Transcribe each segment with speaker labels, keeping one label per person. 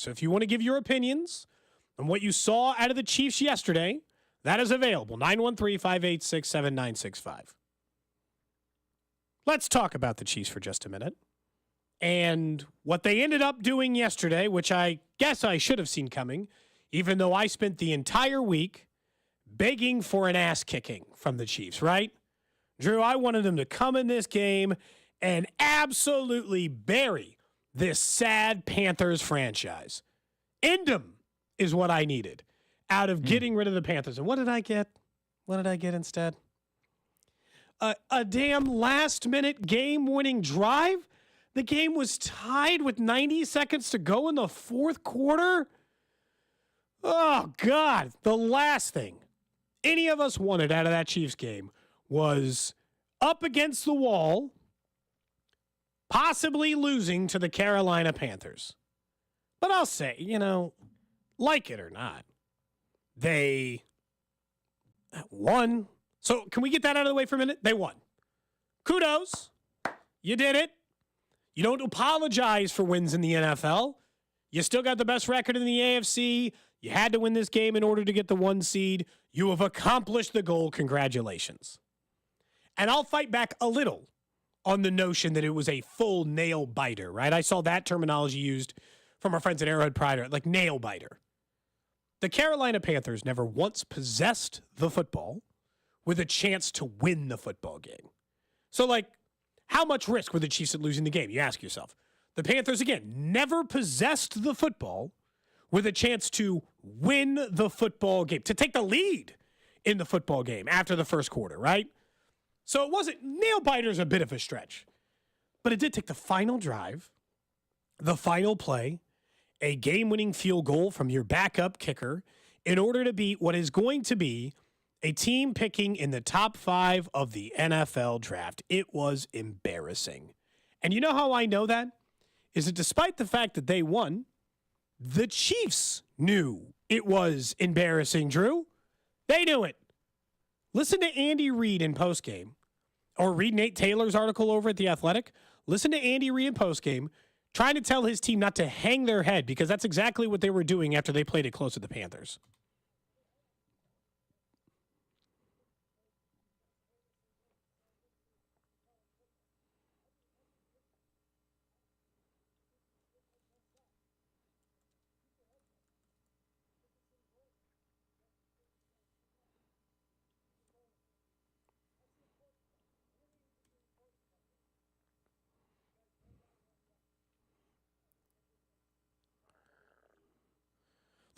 Speaker 1: So if you want to give your opinions on what you saw out of the Chiefs yesterday, that is available. 913-586-7965. Let's talk about the Chiefs for just a minute. And what they ended up doing yesterday, which I guess I should have seen coming, even though I spent the entire week begging for an ass kicking from the Chiefs, right? Drew, I wanted them to come in this game and absolutely bury this sad Panthers franchise. End them is what I needed out of getting rid of the Panthers. And what did I get? What did I get instead? A damn last-minute game-winning drive? The game was tied with 90 seconds to go in the fourth quarter? Oh, God. The last thing any of us wanted out of that Chiefs game was up against the wall, possibly losing to the Carolina Panthers. But I'll say, like it or not, they won. So can we get that out of the way for a minute? They won. Kudos. You did it. You don't apologize for wins in the NFL. You still got the best record in the AFC. You had to win this game in order to get the 1 seed. You have accomplished the goal. Congratulations. And I'll fight back a little on the notion that it was a full nail biter, right? I saw that terminology used from our friends at Arrowhead Pride, like nail biter. The Carolina Panthers never once possessed the football with a chance to win the football game. So, how much risk were the Chiefs at losing the game? You ask yourself. The Panthers, again, never possessed the football with a chance to win the football game, to take the lead in the football game after the first quarter, right? So it wasn't, nail biter's a bit of a stretch, but it did take the final drive, the final play, a game-winning field goal from your backup kicker in order to beat what is going to be a team picking in the top 5 of the NFL draft. It was embarrassing. And you know how I know that? Is that despite the fact that they won, the Chiefs knew it was embarrassing, Drew. They knew it. Listen to Andy Reid in postgame, or read Nate Taylor's article over at The Athletic. Listen to Andy Reid in postgame trying to tell his team not to hang their head, because that's exactly what they were doing after they played it close to the Panthers.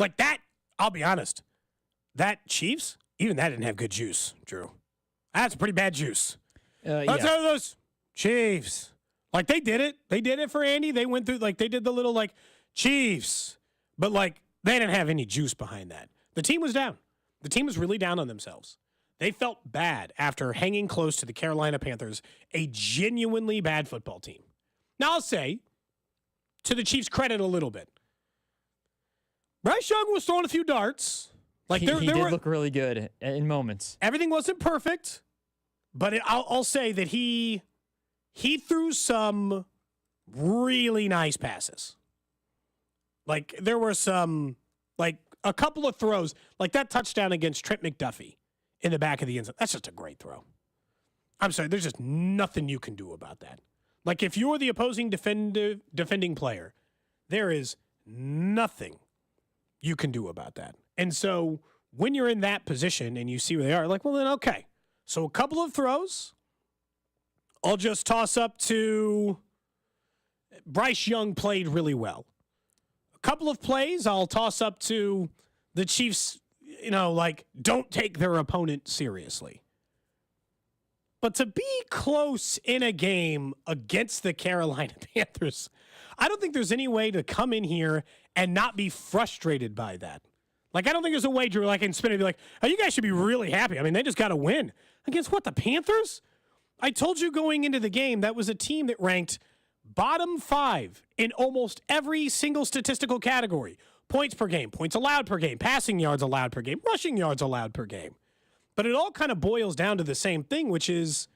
Speaker 1: Like that, I'll be honest, that Chiefs, even that didn't have good juice, Drew. That's pretty bad juice. Let's have those Chiefs. Like, they did it. They did it for Andy. They went through, they did the little, Chiefs. But, they didn't have any juice behind that. The team was down. The team was really down on themselves. They felt bad after hanging close to the Carolina Panthers, a genuinely bad football team. Now, I'll say, to the Chiefs' credit a little bit, Bryce Young was throwing a few darts.
Speaker 2: He did look really good in moments.
Speaker 1: Everything wasn't perfect, but I'll say that he threw some really nice passes. There were some, a couple of throws, like that touchdown against Trent McDuffie in the back of the end zone. That's just a great throw. I'm sorry, there's just nothing you can do about that. If you're the opposing defending player, there is nothing you can do about that. And so when you're in that position and you see where they are, well, then, okay. So a couple of throws, I'll just toss up to Bryce Young played really well. A couple of plays, I'll toss up to the Chiefs, don't take their opponent seriously. But to be close in a game against the Carolina Panthers, I don't think there's any way to come in here and not be frustrated by that. I don't think there's a way, Drew, I can spin it and be like, oh, you guys should be really happy. I mean, they just got to win. Against what, the Panthers? I told you going into the game that was a team that ranked bottom 5 in almost every single statistical category. Points per game, points allowed per game, passing yards allowed per game, rushing yards allowed per game. But it all kind of boils down to the same thing, which is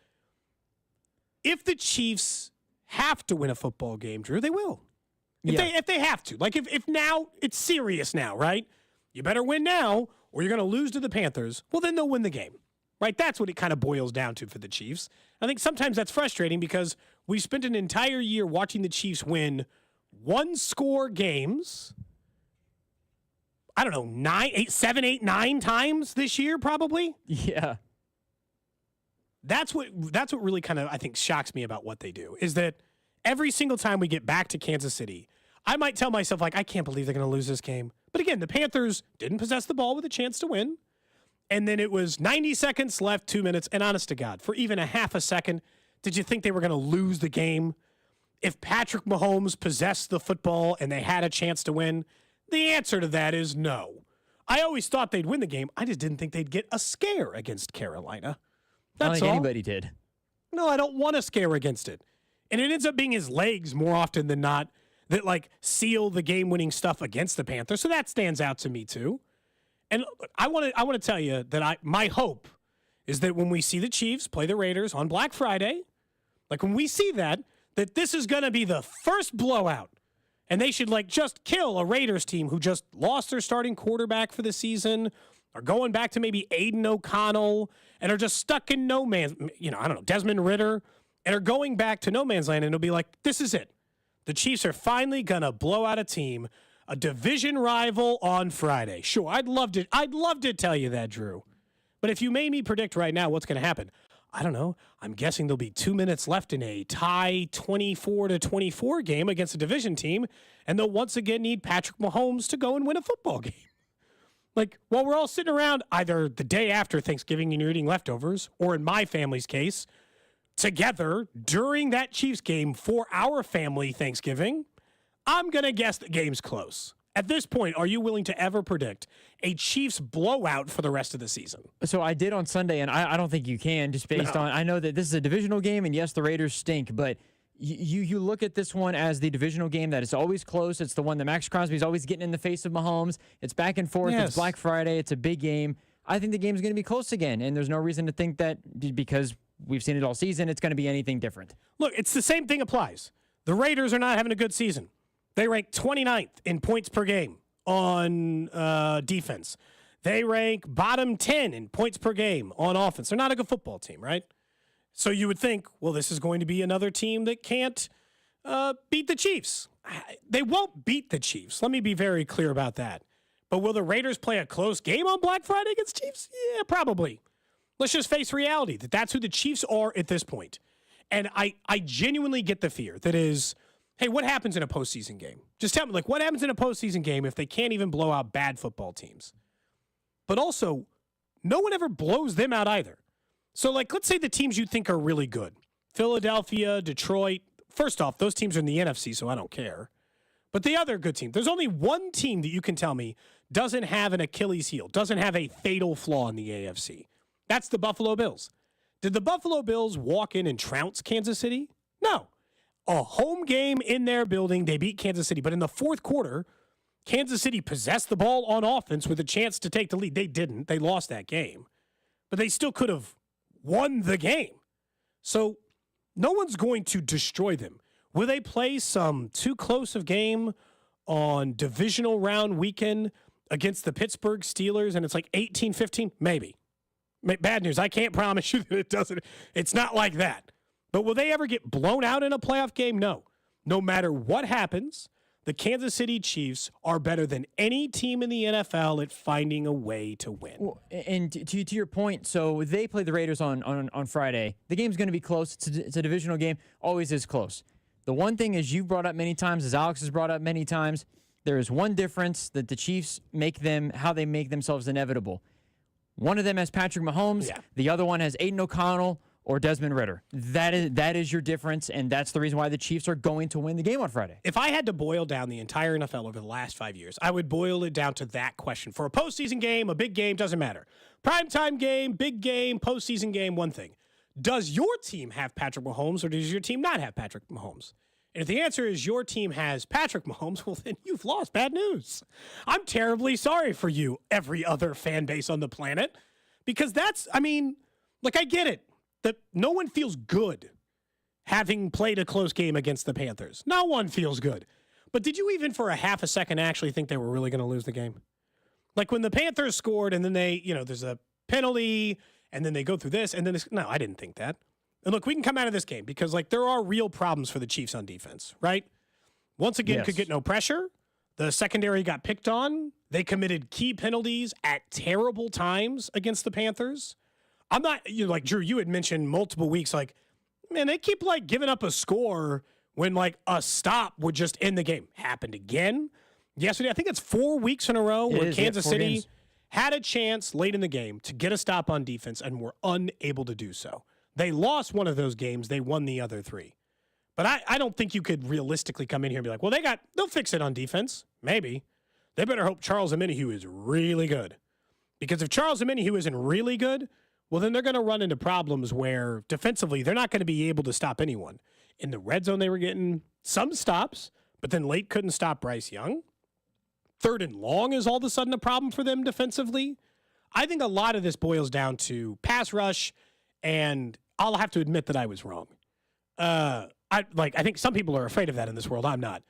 Speaker 1: if the Chiefs have to win a football game, Drew, they will. If they have to. Like, if now, it's serious now, right? You better win now, or you're going to lose to the Panthers. Well, then they'll win the game, right? That's what it kind of boils down to for the Chiefs. I think sometimes that's frustrating because we spent an entire year watching the Chiefs win one-score games, I don't know, 7, 8, 9 times this year, probably.
Speaker 2: Yeah.
Speaker 1: That's what really kind of, I think, shocks me about what they do, is that every single time we get back to Kansas City, I might tell myself, like, I can't believe they're going to lose this game. But again, the Panthers didn't possess the ball with a chance to win. And then it was 90 seconds left, 2 minutes. And honest to God, for even a half a second, did you think they were going to lose the game? If Patrick Mahomes possessed the football and they had a chance to win, the answer to that is no. I always thought they'd win the game. I just didn't think they'd get a scare against Carolina.
Speaker 2: I don't think anybody did.
Speaker 1: No, I don't want a scare against it. And it ends up being his legs more often than not that, like, seal the game-winning stuff against the Panthers. So that stands out to me, too. And I want to tell you that my hope is that when we see the Chiefs play the Raiders on Black Friday, like, when we see that this is going to be the first blowout. And they should, like, just kill a Raiders team who just lost their starting quarterback for the season, are going back to maybe Aiden O'Connell, and are just stuck in no man's, I don't know, Desmond Ritter, and are going back to no man's land, and it'll be like, this is it. The Chiefs are finally going to blow out a team, a division rival on Friday. Sure, I'd love to tell you that, Drew. But if you made me predict right now what's going to happen, I don't know. I'm guessing there'll be 2 minutes left in a tie 24-24 game against a division team, and they'll once again need Patrick Mahomes to go and win a football game. Like, while we're all sitting around either the day after Thanksgiving and you're eating leftovers, or in my family's case, together during that Chiefs game for our family Thanksgiving, I'm going to guess the game's close. At this point, are you willing to ever predict a Chiefs blowout for the rest of the season?
Speaker 2: So I did on Sunday, and I don't think you can, just based on, I know that this is a divisional game, and yes, the Raiders stink, but you look at this one as the divisional game that is always close. It's the one that Max Crosby's always getting in the face of Mahomes. It's back and forth. Yes. It's Black Friday. It's a big game. I think the game's going to be close again, and there's no reason to think that because we've seen it all season, it's going to be anything different.
Speaker 1: Look, it's the same thing applies. The Raiders are not having a good season. They rank 29th in points per game on defense. They rank bottom 10 in points per game on offense. They're not a good football team, right? So you would think, well, this is going to be another team that can't beat the Chiefs. They won't beat the Chiefs. Let me be very clear about that. But will the Raiders play a close game on Black Friday against Chiefs? Yeah, probably. Let's just face reality, that's who the Chiefs are at this point. And I genuinely get the fear that is, hey, what happens in a postseason game? Just tell me, like, what happens in a postseason game if they can't even blow out bad football teams? But also, no one ever blows them out either. So, like, let's say the teams you think are really good. Philadelphia, Detroit. First off, those teams are in the NFC, so I don't care. But the other good team, there's only one team that you can tell me doesn't have an Achilles heel, doesn't have a fatal flaw in the AFC. That's the Buffalo Bills. Did the Buffalo Bills walk in and trounce Kansas City? No. A home game in their building, they beat Kansas City. But in the fourth quarter, Kansas City possessed the ball on offense with a chance to take the lead. They didn't. They lost that game. But they still could have won the game. So no one's going to destroy them. Will they play some too close of game on divisional round weekend against the Pittsburgh Steelers and it's like 18-15? Maybe. Bad news. I can't promise you that it doesn't. It's not like that. But will they ever get blown out in a playoff game? No. No matter what happens, the Kansas City Chiefs are better than any team in the NFL at finding a way to win.
Speaker 2: Well, and to your point, so they play the Raiders on Friday. The game's going to be close. It's a divisional game. Always is close. The one thing, as you've brought up many times, as Alex has brought up many times, there is one difference that the Chiefs how they make themselves inevitable. One of them has Patrick Mahomes. Yeah. The other one has Aiden O'Connell or Desmond Ritter. That is your difference, and that's the reason why the Chiefs are going to win the game on Friday.
Speaker 1: If I had to boil down the entire NFL over the last 5 years, I would boil it down to that question. For a postseason game, a big game, doesn't matter. Primetime game, big game, postseason game, one thing. Does your team have Patrick Mahomes, or does your team not have Patrick Mahomes? And if the answer is your team has Patrick Mahomes, well, then you've lost. Bad news. I'm terribly sorry for you, every other fan base on the planet, because I get it. That no one feels good having played a close game against the Panthers. No one feels good. But did you even for a half a second actually think they were really going to lose the game? Like when the Panthers scored and then there's a penalty and then they go through this and then no, I didn't think that. And look, we can come out of this game because like there are real problems for the Chiefs on defense, right? Once again, could get no pressure. The secondary got picked on. They committed key penalties at terrible times against the Panthers. I'm not, like Drew, you had mentioned multiple weeks, like, man, they keep like giving up a score when like a stop would just end the game. Happened again yesterday. I think it's 4 weeks in a row where Kansas City had a chance late in the game to get a stop on defense and were unable to do so. They lost one of those games. They won the other 3. But I don't think you could realistically come in here and be like, well, they'll fix it on defense. Maybe. They better hope Charles Omenihu is really good. Because if Charles Omenihu isn't really good, well, then they're going to run into problems where defensively they're not going to be able to stop anyone. In the red zone, they were getting some stops, but then late couldn't stop Bryce Young. 3rd and long is all of a sudden a problem for them defensively. I think a lot of this boils down to pass rush, and I'll have to admit that I was wrong. I think some people are afraid of that in this world. I'm not.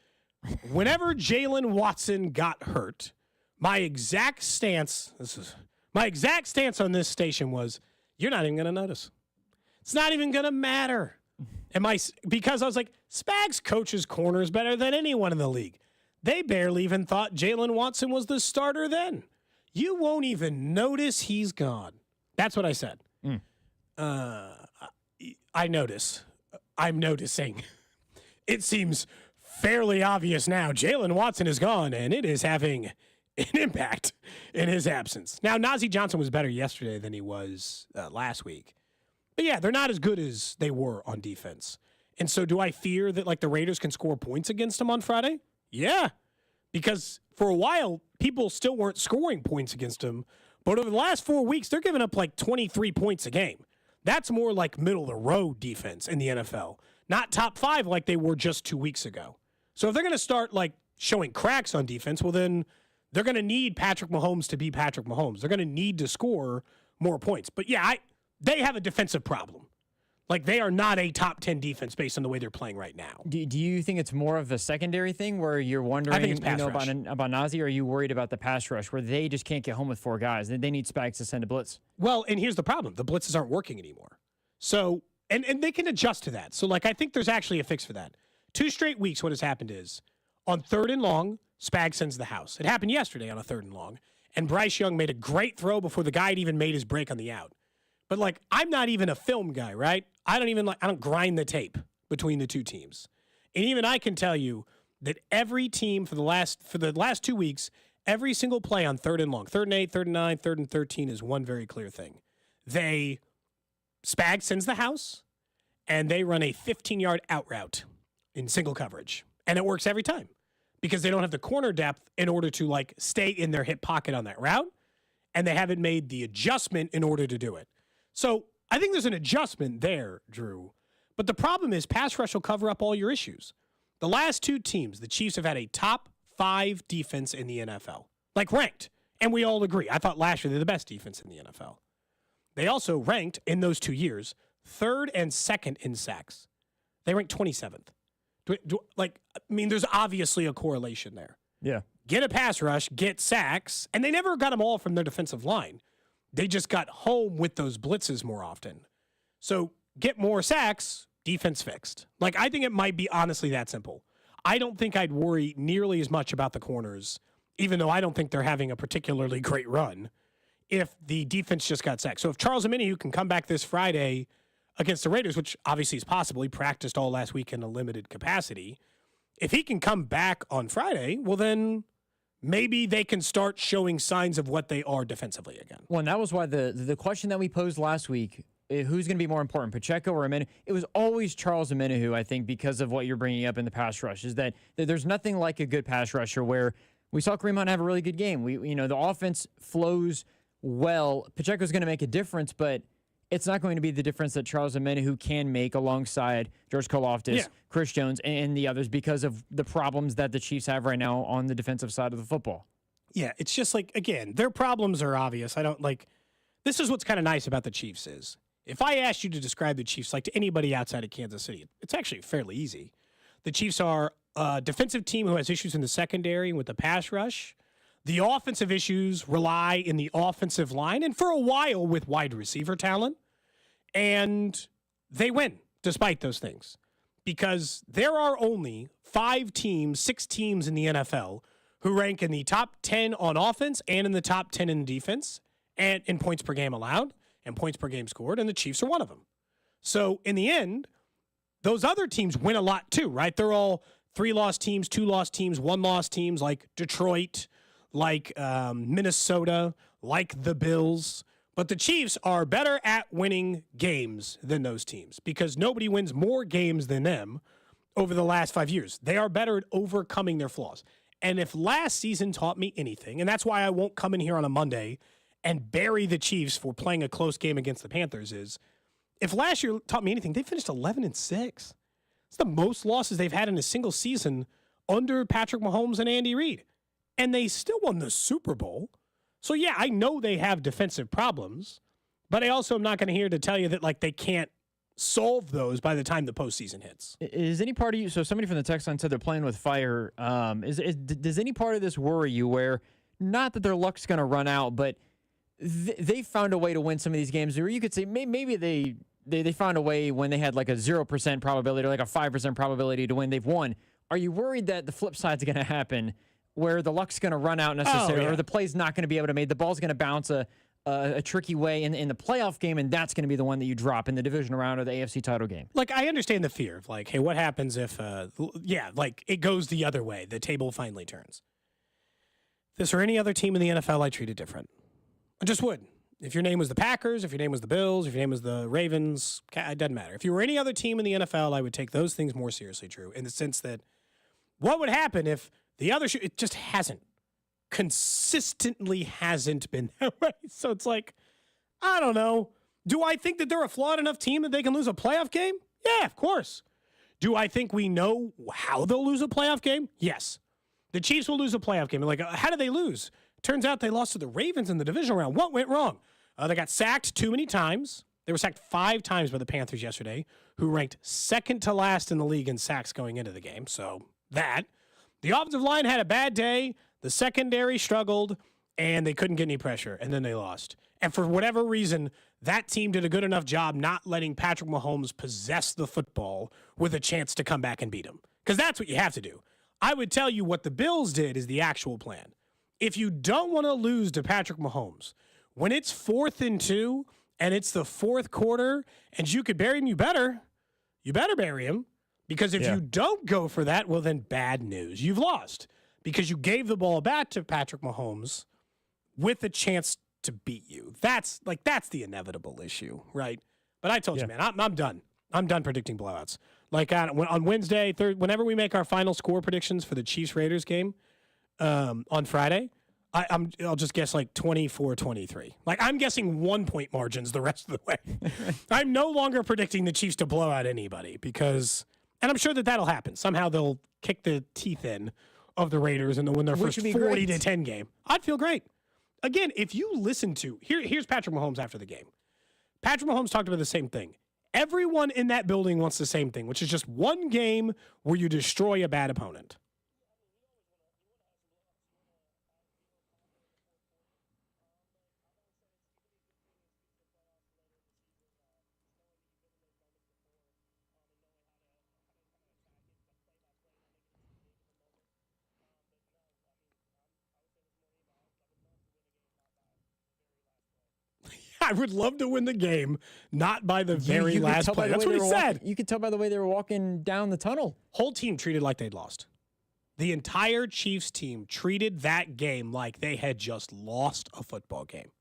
Speaker 1: Whenever Jalen Watson got hurt, my exact stance on this station was, you're not even going to notice. It's not even going to matter. Because I was like, Spags coaches corners better than anyone in the league. They barely even thought Jalen Watson was the starter then. You won't even notice he's gone. That's what I said. I notice. I'm noticing. It seems fairly obvious now. Jalen Watson is gone, and it is having an impact in his absence. Now, Najee Johnson was better yesterday than he was last week. But, yeah, they're not as good as they were on defense. And so do I fear that, like, the Raiders can score points against them on Friday? Yeah, because for a while, people still weren't scoring points against them. But over the last 4 weeks, they're giving up, like, 23 points a game. That's more like middle-of-the-road defense in the NFL, not top 5 like they were just 2 weeks ago. So if they're going to start, like, showing cracks on defense, well, then they're going to need Patrick Mahomes to be Patrick Mahomes. They're going to need to score more points. But, yeah, they have a defensive problem. Like, they are not a top 10 defense based on the way they're playing right now.
Speaker 2: Do you think it's more of a secondary thing where you're wondering about Najee, or are you worried about the pass rush where they just can't get home with 4 guys? They need Spags to send a blitz.
Speaker 1: Well, and here's the problem. The blitzes aren't working anymore. So, and they can adjust to that. So, like, I think there's actually a fix for that. 2 straight weeks, what has happened is on 3rd and long, Spags sends the house. It happened yesterday on a 3rd and long. And Bryce Young made a great throw before the guy had even made his break on the out. But, like, I'm not even a film guy, right? I don't grind the tape between the two teams. And even I can tell you that every team for the last 2 weeks, every single play on 3rd and long, 3rd and 8, 3rd and 9, 3rd and 13 is one very clear thing. Spags sends the house, and they run a 15-yard out route in single coverage. And it works every time because they don't have the corner depth in order to, like, stay in their hip pocket on that route, and they haven't made the adjustment in order to do it. So I think there's an adjustment there, Drew. But the problem is pass rush will cover up all your issues. The last 2 teams, the Chiefs have had a top 5 defense in the NFL. Like, ranked. And we all agree. I thought last year they're the best defense in the NFL. They also ranked, in those 2 years, 3rd and 2nd in sacks. They ranked 27th. There's obviously a correlation there.
Speaker 2: Yeah.
Speaker 1: Get a pass rush, get sacks, and they never got them all from their defensive line. They just got home with those blitzes more often. So get more sacks, defense fixed. Like, I think it might be honestly that simple. I don't think I'd worry nearly as much about the corners, even though I don't think they're having a particularly great run, if the defense just got sacked. So if Charles Omenihu can come back this Friday against the Raiders, which obviously is possible, he practiced all last week in a limited capacity. If he can come back on Friday, well then maybe they can start showing signs of what they are defensively again.
Speaker 2: Well, and that was why the question that we posed last week, who's going to be more important, Pacheco or Omenihu? It was always Charles Omenihu, I think, because of what you're bringing up in the pass rush, is that there's nothing like a good pass rusher where we saw Kareem Hunt have a really good game. The offense flows well. Pacheco's going to make a difference, but it's not going to be the difference that Charles Omenihu can make alongside George Karlaftis, Chris Jones, and the others because of the problems that the Chiefs have right now on the defensive side of the football.
Speaker 1: Yeah, it's just like, again, their problems are obvious. This is what's kind of nice about the Chiefs is, if I asked you to describe the Chiefs like to anybody outside of Kansas City, it's actually fairly easy. The Chiefs are a defensive team who has issues in the secondary with the pass rush. The offensive issues rely in the offensive line and for a while with wide receiver talent. And they win despite those things because there are only 6 teams in the NFL who rank in the top 10 on offense and in the top 10 in defense and in points per game allowed and points per game scored, and the Chiefs are one of them. So in the end, those other teams win a lot too, right? They're all 3-loss teams, 2-loss teams, 1-loss teams like Detroit, like Minnesota, like the Bills. But the Chiefs are better at winning games than those teams because nobody wins more games than them over the last 5 years. They are better at overcoming their flaws. And if last season taught me anything, and that's why I won't come in here on a Monday and bury the Chiefs for playing a close game against the Panthers, is if last year taught me anything, they finished 11-6. It's the most losses they've had in a single season under Patrick Mahomes and Andy Reid. And they still won the Super Bowl. So, yeah, I know they have defensive problems, but I also am not going to here to tell you that, like, they can't solve those by the time the postseason hits.
Speaker 2: Is any part of you, so somebody from the text line said they're playing with fire. Does any part of this worry you where, not that their luck's going to run out, but they found a way to win some of these games, or you could say maybe they found a way when they had like a 0% probability or like a 5% probability to win, they've won. Are you worried that the flip side's going to happen where the luck's going to run out necessarily, or the play's not going to be able to make, the ball's going to bounce a tricky way in the playoff game, and that's going to be the one that you drop in the divisional round or the AFC title game?
Speaker 1: Like, I understand the fear of, like, hey, what happens if, like, it goes the other way, the table finally turns. If this were any other team in the NFL, I'd treat it different. I just would. If your name was the Packers, if your name was the Bills, if your name was the Ravens, it doesn't matter. If you were any other team in the NFL, I would take those things more seriously, Drew, in the sense that what would happen if the other it just consistently hasn't been that way. So it's like, I don't know. Do I think that they're a flawed enough team that they can lose a playoff game? Yeah, of course. Do I think we know how they'll lose a playoff game? Yes. The Chiefs will lose a playoff game. Like, how did they lose? Turns out they lost to the Ravens in the divisional round. What went wrong? They got sacked too many times. They were sacked 5 times by the Panthers yesterday, who ranked second to last in the league in sacks going into the game. So that. The offensive line had a bad day. The secondary struggled, and they couldn't get any pressure, and then they lost. And for whatever reason, that team did a good enough job not letting Patrick Mahomes possess the football with a chance to come back and beat him. Because that's what you have to do. I would tell you what the Bills did is the actual plan. If you don't want to lose to Patrick Mahomes, when it's 4th and 2 and it's the 4th quarter and you could bury him, you better bury him. Because if you don't go for that, well, then bad news. You've lost because you gave the ball back to Patrick Mahomes with a chance to beat you. That's the inevitable issue, right? But I told you, man, I'm done. I'm done predicting blowouts. Like on Wednesday, whenever we make our final score predictions for the Chiefs-Raiders game on Friday, I'll just guess like 24-23. Like, I'm guessing 1-point margins the rest of the way. I'm no longer predicting the Chiefs to blow out anybody because, and I'm sure that'll happen. Somehow they'll kick the teeth in of the Raiders and they'll win their first 40-10 game. I'd feel great. Again, if you listen to, here's Patrick Mahomes after the game. Patrick Mahomes talked about the same thing. Everyone in that building wants the same thing, which is just one game where you destroy a bad opponent. I would love to win the game, not by the very last play. That's what he said.
Speaker 2: You could tell by the way they were walking down the tunnel.
Speaker 1: Whole team treated like they'd lost. The entire Chiefs team treated that game like they had just lost a football game.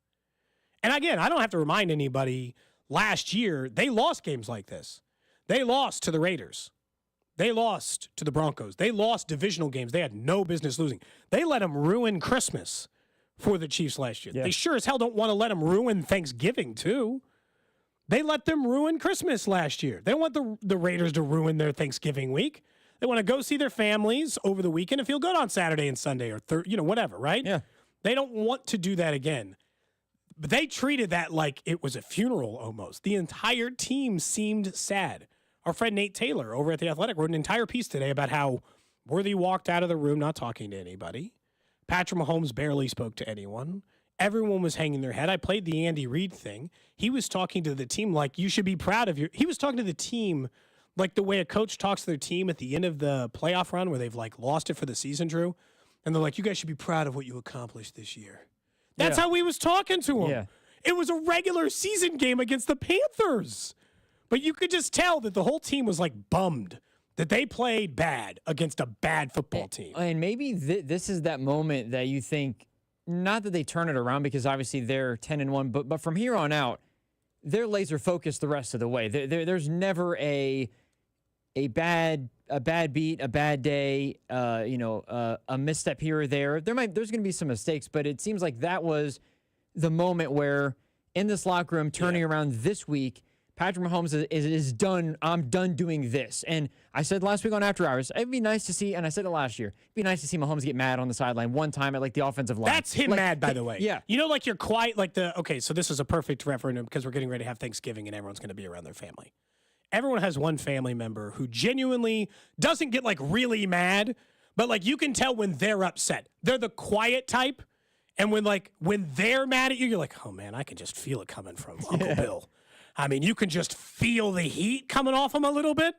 Speaker 1: And again, I don't have to remind anybody, last year, they lost games like this. They lost to the Raiders. They lost to the Broncos. They lost divisional games they had no business losing. They let them ruin Christmas for the Chiefs last year. Yeah. They sure as hell don't want to let them ruin Thanksgiving, too. They let them ruin Christmas last year. They don't want the Raiders to ruin their Thanksgiving week. They want to go see their families over the weekend and feel good on Saturday and Sunday or whatever, right?
Speaker 2: Yeah.
Speaker 1: They don't want to do that again. But they treated that like it was a funeral almost. The entire team seemed sad. Our friend Nate Taylor over at The Athletic wrote an entire piece today about how Worthy walked out of the room not talking to anybody. Patrick Mahomes barely spoke to anyone. Everyone was hanging their head. I played the Andy Reid thing. He was talking to the team like, you should be proud of he was talking to the team like the way a coach talks to their team at the end of the playoff run where they've like lost it for the season, Drew. And they're like, you guys should be proud of what you accomplished this year. That's how he was talking to him.
Speaker 2: Yeah.
Speaker 1: It was a regular season game against the Panthers. But you could just tell that the whole team was like bummed that they played bad against a bad football team.
Speaker 2: And maybe this is that moment that you think, not that they turn it around because obviously they're 10-1, but from here on out, they're laser focused the rest of the way. There's never a bad beat, a bad day, a misstep here or there. There's going to be some mistakes, but it seems like that was the moment where in this locker room turning around this week, Patrick Mahomes is done. I'm done doing this. And I said last week on After Hours, it'd be nice to see, and I said it last year, it'd be nice to see Mahomes get mad on the sideline one time at like the offensive line.
Speaker 1: That's him mad, by the way.
Speaker 2: Yeah.
Speaker 1: You know, like you're quiet, like okay, so this is a perfect referendum because we're getting ready to have Thanksgiving and everyone's going to be around their family. Everyone has one family member who genuinely doesn't get like really mad, but like you can tell when they're upset. They're the quiet type. And when they're mad at you, you're like, oh man, I can just feel it coming from Uncle Bill. I mean, you can just feel the heat coming off him a little bit.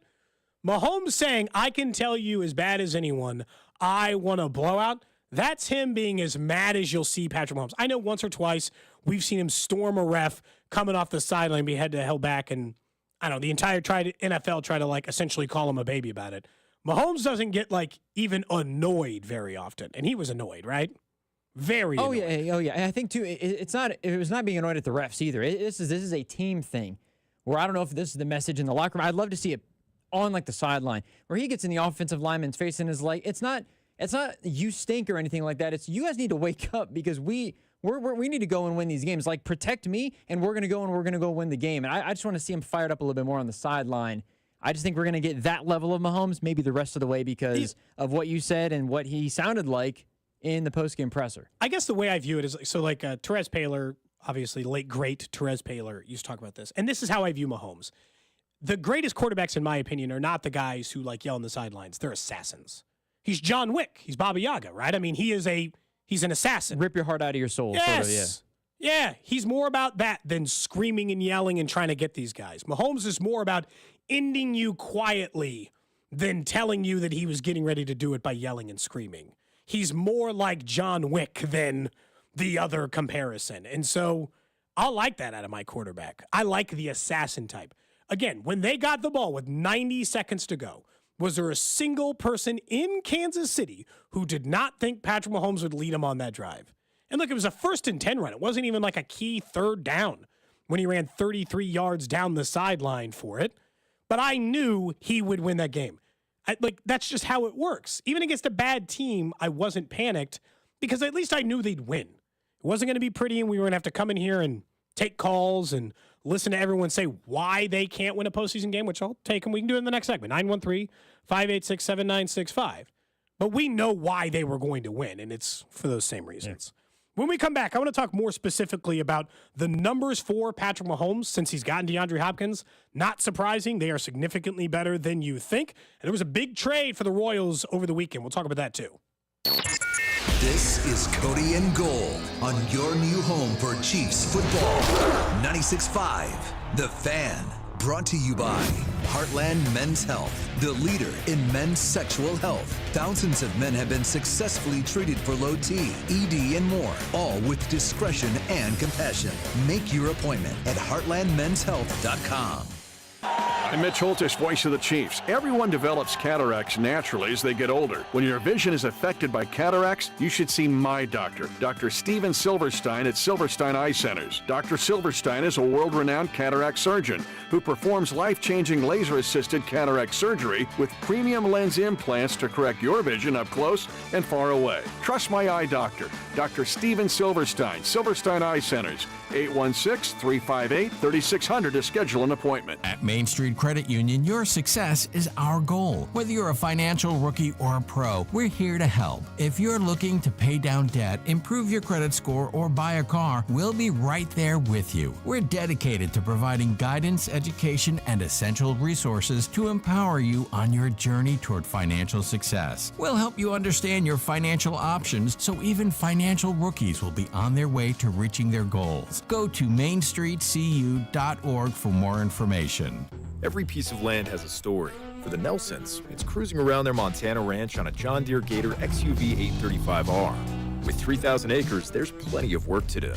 Speaker 1: Mahomes saying, I can tell you as bad as anyone, I want a blowout. That's him being as mad as you'll see Patrick Mahomes. I know once or twice we've seen him storm a ref coming off the sideline, be had to held back, and I don't know, the entire NFL try to like essentially call him a baby about it. Mahomes doesn't get like even annoyed very often, and he was annoyed, right? Very annoyed.
Speaker 2: Yeah. And I think too, it was not being annoyed at the refs either. This is a team thing, where I don't know if this is the message in the locker room. I'd love to see it on like the sideline where he gets in the offensive lineman's face and is like, it's not you stink or anything like that. It's you guys need to wake up because we need to go and win these games. Like protect me, and we're gonna go win the game. And I just want to see him fired up a little bit more on the sideline. I just think we're gonna get that level of Mahomes maybe the rest of the way because of what you said and what he sounded like in the postgame presser.
Speaker 1: I guess the way I view it is Therese Paylor, obviously late great Therese Paylor used to talk about this, and this is how I view Mahomes. The greatest quarterbacks, in my opinion, are not the guys who like yell on the sidelines. They're assassins. He's John Wick. He's Baba Yaga, right? I mean, he's an assassin.
Speaker 2: Rip your heart out of your soul.
Speaker 1: Yes.
Speaker 2: Sort of,
Speaker 1: yeah. He's more about that than screaming and yelling and trying to get these guys. Mahomes is more about ending you quietly than telling you that he was getting ready to do it by yelling and screaming. He's more like John Wick than the other comparison. And so I like that out of my quarterback. I like the assassin type. Again, when they got the ball with 90 seconds to go, was there a single person in Kansas City who did not think Patrick Mahomes would lead him on that drive? And look, it was a 1st and 10 run. It wasn't even like a key third down when he ran 33 yards down the sideline for it. But I knew he would win that game. That's just how it works. Even against a bad team, I wasn't panicked because at least I knew they'd win. It wasn't going to be pretty, and we were going to have to come in here and take calls and listen to everyone say why they can't win a postseason game, which I'll take them. We can do it in the next segment, 913-586-7965. But we know why they were going to win, and it's for those same reasons. Yeah. When we come back, I want to talk more specifically about the numbers for Patrick Mahomes since he's gotten DeAndre Hopkins. Not surprising. They are significantly better than you think. And there was a big trade for the Royals over the weekend. We'll talk about that too.
Speaker 3: This is Cody and Gold on your new home for Chiefs football. 96.5, The Fan. Brought to you by Heartland Men's Health, the leader in men's sexual health. Thousands of men have been successfully treated for low T, ED, and more, all with discretion and compassion. Make your appointment at heartlandmenshealth.com.
Speaker 4: I'm Mitch Holtis, voice of the Chiefs. Everyone develops cataracts naturally as they get older. When your vision is affected by cataracts, you should see my doctor, Dr. Steven Silverstein at Silverstein Eye Centers. Dr. Silverstein is a world-renowned cataract surgeon who performs life-changing laser-assisted cataract surgery with premium lens implants to correct your vision up close and far away. Trust my eye doctor, Dr. Steven Silverstein, Silverstein Eye Centers, 816-358-3600 to schedule an appointment.
Speaker 5: At Main Street Credit Union, your success is our goal. Whether you're a financial rookie or a pro, we're here to help. If you're looking to pay down debt, improve your credit score, or buy a car, we'll be right there with you. We're dedicated to providing guidance, education, and essential resources to empower you on your journey toward financial success. We'll help you understand your financial options so even financial rookies will be on their way to reaching their goals. Go to mainstreetcu.org for more information.
Speaker 6: Every piece of land has a story. For the Nelsons, it's cruising around their Montana ranch on a John Deere Gator XUV 835R. With 3,000 acres, there's plenty of work to do.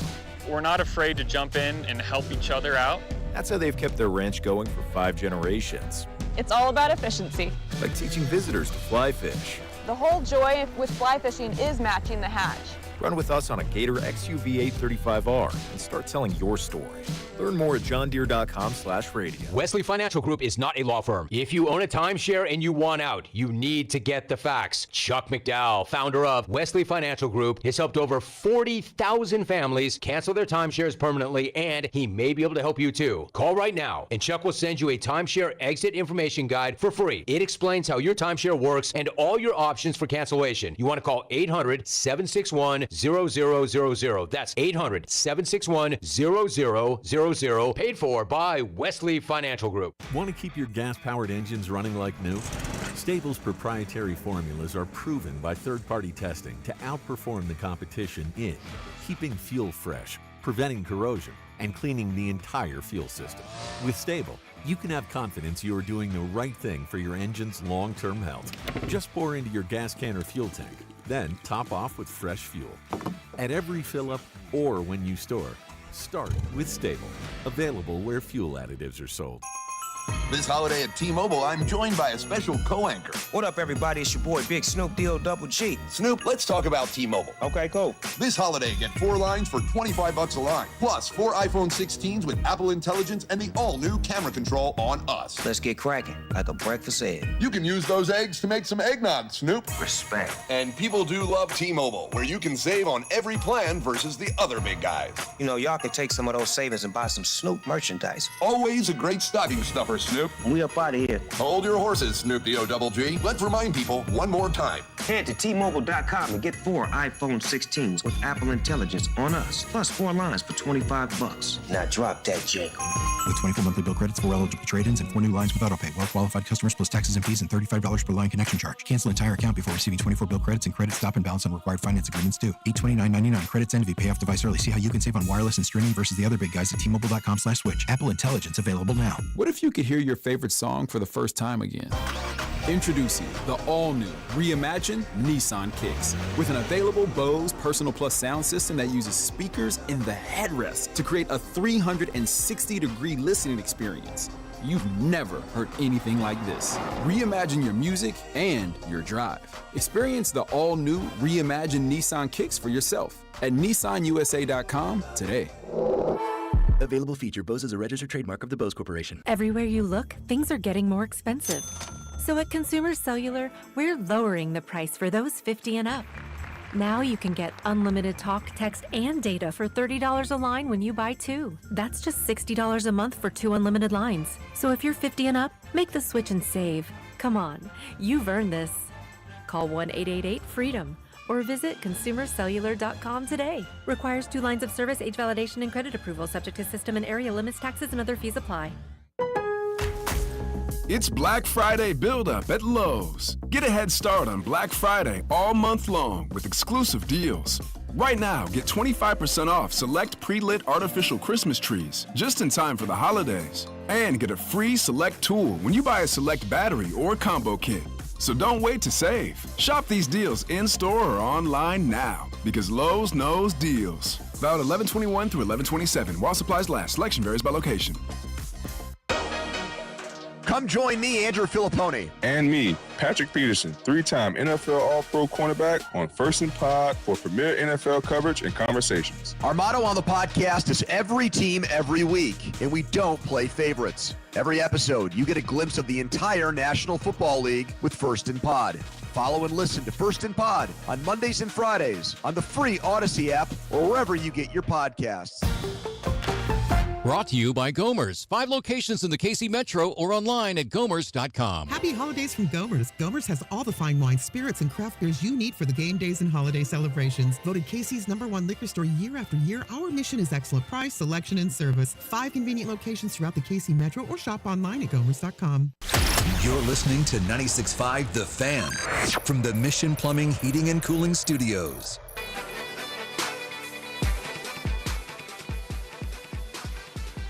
Speaker 7: We're not afraid to jump in and help each other out.
Speaker 6: That's how they've kept their ranch going for 5 generations.
Speaker 8: It's all about efficiency.
Speaker 6: Like teaching visitors to fly fish.
Speaker 8: The whole joy with fly fishing is matching the hatch.
Speaker 6: Run with us on a Gator XUV 835R and start telling your story. Learn more at johndeere.com/radio.
Speaker 9: Wesley Financial Group is not a law firm. If you own a timeshare and you want out, you need to get the facts. Chuck McDowell, founder of Wesley Financial Group, has helped over 40,000 families cancel their timeshares permanently, and he may be able to help you too. Call right now, and Chuck will send you a timeshare exit information guide for free. It explains how your timeshare works and all your options for cancellation. You want to call 800-761-0000. That's 800-761-0000. Paid for by Wesley Financial Group.
Speaker 10: Want to keep your gas-powered engines running like new? Stable's proprietary formulas are proven by third-party testing to outperform the competition in keeping fuel fresh, preventing corrosion, and cleaning the entire fuel system. With Stable, you can have confidence you are doing the right thing for your engine's long-term health. Just pour into your gas can or fuel tank, then top off with fresh fuel. At every fill-up or when you store, start with Stable. Available where fuel additives are sold.
Speaker 11: This holiday at T-Mobile, I'm joined by a special co-anchor.
Speaker 12: What up, everybody? It's your boy, Big Snoop D-O-double-G.
Speaker 11: Snoop, let's talk about T-Mobile.
Speaker 12: Okay, cool.
Speaker 11: This holiday, get 4 lines for $25 a line. Plus, 4 iPhone 16s with Apple Intelligence and the all-new camera control on us.
Speaker 12: Let's get cracking, like a breakfast egg.
Speaker 11: You can use those eggs to make some eggnog, Snoop.
Speaker 12: Respect.
Speaker 11: And people do love T-Mobile, where you can save on every plan versus the other big guys.
Speaker 12: You know, y'all can take some of those savings and buy some Snoop merchandise.
Speaker 11: Always a great stocking stuffer, Snoop.
Speaker 12: We up out of here.
Speaker 11: Hold your horses, Snoop D-O-double-G. Let's remind people one more time.
Speaker 12: Head to T-Mobile.com and get 4 iPhone 16s with Apple Intelligence on us, plus 4 lines for $25. Now drop that jangle.
Speaker 13: With 24 monthly bill credits, 4 eligible trade-ins, and 4 new lines with autopay. Well-qualified customers plus taxes and fees and $35 per line connection charge. Cancel entire account before receiving 24 bill credits and credit stop and balance on required finance agreements due. $829.99 credits end if you pay off device early. See how you can save on wireless and streaming versus the other big guys at T-Mobile.com/switch. Apple Intelligence available now.
Speaker 14: What if you could hear your favorite song for the first time again? Introducing the all-new, reimagined Nissan Kicks. With an available Bose Personal Plus sound system that uses speakers in the headrest to create a 360-degree listening experience. You've never heard anything like this. Reimagine your music and your drive. Experience the all-new, reimagined Nissan Kicks for yourself at nissanusa.com today.
Speaker 15: Available feature. Bose is a registered trademark of the Bose Corporation.
Speaker 16: Everywhere you look, things are getting more expensive. So at Consumer Cellular, we're lowering the price for those 50 and up. Now you can get unlimited talk, text, and data for $30 a line when you buy 2. That's just $60 a month for 2 unlimited lines. So if you're 50 and up, make the switch and save. Come on, you've earned this. Call 1-888-FREEDOM or visit consumercellular.com today. Requires 2 lines of service, age validation, and credit approval, subject to system and area limits, taxes, and other fees apply.
Speaker 17: It's Black Friday build-up at Lowe's. Get a head start on Black Friday all month long with exclusive deals. Right now, get 25% off select pre-lit artificial Christmas trees just in time for the holidays. And get a free select tool when you buy a select battery or combo kit. So don't wait to save. Shop these deals in-store or online now because Lowe's knows deals. Valid 11/21 through 11/27 while supplies last. Selection varies by location.
Speaker 18: Come join me, Andrew Filippone.
Speaker 19: And me, Patrick Peterson, 3-time NFL All-Pro cornerback on First and Pod for premier NFL coverage and conversations.
Speaker 18: Our motto on the podcast is every team, every week, and we don't play favorites. Every episode, you get a glimpse of the entire National Football League with First and Pod. Follow and listen to First and Pod on Mondays and Fridays on the free Odyssey app or wherever you get your podcasts.
Speaker 20: Brought to you by Gomer's. 5 locations in the KC Metro or online at gomers.com.
Speaker 21: Happy holidays from Gomer's. Gomer's has all the fine wines, spirits, and craft beers you need for the game days and holiday celebrations. Voted KC's #1 liquor store year after year, our mission is excellent price, selection, and service. 5 convenient locations throughout the KC Metro or shop online at gomers.com.
Speaker 3: You're listening to 96.5 The Fan from the Mission Plumbing, Heating, and Cooling Studios.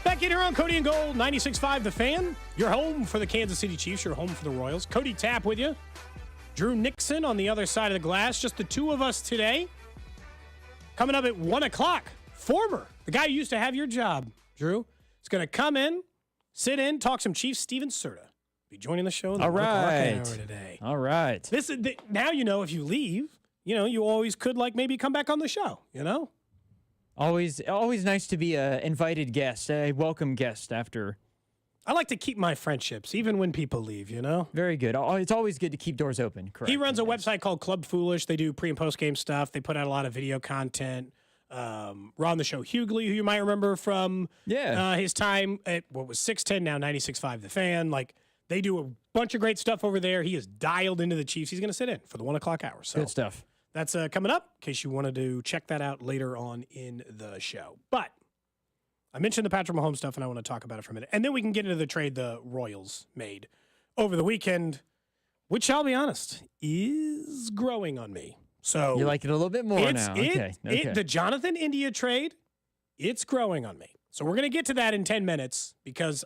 Speaker 1: Back in here on Cody and Gold, 96.5 The Fan. Your home for the Kansas City Chiefs, your home for the Royals. Cody Tapp with you. Drew Nixon on the other side of the glass. Just the two of us today. Coming up at 1 o'clock, the guy who used to have your job, Drew, is going to come in, sit in, talk some Chiefs. Steven Serta be joining the show in the 1 o'clock hour today.
Speaker 2: All right.
Speaker 1: This is now you know if you leave, you always could maybe come back on the show,
Speaker 2: Always nice to be an invited guest, a welcome guest after.
Speaker 1: I like to keep my friendships, even when people leave,
Speaker 2: Very good. It's always good to keep doors open, correct?
Speaker 1: He runs a website called Club Foolish. They do pre- and post-game stuff. They put out a lot of video content. We're on the show Hughley, who you might remember from his time at what was 610, now 96.5 The Fan. They do a bunch of great stuff over there. He is dialed into the Chiefs. He's going to sit in for the 1 o'clock hour. So
Speaker 2: good stuff.
Speaker 1: That's coming up, in case you wanted to check that out later on in the show. But I mentioned the Patrick Mahomes stuff, and I want to talk about it for a minute. And then we can get into the trade the Royals made over the weekend, which I'll be honest, is growing on me. So
Speaker 2: you like it a little bit more now. Okay.
Speaker 1: The Jonathan India trade, it's growing on me. So we're going to get to that in 10 minutes because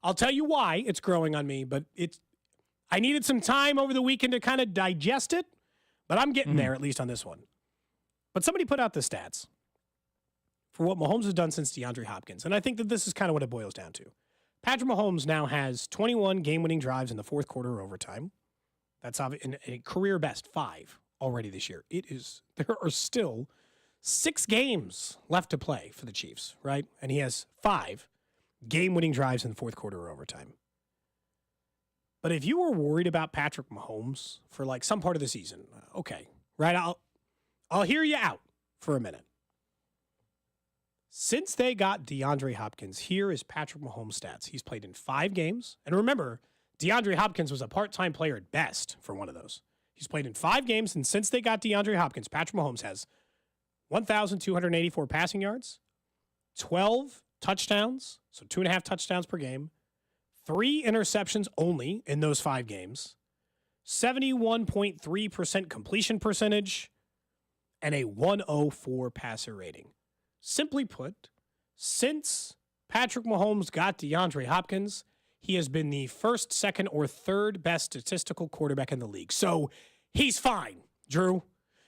Speaker 1: I'll tell you why it's growing on me, but I needed some time over the weekend to kind of digest it. But I'm getting there, at least on this one. But somebody put out the stats for what Mahomes has done since DeAndre Hopkins. And I think that this is kind of what it boils down to. Patrick Mahomes now has 21 game-winning drives in the fourth quarter or overtime. That's a career best 5 already this year. There are still 6 games left to play for the Chiefs, right? And he has 5 game-winning drives in the fourth quarter or overtime. But if you were worried about Patrick Mahomes for some part of the season, okay, right? I'll hear you out for a minute. Since they got DeAndre Hopkins, here is Patrick Mahomes' stats. He's played in 5 games. And remember, DeAndre Hopkins was a part-time player at best for one of those. He's played in 5 games, and since they got DeAndre Hopkins, Patrick Mahomes has 1,284 passing yards, 12 touchdowns, so 2.5 touchdowns per game, 3 interceptions only in those 5 games, 71.3% completion percentage, and a 104 passer rating. Simply put, since Patrick Mahomes got DeAndre Hopkins, he has been the first, second, or third best statistical quarterback in the league. So he's fine, Drew.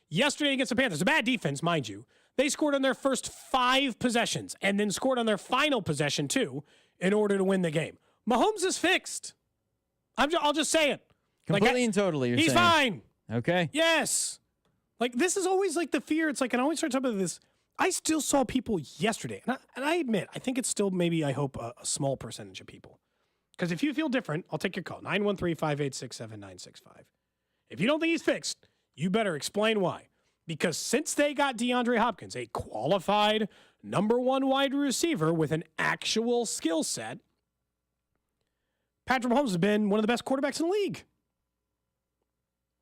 Speaker 1: Yesterday against the Panthers, a bad defense, mind you, they scored on their first 5 possessions and then scored on their final possession, too, in order to win the game. Mahomes is fixed. I'll just say it.
Speaker 2: Completely and totally,
Speaker 1: he's fine.
Speaker 2: Okay.
Speaker 1: Yes. This is always the fear. It's I always start talking about this. I still saw people yesterday, and I admit, I think it's still maybe, I hope, a small percentage of people. Because if you feel different, I'll take your call, 913-586-7965. If you don't think he's fixed, you better explain why. Because since they got DeAndre Hopkins, a qualified #1 wide receiver with an actual skill set, Patrick Mahomes has been one of the best quarterbacks in the league.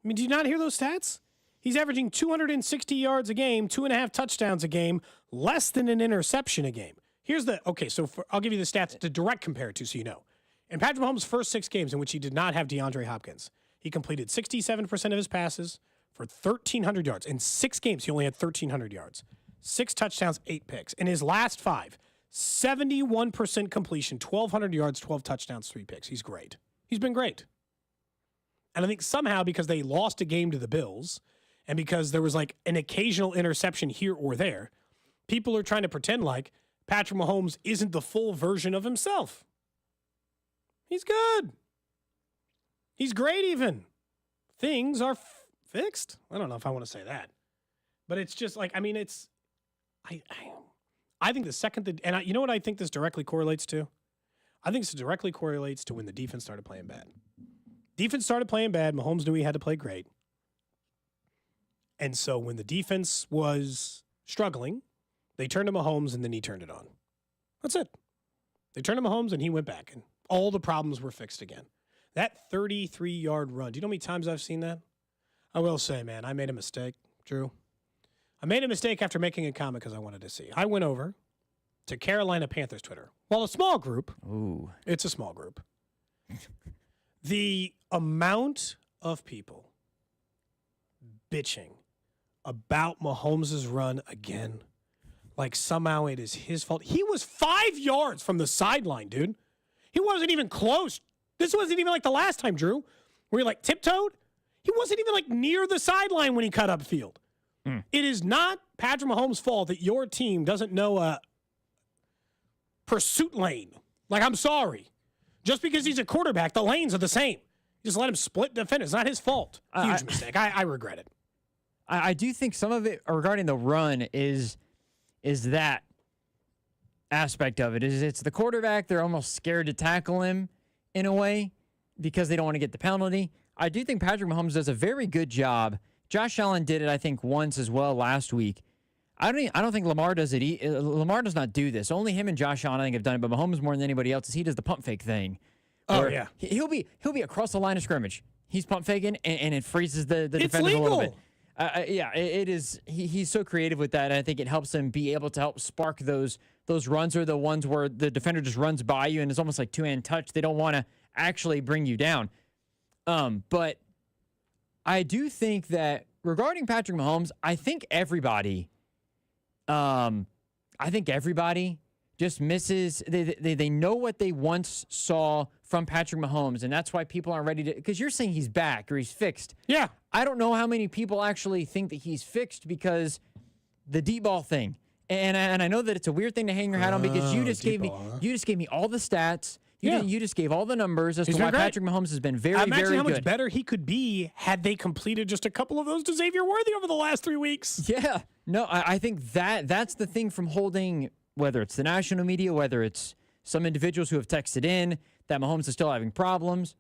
Speaker 1: I mean, do you not hear those stats? He's averaging 260 yards a game, 2.5 touchdowns a game, less than an interception a game. I'll give you the stats to direct compare it to so you know. In Patrick Mahomes' first 6 games in which he did not have DeAndre Hopkins, he completed 67% of his passes for 1,300 yards. In 6 games, he only had 1,300 yards. 6 touchdowns, 8 picks. In his last 5, 71% completion, 1,200 yards, 12 touchdowns, 3 picks. He's great. He's been great. And I think somehow because they lost a game to the Bills and because there was an occasional interception here or there, people are trying to pretend Patrick Mahomes isn't the full version of himself. He's good. He's great even. Things are fixed. I don't know if I want to say that. But it's just I think the second you know what I think this directly correlates to? I think this directly correlates to when the defense started playing bad. Defense started playing bad. Mahomes knew he had to play great. And so when the defense was struggling, they turned to Mahomes and then he turned it on. That's it. They turned to Mahomes, and he went back, and all the problems were fixed again. That 33-yard run, do you know how many times I've seen that? I will say, man, I made a mistake, Drew. I made a mistake after making a comment because I wanted to see. I went over to Carolina Panthers Twitter. Well, a small group.
Speaker 2: Ooh.
Speaker 1: It's a small group. The amount of people bitching about Mahomes' run again, like somehow it is his fault. He was 5 yards from the sideline, dude. He wasn't even close. This wasn't even like the last time, Drew, where he like tiptoed. He wasn't even like near the sideline when he cut upfield. It is not Patrick Mahomes' fault that your team doesn't know a pursuit lane. Like, I'm sorry. Just because he's a quarterback, the lanes are the same. Just let him split defend. It's not his fault. Huge mistake. I regret it.
Speaker 2: I do think some of it regarding the run is that aspect of it. It's the quarterback. They're almost scared to tackle him in a way because they don't want to get the penalty. I do think Patrick Mahomes does a very good job. Josh Allen did it, I think, once as well last week. I don't think Lamar does it. Lamar does not do this. Only him and Josh Allen, I think, have done it. But Mahomes more than anybody else, he does the pump fake thing.
Speaker 1: Oh yeah,
Speaker 2: he'll be across the line of scrimmage. He's pump faking, and it freezes the defenders
Speaker 1: legal.
Speaker 2: a little bit. It is. He's so creative with that, and I think it helps him be able to help spark those runs, or the ones where the defender just runs by you, and it's almost like two-hand touch. They don't want to actually bring you down. But I do think that regarding Patrick Mahomes, I think everybody just misses. They know what they once saw from Patrick Mahomes, and that's why people aren't ready to. Because you're saying he's back or he's fixed.
Speaker 1: Yeah,
Speaker 2: I don't know how many people actually think that he's fixed because the deep ball thing. And I know that it's a weird thing to hang your hat on because you just gave me all the stats. You just gave all the numbers as to why Patrick Mahomes has been very, very good.
Speaker 1: Imagine how much better he could be had they completed just a couple of those to Xavier Worthy over the last 3 weeks.
Speaker 2: Yeah. No, I think that's the thing from holding, whether it's the national media, whether it's some individuals who have texted in that Mahomes is still having problems.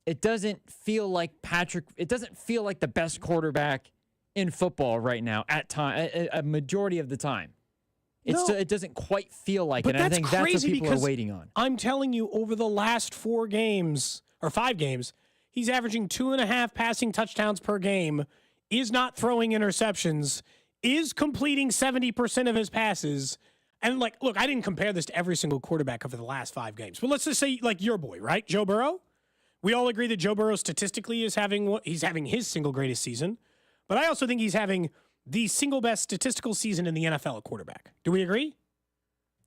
Speaker 2: It doesn't feel like the best quarterback in football right now a majority of the time. It doesn't quite feel like it. And I think that's what people are waiting on.
Speaker 1: I'm telling you, over the last 4 games, or 5 games, he's averaging 2.5 passing touchdowns per game, is not throwing interceptions, is completing 70% of his passes. And, like, look, I didn't compare this to every single quarterback over the last 5 games. But let's just say, like, your boy, right? Joe Burrow? We all agree that Joe Burrow statistically is having his single greatest season. But I also think he's having the single best statistical season in the NFL at quarterback. Do we agree?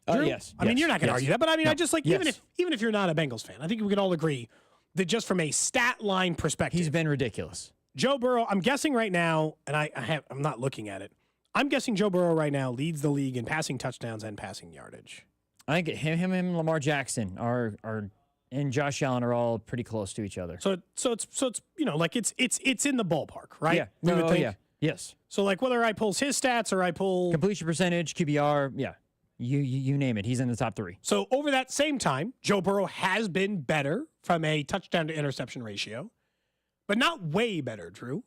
Speaker 2: Yes.
Speaker 1: I mean, you're not going to argue that, but I mean,
Speaker 2: No.
Speaker 1: I just like, even if you're not a Bengals fan, I think we can all agree that just from a stat line perspective,
Speaker 2: he's been ridiculous.
Speaker 1: Joe Burrow, I'm guessing right now, and I'm not looking at it. I'm guessing Joe Burrow right now leads the league in passing touchdowns and passing yardage.
Speaker 2: I think him and Lamar Jackson are and Josh Allen are all pretty close to each other.
Speaker 1: So it's like it's in the ballpark, right?
Speaker 2: Yeah.
Speaker 1: We would think.
Speaker 2: Yeah. Yes.
Speaker 1: So like whether I pull his stats or I pull
Speaker 2: completion percentage, QBR, yeah. You name it. He's in the top 3.
Speaker 1: So over that same time, Joe Burrow has been better from a touchdown to interception ratio, but not way better, Drew.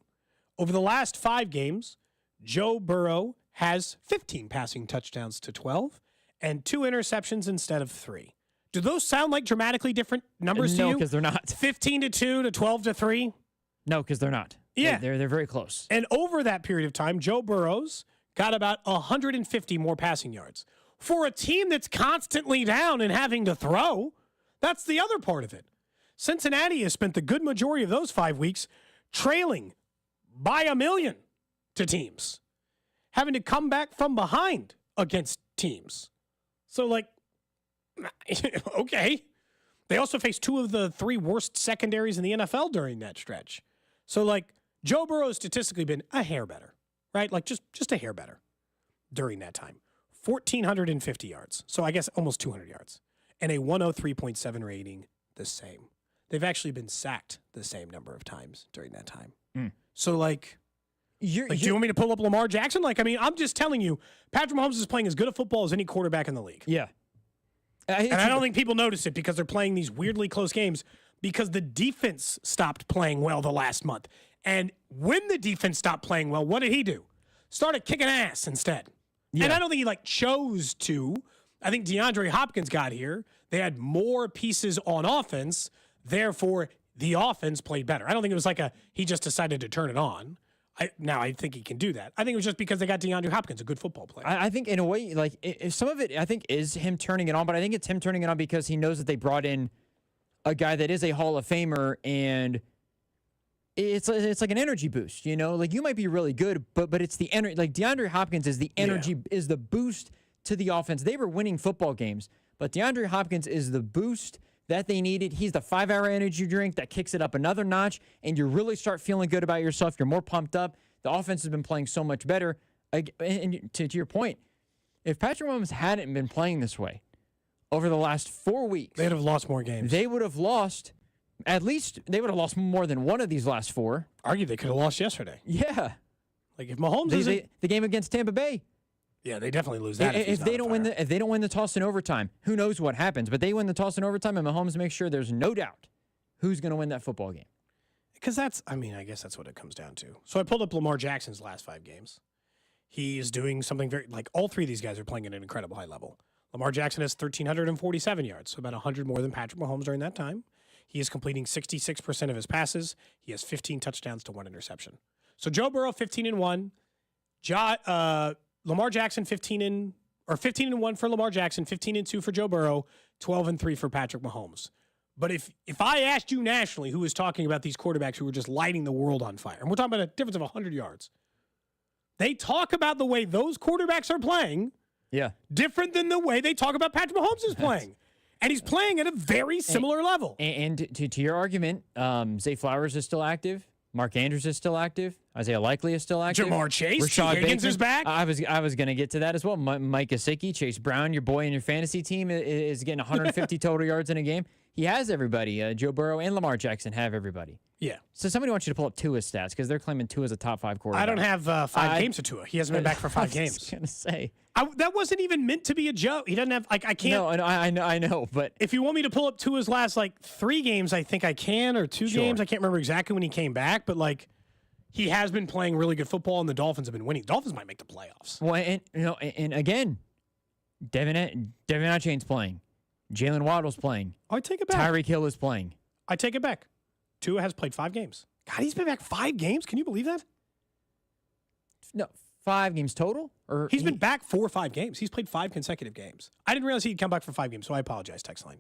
Speaker 1: Over the last 5 games, Joe Burrow has 15 passing touchdowns to 12 and 2 interceptions instead of 3. Do those sound like dramatically different numbers to you?
Speaker 2: No, because they're not.
Speaker 1: 15 to 2 to 12 to 3?
Speaker 2: No, because they're not.
Speaker 1: Yeah.
Speaker 2: They're very close.
Speaker 1: And over that period of time, Joe Burrow's got about 150 more passing yards. For a team that's constantly down and having to throw, that's the other part of it. Cincinnati has spent the good majority of those 5 weeks trailing by 1 million to teams, having to come back from behind against teams. So, like, okay. They also faced 2 of the 3 worst secondaries in the NFL during that stretch. So, like, Joe Burrow has statistically been a hair better, right? Like, just a hair better during that time. 1,450 yards. So, I guess almost 200 yards. And a 103.7 rating, the same. They've actually been sacked the same number of times during that time. So, like, do you want me to pull up Lamar Jackson? Like, I mean, I'm just telling you, Patrick Mahomes is playing as good a football as any quarterback in the league.
Speaker 2: Yeah.
Speaker 1: And I don't think people notice it because they're playing these weirdly close games because the defense stopped playing well the last month. And when the defense stopped playing well, what did he do? Started kicking ass instead. Yeah. And I don't think he, chose to. I think DeAndre Hopkins got here. They had more pieces on offense. Therefore, the offense played better. I don't think it was like he just decided to turn it on. I think he can do that. I think it was just because they got DeAndre Hopkins, a good football player.
Speaker 2: I think in a way, like some of it, I think is him turning it on, but I think it's him turning it on because he knows that they brought in a guy that is a Hall of Famer, and it's like an energy boost. Like you might be really good, but it's the energy. Like DeAndre Hopkins is the energy, is the boost to the offense. They were winning football games, but DeAndre Hopkins is the boost that they needed. He's the 5-hour energy drink that kicks it up another notch, and you really start feeling good about yourself. You're more pumped up. The offense has been playing so much better. And to your point, if Patrick Mahomes hadn't been playing this way over the last 4 weeks,
Speaker 1: they'd have lost more games.
Speaker 2: They would have lost, at least they would have lost more than one of these last 4.
Speaker 1: Argue they could have lost yesterday.
Speaker 2: Yeah.
Speaker 1: Like if Mahomes isn't...
Speaker 2: The game against Tampa Bay.
Speaker 1: Yeah, they definitely lose that.
Speaker 2: If they don't win the toss in overtime, who knows what happens? But they win the toss in overtime, and Mahomes makes sure there's no doubt who's going to win that football game.
Speaker 1: Because I guess that's what it comes down to. So I pulled up Lamar Jackson's last 5 games. He is doing something all 3 of these guys are playing at an incredible high level. Lamar Jackson has 1,347 yards, so about 100 more than Patrick Mahomes during that time. He is completing 66% of his passes. He has 15 touchdowns to 1 interception. So Joe Burrow 15-1. Lamar Jackson 15-1 for Lamar Jackson, 15-2 for Joe Burrow, 12-3 for Patrick Mahomes. But if I asked you nationally who was talking about these quarterbacks who were just lighting the world on fire, and we're talking about a difference of 100 yards, they talk about the way those quarterbacks are playing different than the way they talk about Patrick Mahomes is playing. And he's playing at a very similar level.
Speaker 2: And to your argument, Zay Flowers is still active. Mark Andrews is still active. Isaiah Likely is still active.
Speaker 1: Jamar Chase.
Speaker 2: Rashad
Speaker 1: Higgins is back.
Speaker 2: I was going to get to that as well. Mike Gesicki, Chase Brown, your boy in your fantasy team, is getting 150 total yards in a game. He has everybody. Joe Burrow and Lamar Jackson have everybody.
Speaker 1: Yeah.
Speaker 2: So somebody wants you to pull up Tua's stats because they're claiming Tua's a top 5 quarterback.
Speaker 1: I don't have 5 games of Tua. He hasn't been back for 5 games.
Speaker 2: I was going to say.
Speaker 1: That wasn't even meant to be a joke. He doesn't have, I can't.
Speaker 2: No, I know, but.
Speaker 1: If you want me to pull up Tua's last, 3 games, I think I can, or 2 games. I can't remember exactly when he came back, but, he has been playing really good football, and the Dolphins have been winning. Dolphins might make the playoffs.
Speaker 2: Well, and again, Devin Achane's playing. Jalen Waddle's playing.
Speaker 1: I take it back.
Speaker 2: Tyreek Hill is playing.
Speaker 1: I take it back. Tua has played 5 games. God, he's been back 5 games? Can you believe that?
Speaker 2: No, 5 games total? Or
Speaker 1: He's been back 4 or 5 games. He's played 5 consecutive games. I didn't realize he'd come back for 5 games, so I apologize, text line.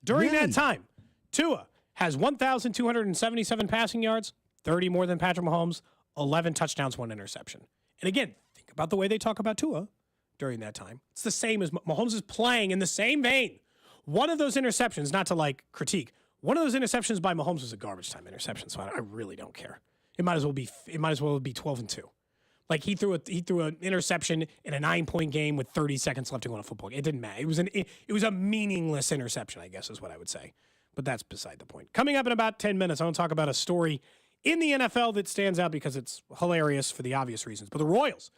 Speaker 1: During that time, Tua has 1,277 passing yards, 30 more than Patrick Mahomes, 11 touchdowns, 1 interception. And again, think about the way they talk about Tua during that time. It's the same as Mahomes is playing in the same vein. One of those interceptions, not to critique, one of those interceptions by Mahomes was a garbage time interception, so I really don't care. It might as well be 12-2. He threw an interception in a 9-point game with 30 seconds left to go on a football game. It didn't matter. It was a meaningless interception, I guess is what I would say. But that's beside the point. Coming up in about 10 minutes, I want to talk about a story in the NFL that stands out because it's hilarious for the obvious reasons. But the Royals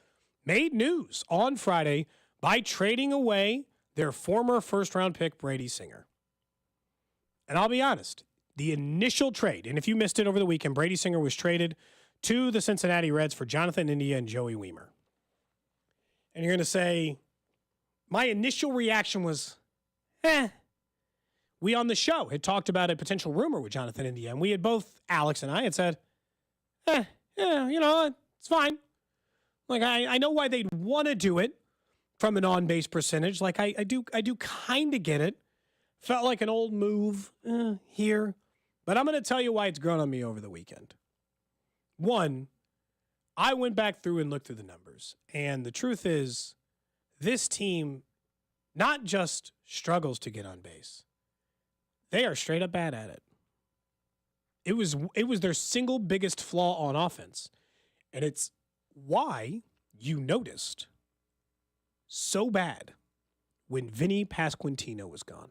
Speaker 1: made news on Friday by trading away their former first-round pick, Brady Singer. And I'll be honest, the initial trade, and if you missed it over the weekend, Brady Singer was traded to the Cincinnati Reds for Jonathan India and Joey Weimer. And you're going to say, my initial reaction was, We on the show had talked about a potential rumor with Jonathan India, and we had both, Alex and I, had said, it's fine. I know why they'd want to do it from an on-base percentage. I do kind of get it. Felt like an old move here. But I'm going to tell you why it's grown on me over the weekend. One, I went back through and looked through the numbers. And the truth is, this team not just struggles to get on base. They are straight up bad at it. It was their single biggest flaw on offense. And it's why you noticed so bad when Vinny Pasquantino was gone.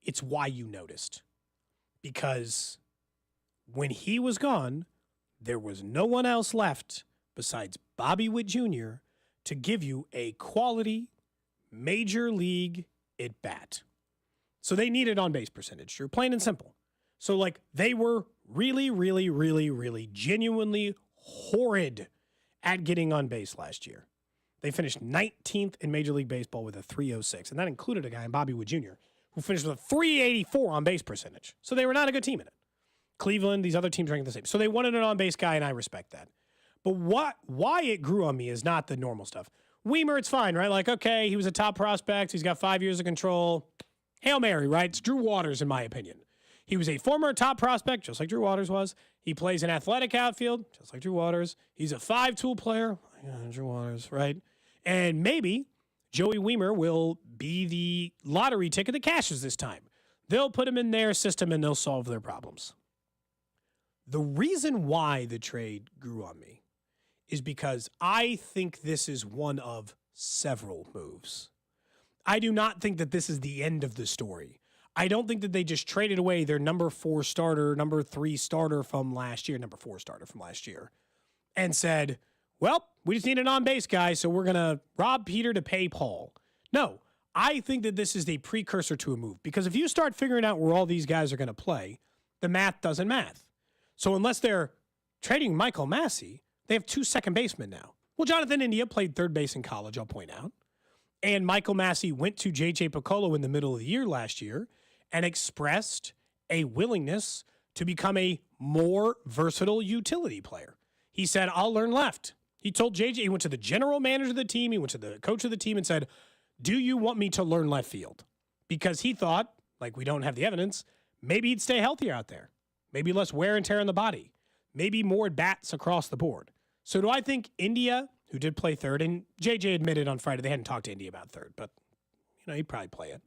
Speaker 1: It's why you noticed. Because when he was gone, there was no one else left besides Bobby Witt Jr. to give you a quality major league at bat. So they needed on-base percentage, Drew, plain and simple. So, they were really, really, really, really genuinely horrid at getting on base last year. They finished 19th in Major League Baseball with a 3.06, and that included a guy in Bobby Witt Jr., who finished with a 384 on base percentage. So they were not a good team in it. Cleveland, these other teams ranked the same. So they wanted an on base guy, and I respect that. But why it grew on me is not the normal stuff. Weimer, it's fine, right? Like, okay, he was a top prospect. He's got 5 years of control. Hail Mary, right? It's Drew Waters, in my opinion. He was a former top prospect, just like Drew Waters was. He plays an athletic outfield, just like Drew Waters. He's a 5-tool player, Drew Waters, right? And maybe Joey Weimer will be the lottery ticket that cashes this time. They'll put him in their system, and they'll solve their problems. The reason why the trade grew on me is because I think this is one of several moves. I do not think that this is the end of the story. I don't think that they just traded away their number 4 starter, number 3 starter from last year, number 4 starter from last year, and said, well, we just need an on-base guy, so we're going to rob Peter to pay Paul. No, I think that this is the precursor to a move, because if you start figuring out where all these guys are going to play, the math doesn't math. So unless they're trading Michael Massey, they have 2 second basemen now. Well, Jonathan India played third base in college, I'll point out. And Michael Massey went to J.J. Piccolo in the middle of the year last year and expressed a willingness to become a more versatile utility player. He said, I'll learn left. He told J.J., he went to the general manager of the team, he went to the coach of the team and said, do you want me to learn left field? Because he thought, like we don't have the evidence, maybe he'd stay healthier out there. Maybe less wear and tear on the body. Maybe more at-bats across the board. So do I think India, who did play third, and JJ admitted on Friday they hadn't talked to India about third, but he'd probably play it.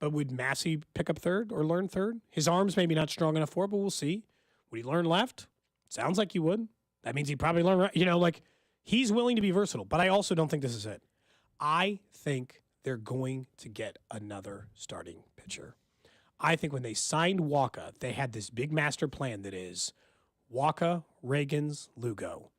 Speaker 1: But would Massey pick up third or learn third? His arm's maybe not strong enough for it, but we'll see. Would he learn left? Sounds like he would. That means he'd probably learn right. He's willing to be versatile, but I also don't think this is it. I think they're going to get another starting pitcher. I think when they signed Waka, they had this big master plan that is Waka, Reagans, Lugo,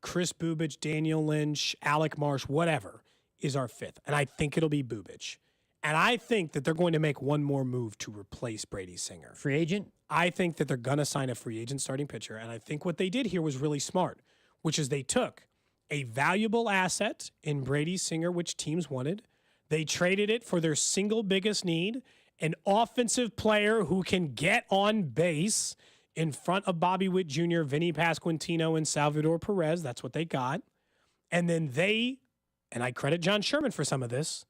Speaker 1: Chris Bubich, Daniel Lynch, Alec Marsh, whatever is our 5th. And I think it'll be Bubich. And I think that they're going to make one more move to replace Brady Singer.
Speaker 2: Free agent?
Speaker 1: I think that they're going to sign a free agent starting pitcher. And I think what they did here was really smart, which is they took a valuable asset in Brady Singer, which teams wanted. They traded it for their single biggest need, an offensive player who can get on base in front of Bobby Witt Jr., Vinny Pasquantino, and Salvador Perez. That's what they got. And then they, and I credit John Sherman for some of this,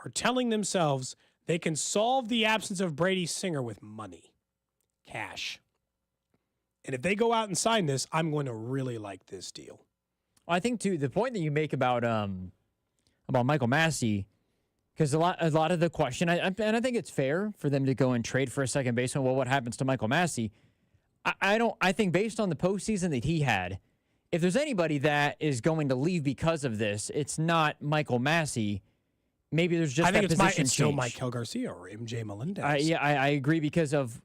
Speaker 1: are telling themselves they can solve the absence of Brady Singer with money, cash. And if they go out and sign this, I'm going to really like this deal.
Speaker 2: Well, I think, too, the point that you make about Michael Massey, because a lot of the question, and I think it's fair for them to go and trade for a second baseman. Well, what happens to Michael Massey? I think based on the postseason that he had, if there's anybody that is going to leave because of this, it's not Michael Massey. Maybe there's just that position change.
Speaker 1: It's still Michael Garcia or MJ Melendez.
Speaker 2: I agree because of,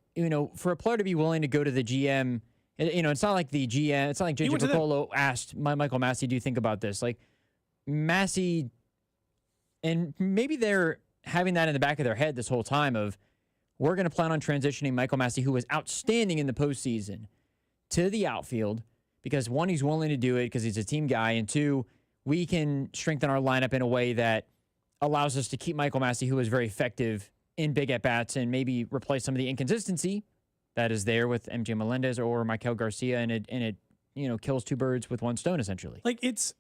Speaker 2: for a player to be willing to go to the GM, it's not like the GM, it's not like J.J. Piccolo asked Michael Massey, do you think about this? Like, Massey, and maybe they're having that in the back of their head this whole time of, we're going to plan on transitioning Michael Massey, who was outstanding in the postseason, to the outfield because, 1, he's willing to do it because he's a team guy, and 2, we can strengthen our lineup in a way that allows us to keep Michael Massey, who is very effective in big at-bats, and maybe replace some of the inconsistency that is there with MJ Melendez or Michael Garcia, and it kills 2 birds with 1 stone, essentially.
Speaker 1: Like, it's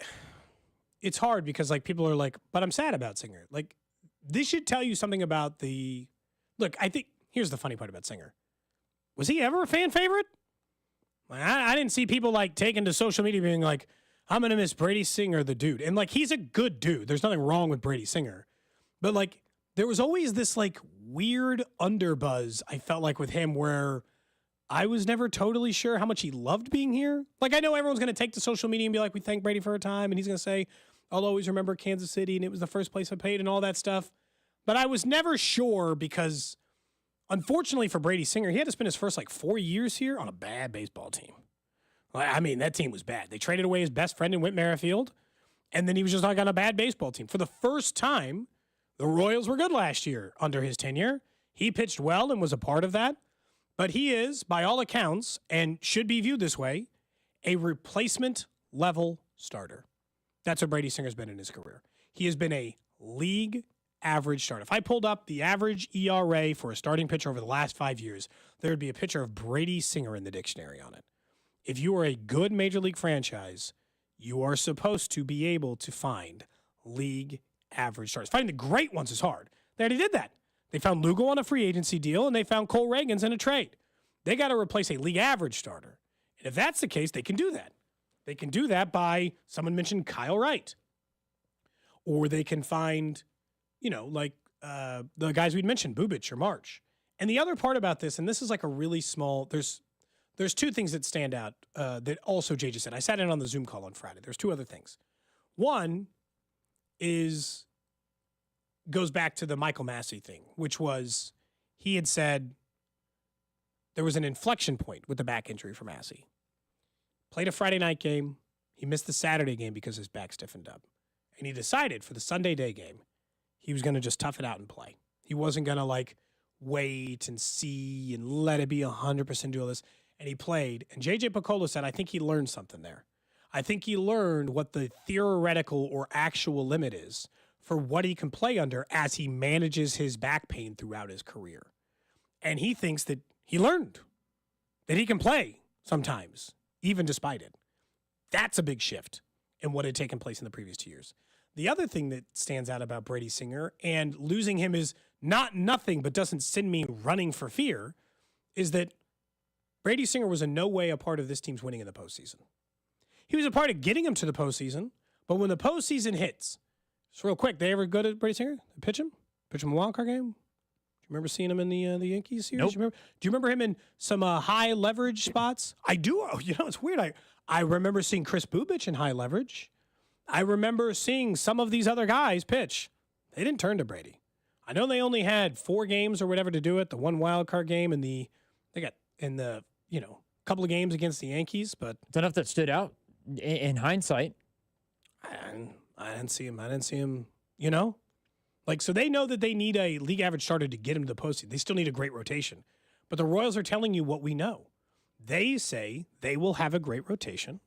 Speaker 1: hard because, like, people are like, but I'm sad about Singer. Like, this should tell you something about the... Look, I think here's the funny part about Singer. Was he ever a fan favorite? I didn't see people like taking to social media being like, I'm going to miss Brady Singer, the dude. And like, he's a good dude. There's nothing wrong with Brady Singer. But like, there was always this like weird underbuzz I felt like with him where I was never totally sure how much he loved being here. Like, I know everyone's going to take to social media and be like, we thank Brady for a time. And he's going to say, I'll always remember Kansas City and it was the first place I played and all that stuff. But I was never sure because, unfortunately for Brady Singer, he had to spend his first 4 years here on a bad baseball team. I mean, that team was bad. They traded away his best friend in Whit Merrifield, and then he was just on a bad baseball team. For the first time, the Royals were good last year under his tenure. He pitched well and was a part of that. But he is, by all accounts, and should be viewed this way, a replacement-level starter. That's what Brady Singer's been in his career. He has been a league average starter. If I pulled up the average ERA for a starting pitcher over the last 5 years, there would be a picture of Brady Singer in the dictionary on it. If you are a good major league franchise, you are supposed to be able to find league average starters. Finding the great ones is hard. They already did that. They found Lugo on a free agency deal, and they found Cole Reagans in a trade. They got to replace a league average starter. And if that's the case, they can do that. They can do that by, someone mentioned Kyle Wright. Or they can find, like the guys we'd mentioned, Bubic or March. And the other part about this, and this is like a really small, there's two things that stand out that also Jay just said. I sat in on the Zoom call on Friday. There's two other things. One goes back to the Michael Massey thing, which was he had said there was an inflection point with the back injury for Massey. Played a Friday night game. He missed the Saturday game because his back stiffened up. And he decided for the Sunday day game, he was going to just tough it out and play. He wasn't going to wait and see and let it be 100% do all this. And he played. And J.J. Picollo said, I think he learned something there. I think he learned what the theoretical or actual limit is for what he can play under as he manages his back pain throughout his career. And he thinks that he learned that he can play sometimes, even despite it. That's a big shift in what had taken place in the previous 2 years. The other thing that stands out about Brady Singer, and losing him is not nothing but doesn't send me running for fear, is that Brady Singer was in no way a part of this team's winning in the postseason. He was a part of getting him to the postseason, but when the postseason hits, just real quick, they ever go to Brady Singer? Pitch him a wild card game? Do you remember seeing him in the Yankees series?
Speaker 2: Nope.
Speaker 1: Do you remember him in some high leverage spots? I do. It's weird. I remember seeing Chris Bubic in high leverage. I remember seeing some of these other guys pitch. They didn't turn to Brady. I know they only had 4 games or whatever to do it. The one wild card game and they got in the couple of games against the Yankees, but
Speaker 2: it's enough that stood out in hindsight.
Speaker 1: I didn't see him. So they know that they need a league average starter to get him to the postseason. They still need a great rotation, but the Royals are telling you what we know. They say they will have a great rotation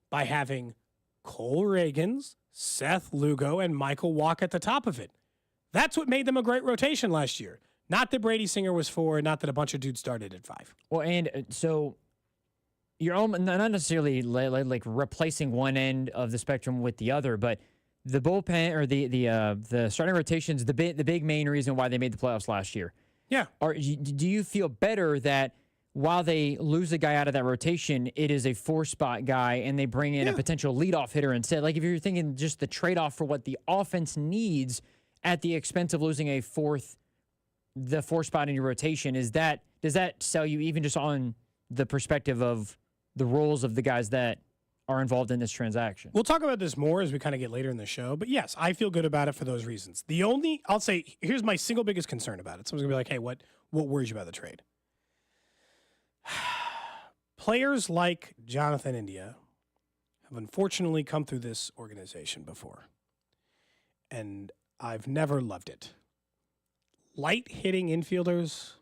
Speaker 1: by having Cole Reagans, Seth Lugo, and Michael Walk at the top of it. That's what made them a great rotation last year. Not that Brady Singer was 4, not that a bunch of dudes started at 5.
Speaker 2: Well, and so you're not necessarily like replacing one end of the spectrum with the other, but the bullpen or the starting rotations, the big main reason why they made the playoffs last year.
Speaker 1: Yeah.
Speaker 2: Do you feel better that while they lose a guy out of that rotation, it is a 4-spot guy and they bring in a potential leadoff hitter instead? Like if you're thinking just the trade-off for what the offense needs at the expense of losing the 4 spot in your rotation, does that sell you even just on the perspective of the roles of the guys that are involved in this transaction?
Speaker 1: We'll talk about this more as we kind of get later in the show, but yes, I feel good about it for those reasons. I'll say, here's my single biggest concern about it. Someone's gonna be like, hey, what worries you about the trade? Players like Jonathan India have unfortunately come through this organization before, and I've never loved it. Light-hitting infielders.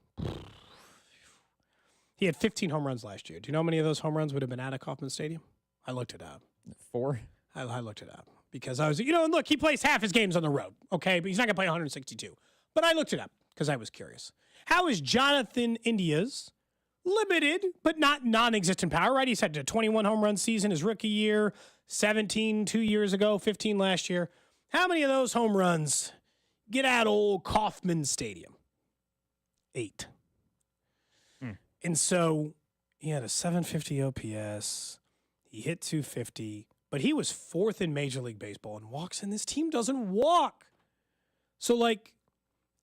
Speaker 1: He had 15 home runs last year. Do you know how many of those home runs would have been out of Kauffman Stadium? I looked it up.
Speaker 2: 4?
Speaker 1: I looked it up because I was, and look, he plays half his games on the road, okay? But he's not going to play 162. But I looked it up because I was curious. How is Jonathan India's limited but not non-existent power, right? He's had a 21 home run season his rookie year, 17 2 years ago, 15 last year. How many of those home runs get out old Kauffman Stadium? 8. And so he had a 750 OPS. He hit 250, but he was 4th in Major League Baseball in walks, and this team doesn't walk. So,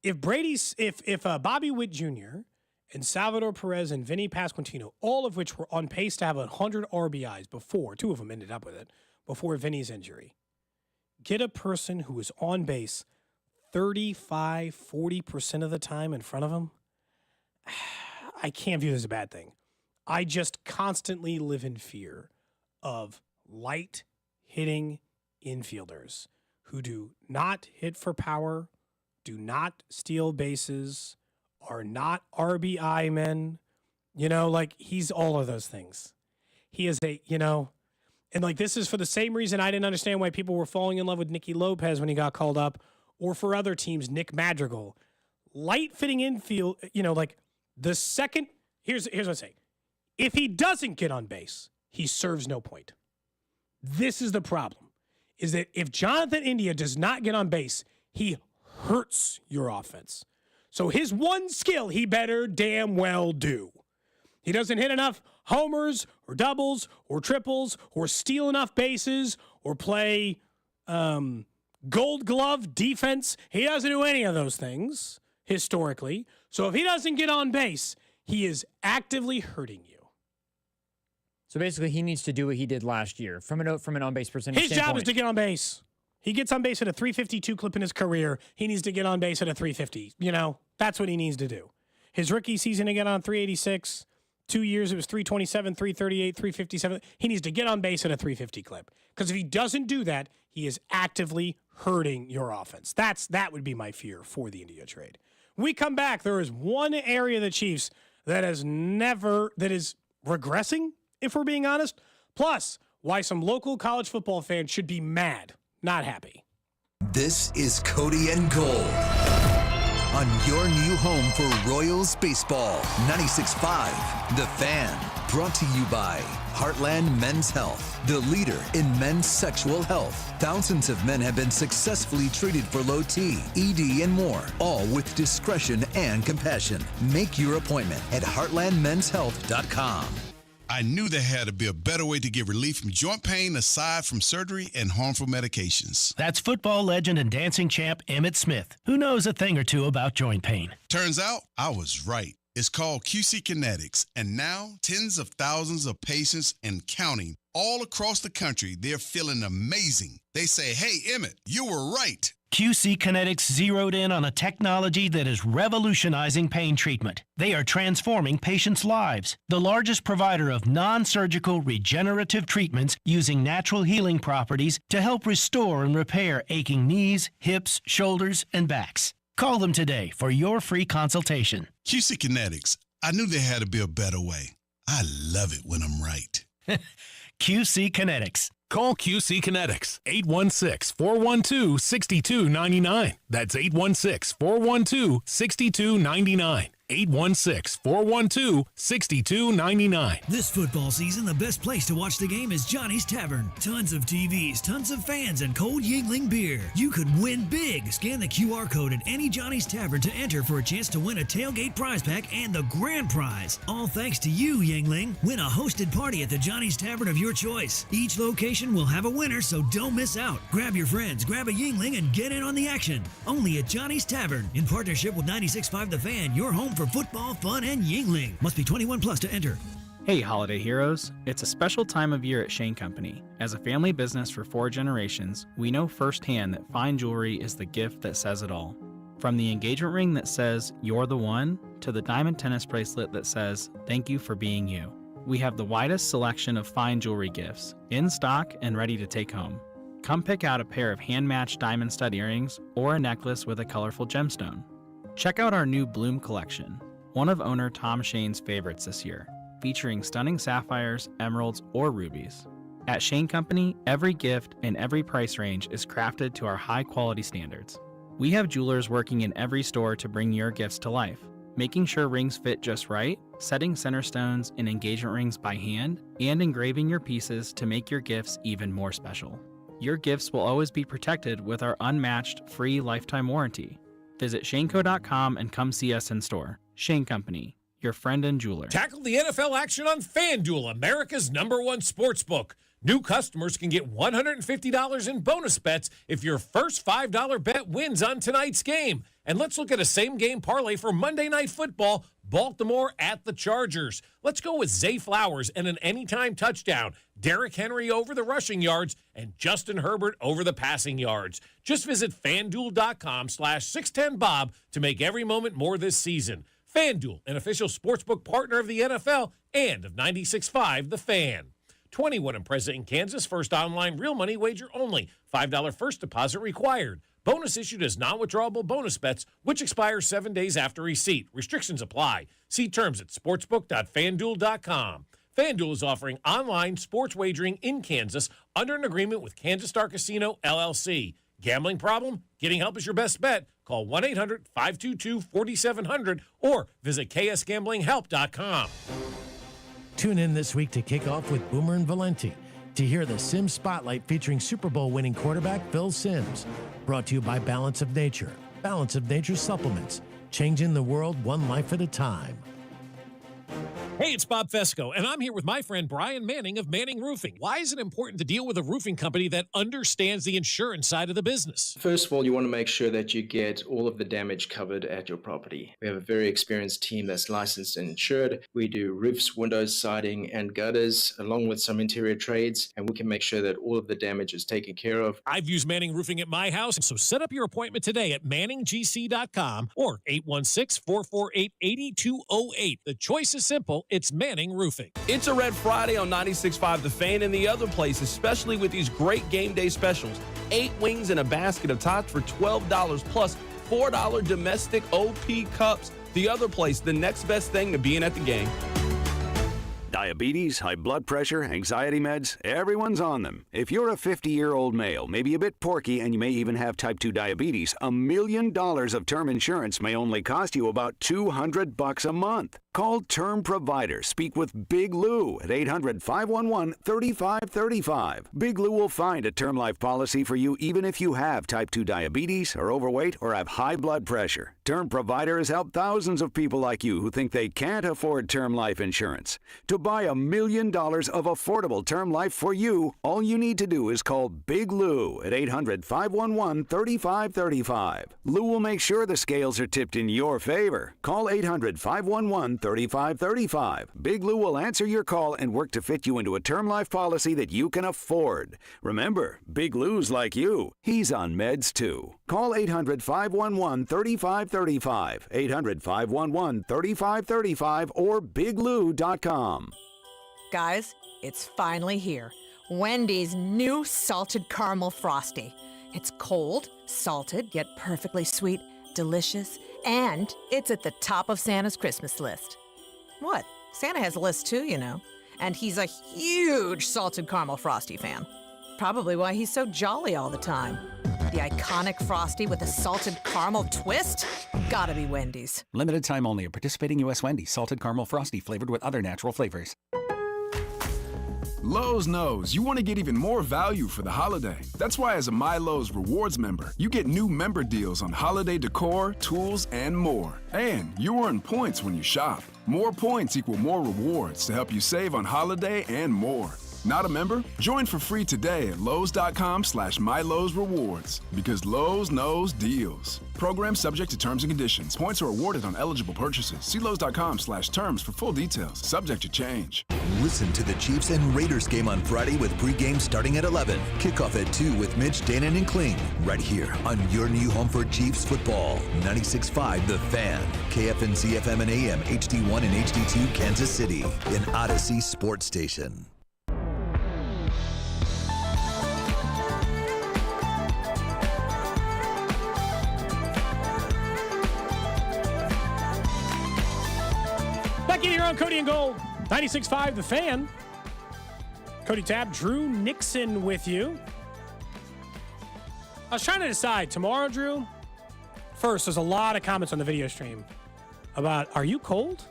Speaker 1: if Bobby Witt Jr. and Salvador Perez and Vinny Pasquantino, all of which were on pace to have 100 RBIs before, 2 of them ended up with it, before Vinny's injury, get a person who is on base 35, 40% of the time in front of him, I can't view this as a bad thing. I just constantly live in fear of light-hitting infielders who do not hit for power, do not steal bases, are not RBI men. He's all of those things. He is and this is for the same reason I didn't understand why people were falling in love with Nicky Lopez when he got called up, or for other teams, Nick Madrigal, light fitting infield, like the second, here's what I say. If he doesn't get on base, he serves no point. This is the problem, is that if Jonathan India does not get on base, he hurts your offense. So his one skill he better damn well do. He doesn't hit enough homers or doubles or triples or steal enough bases or play gold glove defense. He doesn't do any of those things historically. So if he doesn't get on base, he is actively hurting you.
Speaker 2: So basically, he needs to do what he did last year from an on-base percentage
Speaker 1: His
Speaker 2: standpoint.
Speaker 1: job is to get on base. He gets on base at a 352 clip in his career. He needs to get on base at a 350. That's what he needs to do. His rookie season to get on 386. 2 years, it was 327, 338, 357. He needs to get on base at a 350 clip. Because if he doesn't do that, he is actively hurting your offense. That would be my fear for the India trade. When we come back, there is one area of the Chiefs that is regressing, if we're being honest. Plus, why some local college football fans should be mad, not happy.
Speaker 3: This is Cody and Gold on your new home for Royals baseball. 96.5 The Fan. Brought to you by Heartland Men's Health, the leader in men's sexual health. Thousands of men have been successfully treated for low T, ED, and more, all with discretion and compassion. Make your appointment at heartlandmenshealth.com.
Speaker 4: I knew there had to be a better way to get relief from joint pain aside from surgery and harmful medications.
Speaker 22: That's football legend and dancing champ Emmitt Smith, who knows a thing or two about joint pain.
Speaker 4: Turns out I was right. It's called QC Kinetics, and now tens of thousands of patients and counting all across the country, they're feeling amazing. They say, hey, Emmitt, you were right.
Speaker 22: QC Kinetics zeroed in on a technology that is revolutionizing pain treatment. They are transforming patients' lives. The largest provider of non-surgical regenerative treatments using natural healing properties to help restore and repair aching knees, hips, shoulders, and backs. Call them today for your free consultation.
Speaker 4: QC Kinetics. I knew there had to be a better way. I love it when I'm right.
Speaker 22: QC Kinetics.
Speaker 23: Call QC Kinetics, 816-412-6299. That's 816-412-6299. 816-412-6299.
Speaker 24: This football season, the best place to watch the game is Johnny's Tavern. Tons of TVs, tons of fans, and cold Yingling beer. You could win big. Scan the QR code at any Johnny's Tavern to enter for a chance to win a tailgate prize pack and the grand prize. All thanks to you, Yingling. Win a hosted party at the Johnny's Tavern of your choice. Each location will have a winner, so don't miss out. Grab your friends, grab a Yingling, and get in on the action. Only at Johnny's Tavern, in partnership with 96.5 The Fan, your home for football, fun, and Yingling. Must be 21 plus to enter.
Speaker 25: Hey, holiday heroes. It's a special time of year at Shane Company. As a family business for 4 generations, we know firsthand that fine jewelry is the gift that says it all. From the engagement ring that says, "You're the one," to the diamond tennis bracelet that says, "Thank you for being you." We have the widest selection of fine jewelry gifts, in stock and ready to take home. Come pick out a pair of hand-matched diamond stud earrings or a necklace with a colorful gemstone. Check out our new Bloom collection, one of owner Tom Shane's favorites this year, featuring stunning sapphires, emeralds, or rubies. At Shane Company, every gift and every price range is crafted to our high-quality standards. We have jewelers working in every store to bring your gifts to life, making sure rings fit just right, setting center stones and engagement rings by hand, and engraving your pieces to make your gifts even more special. Your gifts will always be protected with our unmatched free lifetime warranty. Visit shaneco.com and come see us in store. Shane Company, your friend and jeweler.
Speaker 26: Tackle the NFL action on FanDuel, America's #1 sportsbook. New customers can get $150 in bonus bets if your first $5 bet wins on tonight's game. And let's look at a same-game parlay for Monday Night Football, Baltimore at the Chargers. Let's go with Zay Flowers and an anytime touchdown, Derrick Henry over the rushing yards, and Justin Herbert over the passing yards. Just visit FanDuel.com/610Bob to make every moment more this season. FanDuel, an official sportsbook partner of the NFL and of 96.5 The Fan. 21 and present in Kansas. First online real money wager only. $5 first deposit required. Bonus issued as non-withdrawable bonus bets, which expire 7 days after receipt. Restrictions apply. See terms at sportsbook.fanduel.com. FanDuel is offering online sports wagering in Kansas under an agreement with Kansas Star Casino, LLC. Gambling problem? Getting help is your best bet. Call 1-800-522-4700 or visit ksgamblinghelp.com.
Speaker 23: Tune in this week to kick off with Boomer and Valenti to hear the Sims Spotlight featuring Super Bowl winning quarterback Phil Simms. Brought to you by Balance of Nature. Balance of Nature supplements, changing the world one life at a time.
Speaker 26: Hey, it's Bob Fesco, and I'm here with my friend Brian Manning of Manning Roofing. Why is it important to deal with a roofing company that understands the insurance side of the business?
Speaker 5: First of all, you want to make sure that you get all of the damage covered at your property. We have a very experienced team that's licensed and insured. We do roofs, windows, siding, and gutters, along with some interior trades, and we can make sure that all of the damage is taken care of.
Speaker 26: I've used Manning Roofing at my house, so set up your appointment today at manninggc.com or 816-448-8208. The choice is simple. It's Manning Roofing.
Speaker 6: It's a Red Friday on 96.5 The Fan and the other place, especially with these great game day specials. 8 wings and a basket of tots for $12 plus $4 domestic OP cups. The other place, the next best thing to being at the game.
Speaker 7: Diabetes, high blood pressure, anxiety meds, everyone's on them. If you're a 50-year-old male, maybe a bit porky, and you may even have type 2 diabetes, $1 million of term insurance may only cost you about $200 a month. Call Term Provider. Speak with Big Lou at 800-511-3535. Big Lou will find a term life policy for you even if you have type 2 diabetes, are overweight, or have high blood pressure. Term Provider has helped thousands of people like you who think they can't afford term life insurance. To buy $1 million of affordable term life for you, all you need to do is call Big Lou at 800-511-3535. Lou will make sure the scales are tipped in your favor. Call 800-511-3535. Big Lou will answer your call and work to fit you into a term life policy that you can afford. Remember, Big Lou's like you. He's on meds too. Call 800-511-3535, 800-511-3535, or biglou.com.
Speaker 8: Guys, it's finally here. Wendy's new salted caramel frosty. It's cold, salted, yet perfectly sweet, delicious, and it's at the top of Santa's Christmas list. What? Santa has a list too, you know. And he's a huge salted caramel frosty fan. Probably why he's so jolly all the time. The iconic frosty with a salted caramel twist? Gotta be Wendy's.
Speaker 9: Limited time only at participating U.S. Wendy's. Salted caramel frosty flavored with other natural flavors.
Speaker 17: Lowe's knows you want to get even more value for the holiday. That's why as a My Lowe's Rewards member, you get new member deals on holiday decor, tools, and more. And you earn points when you shop. More points equal more rewards to help you save on holiday and more. Not a member? Join for free today at Lowes.com/MyLowe'sRewards. Because Lowe's knows deals. Program subject to terms and conditions. Points are awarded on eligible purchases. See Lowes.com/terms for full details. Subject to change.
Speaker 3: Listen to the Chiefs and Raiders game on Friday with pregame starting at 11. Kickoff at 2 with Mitch, Danon, and Kling. Right here on your new home for Chiefs football. 96.5 The Fan. KFNC FM and AM, HD1 and HD2 Kansas City. An Odyssey sports station.
Speaker 1: Back in here on Cody and Gold, 96.5 The Fan. Cody Tabb, Drew Nixon with you. I was trying to decide tomorrow, Drew. First, there's a lot of comments on the video stream about, are you cold?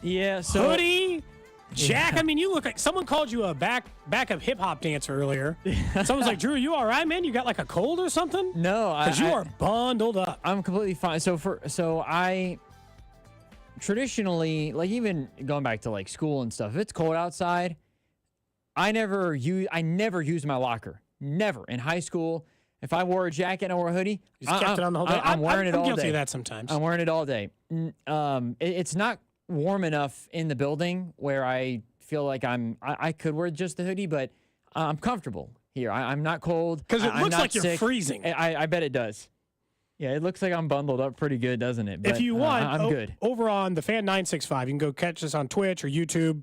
Speaker 2: Yeah, so
Speaker 1: hoodie, Jack. I mean, you look like someone called you a backup hip hop dancer earlier. Someone's like, Drew, you all right, man? You got like a cold or something?
Speaker 2: No,
Speaker 1: because you are bundled up.
Speaker 2: I'm completely fine. So I traditionally, like even going back to like school and stuff, if it's cold outside, I never used my locker. Never. In high school, if I wore a jacket and I wore a hoodie,
Speaker 1: You just kept it on the whole day.
Speaker 2: I'm wearing it all day.
Speaker 1: I'm guilty of that sometimes.
Speaker 2: I'm wearing it all day. It's not warm enough in the building where I feel like I could wear just the hoodie, but I'm comfortable here. I'm not cold.
Speaker 1: Because it looks like
Speaker 2: sick.
Speaker 1: you're freezing.
Speaker 2: I bet it does. Yeah, it looks like I'm bundled up pretty good, doesn't it? But,
Speaker 1: if you want,
Speaker 2: I'm good.
Speaker 1: Over on the Fan 965, you can go catch us on Twitch or YouTube.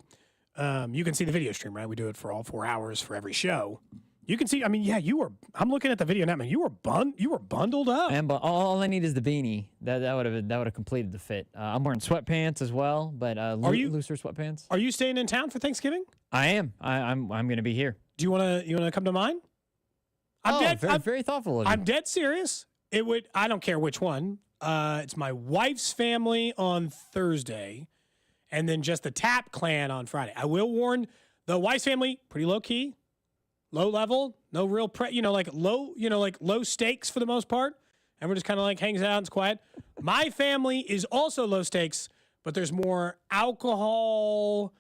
Speaker 1: You can see the video stream, right? We do it for all 4 hours for every show. You can see. I mean, yeah, I'm looking at the video now, man. You were bundled up.
Speaker 2: And all I need is the beanie. That would have completed the fit. I'm wearing sweatpants as well, but looser sweatpants.
Speaker 1: Are you staying in town for Thanksgiving?
Speaker 2: I am. I'm going to be here.
Speaker 1: Do you want to come to mine?
Speaker 2: Very thoughtful of you.
Speaker 1: I'm dead serious. I don't care which one. It's my wife's family on Thursday, and then just the Tap clan on Friday. I will warn the wife's family, pretty low key, low level, no real low stakes for the most part. Everyone just kind of like hangs out and is quiet. My family is also low stakes, but there's more alcohol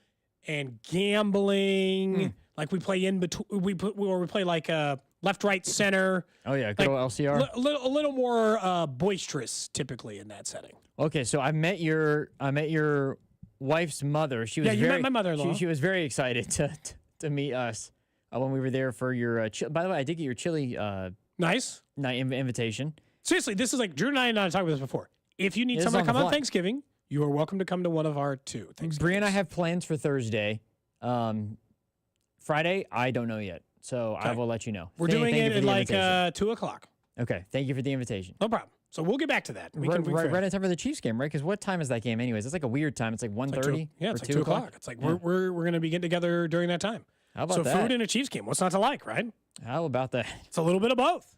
Speaker 1: and gambling. Like we play in between, we play like left, right, center.
Speaker 2: Oh yeah, good old LCR.
Speaker 1: A little more boisterous, typically in that setting.
Speaker 2: Okay, so I met your wife's mother. She was
Speaker 1: you met my mother-in-law.
Speaker 2: She was very excited to meet us when we were there for your. By the way, I did get your chili.
Speaker 1: Nice
Speaker 2: night invitation.
Speaker 1: Seriously, this is like Drew and I talked about this before. If you need someone to come on Thanksgiving, you are welcome to come to one of our two Thanksgivings.
Speaker 2: Bree and I have plans for Thursday. Friday, I don't know yet, so I will let you know.
Speaker 1: We're doing it at like 2:00.
Speaker 2: Okay, thank you for the invitation.
Speaker 1: No problem. So we'll get back to that.
Speaker 2: Right in time for the Chiefs game, right? Because what time is that game anyways? It's like a weird time. It's like 1:30.
Speaker 1: Yeah, it's like 2 o'clock. It's like we're going to be getting together during that time.
Speaker 2: How about that?
Speaker 1: So food and a Chiefs game. What's not to like, right?
Speaker 2: How about that?
Speaker 1: It's a little bit of both.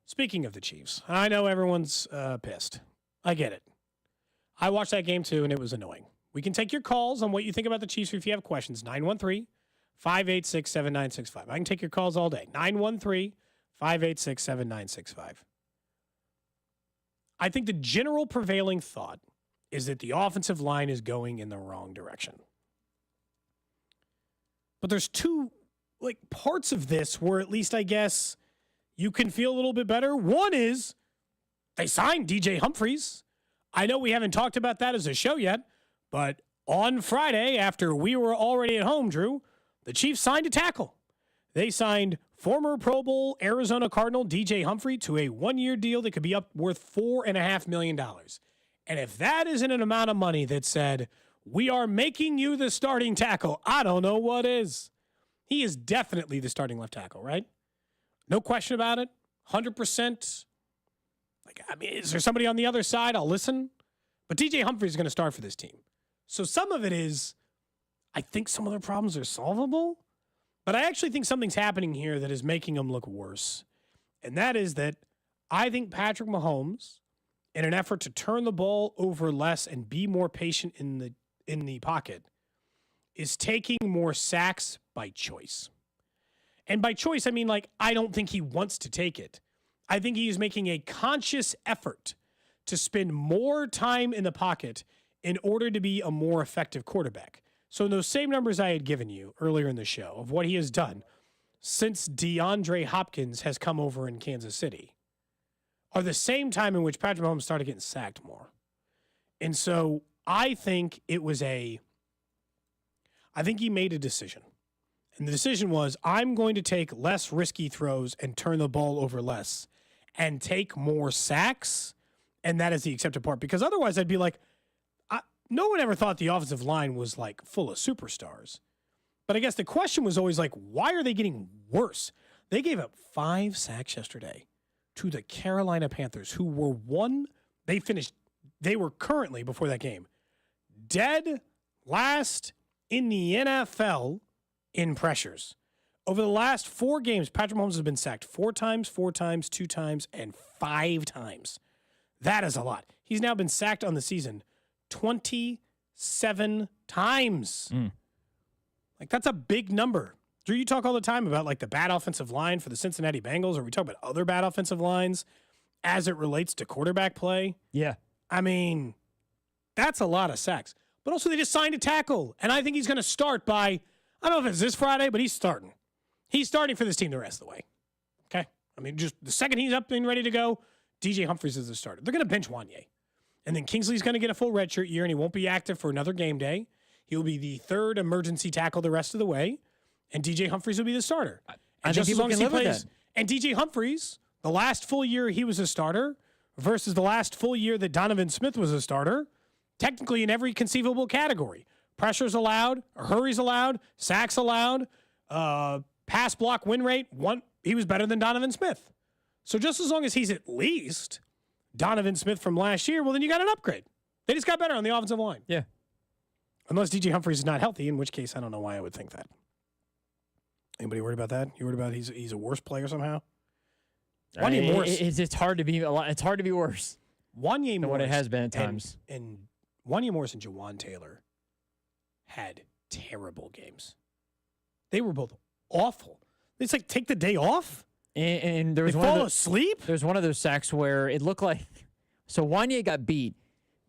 Speaker 1: Speaking of the Chiefs, I know everyone's pissed. I get it. I watched that game too, and it was annoying. We can take your calls on what you think about the Chiefs if you have questions. 913-586-7965. I can take your calls all day. 913-586-7965. I think the general prevailing thought is that the offensive line is going in the wrong direction. But there's two parts of this where at least I guess you can feel a little bit better. One is they signed DJ Humphries. I know we haven't talked about that as a show yet, but on Friday, after we were already at home, Drew, the Chiefs signed a tackle. They signed former Pro Bowl Arizona Cardinal DJ Humphrey to a one-year deal that could be worth $4.5 million. And if that isn't an amount of money that said, we are making you the starting tackle, I don't know what is. He is definitely the starting left tackle, right? No question about it. 100%. Is there somebody on the other side? I'll listen. But DJ Humphrey is going to start for this team. So some of it is, I think some of their problems are solvable. But I actually think something's happening here that is making them look worse. And that is that I think Patrick Mahomes, in an effort to turn the ball over less and be more patient in the pocket, is taking more sacks by choice. And by choice, I mean, I don't think he wants to take it. I think he is making a conscious effort to spend more time in the pocket in order to be a more effective quarterback. So in those same numbers I had given you earlier in the show of what he has done since DeAndre Hopkins has come over in Kansas City are the same time in which Patrick Mahomes started getting sacked more. And so I think he made a decision. And the decision was, I'm going to take less risky throws and turn the ball over less and take more sacks. And that is the accepted part. Because otherwise I'd be like, no one ever thought the offensive line was full of superstars. But I guess the question was always why are they getting worse? They gave up 5 sacks yesterday to the Carolina Panthers, who were they were currently, before that game, dead last in the NFL in pressures. Over the last 4 games, Patrick Mahomes has been sacked 4 times, 4 times, 2 times, and 5 times. That is a lot. He's now been sacked on the season 27 times. That's a big number. Drew, you talk all the time about the bad offensive line for the Cincinnati Bengals, or we talk about other bad offensive lines as it relates to quarterback play.
Speaker 2: Yeah.
Speaker 1: I mean, that's a lot of sacks. But also they just signed a tackle, and I think he's going to start by, I don't know if it's this Friday, but he's starting. He's starting for this team the rest of the way. Okay? I mean, just the second he's up and ready to go, DJ Humphries is the starter. They're going to bench Wanye. And then Kingsley's going to get a full redshirt year, and he won't be active for another game day. He'll be the third emergency tackle the rest of the way, and DJ Humphries will be the starter.
Speaker 2: I think people can live with that.
Speaker 1: And DJ Humphries, the last full year he was a starter versus the last full year that Donovan Smith was a starter, technically in every conceivable category. Pressure's allowed, hurries allowed, sacks allowed, pass block win rate, he was better than Donovan Smith. So just as long as he's at least Donovan Smith from last year, well, then you got an upgrade. They just got better on the offensive line.
Speaker 2: Yeah.
Speaker 1: Unless DJ Humphries is not healthy, in which case I don't know why I would think that. Anybody worried about that? You worried about he's a worse player somehow? Wanya Morris.
Speaker 2: It's hard to be It's hard to be worse
Speaker 1: Wanya
Speaker 2: than
Speaker 1: Morris
Speaker 2: what it has been at times.
Speaker 1: And Wanya Morris and Jawan Taylor had terrible games. They were both awful. It's like, take the day off.
Speaker 2: And there was
Speaker 1: they fall asleep.
Speaker 2: There's one of those sacks where it looked like, so Wanya got beat.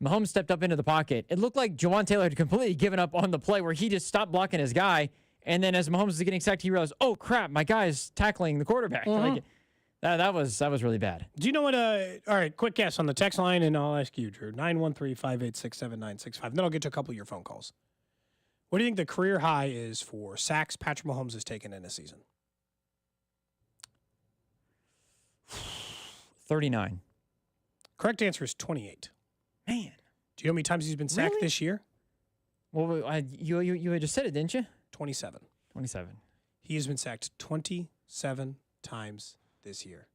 Speaker 2: Mahomes stepped up into the pocket. It looked like Jawan Taylor had completely given up on the play where he just stopped blocking his guy. And then as Mahomes was getting sacked, he realized, oh crap, my guy's tackling the quarterback. Like, that was really bad.
Speaker 1: Do you know what? All right, quick guess on the text line, and I'll ask you, Drew. 913-586-7965. Then I'll get to a couple of your phone calls. What do you think the career high is for sacks Patrick Mahomes has taken in a season?
Speaker 2: 39.
Speaker 1: Correct answer is 28.
Speaker 2: Man.
Speaker 1: Do you know how many times he's been sacked this year?
Speaker 2: Well, you had just said it, didn't you?
Speaker 1: 27.
Speaker 2: 27.
Speaker 1: He has been sacked 27 times this year.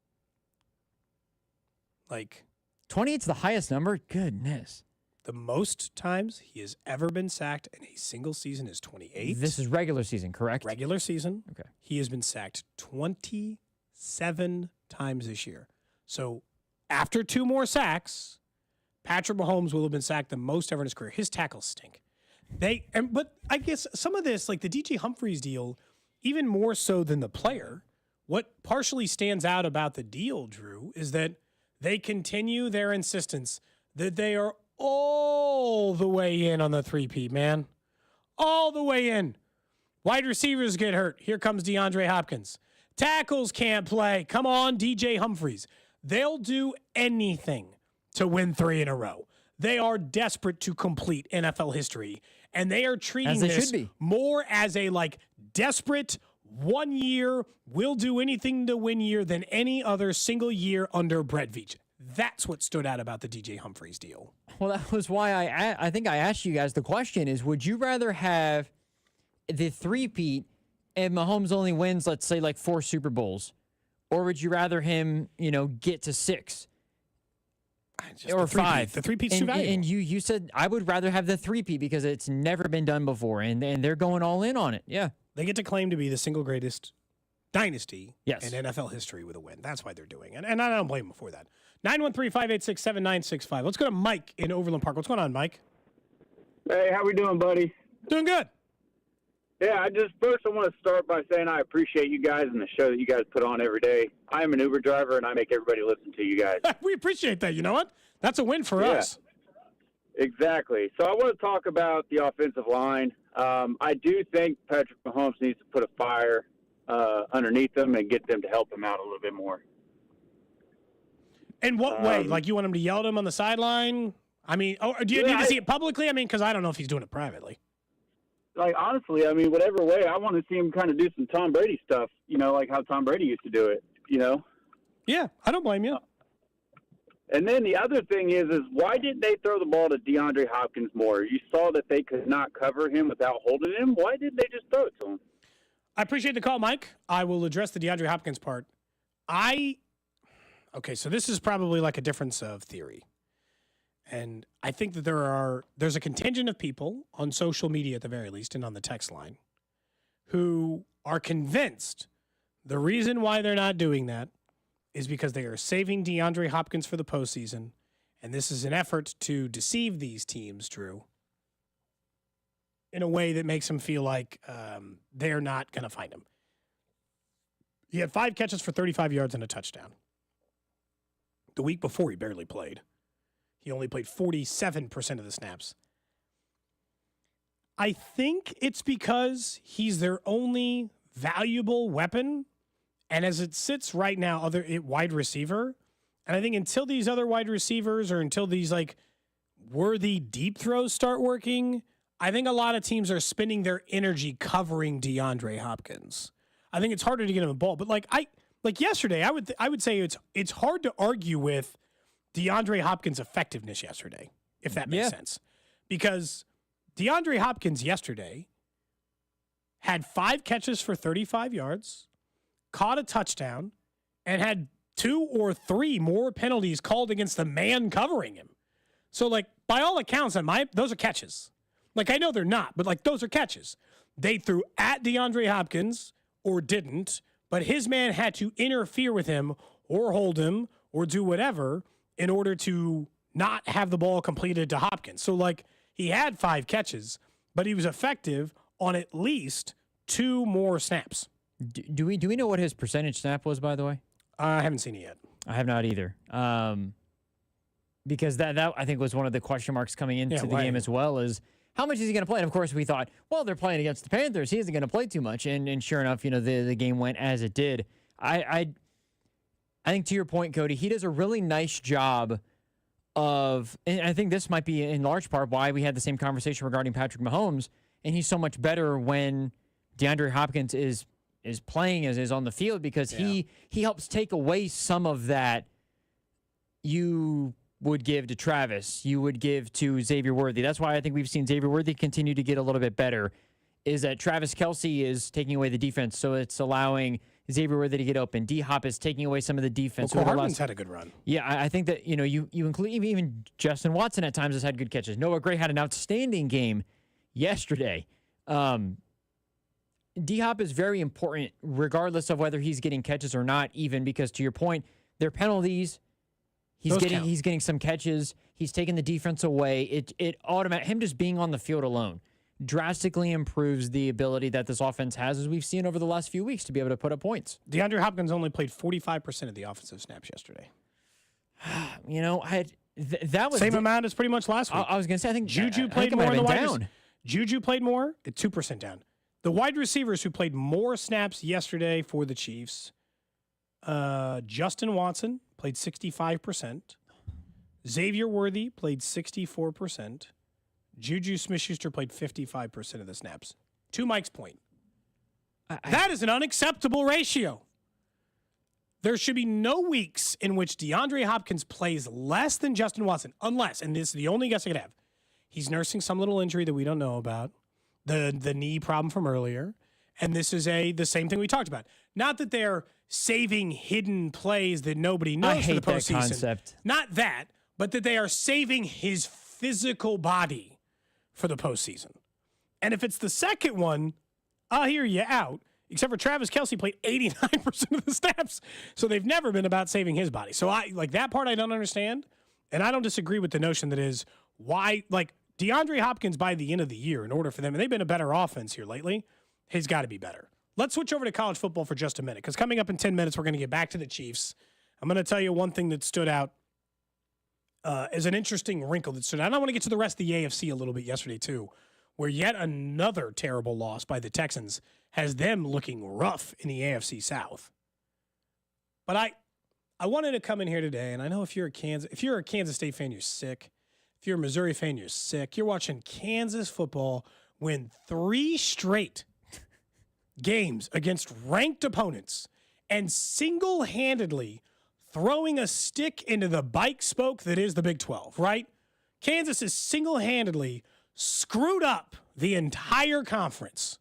Speaker 1: Like
Speaker 2: 28's the highest number? Goodness.
Speaker 1: The most times he has ever been sacked in a single season is 28.
Speaker 2: This is regular season, correct?
Speaker 1: Regular season.
Speaker 2: Okay.
Speaker 1: He has been sacked 27 times this year. So after 2 more sacks, Patrick Mahomes will have been sacked the most ever in his career. His tackles stink. But I guess some of this, like the DJ Humphries deal, even more so than the player, what partially stands out about the deal, Drew, is that they continue their insistence that they are all the way in on the 3P, man. All the way in. Wide receivers get hurt. Here comes DeAndre Hopkins. Tackles can't play. Come on, DJ Humphries. They'll do anything to win 3 in a row. They are desperate to complete NFL history, and they are treating this more as a desperate 1 year, will do anything to win year than any other single year under Brett Veach. That's what stood out about the DJ Humphries deal.
Speaker 2: Well, that was why I think I asked you guys the question is, would you rather have the 3-peat and Mahomes only wins, let's say, 4 Super Bowls? Or would you rather him, get to 6? Or 5?
Speaker 1: The 3-peat's too valuable.
Speaker 2: And you said, I would rather have the 3-peat because it's never been done before, and they're going all in on it. Yeah.
Speaker 1: They get to claim to be the single greatest dynasty in
Speaker 2: Yes.
Speaker 1: NFL history with a win. That's why they're doing it. And I don't blame them for that. 913-586-7965. Let's go to Mike in Overland Park. What's going on, Mike?
Speaker 10: Hey, how we doing, buddy?
Speaker 1: Doing good.
Speaker 10: Yeah, I want to start by saying I appreciate you guys and the show that you guys put on every day. I am an Uber driver, and I make everybody listen to you guys.
Speaker 1: We appreciate that. You know what? That's a win for us.
Speaker 10: Exactly. So I want to talk about the offensive line. I do think Patrick Mahomes needs to put a fire underneath them and get them to help him out a little bit more.
Speaker 1: In what way? You want him to yell at him on the sideline? I mean, do you need to see it publicly? I mean, because I don't know if he's doing it privately.
Speaker 10: Honestly, I mean, whatever way, I want to see him kind of do some Tom Brady stuff, like how Tom Brady used to do it,
Speaker 1: Yeah, I don't blame you.
Speaker 10: And then the other thing is why didn't they throw the ball to DeAndre Hopkins more? You saw that they could not cover him without holding him. Why didn't they just throw it to him?
Speaker 1: I appreciate the call, Mike. I will address the DeAndre Hopkins part. Okay, so this is probably a difference of theory. And I think that there's a contingent of people on social media at the very least and on the text line who are convinced the reason why they're not doing that is because they are saving DeAndre Hopkins for the postseason, and this is an effort to deceive these teams, Drew, in a way that makes them feel like they're not going to find him. He had 5 catches for 35 yards and a touchdown. The week before, he barely played. He only played 47% of the snaps. I think it's because he's their only valuable weapon. And as it sits right now, wide receiver. And I think until these other wide receivers or until these worthy deep throws start working, I think a lot of teams are spending their energy covering DeAndre Hopkins. I think it's harder to get him a ball. But yesterday, I would say it's hard to argue with DeAndre Hopkins' effectiveness yesterday, if that makes sense. Because DeAndre Hopkins yesterday had 5 catches for 35 yards, caught a touchdown, and had 2 or 3 more penalties called against the man covering him. So, by all accounts, those are catches. I know they're not, but, those are catches. They threw at DeAndre Hopkins or didn't, but his man had to interfere with him or hold him or do whatever in order to not have the ball completed to Hopkins. So, like, he had 5 catches, but he was effective on at least 2 more snaps.
Speaker 2: Do we know what his percentage snap was, by the way?
Speaker 1: I haven't seen it yet.
Speaker 2: I have not either. Because that I think was one of the question marks coming into the game as well, is how much is he going to play? And of course we thought, well, they're playing against the Panthers. He isn't going to play too much. And sure enough, the game went as it did. I think to your point, Cody, he does a really nice job of, and I think this might be in large part why we had the same conversation regarding Patrick Mahomes, and he's so much better when DeAndre Hopkins is playing as is on the field, because he helps take away some of that you would give to Travis, you would give to Xavier Worthy. That's why I think we've seen Xavier Worthy continue to get a little bit better, is that Travis Kelce is taking away the defense, so it's allowing Xavier Worthy to get open. D-Hop is taking away some of the defense.
Speaker 1: Well, Hartman's had a good run.
Speaker 2: Yeah, I think that, you include even Justin Watson at times has had good catches. Noah Gray had an outstanding game yesterday. D-Hop is very important regardless of whether he's getting catches or not, even because, to your point, their penalties, he's getting some catches. He's taking the defense away. It him just being on the field alone drastically improves the ability that this offense has, as we've seen over the last few weeks, to be able to put up points.
Speaker 1: DeAndre Hopkins only played 45% of the offensive snaps yesterday.
Speaker 2: That was
Speaker 1: same amount as pretty much last week.
Speaker 2: I was going to say, I think
Speaker 1: Juju played more. Juju played more at 2% down. The wide receivers who played more snaps yesterday for the Chiefs, Justin Watson played 65%. Xavier Worthy played 64%. Juju Smith-Schuster played 55% of the snaps. To Mike's point, that is an unacceptable ratio. There should be no weeks in which DeAndre Hopkins plays less than Justin Watson, unless, and this is the only guess I could have, he's nursing some little injury that we don't know about, the knee problem from earlier, and this is the same thing we talked about. Not that they're saving hidden plays that nobody knows for the postseason.
Speaker 2: I hate that concept.
Speaker 1: Not that, but that they are saving his physical body for the postseason. And if it's the second one, I'll hear you out. Except for Travis Kelce played 89% of the snaps. So they've never been about saving his body. So that part I don't understand. And I don't disagree with the notion that is why, DeAndre Hopkins by the end of the year, in order for them, and they've been a better offense here lately, has got to be better. Let's switch over to college football for just a minute, because coming up in 10 minutes, we're going to get back to the Chiefs. I'm going to tell you one thing that stood out as an interesting wrinkle that stood out. And I want to get to the rest of the AFC a little bit yesterday, too, where yet another terrible loss by the Texans has them looking rough in the AFC South. But I wanted to come in here today, and I know if you're a Kansas State fan, you're sick. If you're a Missouri fan, you're sick. You're watching Kansas football win 3 straight games against ranked opponents and single-handedly throwing a stick into the bike spoke that is the Big 12, right? Kansas is single-handedly screwed up the entire conference,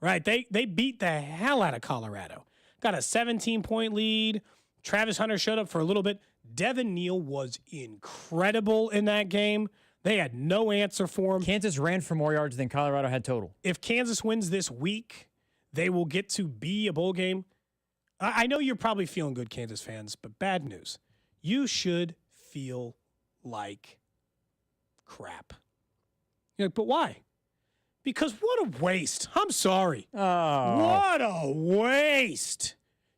Speaker 1: right? They beat the hell out of Colorado. Got a 17-point lead. Travis Hunter showed up for a little bit. Devin Neal was incredible in that game. They had no answer for him.
Speaker 2: Kansas ran for more yards than Colorado had total.
Speaker 1: If Kansas wins this week, they will get to be a bowl game. I know you're probably feeling good, Kansas fans, but bad news. You should feel like crap. You're like, but why? Because what a waste. I'm sorry.
Speaker 2: Oh.
Speaker 1: What a waste,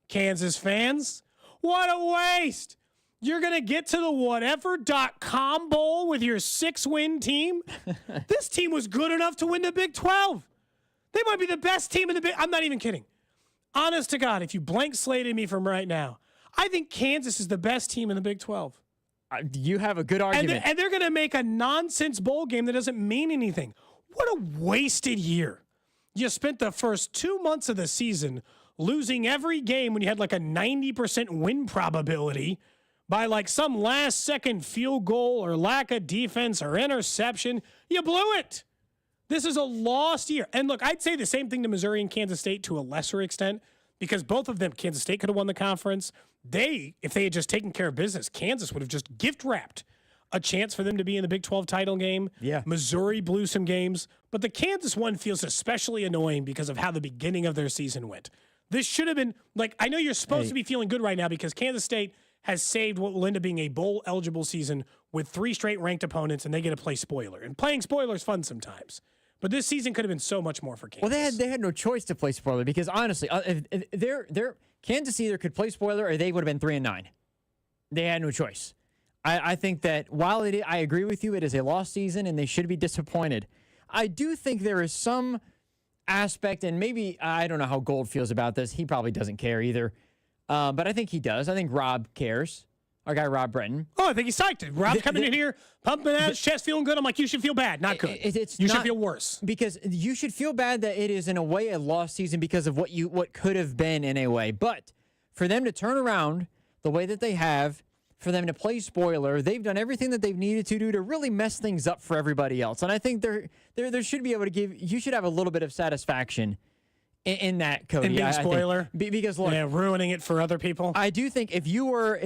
Speaker 1: Kansas fans. What a waste. You're going to get to the whatever.com bowl with your 6-win team? This team was good enough to win the Big 12. They might be the best team in the Big... I'm not even kidding. Honest to God, if you blank slated me from right now, I think Kansas is the best team in the Big 12.
Speaker 2: You have a good argument.
Speaker 1: And they're going to make a nonsense bowl game that doesn't mean anything. What a wasted year. You spent the first 2 months of the season losing every game when you had like a 90% win probability by like some last-second field goal or lack of defense or interception. You blew it. This is a lost year. And look, I'd say the same thing to Missouri and Kansas State to a lesser extent, because both of them, Kansas State could have won the conference. If they had just taken care of business, Kansas would have just gift-wrapped a chance for them to be in the Big 12 title game.
Speaker 2: Yeah.
Speaker 1: Missouri blew some games, but the Kansas one feels especially annoying because of how the beginning of their season went. This should have been, like, I know you're supposed to be feeling good right now because Kansas State has saved what will end up being a bowl-eligible season with 3 straight ranked opponents, and they get to play spoiler. And playing spoiler is fun sometimes. But this season could have been so much more for Kansas.
Speaker 2: Well, they had no choice to play spoiler because, honestly, if they're Kansas either could play spoiler or they would have been 3-9. They had no choice. I think that while I agree with you, it is a lost season, and they should be disappointed. I do think there is some aspect, and maybe I don't know how Gold feels about this. He probably doesn't care either. But I think he does. I think Rob cares. Our guy, Rob Brenton.
Speaker 1: Oh, I think he's psyched. Rob's coming in here, pumping out his chest, feeling good. I'm like, you should feel bad, not good. You should feel worse.
Speaker 2: Because you should feel bad that it is, in a way, a lost season because of what could have been in a way. But for them to turn around the way that they have, for them to play spoiler, they've done everything that they've needed to do to really mess things up for everybody else. And I think there should be able to you should have a little bit of satisfaction in that, Cody.
Speaker 1: In being spoiler?
Speaker 2: Because, look,
Speaker 1: ruining it for other people?
Speaker 2: I do think if you were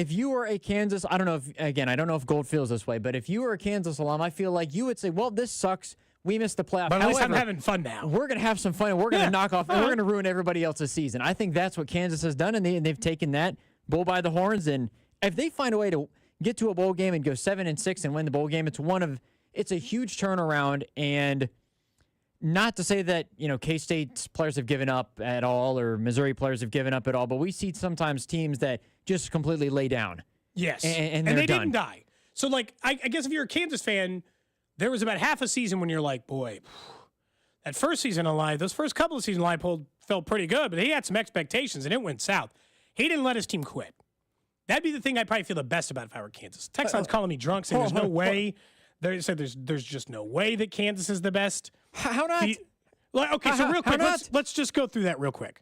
Speaker 2: a Kansas, I don't know if Gold feels this way, but if you were a Kansas alum, I feel like you would say, well, this sucks. We missed the playoff.
Speaker 1: But at least I'm having fun now.
Speaker 2: We're going to have some fun, and we're going to knock off, and we're going to ruin everybody else's season. I think that's what Kansas has done, and they've taken that bull by the horns. And if they find a way to get to a bowl game and go 7-6 and win the bowl game, it's a huge turnaround. And not to say that, K-State's players have given up at all or Missouri players have given up at all, but we see sometimes teams that just completely lay down.
Speaker 1: Yes.
Speaker 2: And
Speaker 1: they
Speaker 2: done.
Speaker 1: didn't die. So, I guess if you're a Kansas fan, there was about half a season when you're like, boy, that first season alive, those first couple of seasons alive felt pretty good, but he had some expectations and it went south. He didn't let his team quit. That'd be the thing I'd probably feel the best about if I were Kansas. Texans calling me drunk, saying there's no way. They said there's just no way that Kansas is the best.
Speaker 2: How not?
Speaker 1: So real quick, let's just go through that real quick.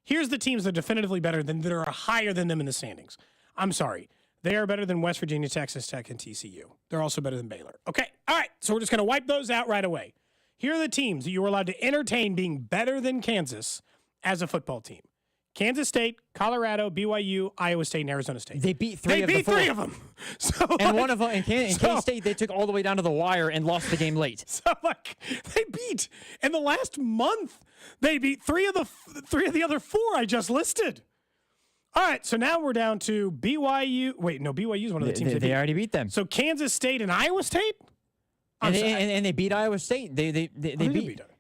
Speaker 1: Here's the teams that are definitively better that are higher than them in the standings. I'm sorry. They are better than West Virginia, Texas Tech, and TCU. They're also better than Baylor. Okay, all right. So we're just going to wipe those out right away. Here are the teams that you were allowed to entertain being better than Kansas as a football team. Kansas State, Colorado, BYU, Iowa State, and Arizona State.
Speaker 2: They beat three of them.
Speaker 1: So,
Speaker 2: and one of them, in K-State, they took all the way down to the wire and lost the game late.
Speaker 1: So, they beat, in the last month, they beat three of the other 4 I just listed. All right, so now we're down to BYU. Wait, no, BYU is one of the teams
Speaker 2: they already beat them.
Speaker 1: So Kansas State and Iowa State?
Speaker 2: And they beat Iowa State.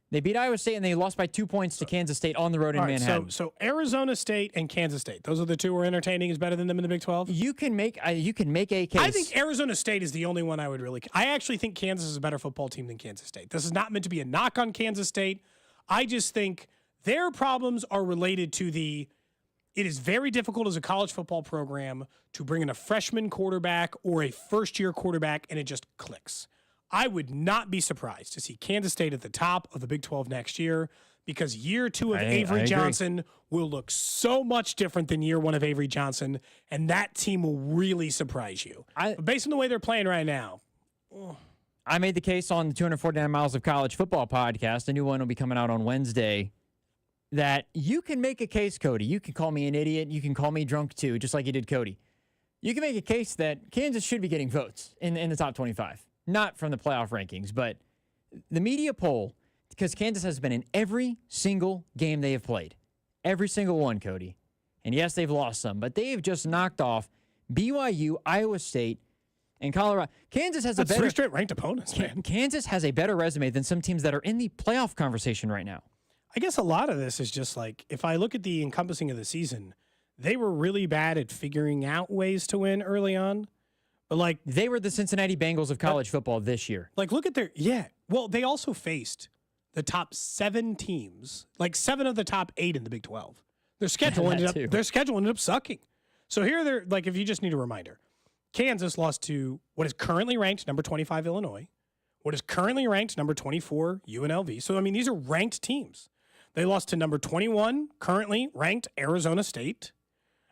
Speaker 2: They beat Iowa State, and they lost by 2 points to Kansas State on the road in Manhattan.
Speaker 1: So Arizona State and Kansas State, those are the 2 we're entertaining is better than them in the Big 12?
Speaker 2: You can make a case.
Speaker 1: I think Arizona State is the only one I would really – I actually think Kansas is a better football team than Kansas State. This is not meant to be a knock on Kansas State. I just think their problems are related to it is very difficult as a college football program to bring in a freshman quarterback or a first-year quarterback, and it just clicks. I would not be surprised to see Kansas State at the top of the Big 12 next year because year 2 of Avery Johnson will look so much different than year 1 of Avery Johnson, and that team will really surprise you. But based on the way they're playing right now.
Speaker 2: I made the case on the 249 Miles of College Football podcast. A new one will be coming out on Wednesday. That you can make a case, Cody. You can call me an idiot. You can call me drunk too, just like you did Cody. You can make a case that Kansas should be getting votes in the top 25. Not from the playoff rankings, but the media poll, because Kansas has been in every single game they have played. Every single one, Cody. And yes, they've lost some, but they've just knocked off BYU, Iowa State, and Colorado. Kansas has
Speaker 1: That's 3 straight ranked opponents, man.
Speaker 2: Kansas has a better resume than some teams that are in the playoff conversation right now.
Speaker 1: I guess a lot of this is just if I look at the encompassing of the season, they were really bad at figuring out ways to win early on. But
Speaker 2: they were the Cincinnati Bengals of college football this year.
Speaker 1: Look at well, they also faced the top 7 teams, 7 of the top 8 in the Big 12. Their schedule ended up sucking. So here they're if you just need a reminder, Kansas lost to what is currently ranked number 25 Illinois, what is currently ranked number 24 UNLV. So these are ranked teams. They lost to number 21 currently ranked Arizona State,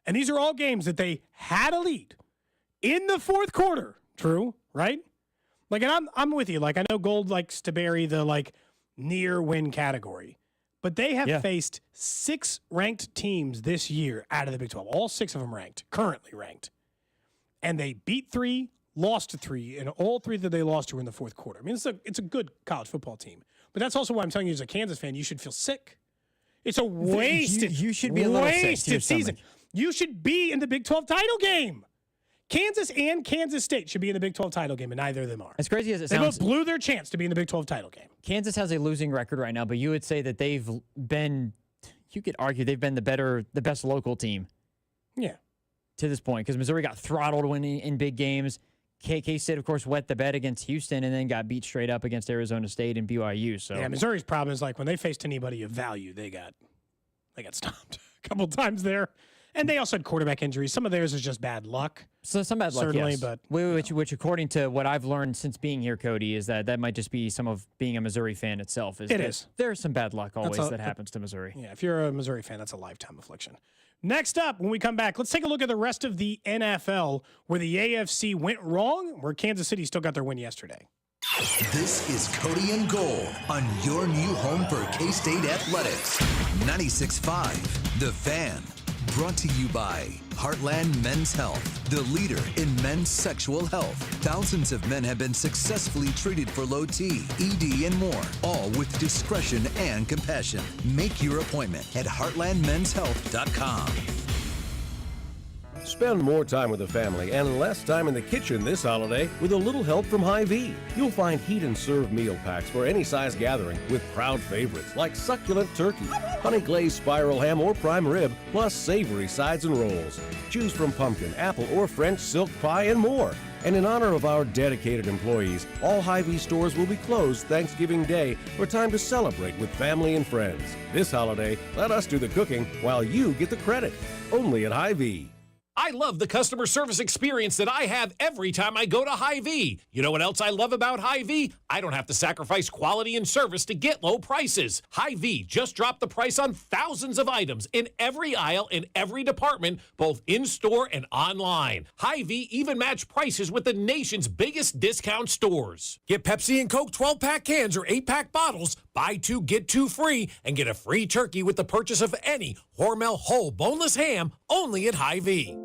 Speaker 1: and these are all games that they had a lead in the fourth quarter. True, right? And I'm with you. I know Gold likes to bury the near win category, but they have faced 6 ranked teams this year out of the Big 12. All 6 of them currently ranked, and they beat 3, lost to 3, and all 3 that they lost to were in the fourth quarter. It's a good college football team, but that's also why I'm telling you as a Kansas fan, you should feel sick. It's a wasted,
Speaker 2: You should be a little sick to your
Speaker 1: wasted season.
Speaker 2: stomach.
Speaker 1: You should be in the Big 12 title game. Kansas and Kansas State should be in the Big 12 title game, and neither of them are.
Speaker 2: As crazy as it
Speaker 1: They
Speaker 2: sounds,
Speaker 1: both blew their chance to be in the Big 12 title game.
Speaker 2: Kansas has a losing record right now, but you would say that they've been, you could argue they've been the best local team.
Speaker 1: Yeah.
Speaker 2: To this point, because Missouri got throttled winning in big games. K-State, of course, wet the bed against Houston and then got beat straight up against Arizona State and BYU. So
Speaker 1: Yeah, Missouri's problem is like when they faced anybody of value, they got stopped a couple times there. And they also had quarterback injuries. Some of theirs is just bad luck.
Speaker 2: So some bad luck,
Speaker 1: certainly,
Speaker 2: yes.
Speaker 1: but
Speaker 2: which, according to what I've learned since being here, Cody, is that might just be some of being a Missouri fan itself.
Speaker 1: It is.
Speaker 2: There's some bad luck always that happens to Missouri.
Speaker 1: Yeah, if you're a Missouri fan, that's a lifetime affliction. Next up, when we come back, let's take a look at the rest of the NFL, where the AFC went wrong, where Kansas City still got their win yesterday.
Speaker 3: This is Cody and Gold on your new home for K-State Athletics. 96.5, The Fan. Brought to you by Heartland Men's Health, the leader in men's sexual health. Thousands of men have been successfully treated for low T, ED, and more, all with discretion and compassion. Make your appointment at heartlandmenshealth.com.
Speaker 11: Spend more time with the family and less time in the kitchen this holiday with a little help from Hy-Vee. You'll find heat and serve meal packs for any size gathering with proud favorites like succulent turkey, honey glazed spiral ham or prime rib, plus savory sides and rolls. Choose from pumpkin, apple, or French silk pie and more. And in honor of our dedicated employees, all Hy-Vee stores will be closed Thanksgiving Day for time to celebrate with family and friends. This holiday, let us do the cooking while you get the credit. Only at Hy-Vee.
Speaker 26: I love the customer service experience that I have every time I go to Hy-Vee. You know what else I love about Hy-Vee? I don't have to sacrifice quality and service to get low prices. Hy-Vee just dropped the price on thousands of items in every aisle, in every department, both in-store and online. Hy-Vee even match prices with the nation's biggest discount stores. Get Pepsi and Coke 12-pack cans or 8-pack bottles, buy 2, get 2 free, and get a free turkey with the purchase of any Hormel whole boneless ham only at Hy-Vee.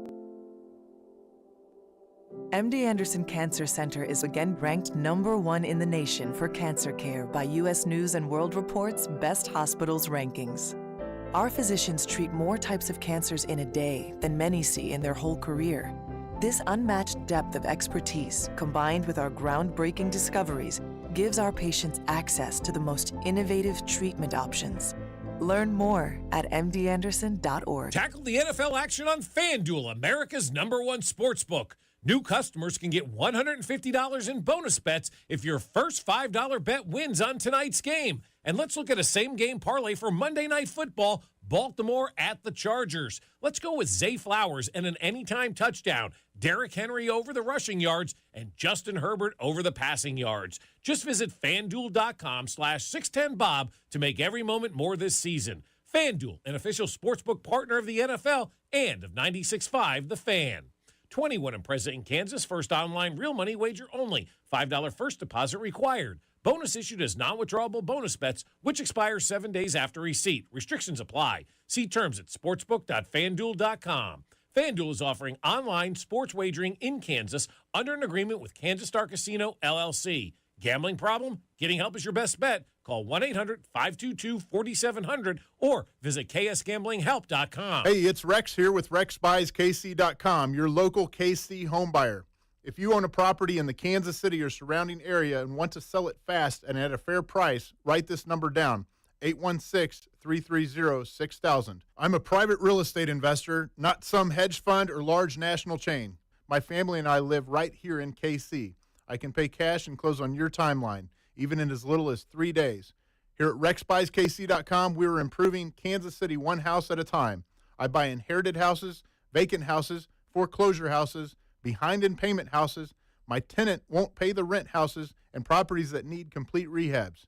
Speaker 12: MD Anderson Cancer Center is again ranked #1 in the nation for cancer care by U.S. News & World Report's Best Hospitals rankings. Our physicians treat more types of cancers in a day than many see in their whole career. This unmatched depth of expertise, combined with our groundbreaking discoveries, gives our patients access to the most innovative treatment options. Learn more at mdanderson.org.
Speaker 26: Tackle the NFL action on FanDuel, America's #1 sportsbook. New customers can get $150 in bonus bets if your first $5 bet wins on tonight's game. And let's look at a same-game parlay for Monday Night Football, Baltimore at the Chargers. Let's go with Zay Flowers and an anytime touchdown, Derrick Henry over the rushing yards, and Justin Herbert over the passing yards. Just visit FanDuel.com/610Bob to make every moment more this season. FanDuel, an official sportsbook partner of the NFL and of 96.5 The Fan. 21 and present in Kansas. First online real money wager only. $5 first deposit required. Bonus issued as non-withdrawable bonus bets, which expire 7 days after receipt. Restrictions apply. See terms at sportsbook.fanduel.com. FanDuel is offering online sports wagering in Kansas under an agreement with Kansas Star Casino, LLC. Gambling problem? Getting help is your best bet. Call 1-800-522-4700 or visit ksgamblinghelp.com.
Speaker 13: Hey, it's Rex here with RexBuysKC.com, your local KC home buyer. If you own a property in the Kansas City or surrounding area and want to sell it fast and at a fair price, write this number down, 816-330-6000. I'm a private real estate investor, not some hedge fund or large national chain. My family and I live right here in KC. I can pay cash and close on your timeline, even in as little as 3 days. Here at RexBuysKC.com, we're improving Kansas City one house at a time. I buy inherited houses, vacant houses, foreclosure houses, behind in payment houses, my tenant won't pay the rent houses, and properties that need complete rehabs.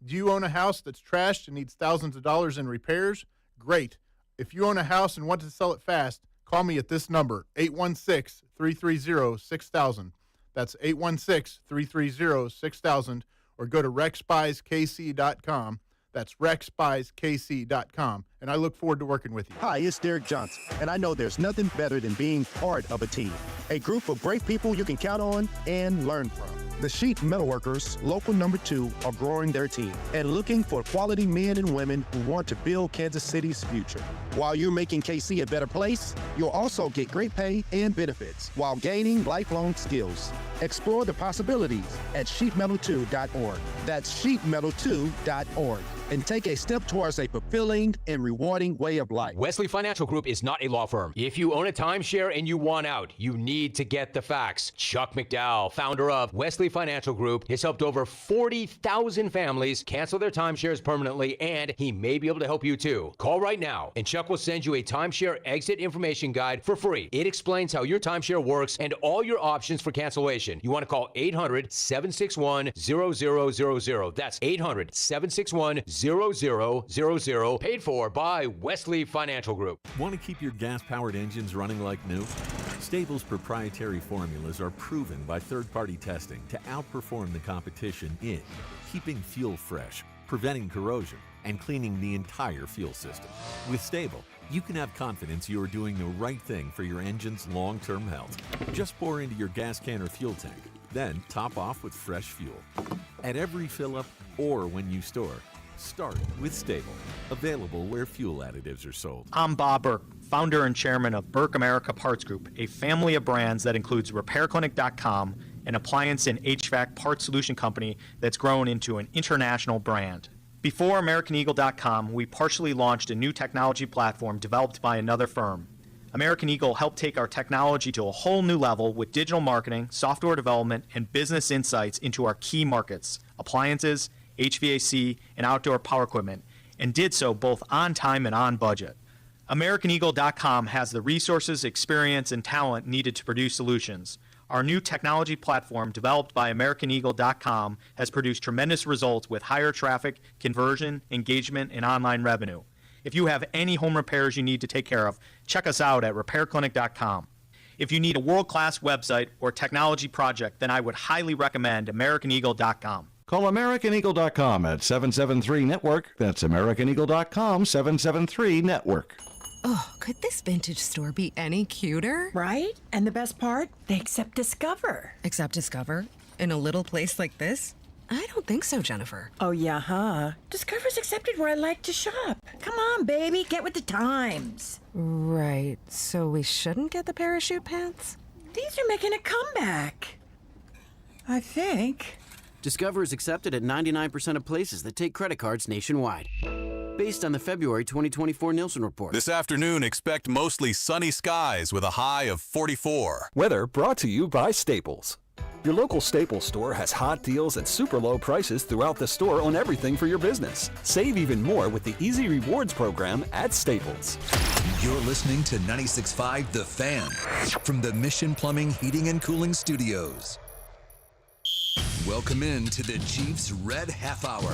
Speaker 13: Do you own a house that's trashed and needs thousands of dollars in repairs? Great. If you own a house and want to sell it fast, call me at this number, 816-330-6000. That's 816-330-6000, or go to RexBuysKC.com. That's rexbuyskc.com, and I look forward to working with you.
Speaker 14: Hi, it's Derek Johnson, and I know there's nothing better than being part of a team. A group of great people you can count on and learn from. The Sheet Metalworkers, Local Number 2, are growing their team and looking for quality men and women who want to build Kansas City's future. While you're making KC a better place, you'll also get great pay and benefits while gaining lifelong skills. Explore the possibilities at sheetmetal2.org. That's sheetmetal2.org. And take a step towards a fulfilling and rewarding way of life.
Speaker 15: Wesley Financial Group is not a law firm. If you own a timeshare and you want out, you need to get the facts. Chuck McDowell, founder of Wesley Financial Group, has helped over 40,000 families cancel their timeshares permanently, and he may be able to help you too. Call right now, and Chuck will send you a timeshare exit information guide for free. It explains how your timeshare works and all your options for cancellation. You want to call 800-761-0000. That's 800-761-0000. Paid for by Wesley Financial Group.
Speaker 16: Want to keep your gas-powered engines running like new? Stable's proprietary formulas are proven by third-party testing to outperform the competition in keeping fuel fresh, preventing corrosion, and cleaning the entire fuel system. With Stable, you can have confidence you are doing the right thing for your engine's long-term health. Just pour into your gas can or fuel tank, then top off with fresh fuel. At every fill-up or when you store, start with Stable. Available where fuel additives are sold.
Speaker 18: I'm Bob Burke, founder and chairman of Burke America Parts Group, a family of brands that includes RepairClinic.com, an appliance and HVAC parts solution company that's grown into an international brand. Before AmericanEagle.com, we partially launched a new technology platform developed by another firm. American Eagle helped take our technology to a whole new level with digital marketing, software development, and business insights into our key markets, appliances, HVAC, and outdoor power equipment, and did so both on time and on budget. AmericanEagle.com has the resources, experience, and talent needed to produce solutions. Our new technology platform, developed by AmericanEagle.com, has produced tremendous results with higher traffic, conversion, engagement, and online revenue. If you have any home repairs you need to take care of, check us out at RepairClinic.com. If you need a world-class website or technology project, then I would highly recommend AmericanEagle.com.
Speaker 19: Call AmericanEagle.com at 773-NETWORK. That's AmericanEagle.com, 773-NETWORK.
Speaker 20: Oh, could this vintage store be any cuter? Right? And the best part? They accept Discover. Accept Discover? In a little place like this? I don't think so, Jennifer. Oh, yeah, huh? Discover's accepted where I like to shop. Come on, baby, get with the times. Right, so we shouldn't get the parachute pants? These are making a comeback. I think.
Speaker 27: Discover is accepted at 99% of places that take credit cards nationwide. Based on the February 2024 Nielsen report.
Speaker 28: This afternoon, expect mostly sunny skies with a high of 44.
Speaker 29: Weather brought to you by Staples. Your local Staples store has hot deals and super low prices throughout the store on everything for your business. Save even more with the Easy Rewards program at Staples.
Speaker 3: You're listening to 96.5 The Fan from the Mission Plumbing, Heating, and Cooling Studios. Welcome in to the Chiefs Red Half Hour.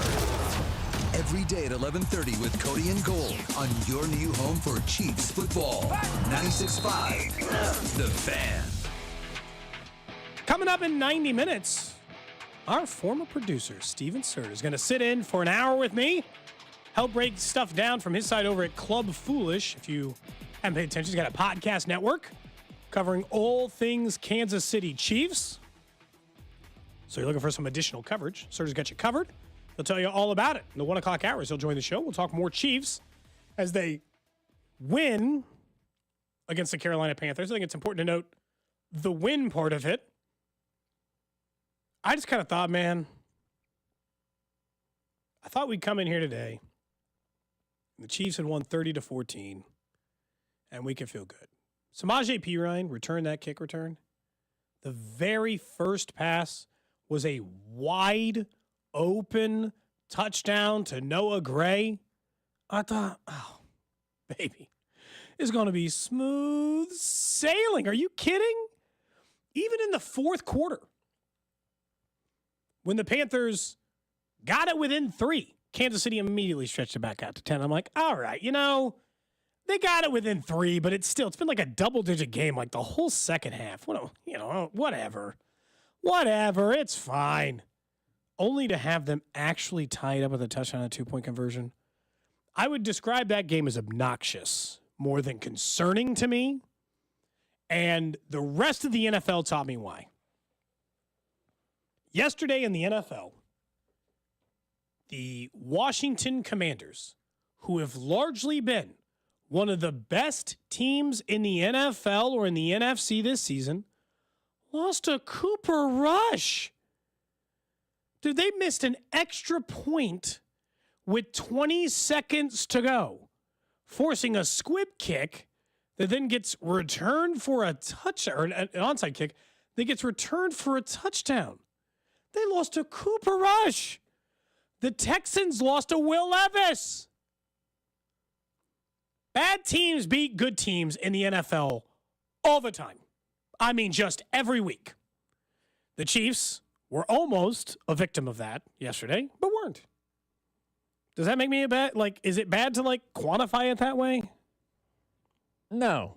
Speaker 3: Every day at 11:30 with Cody and Gold on your new home for Chiefs football. 96.5 The Fan.
Speaker 1: Coming up in 90 minutes, our former producer, Steven Serta, is going to sit in for an hour with me, help break stuff down from his side over at Club Foolish. If you haven't paid attention, he's got a podcast network covering all things Kansas City Chiefs. So you're looking for some additional coverage. Serta's got you covered. He'll tell you all about it. In the 1 o'clock hours, he'll join the show. We'll talk more Chiefs as they win against the Carolina Panthers. I think it's important to note the win part of it. I just kind of thought, man, I thought we'd come in here today. The Chiefs had won 30-14, and we could feel good. Samaje Perine returned that kick return. The very first pass was a wide open touchdown to Noah Gray. I thought, oh, baby, it's going to be smooth sailing. Are you kidding? Even in the fourth quarter, when the Panthers got it within 3, Kansas City immediately stretched it back out to 10. I'm like, all right, they got it within 3, but it's been like a double-digit game like the whole second half. Whatever. Whatever, it's fine. only to have them actually tie it up with a touchdown and a 2-point conversion. I would describe that game as obnoxious more than concerning to me. And the rest of the NFL taught me why. Yesterday in the NFL, the Washington Commanders, who have largely been one of the best teams in the NFL or in the NFC this season, lost to Cooper Rush. Dude, they missed an extra point with 20 seconds to go, forcing a squib kick that then gets returned for a touchdown, or an onside kick that gets returned for a touchdown. They lost to Cooper Rush. The Texans lost to Will Levis. Bad teams beat good teams in the NFL all the time. I mean, just every week. The Chiefs were almost a victim of that yesterday, but weren't. Does that make me a bad? Like, is it bad to quantify it that way?
Speaker 2: No,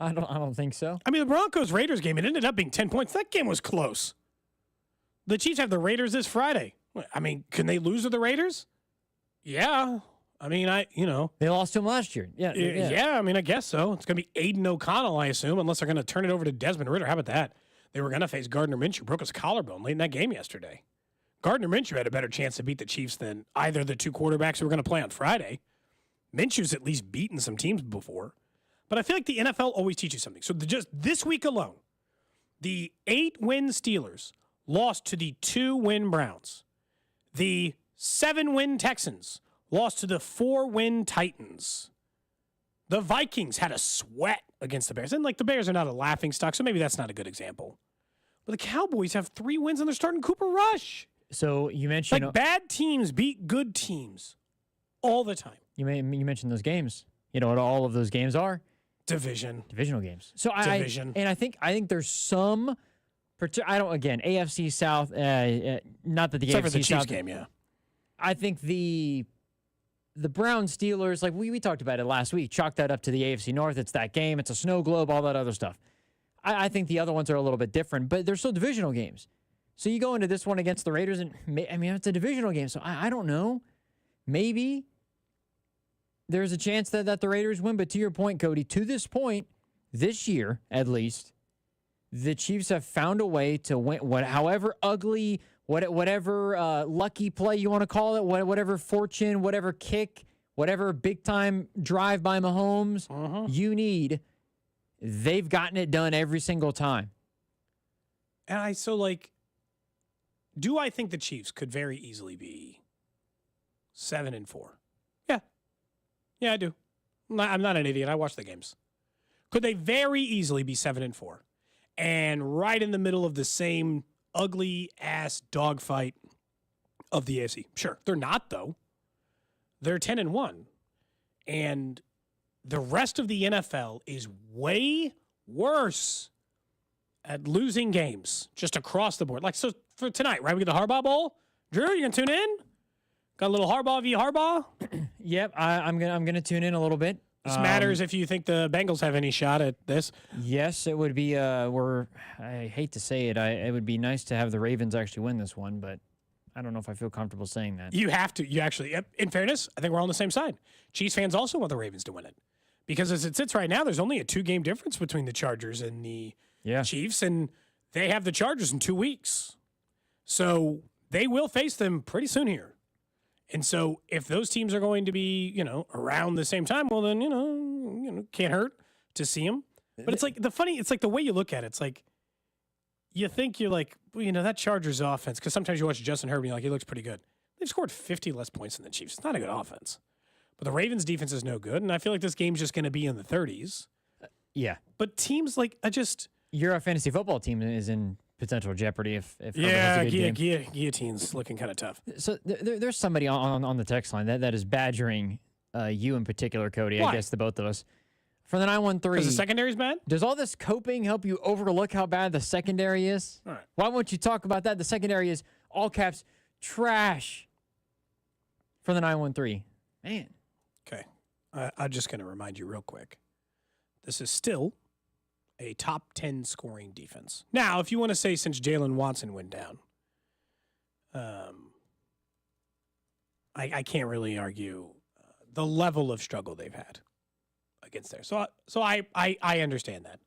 Speaker 2: I don't think so.
Speaker 1: I mean, the Broncos-Raiders game, it ended up being 10 points. That game was close. The Chiefs have the Raiders this Friday. I mean, can they lose to the Raiders? Yeah. I mean,
Speaker 2: They lost to them last year.
Speaker 1: Yeah, I mean, I guess so. It's going to be Aiden O'Connell, I assume, unless they're going to turn it over to Desmond Ridder. How about that? They were going to face Gardner Minshew, broke his collarbone late in that game yesterday. Gardner Minshew had a better chance to beat the Chiefs than either of the two quarterbacks who were going to play on Friday. Minshew's at least beaten some teams before. But I feel like the NFL always teaches something. So just this week alone, the 8-win Steelers lost to the 2-win Browns. The 7-win Texans lost to the 4-win Titans. The Vikings had a sweat against the Bears. And the Bears are not a laughingstock, so maybe that's not a good example. But the Cowboys have 3 wins and they're starting Cooper Rush.
Speaker 2: So you mentioned
Speaker 1: bad teams beat good teams all the time.
Speaker 2: You mentioned those games. You know what all of those games are?
Speaker 1: Divisional
Speaker 2: games. So
Speaker 1: Division.
Speaker 2: I think there's some. AFC South. Not that the
Speaker 1: Except
Speaker 2: AFC
Speaker 1: for the Chiefs
Speaker 2: South
Speaker 1: game, yeah.
Speaker 2: I think the Browns Steelers, we talked about it last week. Chalk that up to the AFC North. It's that game. It's a snow globe. All that other stuff. I think the other ones are a little bit different, but they're still divisional games. So you go into this one against the Raiders, and it's a divisional game. So I don't know. Maybe there's a chance that the Raiders win. But to your point, Cody, to this point, this year at least, the Chiefs have found a way to win. However ugly, whatever lucky play you want to call it, whatever fortune, whatever kick, whatever big time drive by Mahomes you need, they've gotten it done every single time.
Speaker 1: And do I think the Chiefs could very easily be 7-4? Yeah, I do. I'm not an idiot. I watch the games. Could they very easily be 7-4? And right in the middle of the same ugly-ass dogfight of the AFC? Sure. They're not, though. They're 10-1. And the rest of the NFL is way worse at losing games just across the board. So for tonight, right? We get the Harbaugh Bowl. Drew, you going to tune in? Got a little Harbaugh v. Harbaugh?
Speaker 2: Yep, I'm gonna tune in a little bit.
Speaker 1: This matters if you think the Bengals have any shot at this.
Speaker 2: Yes, it would be. I hate to say it. It would be nice to have the Ravens actually win this one, but I don't know if I feel comfortable saying that.
Speaker 1: You have to. You actually. In fairness, I think we're all on the same side. Chiefs fans also want the Ravens to win it because as it sits right now, there's only a 2-game difference between the Chargers and the Chiefs, and they have the Chargers in 2 weeks, so they will face them pretty soon here. And so if those teams are going to be, around the same time, well, then, can't hurt to see them. But it's the way you look at it. It's like you think you're like, that Chargers offense, because sometimes you watch Justin Herbert and you're like, he looks pretty good. They've scored 50 less points than the Chiefs. It's not a good offense. But the Ravens defense is no good. And I feel like this game's just going to be in the 30s.
Speaker 2: Yeah.
Speaker 1: But teams
Speaker 2: your fantasy football team is in potential jeopardy if
Speaker 1: guillotine's looking kind of tough.
Speaker 2: So there's somebody on the text line that is badgering you in particular, Cody.
Speaker 1: Why?
Speaker 2: I guess the both of us. For the 913.
Speaker 1: Because the secondary's bad?
Speaker 2: Does all this coping help you overlook how bad the secondary is?
Speaker 1: All right.
Speaker 2: Why won't you talk about that? The secondary is all caps trash. For the 913. Man.
Speaker 1: Okay. I'm just going to remind you real quick. This is still a top 10 scoring defense. Now, if you want to say since Jalen Watson went down, I can't really argue the level of struggle they've had against there. So I understand that.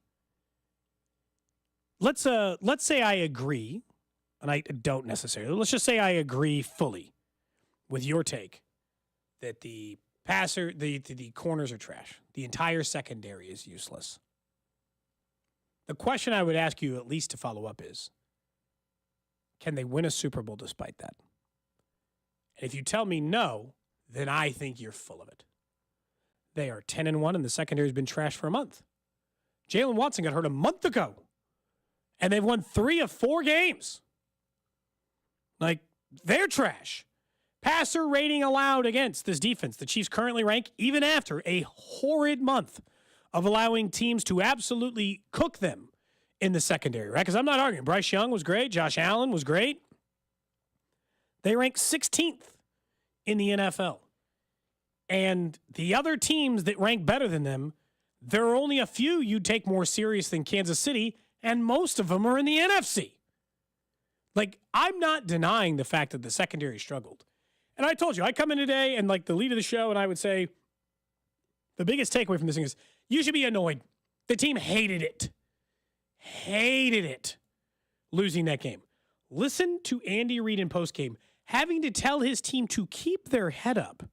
Speaker 1: Let's say I agree, and I don't necessarily. Let's just say I agree fully with your take that the corners are trash. The entire secondary is useless. The question I would ask you, at least to follow up, is, can they win a Super Bowl despite that? And if you tell me no, then I think you're full of it. They are 10-1, and the secondary has been trash for a month. Jalen Watson got hurt a month ago, and they've won 3 of 4 games. Like, they're trash. Passer rating allowed against this defense. The Chiefs currently rank, even after a horrid month of allowing teams to absolutely cook them in the secondary, right? Because I'm not arguing. Bryce Young was great. Josh Allen was great. They rank 16th in the NFL. And the other teams that rank better than them, there are only a few you'd take more serious than Kansas City, and most of them are in the NFC. Like, I'm not denying the fact that the secondary struggled. And I told you, I come in today and like the lead of the show, and I would say the biggest takeaway from this thing is you should be annoyed. The team hated it. Hated it. Losing that game. Listen to Andy Reid in postgame having to tell his team to keep their head up.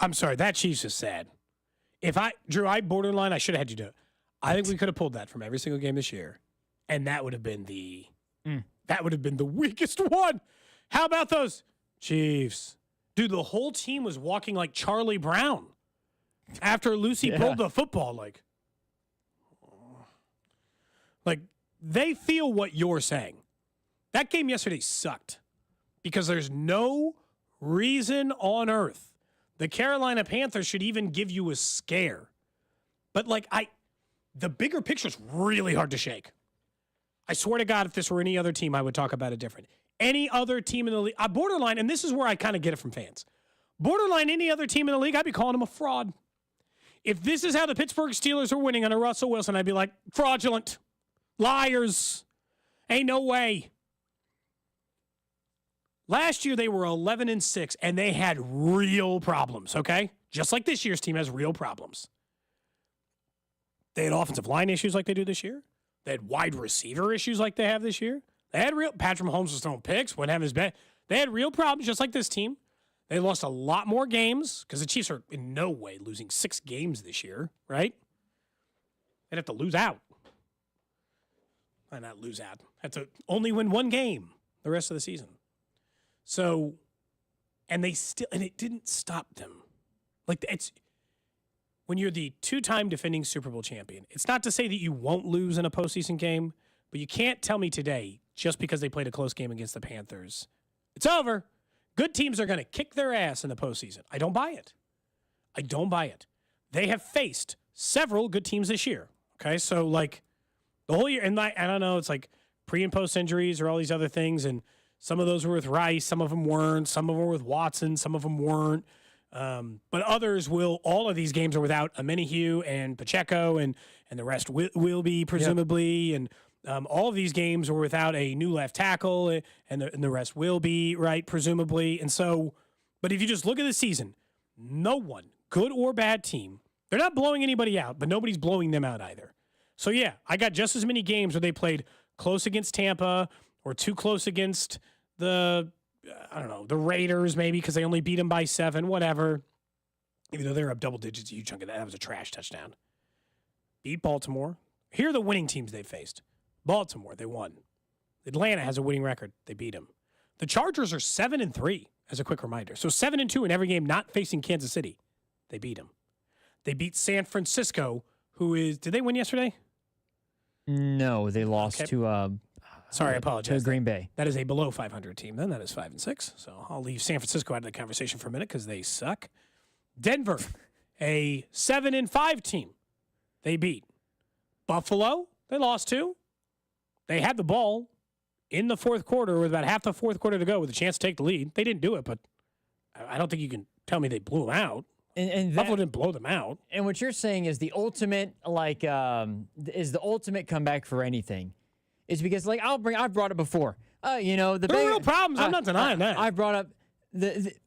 Speaker 1: I'm sorry, that Chiefs is sad. Drew, I should have had you do it. I think we could have pulled that from every single game this year, and that would have been the weakest one. How about those Chiefs? Dude, the whole team was walking like Charlie Brown after Lucy pulled the football. Like, they feel what you're saying. That game yesterday sucked because there's no reason on earth the Carolina Panthers should even give you a scare. But the bigger picture's really hard to shake. I swear to God, if this were any other team, I would talk about it different. Any other team in the league, borderline, and this is where I kind of get it from fans. Borderline, any other team in the league, I'd be calling them a fraud. If this is how the Pittsburgh Steelers are winning under Russell Wilson, I'd be like, fraudulent, liars, ain't no way. Last year, they were 11-6, and they had real problems, okay? Just like this year's team has real problems. They had offensive line issues like they do this year. They had wide receiver issues like they have this year. They had Patrick Mahomes was throwing picks, wouldn't have his bet. They had real problems just like this team. They lost a lot more games because the Chiefs are in no way losing 6 games this year, right? They'd have to lose out. Why not lose out? Have to only win 1 game the rest of the season. So, and it didn't stop them. Like, it's, when you're the 2-time defending Super Bowl champion, it's not to say that you won't lose in a postseason game, but you can't tell me today, just because they played a close game against the Panthers, it's over. Good teams are going to kick their ass in the postseason. I don't buy it. I don't buy it. They have faced several good teams this year. Okay, so like the whole year, and I don't know, it's like pre and post injuries or all these other things, and some of those were with Rice, some of them weren't, some of them were with Watson, some of them weren't. But others will, all of these games are without Amenihue and Pacheco, and the rest will be presumably. Yep. And all of these games were without a new left tackle, and the rest will be, right, presumably. And so, but if you just look at the season, no one, good or bad team, they're not blowing anybody out, but nobody's blowing them out either. So yeah, I got just as many games where they played close against Tampa or too close against the Raiders maybe because they only beat them by 7, whatever. Even though they're up double digits, a huge chunk of that was a trash touchdown. Beat Baltimore. Here are the winning teams they faced. Baltimore, they won. Atlanta has a winning record. They beat them. The Chargers are 7-3, as a quick reminder. So 7-2 in every game not facing Kansas City. They beat them. They beat San Francisco, who is... Did they win yesterday?
Speaker 2: No, they lost to...
Speaker 1: Sorry, I apologize.
Speaker 2: To Green Bay.
Speaker 1: That is a below 500 team. Then that is 5-6. So I'll leave San Francisco out of the conversation for a minute because they suck. Denver, a 7-5 team. They beat Buffalo. They lost to. They had the ball in the fourth quarter with about half the fourth quarter to go with a chance to take the lead. They didn't do it, but I don't think you can tell me they blew them out.
Speaker 2: And
Speaker 1: Buffalo didn't blow them out.
Speaker 2: And what you're saying is the ultimate, is the ultimate comeback for anything. Is because, I've brought it before. There are
Speaker 1: real problems. I'm not denying that.
Speaker 2: I've brought up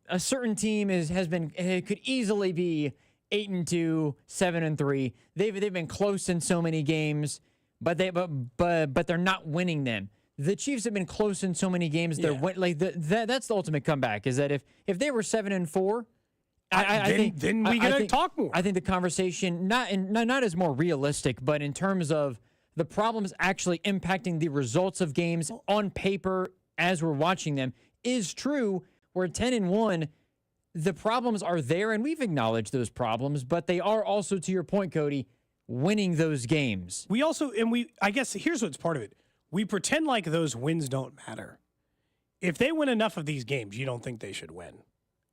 Speaker 2: a certain team could easily be 8-2, 7-3. They've been close in so many games, but they're not winning them. The Chiefs have been close in so many games. That's the ultimate comeback. Is that if they were 7-4.
Speaker 1: Then we gotta talk more.
Speaker 2: I think the conversation not as more realistic, but in terms of the problems actually impacting the results of games on paper as we're watching them is true. We're 10-1. The problems are there, and we've acknowledged those problems, but they are also, to your point, Cody, winning those games.
Speaker 1: We also, I guess here's what's part of it. We pretend like those wins don't matter. If they win enough of these games, you don't think they should win.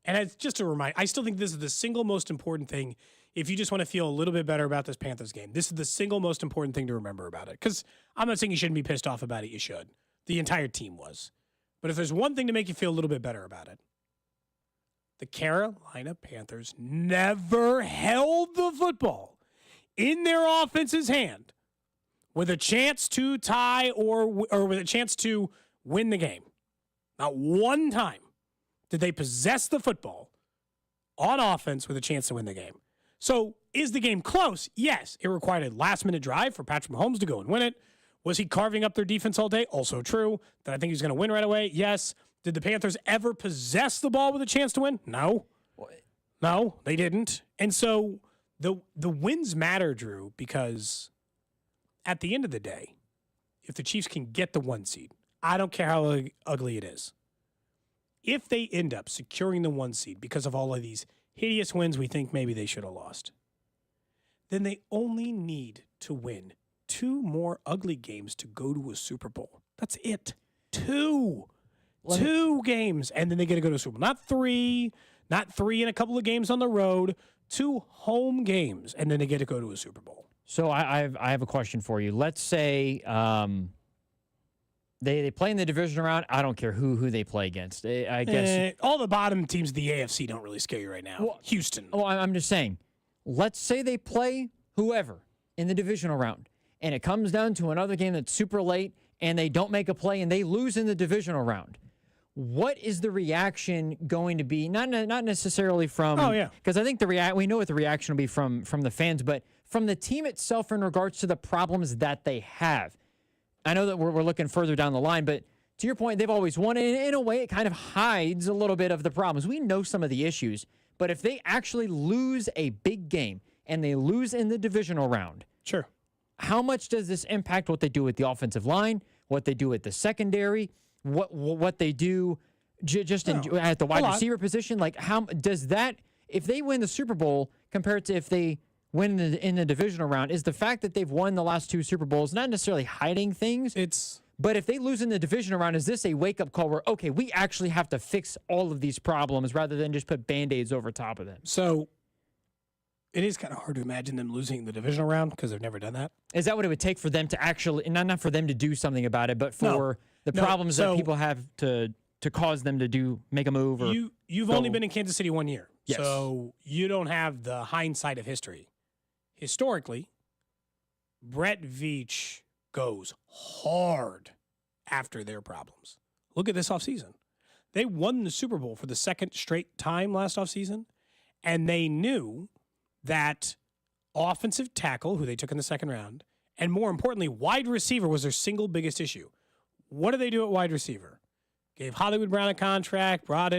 Speaker 1: And it's just a reminder, I still think this is the single most important thing. If you just want to feel a little bit better about this Panthers game, this is the single most important thing to remember about it. Because I'm not saying you shouldn't be pissed off about it. You should. The entire team was. But if there's one thing to make you feel a little bit better about it, the Carolina Panthers never held the football in their offense's hand with a chance to tie or with a chance to win the game. Not one time did they possess the football on offense with a chance to win the game. So is the game close? Yes. It required a last-minute drive for Patrick Mahomes to go and win it. Was he carving up their defense all day? Also true. Did I think he was going to win right away? Yes. Did the Panthers ever possess the ball with a chance to win? No. No, they didn't. And so the wins matter, Drew, because at the end of the day, if the Chiefs can get the 1 seed, I don't care how ugly it is. If they end up securing the 1 seed because of all of these hideous wins we think maybe they should have lost, then they only need to win 2 more ugly games to go to a Super Bowl. That's it. 2 games, and then they get to go to a Super Bowl. Not 3 and a couple of games on the road, 2 home games, and then they get to go to a Super Bowl.
Speaker 2: So I have a question for you. Let's say they play in the division round. I don't care who they play against. I guess
Speaker 1: all the bottom teams of the AFC don't really scare you right now.
Speaker 2: Well,
Speaker 1: Houston.
Speaker 2: Oh, I'm just saying. Let's say they play whoever in the divisional round, and it comes down to another game that's super late, and they don't make a play, and they lose in the divisional round. What is the reaction going to be? Not necessarily from.
Speaker 1: Oh yeah.
Speaker 2: Because I think we know what the reaction will be from the fans, but from the team itself in regards to the problems that they have. I know that we're looking further down the line, but to your point, they've always won, and in a way, it kind of hides a little bit of the problems. We know some of the issues, but if they actually lose a big game and they lose in the divisional round,
Speaker 1: sure.
Speaker 2: How much does this impact what they do with the offensive line, what they do at the secondary, what they do at the wide receiver position? Like, how does that, if they win the Super Bowl compared to if they win in the divisional round, is the fact that they've won the last 2 Super Bowls not necessarily hiding things? But if they lose in the divisional round, is this a wake-up call where, okay, we actually have to fix all of these problems rather than just put Band-Aids over top of them?
Speaker 1: So it is kind of hard to imagine them losing the divisional round because they've never done that.
Speaker 2: Is that what it would take for them to actually, not for them to do something about it, but for the problems that people have to cause them to make a move? Or
Speaker 1: You've only been in Kansas City 1 year.
Speaker 2: Yes.
Speaker 1: So you don't have the hindsight of history. Historically, Brett Veach goes hard after their problems. Look at this offseason. They won the Super Bowl for the second straight time last offseason, and they knew that offensive tackle, who they took in the second round, and more importantly, wide receiver was their single biggest issue. What did they do at wide receiver? Gave Hollywood Brown a contract, brought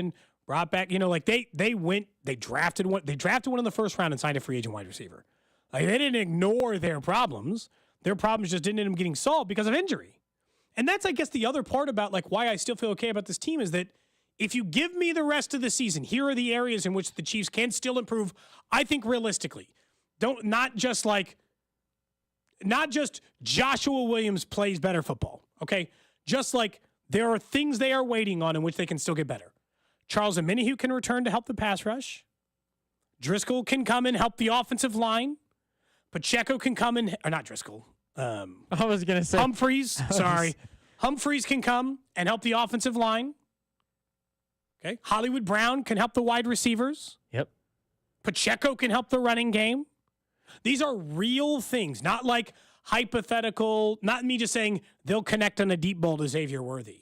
Speaker 1: back, they drafted one in the first round and signed a free agent wide receiver. Like, they didn't ignore their problems. Their problems just didn't end up getting solved because of injury. And that's, I guess, the other part about why I still feel okay about this team is that if you give me the rest of the season, here are the areas in which the Chiefs can still improve. I think realistically, not just Joshua Williams plays better football. Okay, Just like there are things they are waiting on in which they can still get better. Charles Omenihu can return to help the pass rush. Driscoll can come and help the offensive line. Pacheco can come in, or not Driscoll.
Speaker 2: I was going to say
Speaker 1: Humphreys. Sorry. Humphreys can come and help the offensive line. Okay. Hollywood Brown can help the wide receivers.
Speaker 2: Yep.
Speaker 1: Pacheco can help the running game. These are real things, not like hypothetical, not me just saying they'll connect on a deep ball to Xavier Worthy.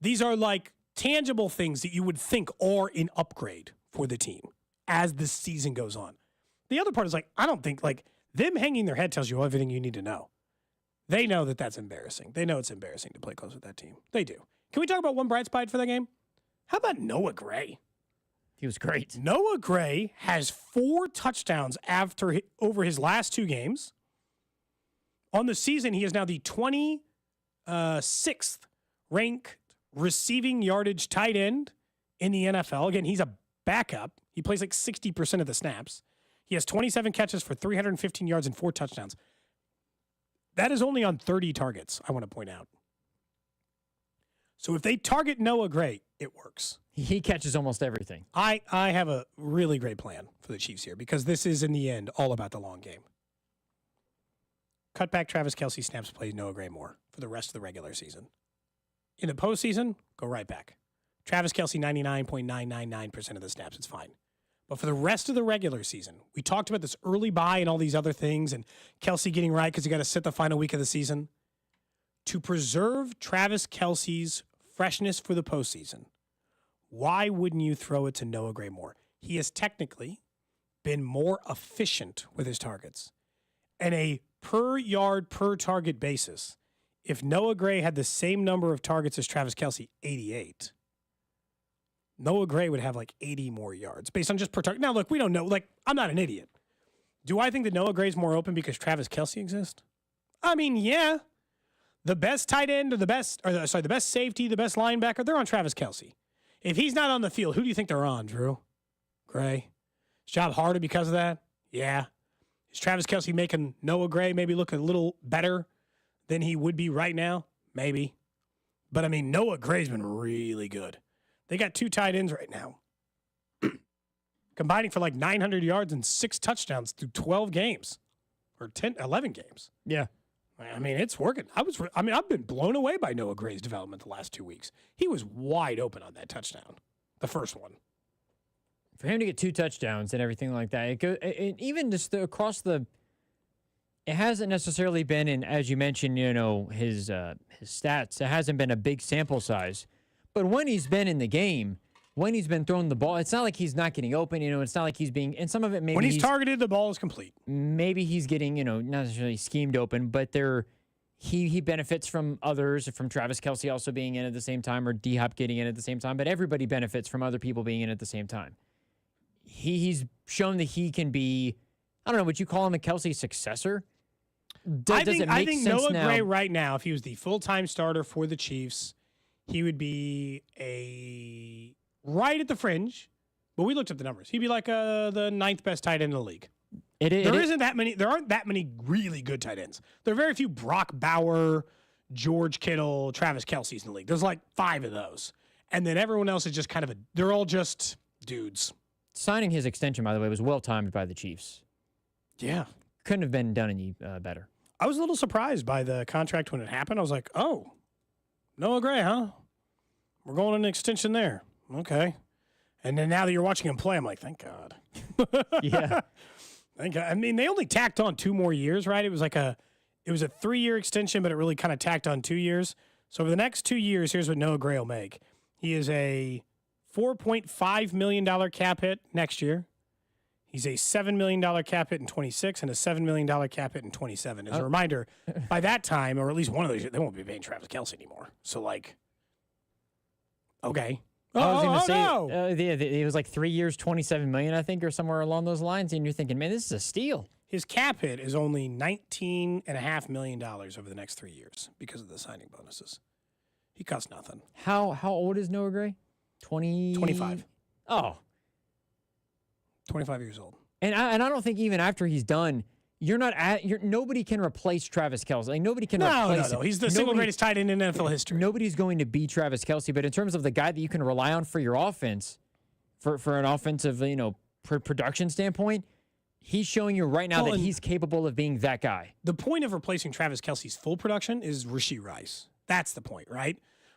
Speaker 1: These are like tangible things that you would think are an upgrade for the team as the season goes on. The other part is like, I don't think like them hanging their head tells you everything you need to know. They know that that's embarrassing. They know it's embarrassing to play close with that team. They do. Can we talk about one bright spot for that game? How about Noah Gray?
Speaker 2: He was great.
Speaker 1: Noah Gray has 4 touchdowns over his last 2 games. On the season, he is now the 26th ranked receiving yardage tight end in the NFL. Again, he's a backup. He plays like 60% of the snaps. He has 27 catches for 315 yards and 4 touchdowns. That is only on 30 targets, I want to point out. So if they target Noah Gray, it works.
Speaker 2: He catches almost everything.
Speaker 1: I have a really great plan for the Chiefs here because this is, in the end, all about the long game. Cut back Travis Kelce snaps, plays Noah Gray more for the rest of the regular season. In the postseason, go right back. Travis Kelce, 99.999% of the snaps, it's fine. But for the rest of the regular season, we talked about this early bye and all these other things and Kelce getting right because you got to sit the final week of the season. To preserve Travis Kelce's freshness for the postseason, why wouldn't you throw it to Noah Gray more? He has technically been more efficient with his targets. And a per yard, per target basis, if Noah Gray had the same number of targets as Travis Kelce, 88, Noah Gray would have like 80 more yards based on just per target. Now, look, we don't know. Like, I'm not an idiot. Do I think that Noah Gray's more open because Travis Kelce exists? I mean, yeah. The best tight end or the best safety, the best linebacker, they're on Travis Kelce. If he's not on the field, who do you think they're on, Drew? Gray. His job harder because of that? Yeah. Is Travis Kelce making Noah Gray maybe look a little better than he would be right now? Maybe. But, I mean, Noah Gray's been really good. They got 2 tight ends right now, combining for like 900 yards and 6 touchdowns through 12 games or 11 games.
Speaker 2: Yeah.
Speaker 1: I mean, it's working. I've been blown away by Noah Gray's development the last 2 weeks. He was wide open on that touchdown, the first one.
Speaker 2: For him to get 2 touchdowns and everything like that, even just across the, it hasn't necessarily been in, as you mentioned, his stats. It hasn't been a big sample size, but when he's been in the game, when he's been throwing the ball, it's not like he's not getting open. It's not like he's being, and some of it maybe
Speaker 1: when he's targeted, the ball is complete.
Speaker 2: Maybe he's getting, not necessarily schemed open, but he benefits from others, from Travis Kelce also being in at the same time, or D-Hop getting in at the same time. But everybody benefits from other people being in at the same time. He's shown that he can be, I don't know, would you call him a Kelce successor?
Speaker 1: I think Noah Gray right now, if he was the full-time starter for the Chiefs, he would be right at the fringe. But we looked at the numbers. He'd be like the 9th best tight end in the league. There aren't that many really good tight ends. There are very few Brock Bauer, George Kittle, Travis Kelce's in the league. There's like 5 of those. And then everyone else is just kind of they're all just dudes.
Speaker 2: Signing his extension, by the way, was well-timed by the Chiefs.
Speaker 1: Yeah.
Speaker 2: Couldn't have been done any better.
Speaker 1: I was a little surprised by the contract when it happened. I was like, oh, Noah Gray, huh? We're going on an extension there. Okay. And then now that you're watching him play, I'm like, thank God.
Speaker 2: Yeah.
Speaker 1: Thank God. I mean, they only tacked on 2 more years, right? It was a 3-year extension, but it really kind of tacked on 2 years. So over the next 2 years, here's what Noah Gray will make. He is a $4.5 million cap hit next year. He's a $7 million cap hit in 26 and a $7 million cap hit in 27. As a reminder, by that time, or at least one of those, they won't be paying Travis Kelce anymore. So, like, okay.
Speaker 2: I was going to say, it was like 3 years, $27 million, I think, or somewhere along those lines. And you're thinking, man, this is a steal.
Speaker 1: His cap hit is only $19.5 million over the next 3 years because of the signing bonuses. He costs nothing.
Speaker 2: How old is Noah Gray?
Speaker 1: 25.
Speaker 2: Oh.
Speaker 1: 25 years old.
Speaker 2: And I don't think even after he's done, Nobody can replace Travis Kelce. Like, nobody can replace him.
Speaker 1: He's the single greatest tight end in NFL history.
Speaker 2: Nobody's going to be Travis Kelce, but in terms of the guy that you can rely on for your offense, for an offensive, production standpoint, he's showing you right now that he's capable of being that guy.
Speaker 1: The point of replacing Travis Kelce's full production is Rashee Rice. That's the point, right?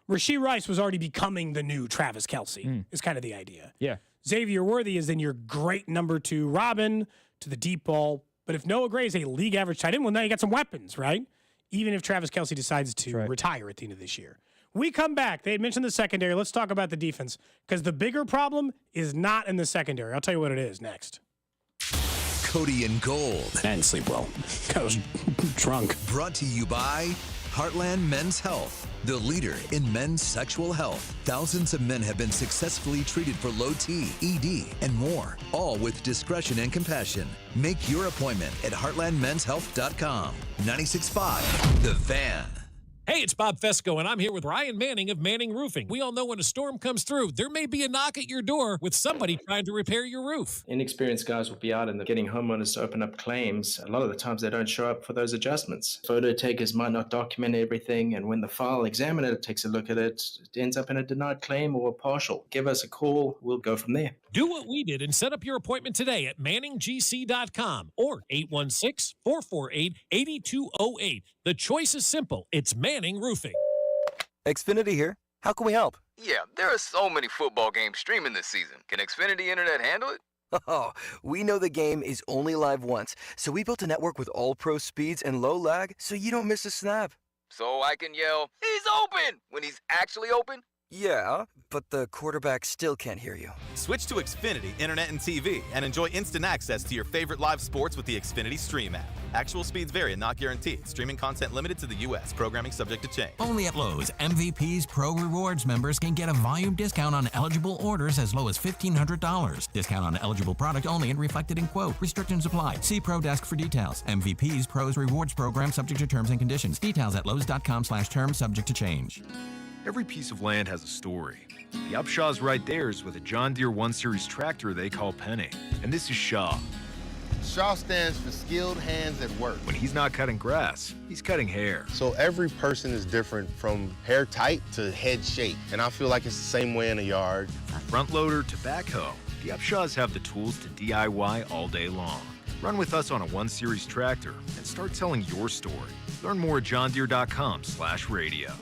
Speaker 1: Rashee Rice was already becoming the new Travis Kelce, is kind of the idea.
Speaker 2: Yeah.
Speaker 1: Xavier Worthy is then your great number 2 Robin to the deep ball. But if Noah Gray is a league average tight end, well, now you got some weapons, right? Even if Travis Kelce decides to retire at the end of this year. We come back. They had mentioned the secondary. Let's talk about the defense, because the bigger problem is not in the secondary. I'll tell you what it is next.
Speaker 3: Cody and Gold.
Speaker 1: And sleep well. I was drunk.
Speaker 3: Brought to you by Heartland Men's Health, the leader in men's sexual health. Thousands of men have been successfully treated for low T, ED, and more, all with discretion and compassion. Make your appointment at heartlandmenshealth.com. 96.5, The Fan.
Speaker 26: Hey, it's Bob Fesco, and I'm here with Ryan Manning of Manning Roofing. We all know when a storm comes through, there may be a knock at your door with somebody trying to repair your roof.
Speaker 4: Inexperienced guys will be out and getting homeowners to open up claims. A lot of the times they don't show up for those adjustments. Photo takers might not document everything, and when the file examiner takes a look at it, it ends up in a denied claim or a partial. Give us a call. We'll go from there.
Speaker 26: Do what we did and set up your appointment today at manninggc.com or 816-448-8208. The choice is simple. It's Manning Roofing.
Speaker 5: Xfinity here. How can we help?
Speaker 6: Yeah, there are so many football games streaming this season. Can Xfinity Internet handle it?
Speaker 5: Oh, we know the game is only live once, so we built a network with all-pro speeds and low lag so you don't miss a snap.
Speaker 6: So I can yell, "He's open!" when he's actually open?
Speaker 5: Yeah, but the quarterback still can't hear you.
Speaker 7: Switch to Xfinity Internet and TV and enjoy instant access to your favorite live sports with the Xfinity Stream app. Actual speeds vary and not guaranteed. Streaming content limited to the U.S. Programming subject to change.
Speaker 21: Only at Lowe's, MVP's Pro Rewards members can get a volume discount on eligible orders as low as $1,500. Discount on eligible product only and reflected in quote. Restrictions apply. See Pro Desk for details. MVP's Pros Rewards program subject to terms and conditions. Details at lowes.com/terms subject to change.
Speaker 22: Every piece of land has a story. The Upshaw's right there is with a John Deere 1 Series tractor they call Penny. And this is Shaw.
Speaker 23: Shaw stands for skilled hands at work.
Speaker 22: When he's not cutting grass, he's cutting hair.
Speaker 23: So every person is different, from hair tight to head shape. And I feel like it's the same way in a yard.
Speaker 22: From front loader to backhoe, the Upshaws have the tools to DIY all day long. Run with us on a 1 Series tractor and start telling your story. Learn more at johndeere.com/radio.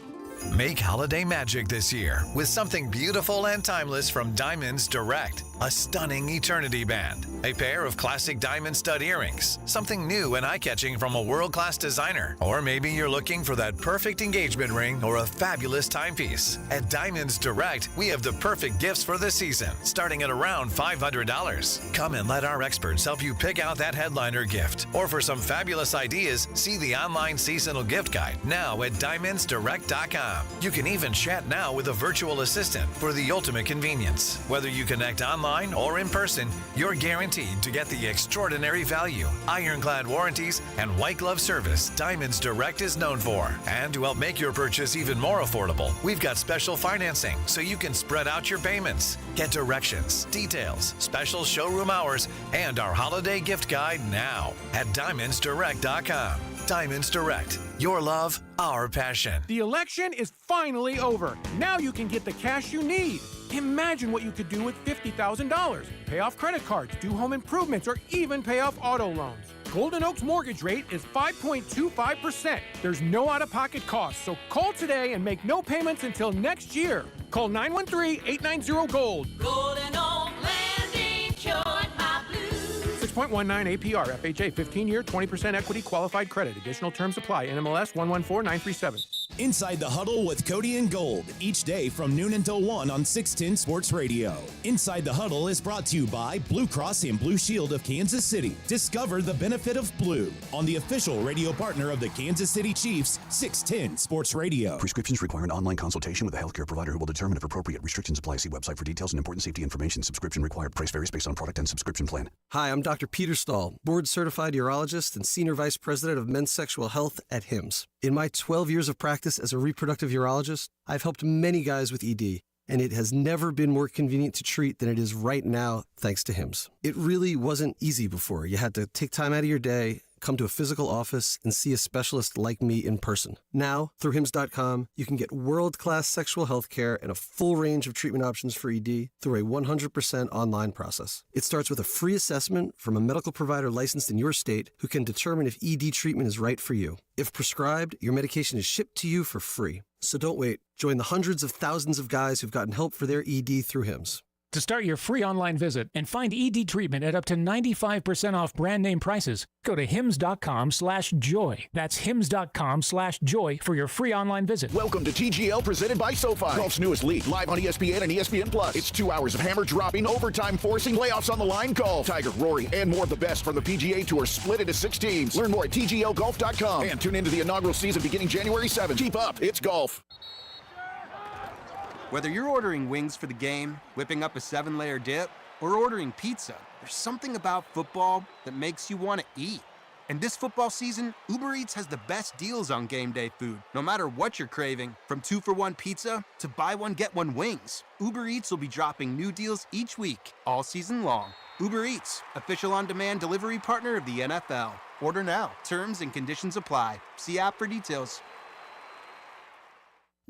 Speaker 3: Make holiday magic this year with something beautiful and timeless from Diamonds Direct. A stunning eternity band, a pair of classic diamond stud earrings, something new and eye-catching from a world-class designer. Or maybe you're looking for that perfect engagement ring or a fabulous timepiece. At Diamonds Direct, we have the perfect gifts for the season, starting at around $500. Come and let our experts help you pick out that headliner gift. Or for some fabulous ideas, see the online seasonal gift guide now at diamondsdirect.com. You can even chat now with a virtual assistant for the ultimate convenience. Whether you connect online or in person, you're guaranteed to get the extraordinary value, ironclad warranties, and white glove service Diamonds Direct is known for. And to help make your purchase even more affordable, we've got special financing so you can spread out your payments. Get directions, details, special showroom hours, and our holiday gift guide now at diamondsdirect.com. Diamonds Direct. Your love, our passion.
Speaker 24: The election is finally over. Now you can get the cash you need. Imagine what you could do with $50,000. Pay off credit cards, do home improvements, or even pay off auto loans. Golden Oak's mortgage rate is 5.25%. There's no out-of-pocket costs, so call today and make no payments until next year. Call 913-890-GOLD.
Speaker 25: Golden Oak Lending cured my blues.
Speaker 24: 6.19 APR, FHA, 15-year, 20% equity, qualified credit. Additional terms apply. NMLS 114937.
Speaker 30: Inside the Huddle with Cody and Gold, each day from noon until 1 on 610 Sports Radio. Inside the Huddle is brought to you by Blue Cross and Blue Shield of Kansas City. Discover the benefit of blue on the official radio partner of the Kansas City Chiefs, 610 Sports Radio.
Speaker 31: Prescriptions require an online consultation with a healthcare provider who will determine if appropriate. Restrictions apply. See website for details and important safety information. Subscription required. Price varies based on product and subscription plan.
Speaker 32: Hi, I'm Dr. Peter Stahl, board-certified urologist and senior vice president of men's sexual health at HIMSS. In my 12 years of practice as a reproductive urologist, I've helped many guys with ED, and it has never been more convenient to treat than it is right now, thanks to HIMSS. It really wasn't easy before. You had to take time out of your day, come to a physical office and see a specialist like me in person. Now, through HIMS.com, you can get world-class sexual health care and a full range of treatment options for ED through a 100% online process. It starts with a free assessment from a medical provider licensed in your state who can determine if ED treatment is right for you. If prescribed, your medication is shipped to you for free. So don't wait. Join the hundreds of thousands of guys who've gotten help for their ED through HIMS.
Speaker 8: To start your free online visit and find ED treatment at up to 95% off brand name prices, go to hims.com/joy. That's hims.com/joy for your free online visit.
Speaker 9: Welcome to TGL presented by SoFi. Golf's newest league, live on ESPN and ESPN Plus. It's 2 hours of hammer dropping, overtime forcing, playoffs on the line golf. Tiger, Rory, and more of the best from the PGA Tour split into 6 teams. Learn more at TGLGolf.com and tune into the inaugural season beginning January 7th. Keep up, it's golf.
Speaker 10: Whether you're ordering wings for the game, whipping up a 7-layer dip, or ordering pizza, there's something about football that makes you want to eat. And this football season, Uber Eats has the best deals on game day food. No matter what you're craving, from 2-for-1 pizza to buy one, get one wings, Uber Eats will be dropping new deals each week, all season long. Uber Eats, official on-demand delivery partner of the NFL. Order now. Terms and conditions apply. See app for details.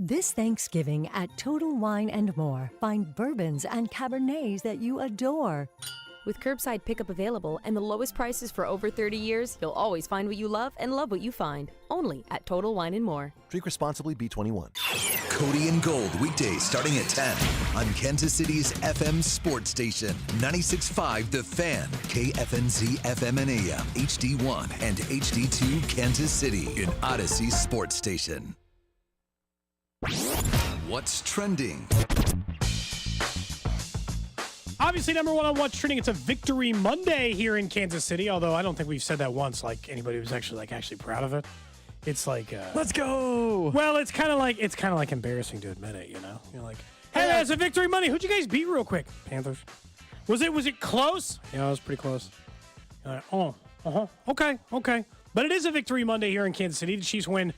Speaker 11: This Thanksgiving at Total Wine & More, find bourbons and Cabernets that you adore.
Speaker 12: With curbside pickup available and the lowest prices for over 30 years, you'll always find what you love and love what you find. Only at Total Wine & More.
Speaker 31: Drink responsibly, B21.
Speaker 3: Cody and Gold, weekdays starting at 10 on Kansas City's FM sports station. 96.5 The Fan, KFNZ FM and AM, HD1 and HD2 Kansas City, an Odyssey sports station. What's trending?
Speaker 1: Obviously, number one on What's Trending, it's a Victory Monday here in Kansas City, although I don't think we've said that once, like anybody was actually proud of it. It's like,
Speaker 2: let's go.
Speaker 1: Well, it's kind of like embarrassing to admit it, you know? You're like, hey, it's a Victory Monday. Who'd you guys beat real quick? Panthers. Was it close? Yeah, it was pretty close. Okay. But it is a Victory Monday here in Kansas City. The Chiefs win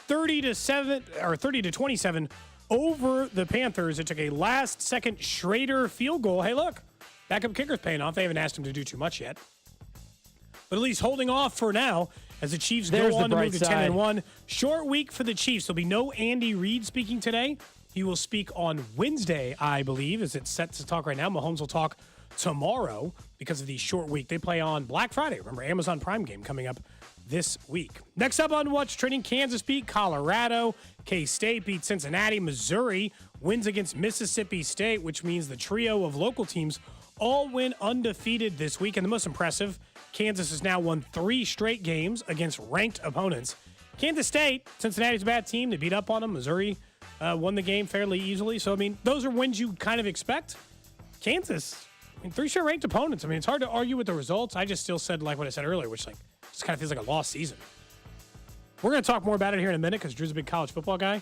Speaker 1: 30-27 over the Panthers. It took a last-second Schrader field goal. Hey, look, backup kicker's paying off. They haven't asked him to do too much yet, but at least holding off for now as the Chiefs go on to move to 10-1. Short week for the Chiefs. There'll be no Andy Reid speaking today. He will speak on Wednesday, I believe, as it's set to talk right now. Mahomes will talk tomorrow because of the short week. They play on Black Friday. Remember, Amazon Prime game coming up this week. Next up on What's Trending, Kansas beat Colorado. K-State beat Cincinnati. Missouri wins against Mississippi State, which means the trio of local teams all win undefeated this week. And the most impressive, Kansas has now won 3 straight games against ranked opponents. Kansas State, Cincinnati's a bad team. They beat up on them. Missouri won the game fairly easily. So, I mean, those are wins you kind of expect. Kansas, 3 straight ranked opponents. I mean, it's hard to argue with the results. I just still said like what I said earlier, which just kind of feels like a lost season. We're going to talk more about it here in a minute because Drew's a big college football guy.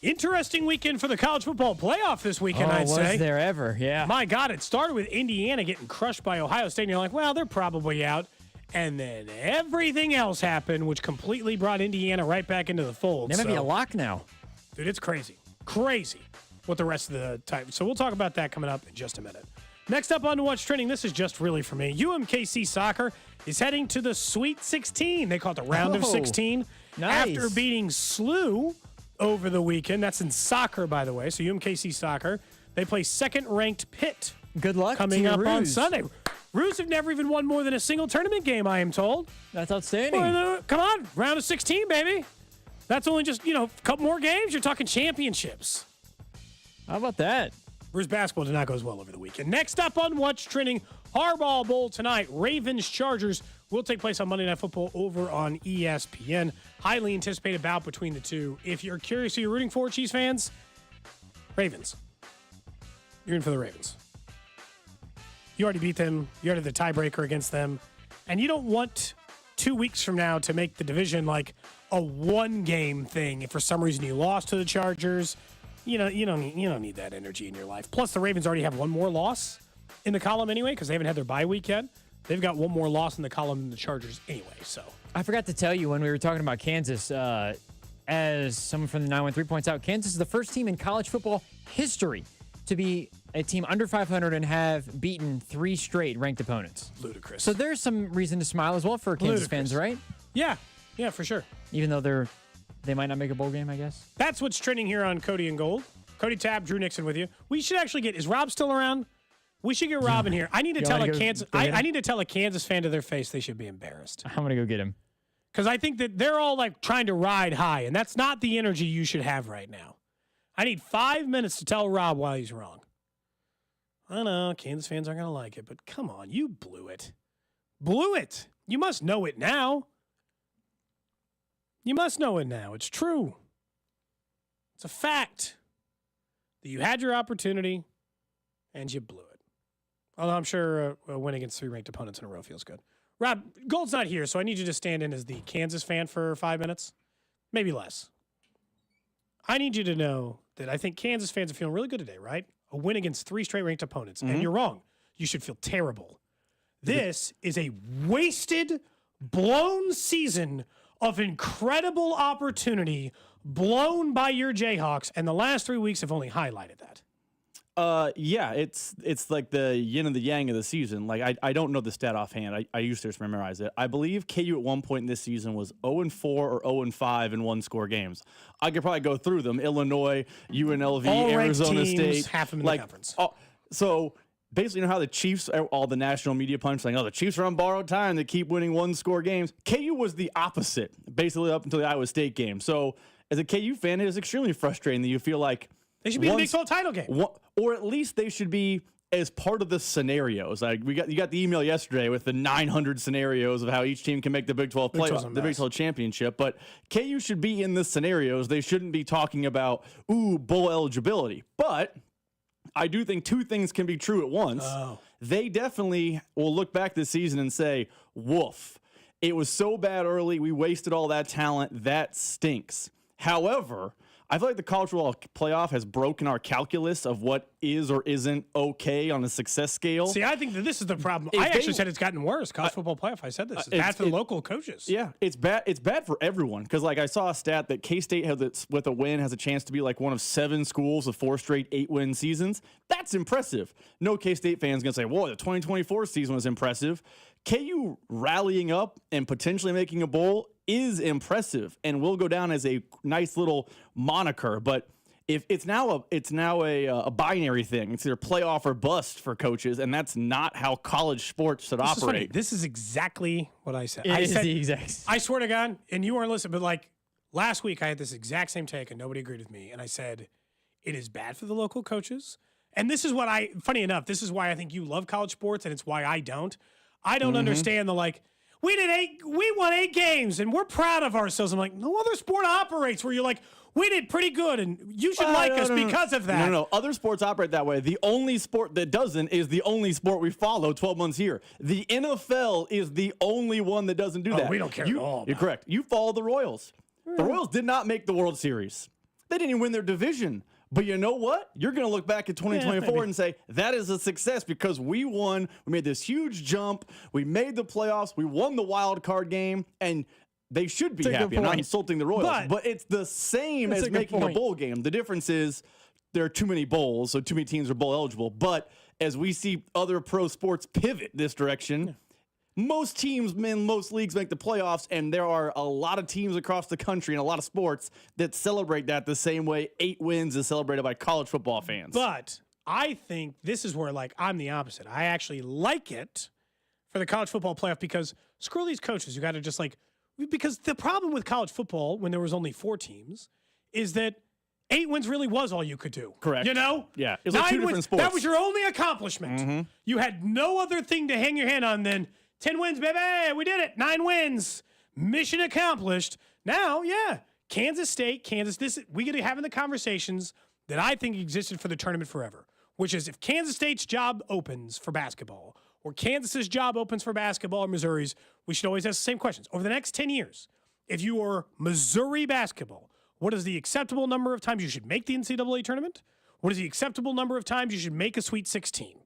Speaker 1: Interesting weekend for the college football playoff this weekend, I'd say.
Speaker 2: Was there ever? Yeah.
Speaker 1: My God, it started with Indiana getting crushed by Ohio State, and you're like, well, they're probably out. And then everything else happened, which completely brought Indiana right back into the fold.
Speaker 2: They might be a lock now.
Speaker 1: Dude, it's crazy. Crazy what the rest of the time. So we'll talk about that coming up in just a minute. Next up on What's Trending, this is just really for me. UMKC Soccer is heading to the Sweet 16. They call it the Round of 16.
Speaker 2: Nice.
Speaker 1: After beating SLU over the weekend. That's in soccer, by the way. So UMKC Soccer. They play second-ranked Pitt.
Speaker 2: Good luck
Speaker 1: coming up on
Speaker 2: Roos.
Speaker 1: Sunday. Roos have never even won more than a single tournament game, I am told.
Speaker 2: That's outstanding.
Speaker 1: Come on, Round of 16, baby. That's only just, a couple more games. You're talking championships.
Speaker 2: How about that?
Speaker 1: Bruce basketball did not go as well over the weekend. Next up on What's Trending, Harbaugh Bowl tonight. Ravens-Chargers will take place on Monday Night Football over on ESPN. Highly anticipated bout between the two. If you're curious who you're rooting for, Chiefs fans, Ravens. You're in for the Ravens. You already beat them. You already had the tiebreaker against them. And you don't want 2 weeks from now to make the division like a one-game thing. If for some reason you lost to the Chargers, you don't need that energy in your life. Plus, the Ravens already have one more loss in the column anyway because they haven't had their bye week yet. They've got one more loss in the column than the Chargers anyway. So
Speaker 2: I forgot to tell you when we were talking about Kansas, as someone from the 913 points out, Kansas is the first team in college football history to be a team under 500 and have beaten 3 straight ranked opponents.
Speaker 1: Ludicrous.
Speaker 2: So there's some reason to smile as well for Kansas fans, right?
Speaker 1: Yeah, for sure.
Speaker 2: Even though they might not make a bowl game, I guess.
Speaker 1: That's what's trending here on Cody and Gold. Cody Tabb, Drew Nixon with you. We should actually is Rob still around? We should get Rob in here. I need to tell I need to tell a Kansas fan to their face they should be embarrassed.
Speaker 2: I'm going to go get him.
Speaker 1: Because I think that they're all like trying to ride high, and that's not the energy you should have right now. I need 5 minutes to tell Rob why he's wrong. I know, Kansas fans aren't going to like it, but come on, you blew it. Blew it. You must know it now. You must know it now. It's true. It's a fact that you had your opportunity and you blew it. Although I'm sure a win against 3 ranked opponents in a row feels good. Rob, Gold's not here, so I need you to stand in as the Kansas fan for 5 minutes. Maybe less. I need you to know that I think Kansas fans are feeling really good today, right? A win against 3 straight ranked opponents. And you're wrong. You should feel terrible. This is a wasted, blown season of incredible opportunity blown by your Jayhawks, and the last 3 weeks have only highlighted that.
Speaker 4: Yeah, it's like the yin and the yang of the season. Like I don't know the stat offhand. I used to just memorize it. I believe KU at one point in this season was 0-4 or 0-5 in 1-score games. I could probably go through them: Illinois, UNLV,
Speaker 1: all
Speaker 4: Arizona
Speaker 1: teams,
Speaker 4: State,
Speaker 1: half of them in the conference.
Speaker 4: So basically, you know how the Chiefs, all the national media punch saying, "Oh, the Chiefs are on borrowed time; they keep winning 1-score games." KU was the opposite, basically up until the Iowa State game. So as a KU fan, it is extremely frustrating that you feel like
Speaker 1: they should be in the Big 12 title game.
Speaker 4: Or at least they should be as part of the scenarios. Like you got the email yesterday with the 900 scenarios of how each team can make the Big 12 playoff, the Big 12 championship. But KU should be in the scenarios. They shouldn't be talking about bowl eligibility. But I do think 2 things can be true at once. They definitely will look back this season and say, "Woof, it was so bad early. We wasted all that talent. That stinks." However, I feel like the college football playoff has broken our calculus of what is or isn't okay on a success scale.
Speaker 1: See, I think that this is the problem. I actually said it's gotten worse. College football playoff, I said this. It's bad for the local coaches.
Speaker 4: Yeah, it's bad. It's bad for everyone because, like, I saw a stat that K-State with a win has a chance to be like one of 7 schools with 4 straight 8-win seasons. That's impressive. No K-State fan's gonna say, "Whoa, the 2024 season was impressive." KU rallying up and potentially making a bowl is impressive and will go down as a nice little moniker. But if it's now a binary thing, it's either playoff or bust for coaches, and that's not how college sports should operate.
Speaker 1: This is exactly what I said.
Speaker 2: It is the exact.
Speaker 1: I swear to God, and you weren't listening, but like last week I had this exact same take and nobody agreed with me. And I said, it is bad for the local coaches. And this is what funny enough, this is why I think you love college sports and it's why I don't. I don't understand the we won 8 games and we're proud of ourselves. I'm like, no other sport operates where you're like, we did pretty good and you should like us because of that.
Speaker 4: No. Other sports operate that way. The only sport that doesn't is the only sport we follow 12 months here. The NFL is the only one that doesn't do that.
Speaker 1: We don't care at all.
Speaker 4: You're correct. You follow the Royals. The Royals did not make the World Series. They didn't even win their division. But you know what? You're going to look back at 2024 and say, that is a success because we won. We made this huge jump. We made the playoffs. We won the wild card game. And they should be happy. I'm not insulting the Royals. But it's the same as making a bowl game. The difference is there are too many bowls, so too many teams are bowl eligible. But as we see other pro sports pivot this direction, most teams in most leagues make the playoffs, and there are a lot of teams across the country and a lot of sports that celebrate that the same way 8 wins is celebrated by college football fans.
Speaker 1: But I think this is where, I'm the opposite. I actually like it for the college football playoff because screw these coaches. You got to just because the problem with college football when there was only 4 teams is that 8 wins really was all you could do.
Speaker 4: Correct.
Speaker 1: You know?
Speaker 4: Yeah. It was like 2 different sports.
Speaker 1: That was your only accomplishment. You had no other thing to hang your hand on than 10 wins, baby. We did it. 9 wins. Mission accomplished. Now, Kansas State, we get to have in the conversations that I think existed for the tournament forever, which is if Kansas State's job opens for basketball or Kansas's job opens for basketball or Missouri's, we should always ask the same questions. Over the next 10 years, if you are Missouri basketball, what is the acceptable number of times you should make the NCAA tournament? What is the acceptable number of times you should make a Sweet 16?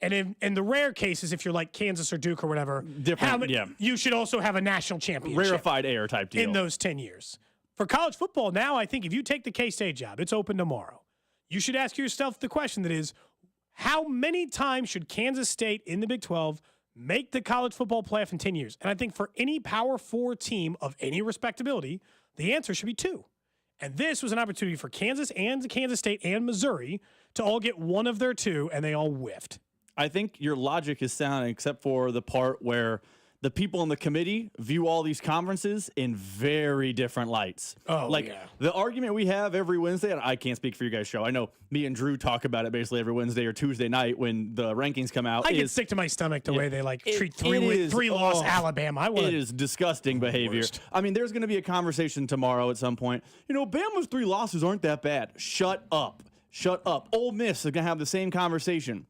Speaker 1: And in the rare cases, if you're like Kansas or Duke or whatever, you should also have a national championship.
Speaker 4: Rarefied air type deal.
Speaker 1: In those 10 years. For college football, now I think if you take the K-State job, it's open tomorrow. you should ask yourself the question that is, how many times should Kansas State in the Big 12 make the college football playoff in 10 years? And I think for any Power 4 team of any respectability, the answer should be 2. And this was an opportunity for Kansas and Kansas State and Missouri to all get one of their 2, and they all whiffed.
Speaker 4: I think your logic is sound, except for the part where the people in the committee view all these conferences in very different lights. The argument we have every Wednesday, and I can't speak for you guys' show. I know me and Drew talk about it basically every Wednesday or Tuesday night when the rankings come out.
Speaker 1: I get sick to my stomach the way they treat three-loss Alabama.
Speaker 4: It is disgusting behavior. I mean, there's going to be a conversation tomorrow at some point. Bama's 3 losses aren't that bad. Shut up. Shut up. Ole Miss is going to have the same conversation.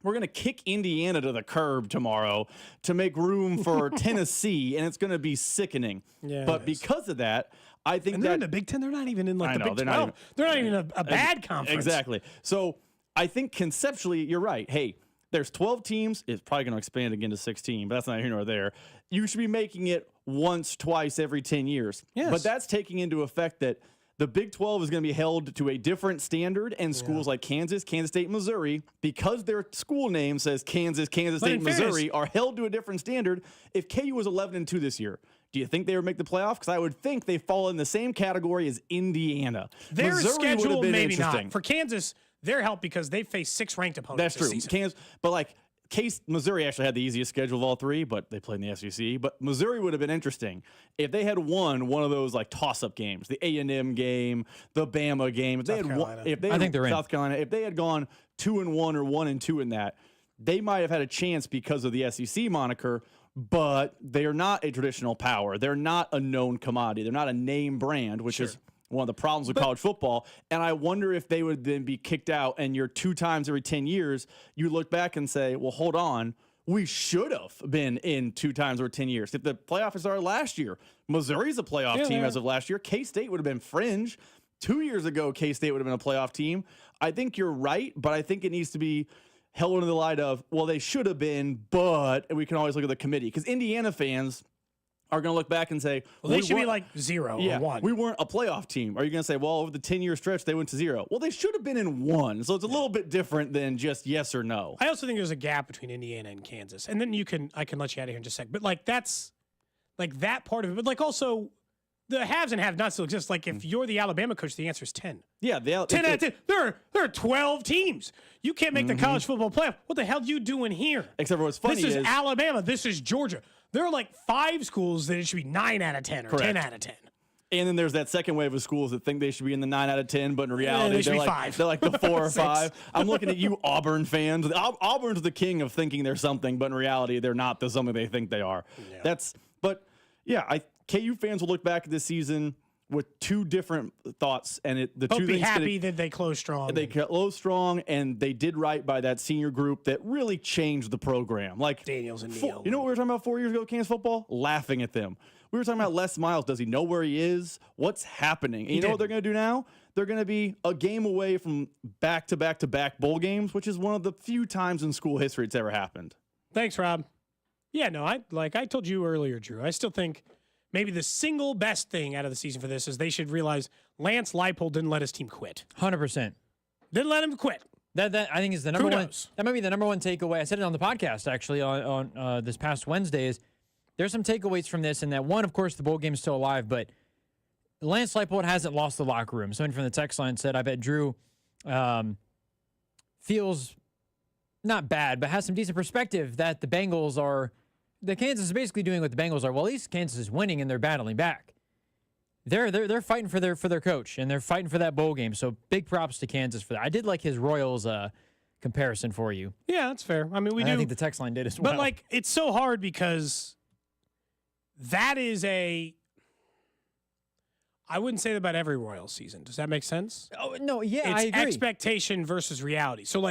Speaker 4: We're going to kick Indiana to the curb tomorrow to make room for Tennessee, and it's going to be sickening.
Speaker 1: Yeah,
Speaker 4: but because of that, I think
Speaker 1: they're in the Big Ten. They're not even in the Big 12. They're not even a bad conference.
Speaker 4: Exactly. So I think conceptually, you're right. Hey, there's 12 teams. It's probably going to expand again to 16, but that's not here nor there. You should be making it once, twice every 10 years.
Speaker 1: Yes.
Speaker 4: But that's taking into effect that the Big 12 is going to be held to a different standard, and schools like Kansas, Kansas State, Missouri, because their school name says Kansas, Kansas State, Missouri, are held to a different standard. If KU was 11-2 this year, do you think they would make the playoff? Because I would think they fall in the same category as Indiana.
Speaker 1: Their
Speaker 4: Missouri
Speaker 1: schedule, maybe
Speaker 4: interesting.
Speaker 1: not. For Kansas, they're helped because they face 6 ranked opponents.
Speaker 4: That's true.
Speaker 1: This season.
Speaker 4: Kansas, but Missouri actually had the easiest schedule of all 3, but they played in the SEC. But Missouri would have been interesting if they had won one of those toss-up games, the A&M game, the Bama game. If they had won,
Speaker 2: I think they're in.
Speaker 4: South Carolina. If they had gone 2-1 or 1-2 in that, they might have had a chance because of the SEC moniker. But they are not a traditional power. They're not a known commodity. They're not a name brand, which is one of the problems with college football. And I wonder if they would then be kicked out and you're 2 times every 10 years, you look back and say, well, hold on. We should have been in 2 times over 10 years. If the playoffs started last year, Missouri's a playoff team as of last year. K-State would have been fringe. 2 years ago, K-State would have been a playoff team. I think you're right, but I think it needs to be held into the light of, well, they should have been, but we can always look at the committee. Because Indiana fans are going to look back and say,
Speaker 1: well, they should be 0 or 1.
Speaker 4: We weren't a playoff team. Are you going to say, well, over the 10-year stretch, they went to 0? Well, they should have been in 1. So it's a little bit different than just yes or no.
Speaker 1: I also think there's a gap between Indiana and Kansas. And then I can let you out of here in just a sec. But that's that part of it. But also the haves and have-nots still exist. If you're the Alabama coach, the answer is 10.
Speaker 4: Yeah,
Speaker 1: 10 out of 10. There are 12 teams. You can't make the college football playoff. What the hell are you doing here?
Speaker 4: Except for what's funny
Speaker 1: this is Alabama. This is Georgia. There are 5 schools that it should be 9 out of 10 or 10 out of 10.
Speaker 4: And then there's that second wave of schools that think they should be in the 9 out of 10, but in reality,
Speaker 1: they're 5.
Speaker 4: They're the 4 or 5. I'm looking at you, Auburn fans. Auburn's the king of thinking they're something, but in reality, they're not the something they think they are. Yeah. KU fans will look back at this season with 2 different thoughts, and
Speaker 1: be happy that they closed strong.
Speaker 4: They closed strong, and they did right by that senior group that really changed the program.
Speaker 1: Daniels and Neal.
Speaker 4: You know what we were talking about 4 years ago, Kansas football? Laughing at them. We were talking about Les Miles. Does he know where he is? What's happening? And you know what they're going to do now? They're going to be a game away from back-to-back-to-back bowl games, which is one of the few times in school history it's ever happened.
Speaker 1: Thanks, Rob. Yeah, no, I told you earlier, Drew, I still think maybe the single best thing out of the season for this is they should realize Lance Leipold didn't let his team quit.
Speaker 2: 100%.
Speaker 1: Didn't let him quit.
Speaker 2: That I think is the number one. That might be the number one takeaway. I said it on the podcast actually on this past Wednesday. Is there's some takeaways from this, and that one, of course, the bowl game is still alive, but Lance Leipold hasn't lost the locker room. Someone from the text line said, "I bet Drew feels not bad, but has some decent perspective that the Bengals are." The Kansas is basically doing what the Bengals are. Well, at least Kansas is winning and they're battling back. They're fighting for their coach and they're fighting for that bowl game. So big props to Kansas for that. I did like his Royals comparison for you.
Speaker 1: Yeah, that's fair. I mean, we do.
Speaker 2: I think the text line did as well.
Speaker 1: But it's so hard because that is I wouldn't say that about every Royals season. Does that make sense?
Speaker 2: Oh no, yeah,
Speaker 1: it's
Speaker 2: I agree.
Speaker 1: Expectation versus reality. So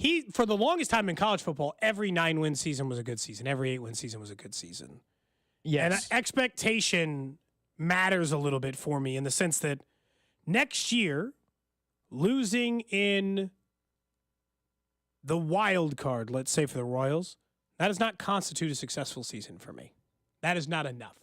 Speaker 1: he, for the longest time in college football, every 9-win season was a good season. Every 8-win season was a good season.
Speaker 2: Yes.
Speaker 1: And expectation matters a little bit for me in the sense that next year, losing in the wild card, let's say for the Royals, that does not constitute a successful season for me. That is not enough.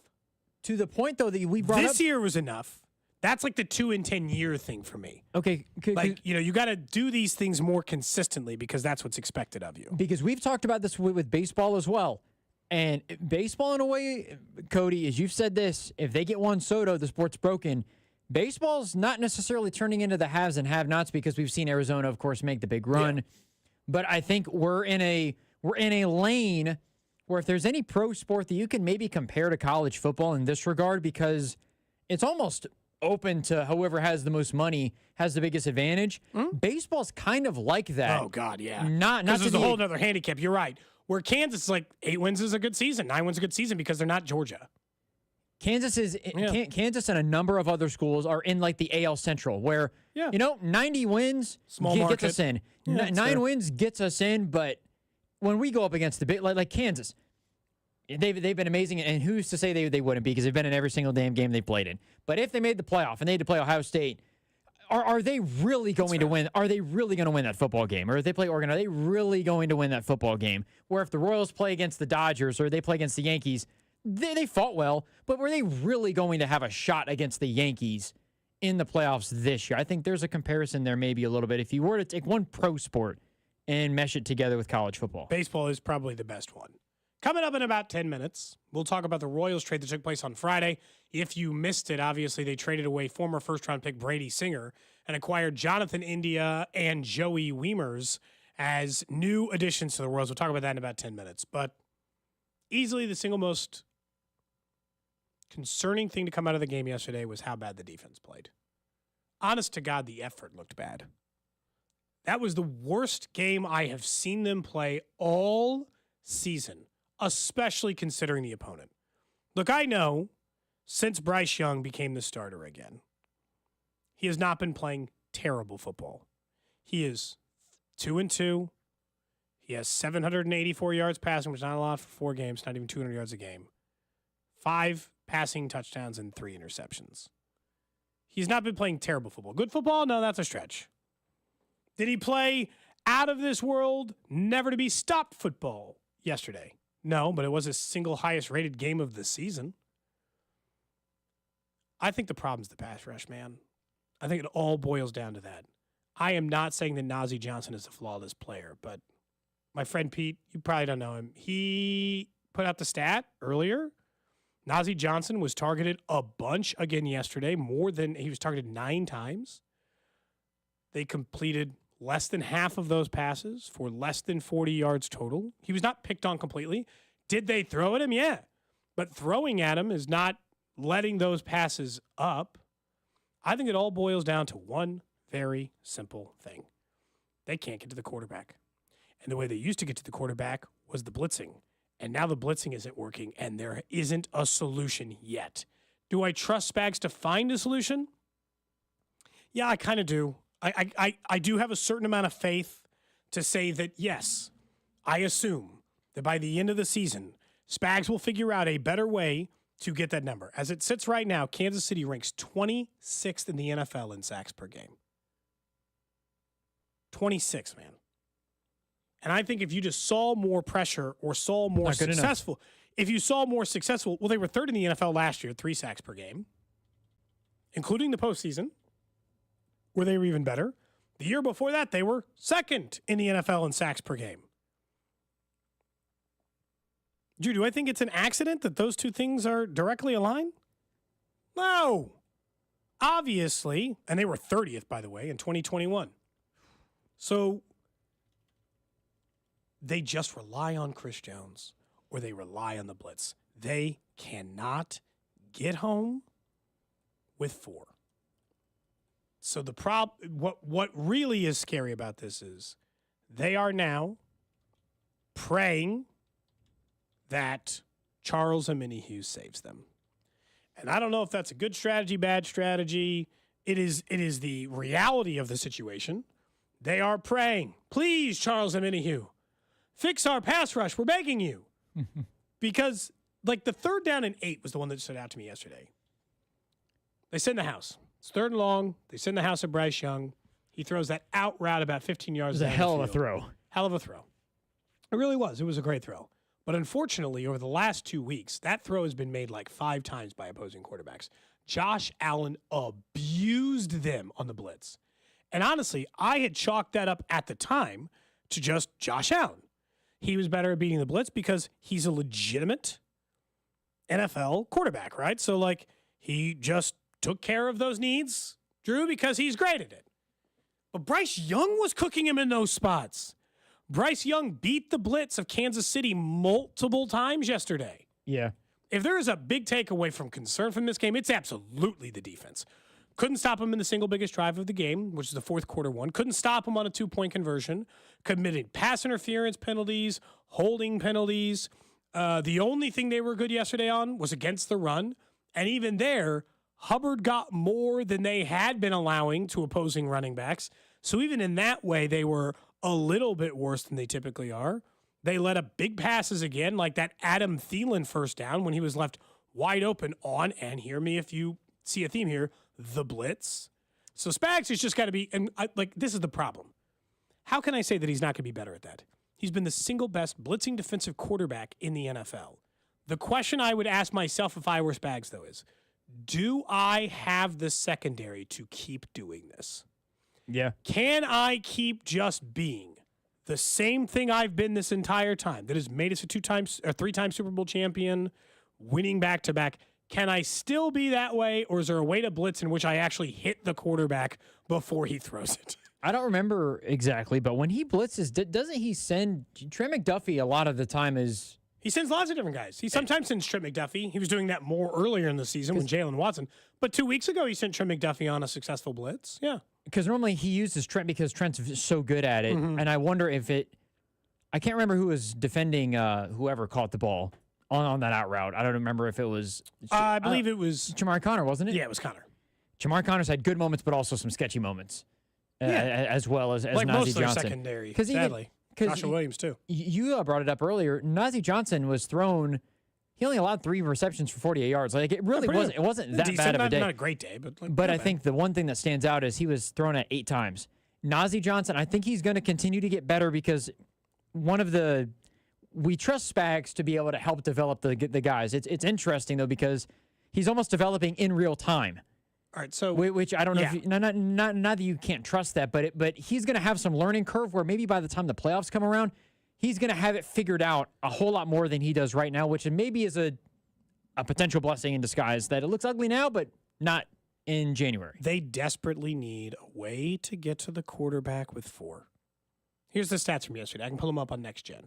Speaker 2: To the point, though, that we brought
Speaker 1: This year was enough. That's like the 2 in 10 year thing for me.
Speaker 2: Okay.
Speaker 1: Like, you got to do these things more consistently because that's what's expected of you.
Speaker 2: Because we've talked about this with baseball as well. And baseball, in a way, Cody, as you've said this, if they get Juan Soto, the sport's broken. Baseball's not necessarily turning into the haves and have-nots because we've seen Arizona, of course, make the big run. Yeah. But I think we're in a lane where if there's any pro sport that you can maybe compare to college football in this regard, because it's almost open to whoever has the most money has the biggest advantage. Baseball's kind of like that.
Speaker 1: Oh, God, yeah.
Speaker 2: Not
Speaker 1: there's a whole other handicap. You're right. Where Kansas is like 8 wins is a good season, 9 wins is a good season because they're not Georgia.
Speaker 2: Kansas and a number of other schools are in like the AL Central where, 90 wins gets us in.
Speaker 1: Yeah,
Speaker 2: 9 wins gets us in, but when we go up against the big, like Kansas, they've been amazing, and who's to say they wouldn't be because they've been in every single damn game they played in. But if they made the playoff and they had to play Ohio State, are they really going to win? Are they really going to win that football game? Or if they play Oregon, are they really going to win that football game? Where if the Royals play against the Dodgers or they play against the Yankees, they fought well, but were they really going to have a shot against the Yankees in the playoffs this year? I think there's a comparison there maybe a little bit. If you were to take one pro sport and mesh it together with college football.
Speaker 1: Baseball is probably the best one. Coming up in about 10 minutes, we'll talk about the Royals trade that took place on Friday. If you missed it, obviously they traded away former first-round pick Brady Singer and acquired Jonathan India and Joey Wiemers as new additions to the Royals. We'll talk about that in about 10 minutes. But easily the single most concerning thing to come out of the game yesterday was how bad the defense played. Honest to God, the effort looked bad. That was the worst game I have seen them play all season, especially considering the opponent. Look, I know since Bryce Young became the starter again, he has not been playing terrible football. He is 2-2. He has 784 yards passing, which is not a lot for 4 games, not even 200 yards a game. 5 passing touchdowns and 3 interceptions. He's not been playing terrible football. Good football? No, that's a stretch. Did he play out of this world, never to be stopped football yesterday? No, but it was his single highest rated game of the season. I think the problem's the pass rush, man. I think it all boils down to that. I am not saying that Najee Johnson is a flawless player, but my friend Pete, you probably don't know him. He put out the stat earlier. Najee Johnson was targeted a bunch again yesterday, he was targeted 9 times. They completed less than half of those passes for less than 40 yards total. He was not picked on completely. Did they throw at him? Yeah. But throwing at him is not letting those passes up. I think it all boils down to one very simple thing. They can't get to the quarterback. And the way they used to get to the quarterback was the blitzing. And now the blitzing isn't working, and there isn't a solution yet. Do I trust Spags to find a solution? Yeah, I kind of do. I do have a certain amount of faith to say that, yes, I assume that by the end of the season, Spags will figure out a better way to get that number. As it sits right now, Kansas City ranks 26th in the NFL in sacks per game. 26, man. And I think if you just saw more pressure or saw more successful, if you saw more successful, well, they were 3rd in the NFL last year, 3 sacks per game, including the postseason, where they were even better. The year before that, they were 2nd in the NFL in sacks per game. Drew, do I think it's an accident that those two things are directly aligned? No. Obviously, and they were 30th, by the way, in 2021. So they just rely on Chris Jones or they rely on the blitz. They cannot get home with 4. So the what really is scary about this is they are now praying that Charles Omenihu saves them. And I don't know if that's a good strategy, bad strategy. It is the reality of the situation. They are praying, please, Charles Omenihu, fix our pass rush. We're begging you. Because, like, the 3rd down and 8 was the one that stood out to me yesterday. They send the house. It's 3rd and long. They send the house of Bryce Young. He throws that out route about 15 yards.
Speaker 2: It was a hell of a throw.
Speaker 1: Hell of a throw. It really was. It was a great throw. But unfortunately, over the last 2 weeks, that throw has been made like 5 times by opposing quarterbacks. Josh Allen abused them on the blitz. And honestly, I had chalked that up at the time to just Josh Allen. He was better at beating the blitz because he's a legitimate NFL quarterback, right? So, like, he just took care of those needs, Drew, because he's great at it. But Bryce Young was cooking him in those spots. Bryce Young beat the blitz of Kansas City multiple times yesterday.
Speaker 2: Yeah.
Speaker 1: If there is a big takeaway from concern from this game, it's absolutely the defense. Couldn't stop him in the single biggest drive of the game, which is the fourth quarter one. Couldn't stop him on a 2-point conversion. Committed pass interference penalties, holding penalties. The only thing they were good yesterday on was against the run. And even there, Hubbard got more than they had been allowing to opposing running backs. So even in that way, they were a little bit worse than they typically are. They let up big passes again, like that Adam Thielen first down when he was left wide open on, and hear me if you see a theme here, the blitz. So Spags has just got to be, and this is the problem. How can I say that he's not going to be better at that? He's been the single best blitzing defensive quarterback in the NFL. The question I would ask myself if I were Spags, though, is, do I have the secondary to keep doing this?
Speaker 2: Yeah.
Speaker 1: Can I keep just being the same thing I've been this entire time that has made us a 3-time Super Bowl champion, winning back-to-back? Can I still be that way, or is there a way to blitz in which I actually hit the quarterback before he throws it?
Speaker 2: I don't remember exactly, but when he blitzes, doesn't he send Trey McDuffie a lot of the time is...
Speaker 1: He sends lots of different guys. He sometimes sends Trent McDuffie. He was doing that more earlier in the season with Jalen Watson. But 2 weeks ago, he sent Trent McDuffie on a successful blitz. Yeah.
Speaker 2: Because normally he uses Trent because Trent's so good at it.
Speaker 1: Mm-hmm.
Speaker 2: And I wonder if it... I can't remember who was defending whoever caught the ball on that out route. I don't remember if it was...
Speaker 1: I believe it was...
Speaker 2: Jamar Connor, wasn't it?
Speaker 1: Yeah, it was Connor.
Speaker 2: Jamar Connor's had good moments, but also some sketchy moments. As well as
Speaker 1: like
Speaker 2: Najee
Speaker 1: most of their
Speaker 2: Johnson.
Speaker 1: secondary, sadly. Joshua Williams, too.
Speaker 2: You brought it up earlier. Najee Johnson was thrown... He only allowed 3 receptions for 48 yards. Like, it really wasn't. It wasn't that
Speaker 1: decent,
Speaker 2: bad of a day.
Speaker 1: Not a great day, but
Speaker 2: but I think the one thing that stands out is he was thrown at 8 times. Najee Johnson, I think he's going to continue to get better because we trust Spags to be able to help develop the guys. It's interesting though because he's almost developing in real time.
Speaker 1: All right, so
Speaker 2: which I don't know if you, not that you can't trust that, but he's going to have some learning curve where maybe by the time the playoffs come around, he's going to have it figured out a whole lot more than he does right now, which maybe is a potential blessing in disguise that it looks ugly now, but not in January.
Speaker 1: They desperately need a way to get to the quarterback with 4. Here's the stats from yesterday. I can pull them up on Next Gen.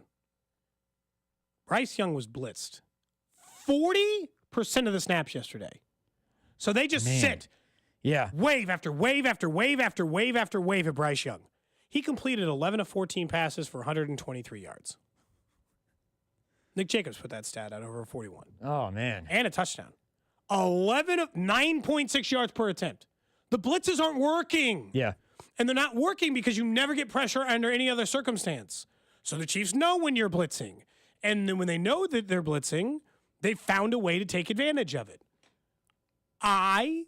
Speaker 1: Bryce Young was blitzed 40% of the snaps yesterday. So they just sit.
Speaker 2: Yeah.
Speaker 1: Wave after wave after wave after wave after wave at Bryce Young. He completed 11 of 14 passes for 123 yards. Nick Jacobs put that stat out over 41.
Speaker 2: Oh, man.
Speaker 1: And a touchdown. 9.6 yards per attempt. The blitzes aren't working.
Speaker 2: Yeah.
Speaker 1: And they're not working because you never get pressure under any other circumstance. So the Chiefs know when you're blitzing. And then when they know that they're blitzing, they found a way to take advantage of it. I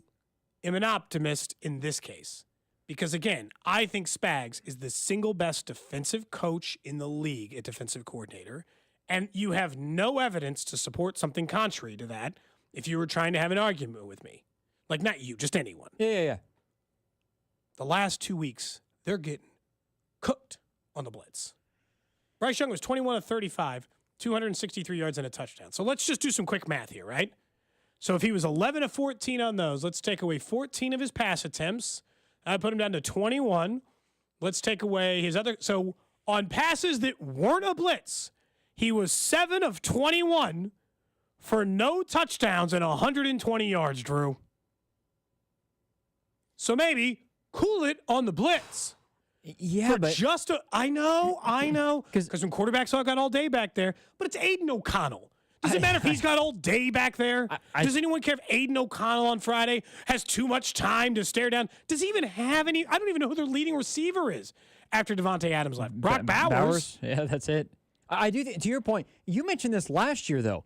Speaker 1: am an optimist in this case. Because, again, I think Spags is the single best defensive coach in the league at defensive coordinator. And you have no evidence to support something contrary to that if you were trying to have an argument with me. Like, not you, just anyone.
Speaker 2: Yeah.
Speaker 1: The last 2 weeks, they're getting cooked on the blitz. Bryce Young was 21 of 35, 263 yards and a touchdown. So let's just do some quick math here, right? So if he was 11 of 14 on those, let's take away 14 of his pass attempts. I put him down to 21. Let's take away his other. So on passes that weren't a blitz, he was 7 of 21 for no touchdowns and 120 yards, Drew. So maybe cool it on the blitz.
Speaker 2: Yeah, but
Speaker 1: I know. Because when quarterbacks all got all day back there, but it's Aiden O'Connell. Does it matter if he's got all day back there? Does anyone care if Aiden O'Connell on Friday has too much time to stare down? Does he even have any? I don't even know who their leading receiver is after Devontae Adams left. Brock Bowers.
Speaker 2: Yeah, that's it. I do think, to your point, you mentioned this last year, though.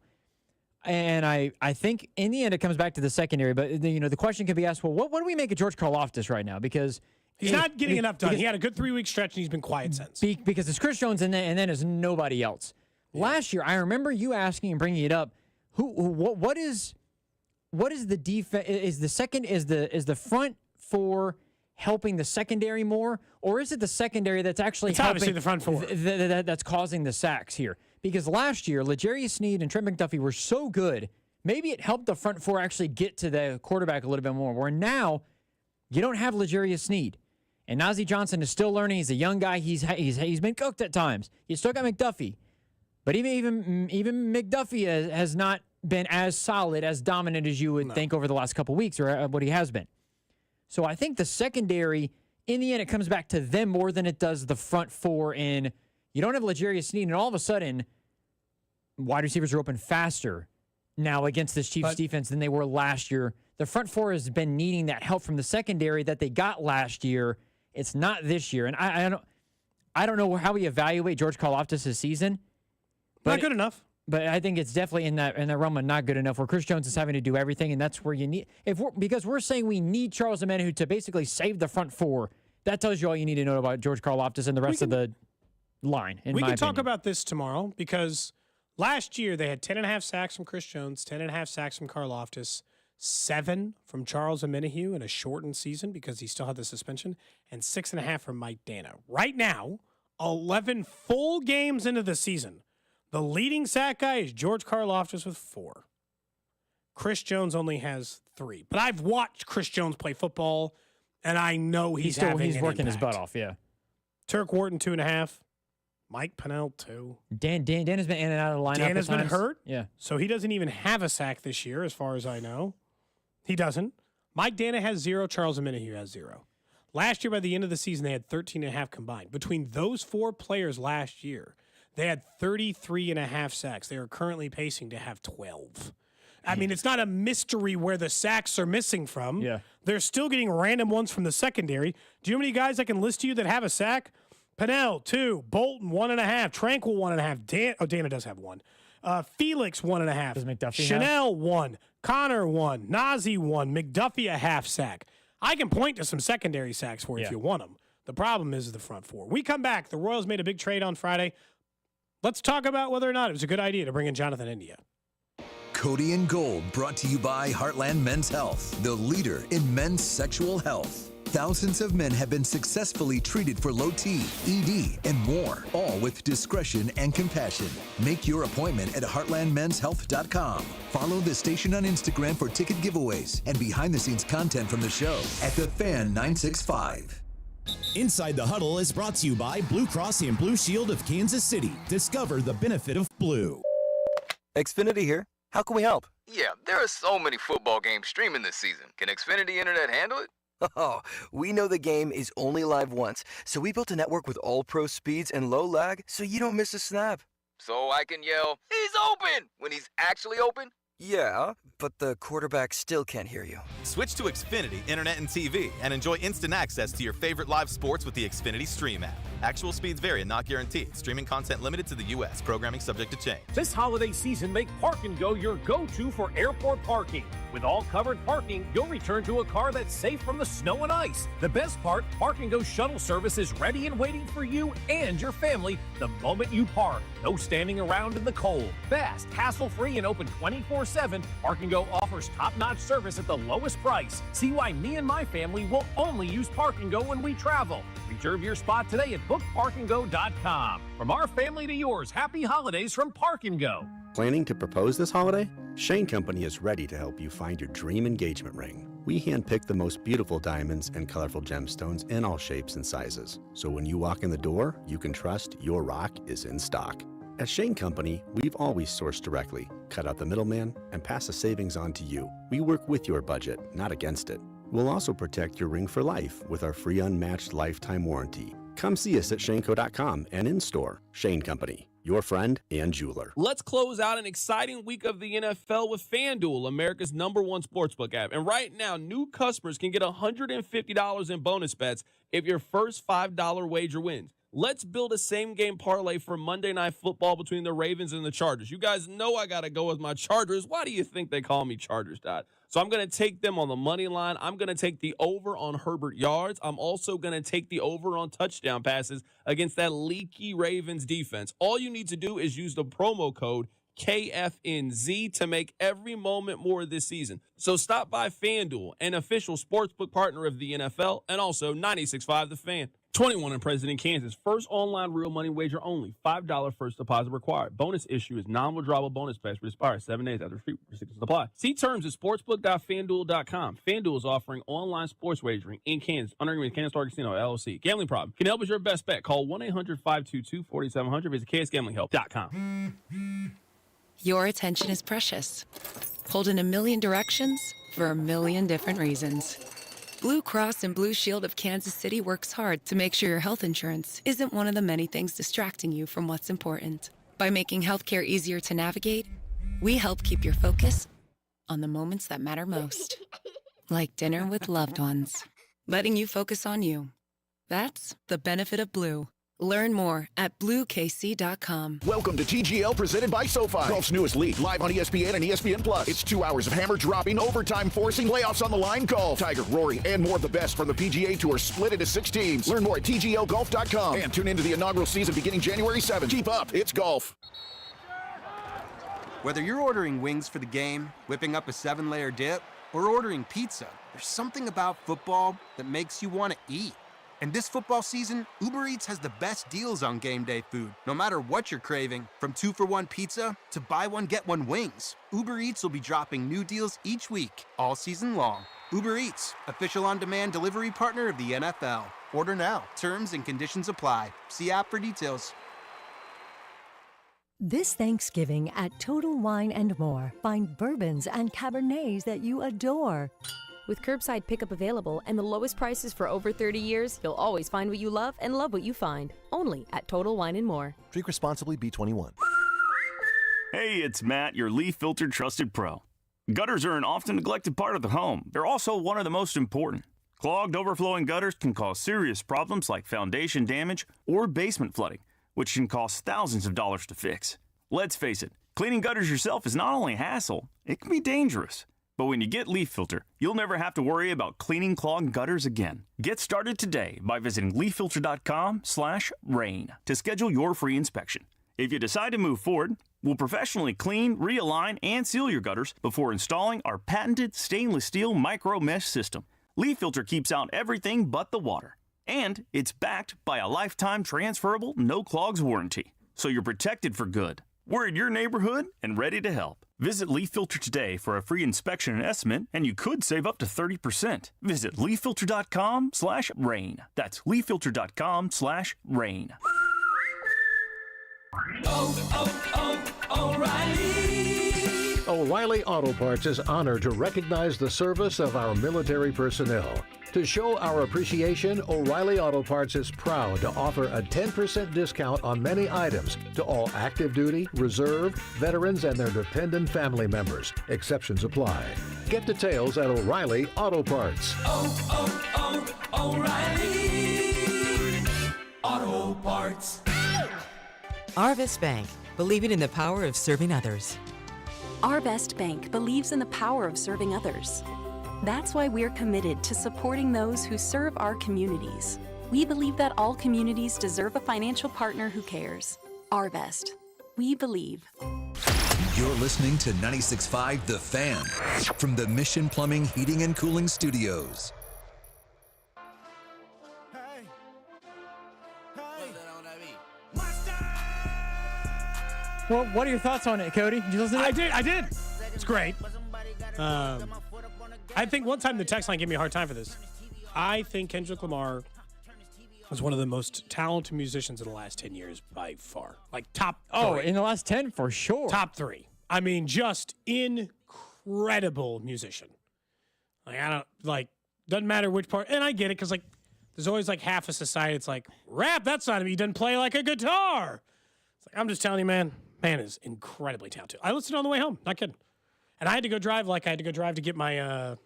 Speaker 2: And I think in the end it comes back to the secondary. But, the question can be asked, well, what do we make of George Karlaftis right now? Because
Speaker 1: he's not getting enough done. He had a good 3-week stretch, and he's been quiet since.
Speaker 2: Because it's Chris Jones and then there's nobody else. Last year, I remember you asking and bringing it up. What is what is the defense? Is the front four helping the secondary more, or is it the secondary that's actually
Speaker 1: It's
Speaker 2: helping
Speaker 1: obviously the front four
Speaker 2: that's causing the sacks here? Because last year, L'Jarius Sneed and Trent McDuffie were so good, maybe it helped the front four actually get to the quarterback a little bit more. Where now you don't have L'Jarius Sneed, and Najee Johnson is still learning. He's a young guy. He's been cooked at times. You still got McDuffie, but even McDuffie has not been as solid, as dominant as you would think over the last couple weeks, or what he has been. So I think the secondary, in the end, it comes back to them more than it does the front four. And you don't have L'Jarius Sneed, and all of a sudden, wide receivers are open faster now against this Chiefs defense than they were last year. The front four has been needing that help from the secondary that they got last year. It's not this year. And I don't know how we evaluate George Karlaftis' season.
Speaker 1: Not good enough.
Speaker 2: But I think it's definitely in that realm of not good enough, where Chris Jones is having to do everything, and that's where you need. Because we're saying we need Charles Omenihu to basically save the front four. That tells you all you need to know about George Karlaftis and the rest of the line. We
Speaker 1: can talk about this tomorrow, because last year they had 10.5 sacks from Chris Jones, 10.5 sacks from Karlaftis, 7 from Charles Omenihu in a shortened season because he still had the suspension, and 6.5 from Mike Dana. Right now, 11 full games into the season, the leading sack guy is George Karlaftis with 4. Chris Jones only has 3. But I've watched Chris Jones play football, and I know he's
Speaker 2: working his butt off. Yeah.
Speaker 1: Turk Wharton 2.5. Mike Pennell 2.
Speaker 2: Dan has been in and out of the lineup.
Speaker 1: Dan has been hurt.
Speaker 2: Yeah.
Speaker 1: So he doesn't even have a sack this year, as far as I know. He doesn't. Mike Dana has 0. Charles Omenihu has 0. Last year, by the end of the season, they had 13.5 combined. Between those 4 players last year, they had 33.5 sacks. They are currently pacing to have 12. I mean, it's not a mystery where the sacks are missing from.
Speaker 2: Yeah.
Speaker 1: They're still getting random ones from the secondary. Do you know how many guys I can list to you that have a sack? Pennell, 2. Bolton, 1.5. Tranquil, 1.5. Dana does have 1. Felix, 1.5.
Speaker 2: Does McDuffie
Speaker 1: Chanel, 1. Connor, 1. Nazi, 1. McDuffie, a half sack. I can point to some secondary sacks for you if you want them. The problem is the front four. We come back. The Royals made a big trade on Friday. Let's talk about whether or not it was a good idea to bring in Jonathan India.
Speaker 3: Cody and Gold, brought to you by Heartland Men's Health, the leader in men's sexual health. Thousands of men have been successfully treated for low T, ED, and more, all with discretion and compassion. Make your appointment at heartlandmenshealth.com. Follow the station on Instagram for ticket giveaways and behind-the-scenes content from the show at The Fan 965.
Speaker 30: Inside the Huddle is brought to you by Blue Cross and Blue Shield of Kansas City. Discover the benefit of blue.
Speaker 5: Xfinity here. How can we help?
Speaker 6: Yeah, there are so many football games streaming this season. Can Xfinity Internet handle it?
Speaker 5: Oh, we know the game is only live once, so we built a network with all-pro speeds and low lag so you don't miss a snap.
Speaker 6: So I can yell, "He's open!" when he's actually open?
Speaker 5: Yeah, but the quarterback still can't hear you.
Speaker 7: Switch to Xfinity Internet and TV and enjoy instant access to your favorite live sports with the Xfinity Stream app. Actual speeds vary and not guaranteed. Streaming content limited to the U.S. Programming subject to change.
Speaker 13: This holiday season, make Park & Go your go-to for airport parking. With all covered parking, you'll return to a car that's safe from the snow and ice. The best part, Park & Go shuttle service is ready and waiting for you and your family the moment you park. No standing around in the cold. Fast, hassle-free, and open 24/7, Park & Go offers top-notch service at the lowest price. See why me and my family will only use Park & Go when we travel. Reserve your spot today at bookparkandgo.com. From our family to yours, happy holidays from Park & Go.
Speaker 14: Planning to propose this holiday? Shane Company is ready to help you find your dream engagement ring. We handpick the most beautiful diamonds and colorful gemstones in all shapes and sizes. So when you walk in the door, you can trust your rock is in stock. At Shane Company, we've always sourced directly, cut out the middleman, and pass the savings on to you. We work with your budget, not against it. We'll also protect your ring for life with our free unmatched lifetime warranty. Come see us at shaneco.com and in-store. Shane Company, your friend and jeweler.
Speaker 15: Let's close out an exciting week of the NFL with FanDuel, America's #1 sportsbook app. And right now, new customers can get $150 in bonus bets if your first $5 wager wins. Let's build a same-game parlay for Monday Night Football between the Ravens and the Chargers. You guys know I got to go with my Chargers. Why do you think they call me Chargers, Dot? So I'm going to take them on the money line. I'm going to take the over on Herbert yards. I'm also going to take the over on touchdown passes against that leaky Ravens defense. All you need to do is use the promo code KFNZ to make every moment more this season. So stop by FanDuel, an official sportsbook partner of the NFL, and also 96.5 The Fan. 21 and present in Kansas. First online real money wager only. $5 first deposit required. Bonus issue is non-withdrawable bonus pass which expires 7 days after restrictions apply. See terms at sportsbook.fanduel.com. FanDuel is offering online sports wagering in Kansas under agreement with Kansas Star Casino LLC. Gambling problem? Can help with your best bet. Call 1-800-522-4700. Visit ksgamblinghelp.com.
Speaker 16: Your attention is precious. Pulled in a million directions for a million different reasons. Blue Cross and Blue Shield of Kansas City works hard to make sure your health insurance isn't one of the many things distracting you from what's important. By making healthcare easier to navigate, we help keep your focus on the moments that matter most. Like dinner with loved ones. Letting you focus on you. That's the benefit of Blue. Learn more at BlueKC.com.
Speaker 9: Welcome to TGL presented by SoFi. Golf's newest league, live on ESPN and ESPN Plus. It's 2 hours of hammer dropping, overtime forcing, playoffs on the line golf. Tiger, Rory, and more of the best from the PGA Tour split into 6 teams. Learn more at TGLGolf.com and tune into the inaugural season beginning January 7th. Keep up, it's golf.
Speaker 10: Whether you're ordering wings for the game, whipping up a 7-layer dip, or ordering pizza, there's something about football that makes you want to eat. And this football season, Uber Eats has the best deals on game day food. No matter what you're craving, from 2-for-1 pizza to buy one, get one wings, Uber Eats will be dropping new deals each week, all season long. Uber Eats, official on-demand delivery partner of the NFL. Order now. Terms and conditions apply. See app for details.
Speaker 11: This Thanksgiving at Total Wine & More, find bourbons and Cabernets that you adore.
Speaker 12: With curbside pickup available and the lowest prices for over 30 years, you'll always find what you love and love what you find. Only at Total Wine & More.
Speaker 31: Drink responsibly, B21.
Speaker 17: Hey, it's Matt, your leaf filter trusted pro. Gutters are an often neglected part of the home. They're also one of the most important. Clogged, overflowing gutters can cause serious problems like foundation damage or basement flooding, which can cost thousands of dollars to fix. Let's face it, cleaning gutters yourself is not only a hassle, it can be dangerous. But when you get Leaf Filter, you'll never have to worry about cleaning clogged gutters again. Get started today by visiting leaffilter.com/rain to schedule your free inspection. If you decide to move forward, we'll professionally clean, realign, and seal your gutters before installing our patented stainless steel micro mesh system. Leaf Filter keeps out everything but the water. And it's backed by a lifetime transferable no clogs warranty. So you're protected for good. We're in your neighborhood and ready to help. Visit Leaf Filter today for a free inspection and estimate, and you could save up to 30%. Visit leaffilter.com/rain. That's leaffilter.com/rain.
Speaker 13: O'Reilly Auto Parts is honored to recognize the service of our military personnel. To show our appreciation, O'Reilly Auto Parts is proud to offer a 10% discount on many items to all active duty, reserve, veterans, and their dependent family members. Exceptions apply. Get details at O'Reilly Auto Parts.
Speaker 25: O'Reilly Auto Parts.
Speaker 18: Arvest Bank, believing in the power of serving others.
Speaker 19: Arvest Bank believes in the power of serving others. That's why we're committed to supporting those who serve our communities. We believe that all communities deserve a financial partner who cares. Arvest. We believe.
Speaker 3: You're listening to 96.5 The Fan from the Mission Plumbing, Heating, and Cooling Studios.
Speaker 2: Well, what are your thoughts on it, Cody? Did you listen to it?
Speaker 1: I did. It's great. I think one time the text line gave me a hard time for this. I think Kendrick Lamar was one of the most talented musicians in the last 10 years by far. Like top three.
Speaker 2: Oh, in the last 10 for sure.
Speaker 1: Top 3. I mean, just incredible musician. Doesn't matter which part. And I get it because, there's always, half a society. It's like, rap, that's not him. He doesn't play like a guitar. It's like, I'm just telling you, man is incredibly talented. I listened on the way home. Not kidding. And I had to go drive to get my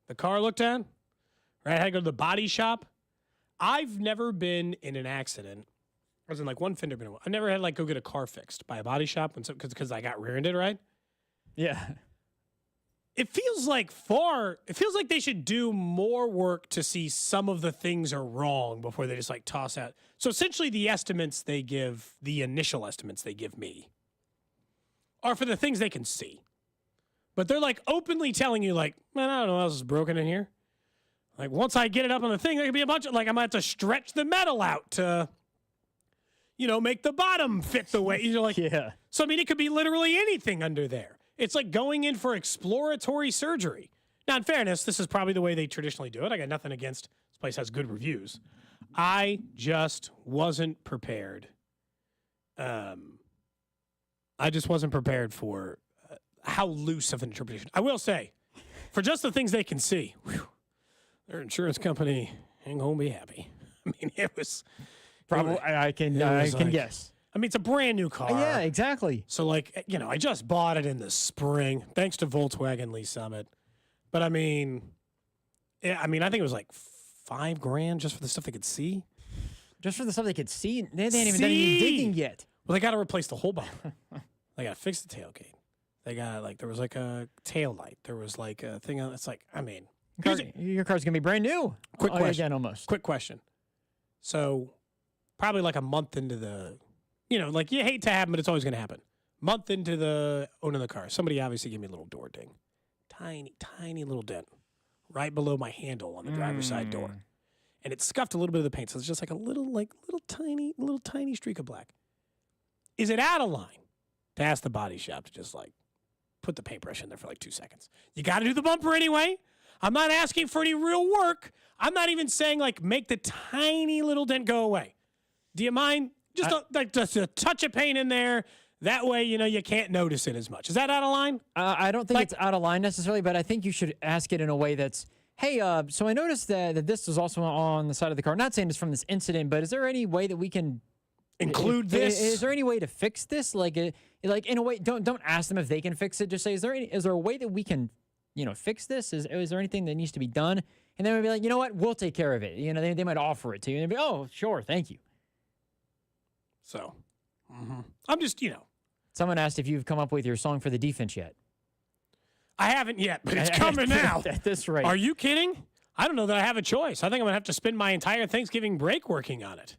Speaker 1: the car looked at. Right? I had to go to the body shop. I've never been in an accident. I was in one fender been. I never had go get a car fixed by a body shop because I got rear-ended, right?
Speaker 2: Yeah.
Speaker 1: It feels like they should do more work to see some of the things are wrong before they just toss out. So essentially the initial estimates they give me are for the things they can see. But they're like openly telling you, like, man, I don't know what else is broken in here. Like, once I get it up on the thing, there could be a bunch of, like, I might have to stretch the metal out to, make the bottom fit the way. You're like,
Speaker 2: yeah.
Speaker 1: So, I mean, it could be literally anything under there. It's like going in for exploratory surgery. Now, in fairness, this is probably the way they traditionally do it. I got nothing against this place has good reviews. I just wasn't prepared. I just wasn't prepared for how loose of an interpretation. I will say, for just the things they can see, their insurance company ain't gonna be happy. I mean, it was
Speaker 2: probably. I can guess.
Speaker 1: I mean, it's a brand new car.
Speaker 2: Yeah, exactly.
Speaker 1: So, like, I just bought it in the spring, thanks to Volkswagen Lee Summit. But I mean, I think it was like $5,000 just for the stuff they could see.
Speaker 2: Just for the stuff they could see? They ain't even done any digging yet.
Speaker 1: Well, they got to replace the whole bumper. They got to fix the tailgate. They got, like, there was like a tail light. There was like a thing on. It's like, I mean,
Speaker 2: your car's gonna be brand new.
Speaker 1: Quick question.
Speaker 2: Again, almost.
Speaker 1: Quick question. So, probably like a month into the, like you hate to happen, but it's always going to happen. Month into the owning the car, somebody obviously gave me a little door ding. Tiny little dent right below my handle on the driver's side door. And it scuffed a little bit of the paint. So it's just like a little tiny streak of black. Is it out of line to ask the body shop to just like put the paintbrush in there for like 2 seconds? You got to do the bumper anyway. I'm not asking for any real work. I'm not even saying like make the tiny little dent go away. Do you mind? Just a touch of paint in there. That way, you can't notice it as much. Is that out of line?
Speaker 2: I don't think it's out of line necessarily, but I think you should ask it in a way that's, hey, so I noticed that this was also on the side of the car. Not saying it's from this incident, but is there any way that we can
Speaker 1: include this?
Speaker 2: Is there any way to fix this? Like in a way, don't ask them if they can fix it. Just say, is there a way that we can, fix this? Is there anything that needs to be done? And then we'll be like, you know what? We'll take care of it. They might offer it to you. And they'll be, oh, sure, thank you.
Speaker 1: So, I'm just,
Speaker 2: Someone asked if you've come up with your song for the defense yet.
Speaker 1: I haven't yet, but it's coming now.
Speaker 2: At this rate.
Speaker 1: Are you kidding? I don't know that I have a choice. I think I'm going to have to spend my entire Thanksgiving break working on it.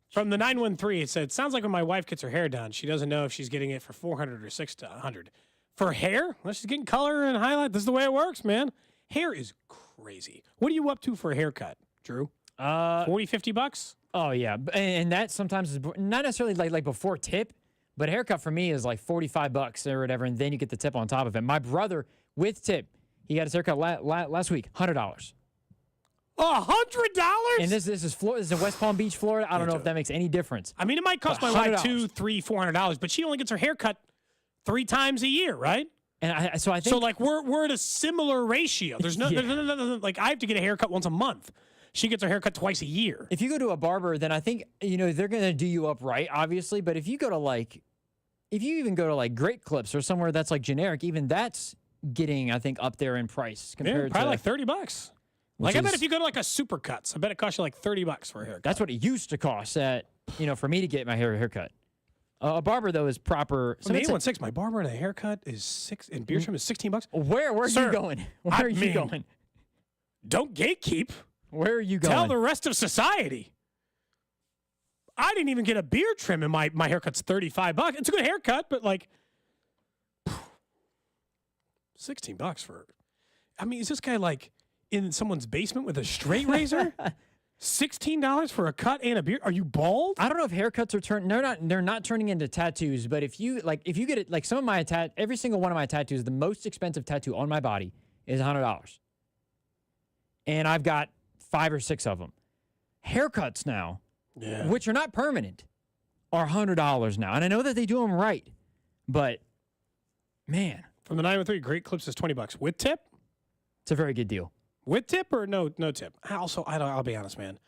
Speaker 1: From the 913, it said, sounds like when my wife gets her hair done, she doesn't know if she's getting it for $400 or $600. For hair? Well, she's getting color and highlight. This is the way it works, man. Hair is crazy. What are you up to for a haircut, Drew? $40, $50?
Speaker 2: Oh, yeah. And that sometimes is not necessarily like before tip, but a haircut for me is like $45 or whatever, and then you get the tip on top of it. My brother, with tip, he got his haircut last week, $100.
Speaker 1: $100?
Speaker 2: And this is Florida. This is in West Palm Beach, Florida. I don't know if that makes any difference.
Speaker 1: I mean, it might cost my wife $200, $300, $400, but she only gets her haircut 3 times a year, right?
Speaker 2: And I think
Speaker 1: like we're at a similar ratio. There's no like I have to get a haircut once a month. She gets her haircut twice a year.
Speaker 2: If you go to a barber, then I think they're gonna do you up right, obviously. But if you even go to Great Clips or somewhere that's like generic, even that's getting, I think, up there in price compared
Speaker 1: probably
Speaker 2: to
Speaker 1: like $30. Like I bet if you go to like a Supercuts, I bet it costs you like $30 for a haircut.
Speaker 2: That's what it used to cost for me to get my haircut. A barber though is proper.
Speaker 1: So 816, my barber and a haircut is $6 and beard trim is $16.
Speaker 2: Where are you going? Where are you going?
Speaker 1: Don't gatekeep.
Speaker 2: Where are you going?
Speaker 1: Tell the rest of society. I didn't even get a beard trim, and my haircut's $35. It's a good haircut, but like $16 for. I mean, is this guy like in someone's basement with a straight razor? $16 for a cut and a beard? Are you bald?
Speaker 2: I don't know if haircuts are turning. They're not turning into tattoos. But if you get it, like some of my every single one of my tattoos, the most expensive tattoo on my body is $100, and I've got 5 or 6 of them. Haircuts now, which are not permanent, are $100 now, and I know that they do them right, but man,
Speaker 1: from the 913, Great Clips is $20 with tip.
Speaker 2: It's a very good deal.
Speaker 1: With tip or no tip? I'll be honest, man.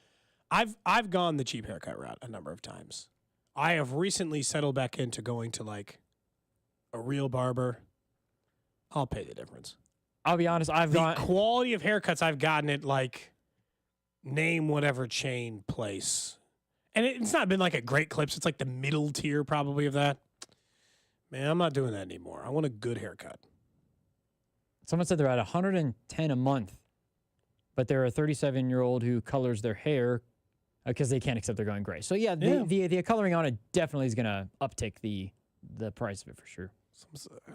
Speaker 1: I've gone the cheap haircut route a number of times. I have recently settled back into going to like a real barber. I'll pay the difference.
Speaker 2: I'll be honest.
Speaker 1: The quality of haircuts I've gotten at like name whatever chain place, and it's not been like a Great Clips. It's like the middle tier probably of that. Man, I'm not doing that anymore. I want a good haircut.
Speaker 2: Someone said they're at $110 a month. But they're a 37-year-old who colors their hair because they can't accept they're going gray. So, the coloring on it definitely is going to uptick the the price of it for sure.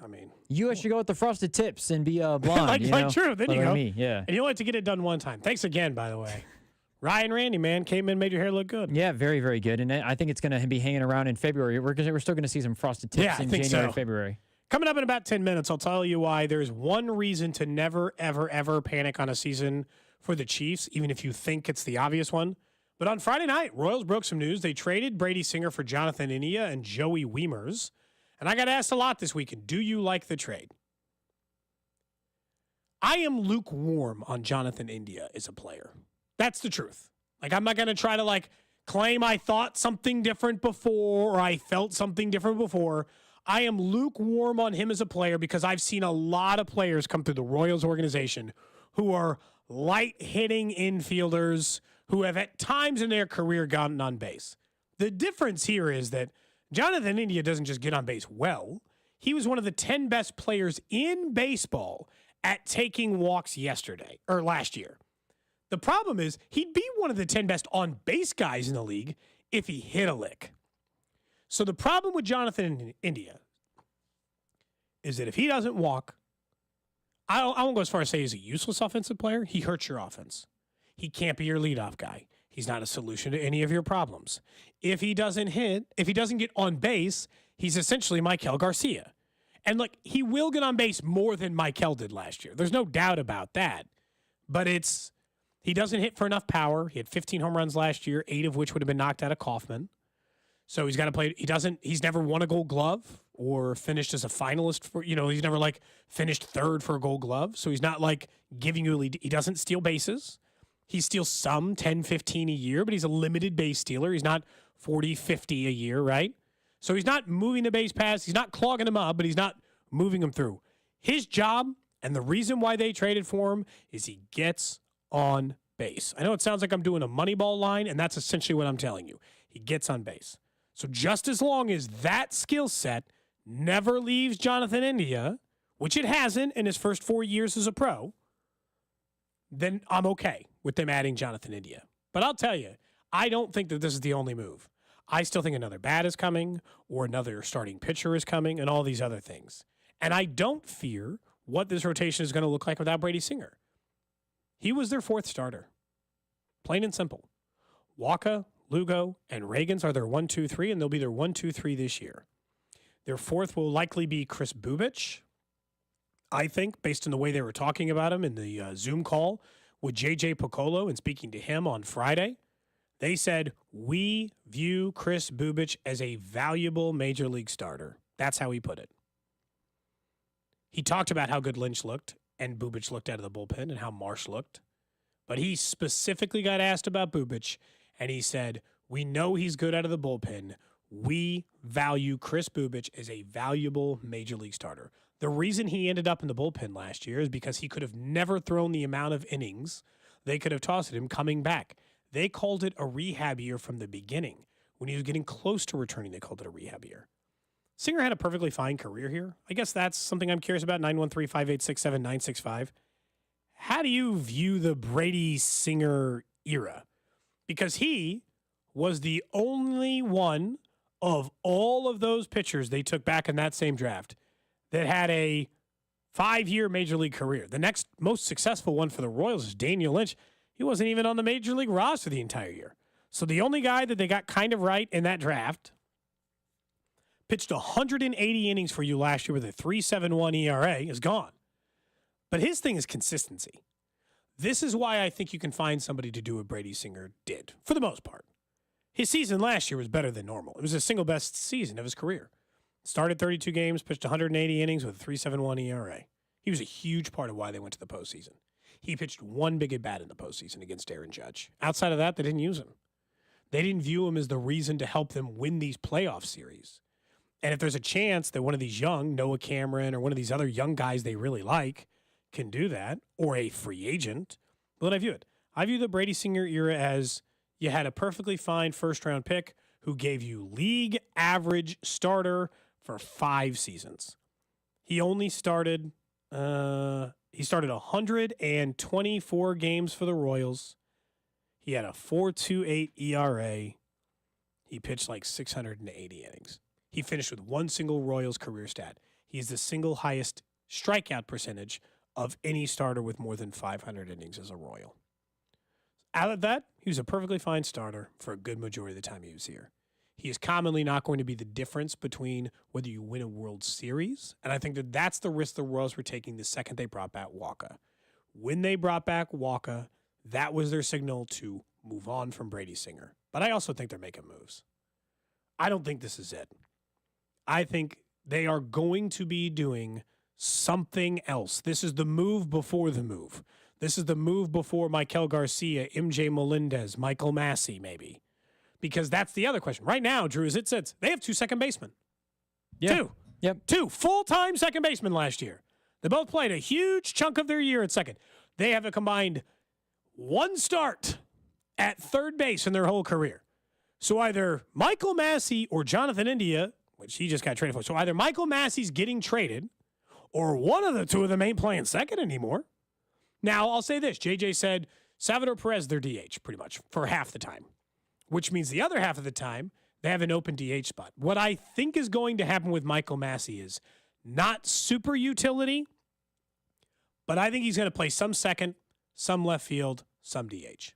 Speaker 1: I mean,
Speaker 2: you should go with the frosted tips and be blonde.
Speaker 1: like true. Then you go.
Speaker 2: Me, yeah.
Speaker 1: And you only have to get it done one time. Thanks again, by the way. Ryan Randy, man, came in, made your hair look good.
Speaker 2: Yeah, very, very good. And I think it's going to be hanging around in February. We're still going to see some frosted tips in January, February.
Speaker 1: Coming up in about 10 minutes, I'll tell you why there's one reason to never, ever, ever panic on a season for the Chiefs, even if you think it's the obvious one. But on Friday night, Royals broke some news. They traded Brady Singer for Jonathan India and Joey Wiemers. And I got asked a lot this weekend, do you like the trade? I am lukewarm on Jonathan India as a player. That's the truth. Like, I'm not going to try to, claim I thought something different before or I felt something different before. I am lukewarm on him as a player because I've seen a lot of players come through the Royals organization who are light-hitting infielders who have at times in their career gotten on base. The difference here is that Jonathan India doesn't just get on base well. He was one of the 10 best players in baseball at taking walks last year. The problem is he'd be one of the 10 best on-base guys in the league if he hit a lick. So the problem with Jonathan India is that if he doesn't walk, I won't go as far as say he's a useless offensive player. He hurts your offense. He can't be your leadoff guy. He's not a solution to any of your problems. If he doesn't get on base, he's essentially Michael Garcia. And he will get on base more than Michael did last year. There's no doubt about that. But he doesn't hit for enough power. He had 15 home runs last year, 8 of which would have been knocked out of Kaufman. So he's got to play. He's never won a Gold Glove or finished as a finalist for, he's never finished third for a Gold Glove. So he's not giving you a lead. He doesn't steal bases. He steals some 10, 15 a year, but he's a limited base stealer. He's not 40, 50 a year, right? So he's not moving the base paths. He's not clogging them up, but he's not moving them through. His job and the reason why they traded for him is he gets on base. I know it sounds like I'm doing a Moneyball line, and that's essentially what I'm telling you. He gets on base. So just as long as that skill set never leaves Jonathan India, which it hasn't in his first 4 years as a pro, then I'm okay with them adding Jonathan India. But I'll tell you, I don't think that this is the only move. I still think another bat is coming or another starting pitcher is coming and all these other things. And I don't fear what this rotation is going to look like without Brady Singer. He was their 4th starter. Plain and simple. Waka, Lugo, and Reagans are their 1, 2, 3, and they'll be their 1, 2, 3 this year. Their 4th will likely be Chris Bubich, I think, based on the way they were talking about him in the Zoom call with J.J. Piccolo and speaking to him on Friday. They said, we view Chris Bubich as a valuable major league starter. That's how he put it. He talked about how good Lynch looked and Bubich looked out of the bullpen and how Marsh looked. But he specifically got asked about Bubich, and he said, we know he's good out of the bullpen. We value Chris Bubich as a valuable major league starter. The reason he ended up in the bullpen last year is because he could have never thrown the amount of innings they could have tossed at him coming back. They called it a rehab year from the beginning. When he was getting close to returning, they called it a rehab year. Singer had a perfectly fine career here. I guess that's something I'm curious about, 913-586-7965. How do you view the Brady Singer era? Because he was the only one of all of those pitchers they took back in that same draft that had a 5-year major league career. The next most successful one for the Royals is Daniel Lynch. He wasn't even on the major league roster the entire year. So the only guy that they got kind of right in that draft pitched 180 innings for you last year with a 3.71 ERA, is gone. But his thing is consistency. This is why I think you can find somebody to do what Brady Singer did, for the most part. His season last year was better than normal. It was the single best season of his career. Started 32 games, pitched 180 innings with a 3.71 ERA. He was a huge part of why they went to the postseason. He pitched one big at-bat in the postseason against Aaron Judge. Outside of that, they didn't use him. They didn't view him as the reason to help them win these playoff series. And if there's a chance that one of these young, Noah Cameron or one of these other young guys they really like can do that, or a free agent, well, then I view it. I view the Brady Singer era as you had a perfectly fine first-round pick who gave you league average starter for 5 seasons. He only started 124 games for the Royals. He had a 4.28 ERA. He pitched like 680 innings. he finished with one single Royals career stat. He's the single highest strikeout percentage of any starter with more than 500 innings as a Royal. Out of that, he was a perfectly fine starter for a good majority of the time he was here. He is commonly not going to be the difference between whether you win a World Series, and I think that that's the risk the Royals were taking the second they brought back Walker. When they brought back Walker, that was their signal to move on from Brady Singer. But I also think they're making moves. I don't think this is it. I think they are going to be doing something else. This is the move before the move. This is the move before Maikel Garcia, MJ Melendez, Michael Massey, maybe. Because that's the other question. Right now, Drew, as it sits, they have 2 second basemen.
Speaker 2: Yeah.
Speaker 1: 2.
Speaker 2: Yep.
Speaker 1: 2 full-time second basemen last year. They both played a huge chunk of their year at second. They have a combined 1 start at third base in their whole career. So either Michael Massey or Jonathan India, which he just got traded for. So either Michael Massey's getting traded or one of the 2 of them ain't playing second anymore. Now, I'll say this. JJ said Salvador Perez, their DH, pretty much, for half the time, which means the other half of the time, they have an open DH spot. What I think is going to happen with Michael Massey is not super utility, but I think he's going to play some second, some left field, some DH.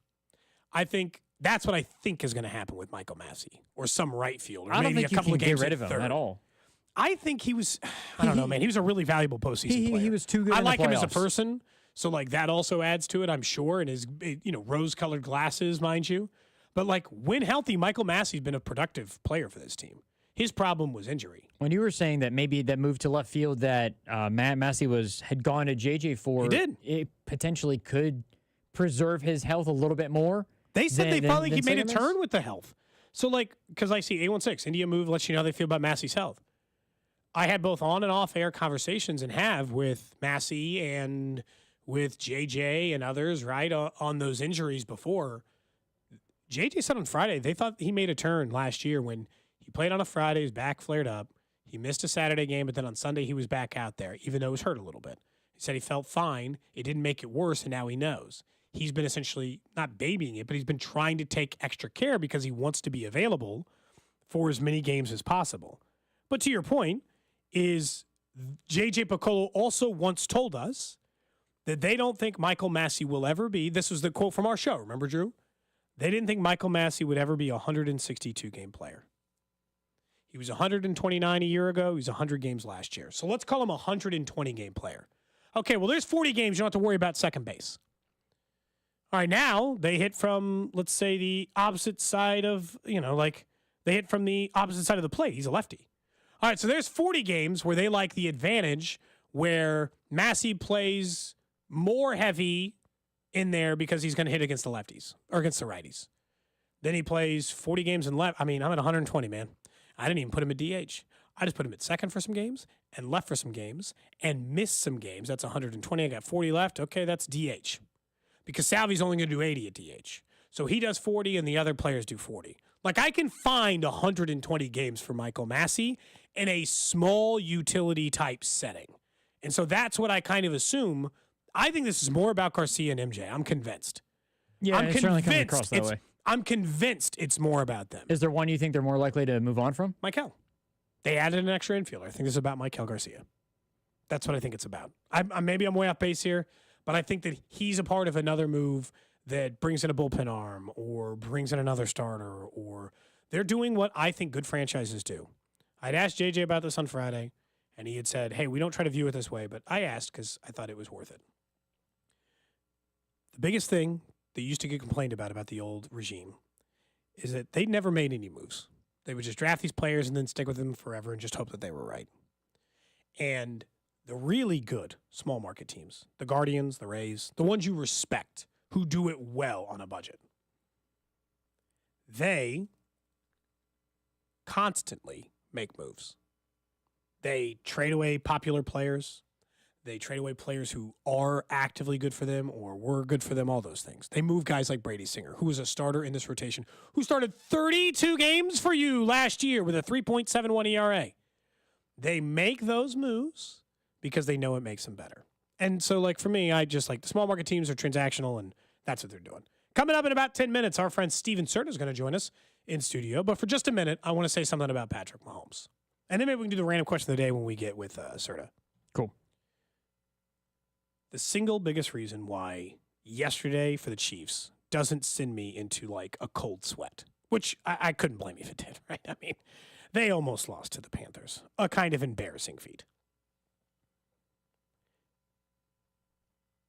Speaker 1: I think that's what I think is going to happen with Michael Massey, or some right field, or
Speaker 2: I don't
Speaker 1: maybe
Speaker 2: think
Speaker 1: a couple
Speaker 2: you
Speaker 1: of
Speaker 2: can
Speaker 1: games
Speaker 2: get rid of
Speaker 1: at
Speaker 2: him
Speaker 1: third.
Speaker 2: at all.
Speaker 1: I think he was, I don't know, man. He was a really valuable postseason player.
Speaker 2: He was too good
Speaker 1: I
Speaker 2: in the
Speaker 1: like him as a
Speaker 2: playoffs.
Speaker 1: person, so like that also adds to it, I'm sure, and his rose-colored glasses, mind you. But like when healthy, Michael Massey's been a productive player for this team. His problem was injury.
Speaker 2: When you were saying that maybe that move to left field that Massey had gone to JJ for,
Speaker 1: He did.
Speaker 2: It potentially could preserve his health a little bit more.
Speaker 1: They said they felt like he made a
Speaker 2: second base?
Speaker 1: turn with the health. So like, because I see A16, India move lets you know how they feel about Massey's health. I had both on and off air conversations and have with Massey and with JJ and others, right, on those injuries before. JJ said on Friday they thought he made a turn last year when he played on a Friday, his back flared up. He missed a Saturday game, but then on Sunday he was back out there, even though he was hurt a little bit. He said he felt fine. It didn't make it worse, and now he knows. He's been essentially not babying it, but he's been trying to take extra care because he wants to be available for as many games as possible. But to your point, is J.J. Piccolo also once told us that they don't think Michael Massey will ever be, this was the quote from our show, remember, Drew? They didn't think Michael Massey would ever be a 162-game player. He was 129 a year ago. He was 100 games last year. So let's call him a 120-game player. Okay, well, there's 40 games. You don't have to worry about second base. All right, now they hit from, let's say, the opposite side of, they hit from the opposite side of the plate. He's a lefty. All right, so there's 40 games where they like the advantage where Massey plays more heavy in there because he's going to hit against the lefties or against the righties. Then he plays 40 games in left. I mean, I'm at 120, man. I didn't even put him at DH. I just put him at second for some games and left for some games and missed some games. That's 120. I got 40 left. Okay, that's DH. Because Salvi's only going to do 80 at DH. So he does 40 and the other players do 40. Like, I can find 120 games for Michael Massey in a small utility type setting. And so that's what I kind of assume. I think this is more about Garcia and MJ. I'm convinced.
Speaker 2: Yeah,
Speaker 1: I'm
Speaker 2: it certainly comes across that way.
Speaker 1: I'm convinced it's more about them.
Speaker 2: Is there one you think they're more likely to move on from?
Speaker 1: Michael. They added an extra infielder. I think this is about Maikel Garcia. That's what I think it's about. Maybe I'm way off base here, but I think that he's a part of another move that brings in a bullpen arm or brings in another starter, or they're doing what I think good franchises do. I'd asked JJ about this on Friday, and he had said, hey, we don't try to view it this way, but I asked because I thought it was worth it. The biggest thing that used to get complained about the old regime is that they never made any moves. They would just draft these players and then stick with them forever and just hope that they were right. And the really good small market teams, the Guardians, the Rays, the ones you respect, who do it well on a budget, they constantly make moves. They trade away popular players. They trade away players who are actively good for them or were good for them, all those things. They move guys like Brady Singer, who was a starter in this rotation, who started 32 games for you last year with a 3.71 ERA. They make those moves because they know it makes them better. And so, like, for me, I just like the small market teams are transactional, and that's what they're doing. Coming up in about 10 minutes, our friend Steven Certa is going to join us in studio. But for just a minute, I want to say something about Patrick Mahomes. And then maybe we can do the random question of the day when we get with Serta.
Speaker 2: Cool.
Speaker 1: The single biggest reason why yesterday for the Chiefs doesn't send me into like a cold sweat, which I couldn't blame you if it did, right? I mean, they almost lost to the Panthers. A kind of embarrassing feat.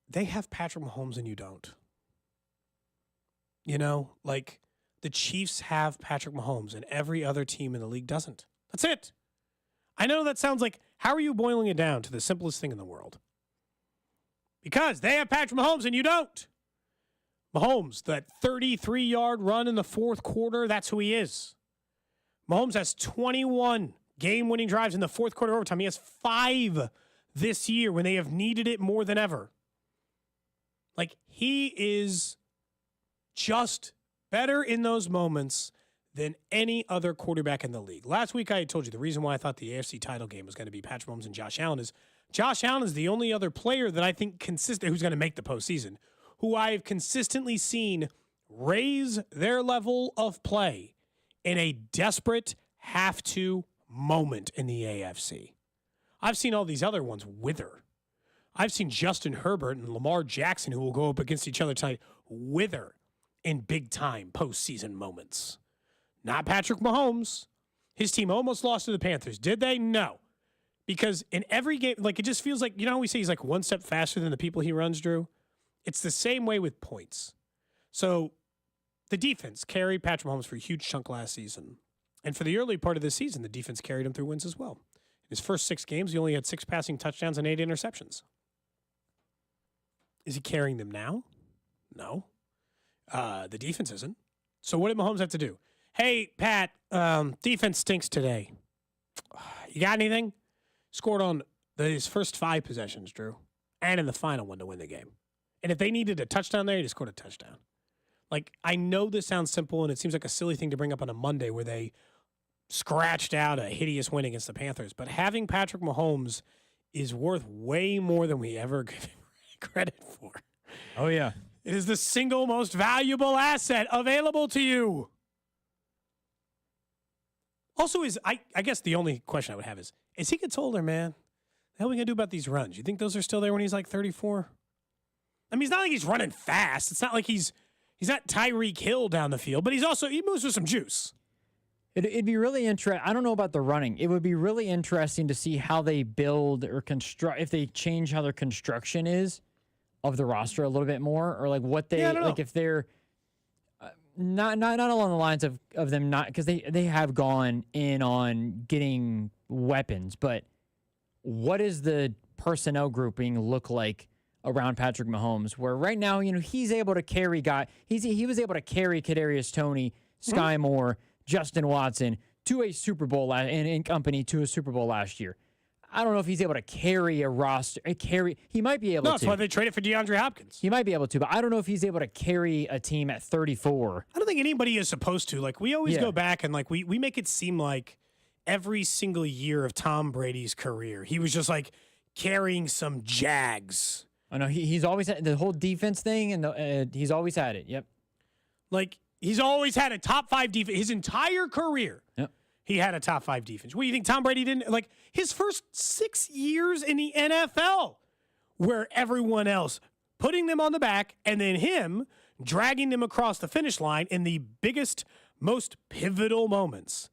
Speaker 1: They have Patrick Mahomes and you don't. You know, like the Chiefs have Patrick Mahomes and every other team in the league doesn't. That's it. I know that sounds like, how are you boiling it down to the simplest thing in the world? Because they have Patrick Mahomes and you don't. Mahomes, that 33-yard run in the fourth quarter, that's who he is. Mahomes has 21 game-winning drives in the fourth quarter overtime. He has 5 this year when they have needed it more than ever. Like, he is just better in those moments than any other quarterback in the league. Last week, I had told you the reason why I thought the AFC title game was going to be Patrick Mahomes and Josh Allen is Josh Allen is the only other player that I think who's going to make the postseason, who I have consistently seen raise their level of play in a desperate have-to moment in the AFC. I've seen all these other ones wither. I've seen Justin Herbert and Lamar Jackson, who will go up against each other tonight, wither in big-time postseason moments. Not Patrick Mahomes. His team almost lost to the Panthers. Did they? No. Because in every game, like it just feels like, you know how we say he's like one step faster than the people he runs, Drew? It's the same way with points. So the defense carried Patrick Mahomes for a huge chunk last season. And for the early part of this season, the defense carried him through wins as well. In his first 6 games, he only had 6 passing touchdowns and 8 interceptions. Is he carrying them now? No. The defense isn't. So what did Mahomes have to do? Hey, Pat, defense stinks today. You got anything? Scored on his first 5 possessions, Drew, and in the final one to win the game. And if they needed a touchdown there, he just scored a touchdown. Like, I know this sounds simple, and it seems like a silly thing to bring up on a Monday where they scratched out a hideous win against the Panthers. But having Patrick Mahomes is worth way more than we ever give him credit for.
Speaker 2: Oh, yeah.
Speaker 1: It is the single most valuable asset available to you. Also, I guess the only question I would have is he gets older, man, how are we going to do about these runs? You think those are still there when he's like 34? I mean, it's not like he's running fast. It's not like he's not Tyreek Hill down the field, but he moves with some juice.
Speaker 2: It'd be really interesting. I don't know about the running. It would be really interesting to see how they build or construct, if they change how their construction is of the roster a little bit more, or like what they, like if they're not along the lines of them not, because they have gone in on getting weapons, but what is the personnel grouping look like around Patrick Mahomes, where right now, you know, he's able to carry he was able to carry Kadarius Toney, Sky Moore, Justin Watson to a Super Bowl and company to a Super Bowl last year. I don't know if he's able to carry a roster. He might be able to.
Speaker 1: No, that's why they traded for DeAndre Hopkins.
Speaker 2: He might be able to, but I don't know if he's able to carry a team at 34.
Speaker 1: I don't think anybody is supposed to. Like, we always go back and, like, we make it seem like every single year of Tom Brady's career, he was just, like, carrying some Jags.
Speaker 2: I know. He's always had the whole defense thing, and he's always had it. Yep.
Speaker 1: Like, he's always had a top 5 defense. His entire career,
Speaker 2: yep,
Speaker 1: he had a top 5 defense. What do you think Tom Brady didn't? Like, his first 6 years in the NFL, where everyone else putting them on the back and then him dragging them across the finish line in the biggest, most pivotal moments.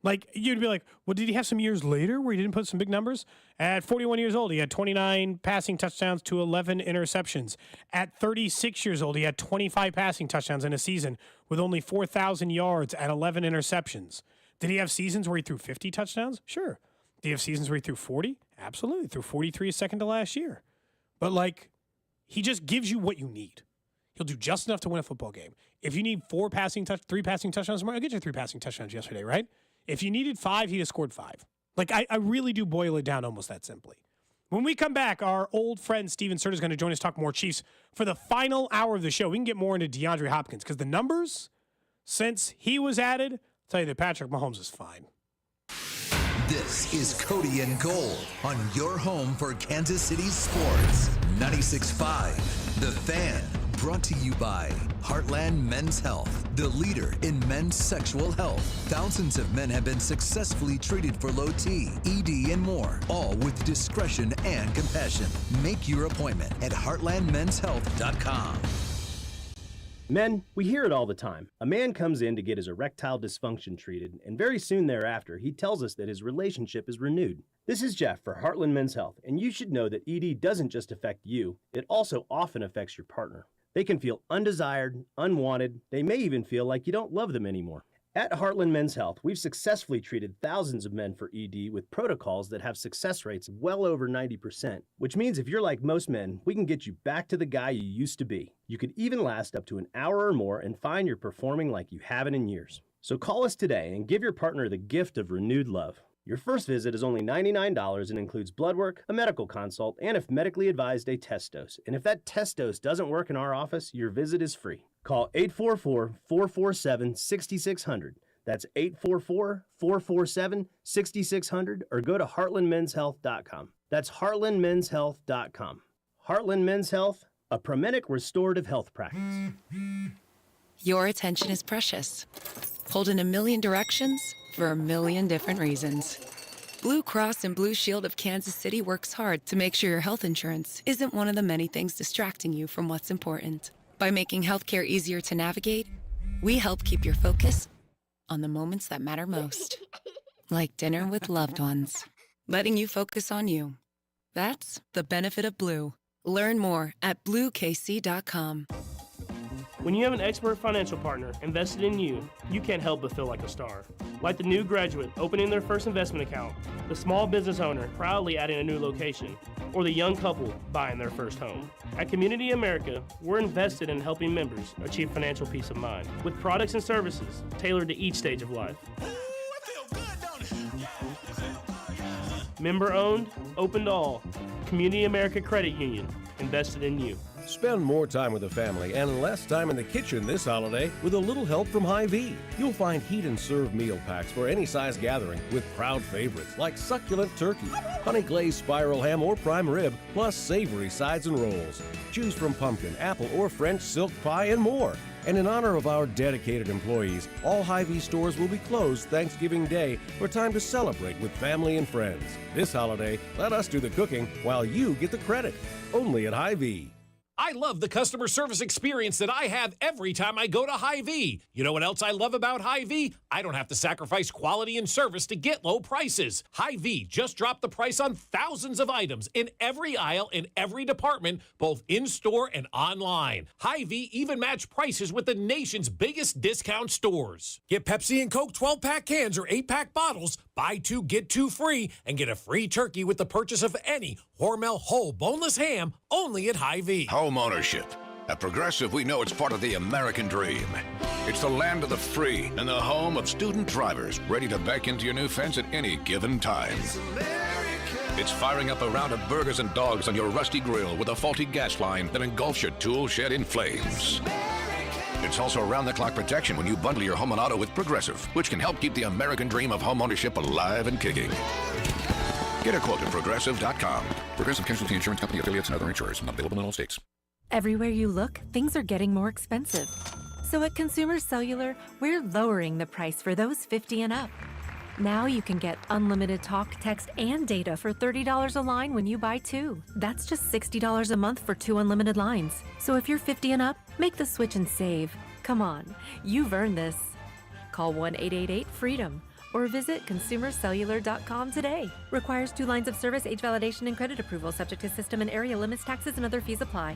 Speaker 1: Like, you'd be like, well, did he have some years later where he didn't put some big numbers? At 41 years old, he had 29 passing touchdowns to 11 interceptions. At 36 years old, he had 25 passing touchdowns in a season with only 4,000 yards at 11 interceptions. Did he have seasons where he threw 50 touchdowns? Sure. Did he have seasons where he threw 40? Absolutely. Threw 43 a second to last year. But, like, he just gives you what you need. He'll do just enough to win a football game. If you need 3 passing touchdowns tomorrow, I'll get you 3 passing touchdowns yesterday, right? If you needed 5, he'd have scored 5. Like, I really do boil it down almost that simply. When we come back, our old friend Steven Serta is going to join us to talk more Chiefs for the final hour of the show. We can get more into DeAndre Hopkins because the numbers, since he was added, I'll tell you that Patrick Mahomes is fine.
Speaker 3: This is Cody and Gold on your home for Kansas City sports. 96.5, The Fan. Brought to you by Heartland Men's Health, the leader in men's sexual health. Thousands of men have been successfully treated for low T, ED, and more, all with discretion and compassion. Make your appointment at heartlandmenshealth.com.
Speaker 4: Men, we hear it all the time. A man comes in to get his erectile dysfunction treated, and very soon thereafter, he tells us that his relationship is renewed. This is Jeff for Heartland Men's Health, and you should know that ED doesn't just affect you, it also often affects your partner. They can feel undesired, unwanted, they may even feel like you don't love them anymore. At Heartland Men's Health, we've successfully treated thousands of men for ED with protocols that have success rates well over 90%, which means if you're like most men, we can get you back to the guy you used to be. You could even last up to an hour or more and find you're performing like you haven't in years. So call us today and give your partner the gift of renewed love. Your first visit is only $99 and includes blood work, a medical consult, and if medically advised, a test dose. And if that test dose doesn't work in our office, your visit is free. Call 844-447-6600. That's 844-447-6600 or go to heartlandmenshealth.com. That's heartlandmenshealth.com. Heartland Men's Health, a Promenic restorative health practice.
Speaker 16: Your attention is precious. Pulled in a million directions for a million different reasons. Blue Cross and Blue Shield of Kansas City works hard to make sure your health insurance isn't one of the many things distracting you from what's important. By making healthcare easier to navigate, we help keep your focus on the moments that matter most. Like dinner with loved ones. Letting you focus on you. That's the benefit of Blue. Learn more at BlueKC.com.
Speaker 8: When you have an expert financial partner invested in you, you can't help but feel like a star. Like the new graduate opening their first investment account, the small business owner proudly adding a new location, or the young couple buying their first home. At Community America, we're invested in helping members achieve financial peace of mind with products and services tailored to each stage of life. Member owned, open to all. Community America Credit Union, invested in you.
Speaker 13: Spend more time with the family and less time in the kitchen this holiday with a little help from Hy-Vee. You'll find heat and serve meal packs for any size gathering with proud favorites like succulent turkey, honey glazed spiral ham or prime rib, plus savory sides and rolls. Choose from pumpkin, apple, or French silk pie and more. And in honor of our dedicated employees, all Hy-Vee stores will be closed Thanksgiving Day for time to celebrate with family and friends. This holiday, let us do the cooking while you get the credit. Only at Hy-Vee.
Speaker 20: I love the customer service experience that I have every time I go to Hy-Vee. You know what else I love about Hy-Vee? I don't have to sacrifice quality and service to get low prices. Hy-Vee just dropped the price on thousands of items in every aisle in every department, both in-store and online. Hy-Vee even match prices with the nation's biggest discount stores. Get Pepsi and Coke 12-pack cans or 8-pack bottles, buy 2, get 2 free, and get a free turkey with the purchase of any Hormel whole boneless ham only at Hy-Vee.
Speaker 21: Home ownership. At Progressive, we know it's part of the American dream. It's the land of the free and the home of student drivers ready to back into your new fence at any given time. It's firing up a round of burgers and dogs on your rusty grill with a faulty gas line that engulfs your tool shed in flames. It's also around-the-clock protection when you bundle your home and auto with Progressive, which can help keep the American dream of home ownership alive and kicking. Get a quote at Progressive.com. Progressive Casualty Insurance Company, affiliates, and other insurers. Not available in all states.
Speaker 22: Everywhere you look, things are getting more expensive. So at Consumer Cellular, we're lowering the price for those 50 and up. Now you can get unlimited talk, text, and data for $30 a line when you buy 2. That's just $60 a month for 2 unlimited lines. So if you're 50 and up, make the switch and save. Come on, you've earned this. Call 1-888-FREEDOM or visit consumercellular.com today. Requires 2 lines of service, age validation, and credit approval, subject to system and area limits, taxes, and other fees apply.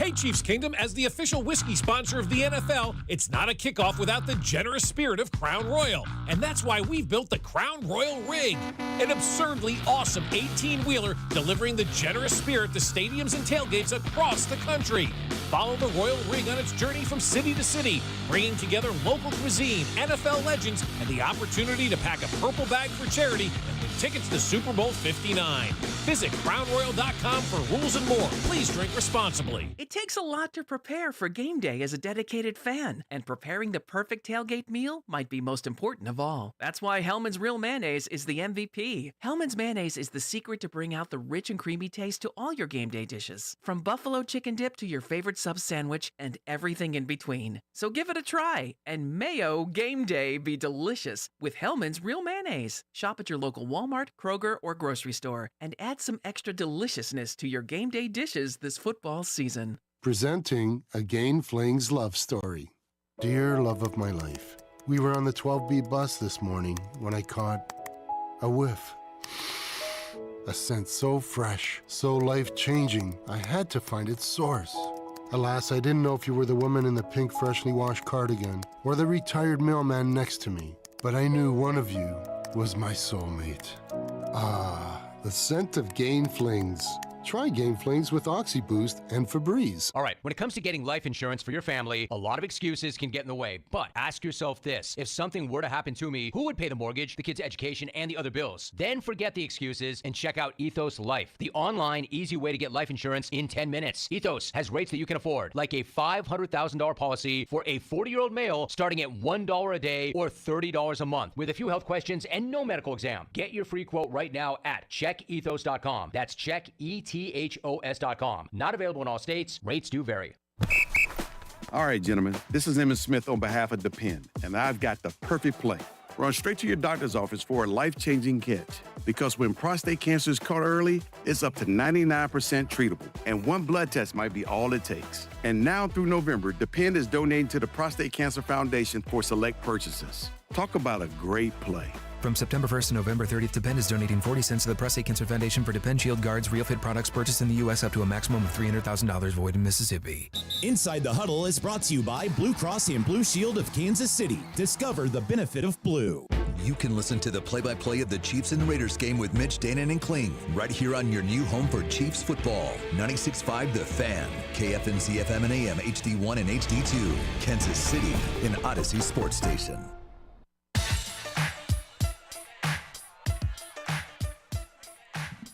Speaker 20: Hey, Chiefs Kingdom, as the official whiskey sponsor of the NFL, it's not a kickoff without the generous spirit of Crown Royal. And that's why we've built the Crown Royal Rig, an absurdly awesome 18-wheeler delivering the generous spirit to stadiums and tailgates across the country. Follow the Royal Rig on its journey from city to city, bringing together local cuisine, NFL legends, and the opportunity to pack a purple bag for charity and win tickets to Super Bowl 59. Visit crownroyal.com for rules and more. Please drink responsibly.
Speaker 5: It takes a lot to prepare for game day as a dedicated fan, and preparing the perfect tailgate meal might be most important of all. That's why Hellmann's Real Mayonnaise is the MVP. Hellmann's Mayonnaise is the secret to bring out the rich and creamy taste to all your game day dishes, from buffalo chicken dip to your favorite sub sandwich and everything in between. So give it a try, and mayo game day be delicious with Hellmann's Real Mayonnaise. Shop at your local Walmart, Kroger, or grocery store and add some extra deliciousness to your game day dishes this football season.
Speaker 6: Presenting Again Fling's love story. Dear love of my life, we were on the 12B bus this morning when I caught a whiff. A scent so fresh, so life-changing, I had to find its source. Alas, I didn't know if you were the woman in the pink freshly washed cardigan or the retired mailman next to me, but I knew one of you was my soulmate. Ah, the scent of Gain Flings. Try Gain Flings with OxyBoost and Febreze.
Speaker 7: All right, when it comes to getting life insurance for your family, a lot of excuses can get in the way. But ask yourself this: if something were to happen to me, who would pay the mortgage, the kids' education, and the other bills? Then forget the excuses and check out Ethos Life, the online, easy way to get life insurance in 10 minutes. Ethos has rates that you can afford, like a $500,000 policy for a 40-year-old male starting at $1 a day or $30 a month, with a few health questions and no medical exam. Get your free quote right now at checkethos.com. That's checkethos.com. Not available in all states. Rates do vary.
Speaker 14: All right, gentlemen, this is Emmett Smith on behalf of Depend, and I've got the perfect play. Run straight to your doctor's office for a life-changing catch. Because when prostate cancer is caught early, it's up to 99% treatable, and one blood test might be all it takes. And now through November, Depend is donating to the Prostate Cancer Foundation for select purchases. Talk about a great play.
Speaker 23: From September 1st to November 30th, Depend is donating 40 cents to the Prostate Cancer Foundation for Depend Shield Guards Real Fit products purchased in the U.S. up to a maximum of $300,000 void in Mississippi.
Speaker 24: Inside the Huddle is brought to you by Blue Cross and Blue Shield of Kansas City. Discover the benefit of blue.
Speaker 3: You can listen to the play-by-play of the Chiefs and Raiders game with Mitch, Danon, and Kling right here on your new home for Chiefs football. 96.5 The Fan, KFNC FM and AM, HD1 and HD2, Kansas City, an Odyssey sports station.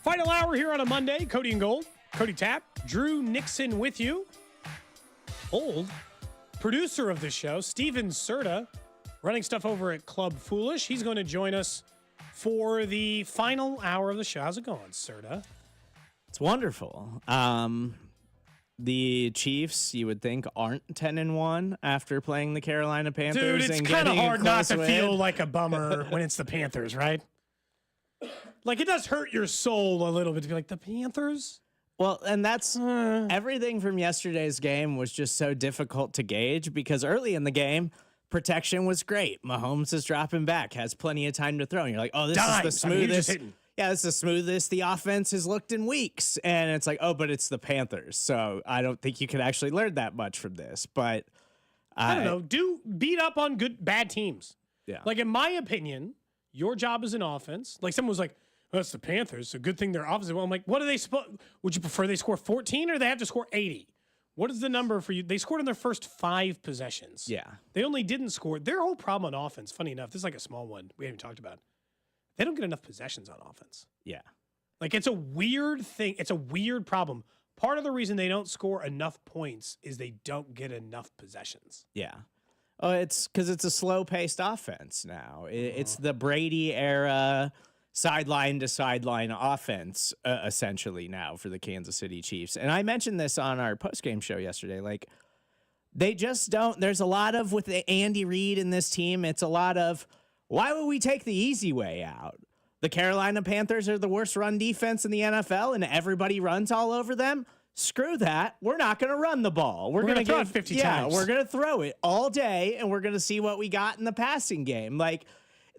Speaker 1: Final hour here on a Monday. Cody and Gold, Cody Tapp, Drew Nixon with you. Old producer of this show, Steven Serta, running stuff over at Club Foolish. He's going to join us for the final hour of the show. How's it going, Serta?
Speaker 26: It's wonderful. The Chiefs, you would think, aren't 10-1 after playing the Carolina Panthers.
Speaker 1: Dude, it's kind of hard not to feel like a bummer when it's the Panthers, right? Like, it does hurt your soul a little bit to be like, the Panthers?
Speaker 26: Well, and that's everything from yesterday's game was just so difficult to gauge because early in the game, protection was great. Mahomes is dropping back, has plenty of time to throw. And you're like, oh, this is the smoothest. Yeah, this is the smoothest the offense has looked in weeks. And it's like, oh, but it's the Panthers. So I don't think you can actually learn that much from this. But
Speaker 1: I don't know. Do beat up on bad teams.
Speaker 26: Yeah.
Speaker 1: Like, in my opinion, your job as an offense, like someone was like, well, that's the Panthers. So good thing they're offensive. Well, I'm like, what are they supposed? Would you prefer they score 14 or they have to score 80? What is the number for you? They scored in their first 5 possessions.
Speaker 26: Yeah.
Speaker 1: They only didn't score. Their whole problem on offense, funny enough, this is like a small one we haven't talked about. They don't get enough possessions on offense.
Speaker 26: Yeah.
Speaker 1: Like, it's a weird thing. It's a weird problem. Part of the reason they don't score enough points is they don't get enough possessions.
Speaker 26: Yeah. Oh, it's because it's a slow-paced offense now. It's the Brady era, sideline to sideline offense, essentially now for the Kansas City Chiefs. And I mentioned this on our postgame show yesterday. Like, they just don't. There's a lot of, with the Andy Reid in this team, it's a lot of, why would we take the easy way out? The Carolina Panthers are the worst run defense in the NFL, and everybody runs all over them. Screw that. We're not going to run the ball. We're going to
Speaker 1: throw it 50 times.
Speaker 26: We're going to throw it all day, and we're going to see what we got in the passing game. Like,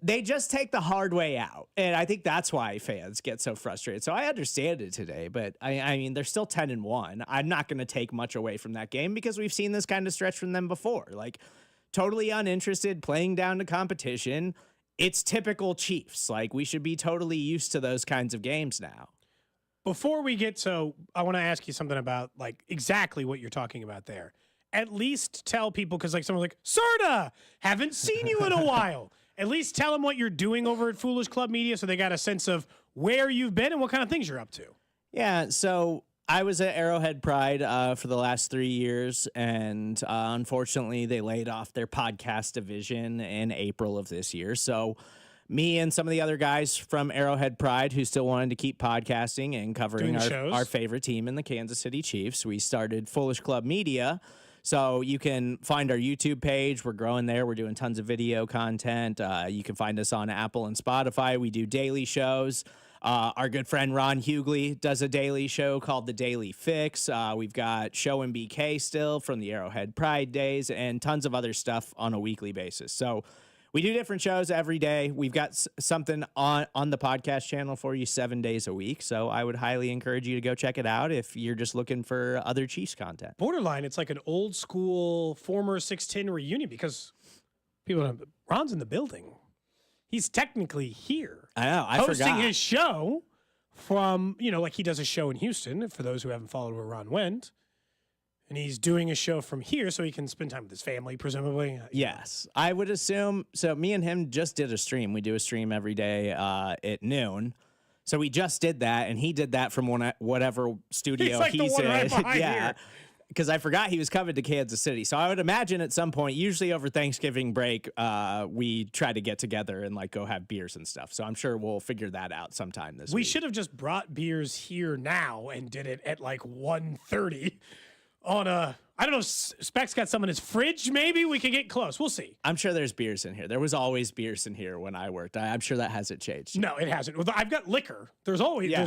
Speaker 26: they just take the hard way out. And I think that's why fans get so frustrated. So I understand it today, but I mean, they're still 10-1. I'm not going to take much away from that game because we've seen this kind of stretch from them before. Like, totally uninterested, playing down to competition. It's typical Chiefs. Like, we should be totally used to those kinds of games now.
Speaker 1: Before we get to, I want to ask you something about, like, exactly what you're talking about there. At least tell people, because, like, someone's like, Serta, haven't seen you in a while. at least tell them what you're doing over at Foolish Club Media so they got a sense of where you've been and what kind of things you're up to.
Speaker 26: Yeah, so I was at Arrowhead Pride for the last 3 years, and unfortunately, they laid off their podcast division in April of this year. So me and some of the other guys from Arrowhead Pride who still wanted to keep podcasting and covering our favorite team in the Kansas City Chiefs, we started Foolish Club Media. So you can find our YouTube page. We're growing there. We're doing tons of video content. You can find us on Apple and Spotify. We do daily shows. Our good friend Ron Hughley does a daily show called The Daily Fix. We've got Show and BK still from the Arrowhead Pride days and tons of other stuff on a weekly basis. So we do different shows every day. We've got something on the podcast channel for you 7 days a week. So I would highly encourage you to go check it out if you're just looking for other Chiefs content.
Speaker 1: Borderline, it's like an old school former 610 reunion because Ron's in the building. He's technically here.
Speaker 26: I know. I
Speaker 1: hosting
Speaker 26: forgot.
Speaker 1: his show from, like he does a show in Houston, for those who haven't followed where Ron went. And he's doing a show from here so he can spend time with his family, presumably.
Speaker 26: Yes, I would assume. So me and him just did a stream. We do a stream every day at noon. So we just did that, and he did that from whatever studio
Speaker 1: he's
Speaker 26: he's
Speaker 1: the one
Speaker 26: in.
Speaker 1: right behind
Speaker 26: yeah.
Speaker 1: here.
Speaker 26: Because I forgot he was coming to Kansas City. So I would imagine at some point, usually over Thanksgiving break, we try to get together and go have beers and stuff. So I'm sure we'll figure that out sometime this week.
Speaker 1: We should have just brought beers here now and did it at 1:30 on a, I don't know, Specs got some in his fridge. Maybe we could get close. We'll see.
Speaker 26: I'm sure there's beers in here. There was always beers in here when I worked. I'm sure that hasn't changed.
Speaker 1: No, it hasn't. Well, I've got liquor. There's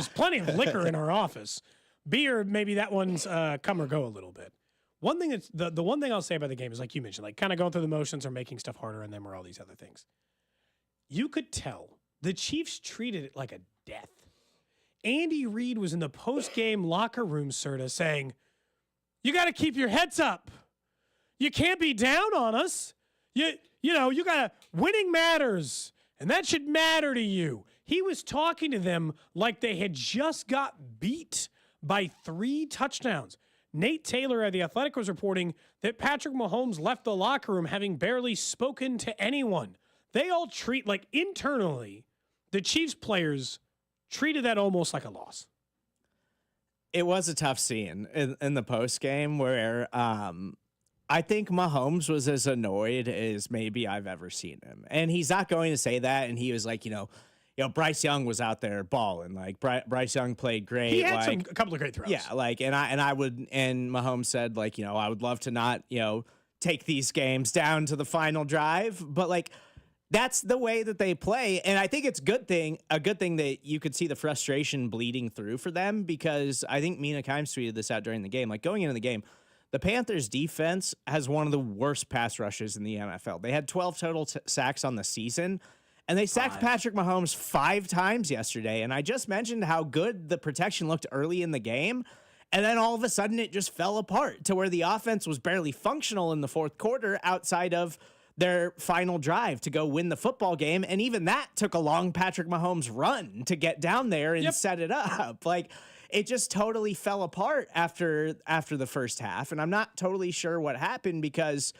Speaker 1: plenty of liquor in our office. Beer, maybe that one's come or go a little bit. One thing that's the one thing I'll say about the game is, like you mentioned, kind of going through the motions or making stuff harder on them or all these other things. You could tell the Chiefs treated it like a death. Andy Reid was in the post-game locker room, Serta, saying, "You got to keep your heads up. You can't be down on us. You got to winning matters, and that should matter to you." He was talking to them like they had just got beat by 3 touchdowns. Nate Taylor at The Athletic was reporting that Patrick Mahomes left the locker room having barely spoken to anyone. They all treat, internally, the Chiefs players treated that almost like a loss.
Speaker 26: It was a tough scene in the post game where I think Mahomes was as annoyed as maybe I've ever seen him. And he's not going to say that. And he was like, Bryce Young was out there balling. Bryce Young played great.
Speaker 1: He had a couple of great throws.
Speaker 26: Yeah, and Mahomes said, I would love to not, take these games down to the final drive, but that's the way that they play. And I think it's a good thing that you could see the frustration bleeding through for them, because I think Mina Kimes tweeted this out during the game. Going into the game, the Panthers defense has one of the worst pass rushes in the NFL. They had 12 total sacks on the season. And they sacked Patrick Mahomes 5 times yesterday. And I just mentioned how good the protection looked early in the game. And then all of a sudden it just fell apart to where the offense was barely functional in the fourth quarter outside of their final drive to go win the football game. And even that took a long Patrick Mahomes run to get down there and set it up. It just totally fell apart after the first half. And I'm not totally sure what happened, because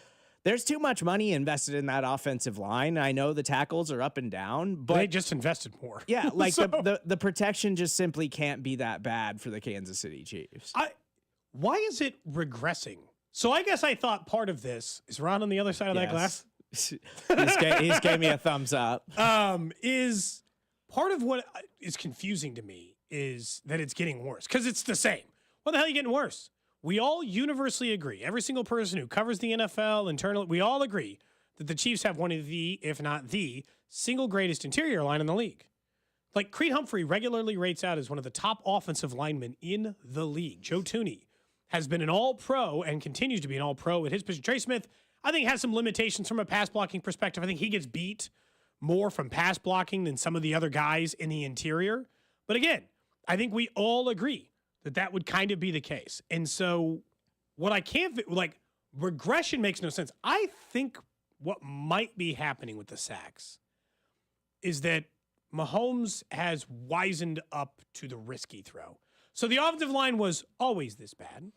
Speaker 26: there's too much money invested in that offensive line. I know the tackles are up and down, but
Speaker 1: they just invested more.
Speaker 26: Yeah, the protection just simply can't be that bad for the Kansas City Chiefs.
Speaker 1: Why is it regressing? So I guess I thought part of this is Ron on the other side of that glass.
Speaker 26: He's gave me a thumbs up.
Speaker 1: Is part of what is confusing to me is that it's getting worse, because it's the same. What the hell are you getting worse? We all universally agree, every single person who covers the NFL internally, we all agree that the Chiefs have one of the, if not the, single greatest interior line in the league. Creed Humphrey regularly rates out as one of the top offensive linemen in the league. Joe Thuney has been an all-pro and continues to be an all-pro at his position. Trey Smith, I think, has some limitations from a pass blocking perspective. I think he gets beat more from pass blocking than some of the other guys in the interior. But again, I think we all agree that would kind of be the case. And so what I can't, regression makes no sense. I think what might be happening with the sacks is that Mahomes has wisened up to the risky throw. So the offensive line was always this bad,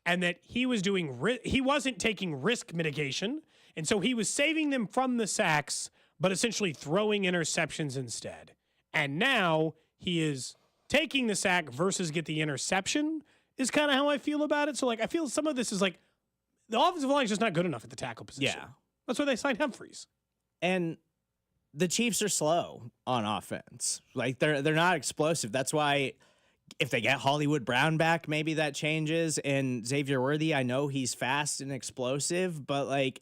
Speaker 1: and that he wasn't taking risk mitigation, and so he was saving them from the sacks but essentially throwing interceptions instead. And now he is taking the sack versus get the interception is kind of how I feel about it. So, like, I feel some of this is like the offensive line is just not good enough at the tackle position.
Speaker 26: Yeah.
Speaker 1: That's why they signed Humphreys.
Speaker 26: And the Chiefs are slow on offense. Like, they're not explosive. That's why if they get Hollywood Brown back, maybe that changes. And Xavier Worthy, I know he's fast and explosive, but, like,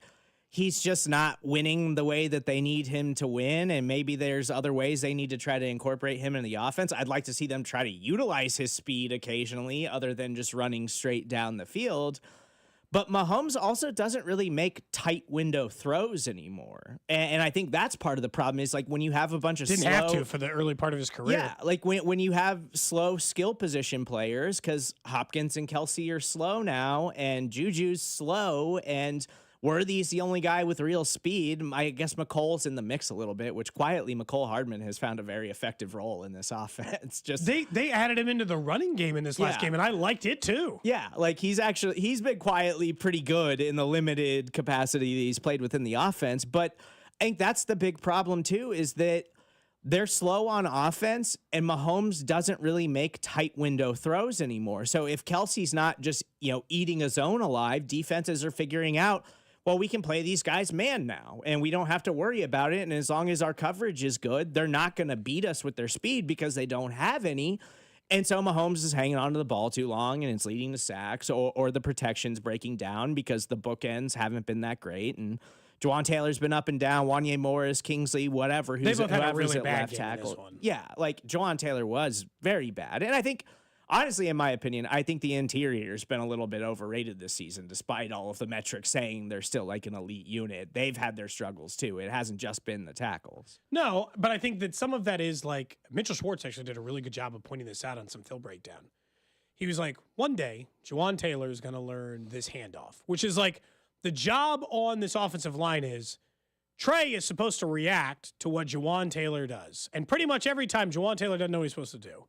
Speaker 26: he's just not winning the way that they need him to win, and maybe there's other ways they need to try to incorporate him in the offense. I'd like to see them try to utilize his speed occasionally other than just running straight down the field. But Mahomes also doesn't really make tight window throws anymore. And I think that's part of the problem is, like, when you have a bunch of
Speaker 1: Didn't have to for the early part of his career.
Speaker 26: Yeah, like when you have slow skill position players, because Hopkins and Kelsey are slow now, and Juju's slow, and Worthy's the only guy with real speed. I guess McColl's in the mix a little bit, which quietly McCole Hardman has found a very effective role in this offense. Just
Speaker 1: they added him into the running game in this last game, and I liked it too.
Speaker 26: Yeah, like he's been quietly pretty good in the limited capacity that he's played within the offense. But I think that's the big problem too, is that they're slow on offense, and Mahomes doesn't really make tight window throws anymore. So if Kelsey's not just, eating a zone alive, defenses are figuring out, well, we can play these guys man now, and we don't have to worry about it. And as long as our coverage is good, they're not going to beat us with their speed because they don't have any. And so Mahomes is hanging onto the ball too long, and it's leading to sacks, or the protection's breaking down because the bookends haven't been that great. And Juwan Taylor's been up and down. Wanye Morris, Kingsley, whatever.
Speaker 1: They both had a really
Speaker 26: at
Speaker 1: bad
Speaker 26: left
Speaker 1: game in this
Speaker 26: tackle.
Speaker 1: one.
Speaker 26: Yeah, like Juwan Taylor was very bad. And I think, honestly, in my opinion, I think the interior's been a little bit overrated this season, despite all of the metrics saying they're still like an elite unit. They've had their struggles too. It hasn't just been the tackles.
Speaker 1: No, but I think that some of that is like Mitchell Schwartz actually did a really good job of pointing this out on some film breakdown. He was like, one day, Juwan Taylor is going to learn this handoff, which is like the job on this offensive line is Trey is supposed to react to what Juwan Taylor does. And pretty much every time Juwan Taylor doesn't know what he's supposed to do.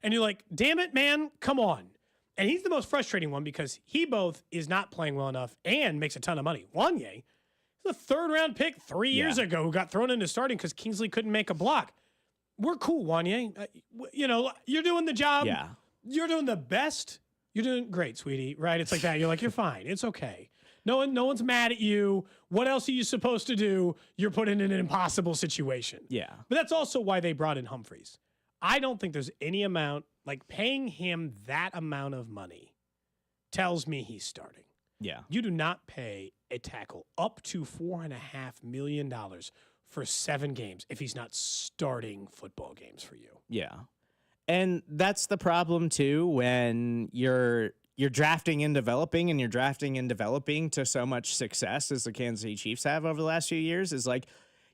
Speaker 1: And you're like, damn it, man, come on. And he's the most frustrating one because he both is not playing well enough and makes a ton of money. Wanye is a third-round pick 3 years ago who got thrown into starting because Kingsley couldn't make a block. We're cool, Wanye. You're doing the job.
Speaker 26: Yeah.
Speaker 1: You're doing the best. You're doing great, sweetie, right? It's like that. You're like, you're fine. It's okay. No one's mad at you. What else are you supposed to do? You're put in an impossible situation.
Speaker 26: Yeah.
Speaker 1: But that's also why they brought in Humphreys. I don't think there's any amount, like paying him that amount of money tells me he's starting.
Speaker 26: Yeah.
Speaker 1: You do not pay a tackle up to $4.5 million for 7 games if he's not starting football games for you.
Speaker 26: Yeah. And that's the problem too, when you're drafting and developing, and you're drafting and developing to so much success as the Kansas City Chiefs have over the last few years, is like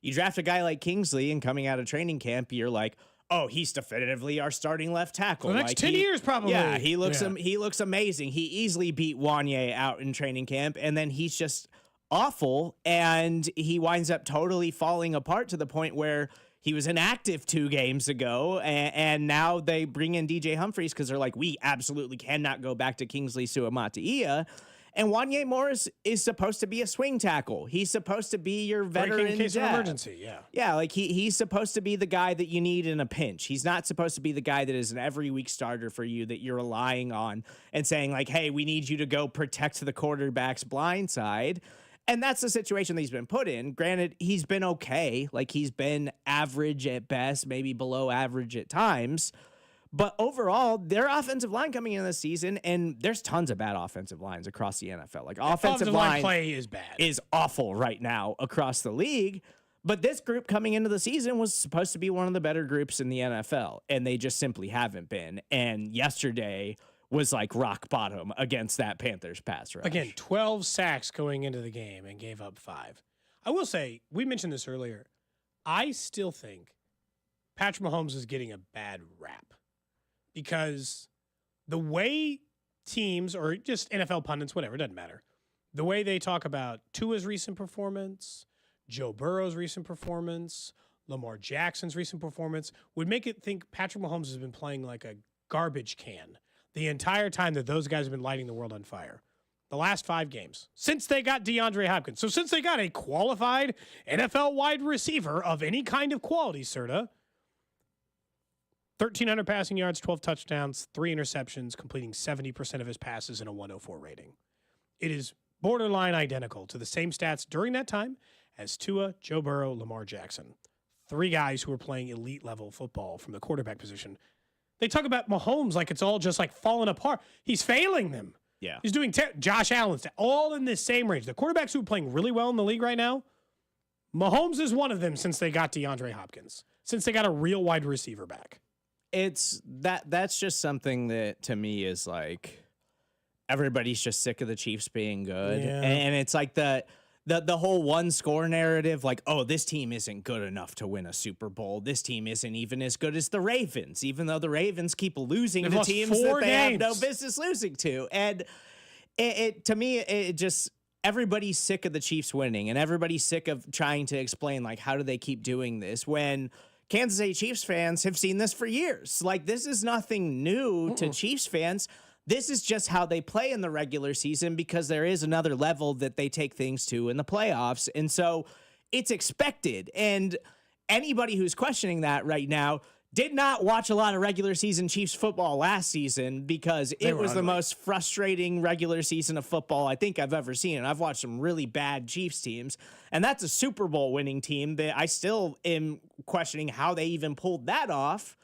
Speaker 26: you draft a guy like Kingsley, and coming out of training camp, you're like, oh, he's definitively our starting left tackle.
Speaker 1: For the next
Speaker 26: like
Speaker 1: 10 years, probably.
Speaker 26: Yeah, he looks amazing. He easily beat Wanye out in training camp, and then he's just awful, and he winds up totally falling apart to the point where he was inactive 2 games ago, and now they bring in DJ Humphreys because they're like, we absolutely cannot go back to Kingsley Suamataia. And Wanye Morris is supposed to be a swing tackle. He's supposed to be your veteran
Speaker 1: Break in case of
Speaker 26: depth.
Speaker 1: emergency, yeah.
Speaker 26: Yeah, like he's supposed to be the guy that you need in a pinch. He's not supposed to be the guy that is an every week starter for you that you're relying on and saying like, hey, we need you to go protect the quarterback's blind side. And that's the situation that he's been put in. Granted, he's been okay. Like he's been average at best, maybe below average at times. But overall, their offensive line coming into the season, and there's tons of bad offensive lines across the NFL. Like offensive line
Speaker 1: play is bad.
Speaker 26: Is awful right now across the league. But this group coming into the season was supposed to be one of the better groups in the NFL, and they just simply haven't been. And yesterday was like rock bottom against that Panthers pass rush.
Speaker 1: Again, 12 sacks going into the game and gave up 5. I will say, we mentioned this earlier, I still think Patrick Mahomes is getting a bad rap because the way teams or just NFL pundits, whatever, it doesn't matter, the way they talk about Tua's recent performance, Joe Burrow's recent performance, Lamar Jackson's recent performance would make it think Patrick Mahomes has been playing like a garbage can the entire time that those guys have been lighting the world on fire. the last 5 games, since they got DeAndre Hopkins. So since they got a qualified NFL wide receiver of any kind of quality, Serta, 1,300 passing yards, 12 touchdowns, 3 interceptions, completing 70% of his passes in a 104 rating. It is borderline identical to the same stats during that time as Tua, Joe Burrow, Lamar Jackson. 3 guys who are playing elite level football from the quarterback position. They talk about Mahomes like it's all just like falling apart. He's failing them.
Speaker 26: Yeah.
Speaker 1: He's doing Josh Allen's all in this same range. The quarterbacks who are playing really well in the league right now, Mahomes is one of them since they got DeAndre Hopkins, since they got a real wide receiver back.
Speaker 26: It's that's just something that to me is like everybody's just sick of the Chiefs being good.
Speaker 1: Yeah.
Speaker 26: And it's like the whole one score narrative, like, oh, this team isn't good enough to win a Super Bowl. This team isn't even as good as the Ravens, even though the Ravens keep losing
Speaker 1: They've
Speaker 26: to
Speaker 1: lost
Speaker 26: teams
Speaker 1: 4
Speaker 26: that they
Speaker 1: games.
Speaker 26: have no business losing to. And it to me, it just everybody's sick of the Chiefs winning, and everybody's sick of trying to explain, like, how do they keep doing this when Kansas City Chiefs fans have seen this for years. Like, this is nothing new to Chiefs fans. This is just how they play in the regular season because there is another level that they take things to in the playoffs. And so it's expected. And anybody who's questioning that right now did not watch a lot of regular season Chiefs football last season because it was the most frustrating regular season of football I think I've ever seen. And I've watched some really bad Chiefs teams. And that's a Super Bowl winning team that I still am questioning how they even pulled that off.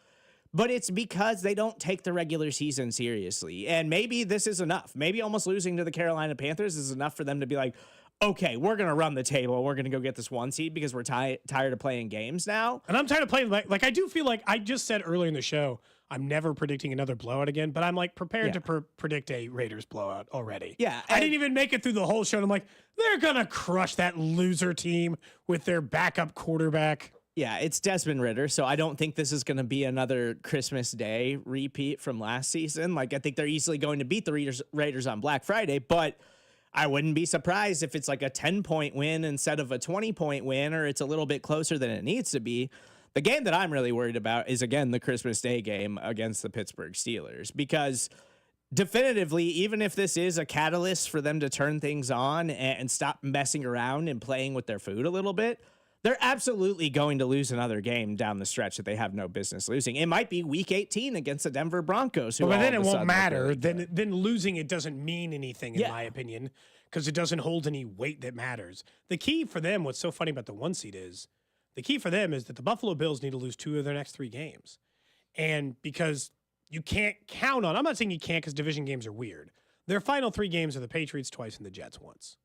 Speaker 26: But it's because they don't take the regular season seriously. And maybe this is enough. Maybe almost losing to the Carolina Panthers is enough for them to be like, okay, we're going to run the table. We're going to go get this 1 seed because we're tired of playing games now.
Speaker 1: And I'm tired of playing, like I do feel like I just said earlier in the show, I'm never predicting another blowout again, but I'm like prepared to predict a Raiders blowout already.
Speaker 26: Yeah.
Speaker 1: I didn't even make it through the whole show. And I'm like, they're going to crush that loser team with their backup quarterback.
Speaker 26: Yeah, it's Desmond Ridder, so I don't think this is going to be another Christmas Day repeat from last season. Like, I think they're easily going to beat the Raiders on Black Friday, but I wouldn't be surprised if it's like a 10-point win instead of a 20-point win, or it's a little bit closer than it needs to be. The game that I'm really worried about is, again, the Christmas Day game against the Pittsburgh Steelers, because definitively, even if this is a catalyst for them to turn things on and stop messing around and playing with their food a little bit, they're absolutely going to lose another game down the stretch that they have no business losing. It might be Week 18 against the Denver Broncos.
Speaker 1: But then it won't matter. Then losing it doesn't mean anything, in my opinion, because it doesn't hold any weight that matters. The key for them, what's so funny about the 1 seed is, the key for them is that the Buffalo Bills need to lose 2 of their next 3 games. And because you can't count on, I'm not saying you can't because division games are weird. Their final 3 games are the Patriots twice and the Jets once.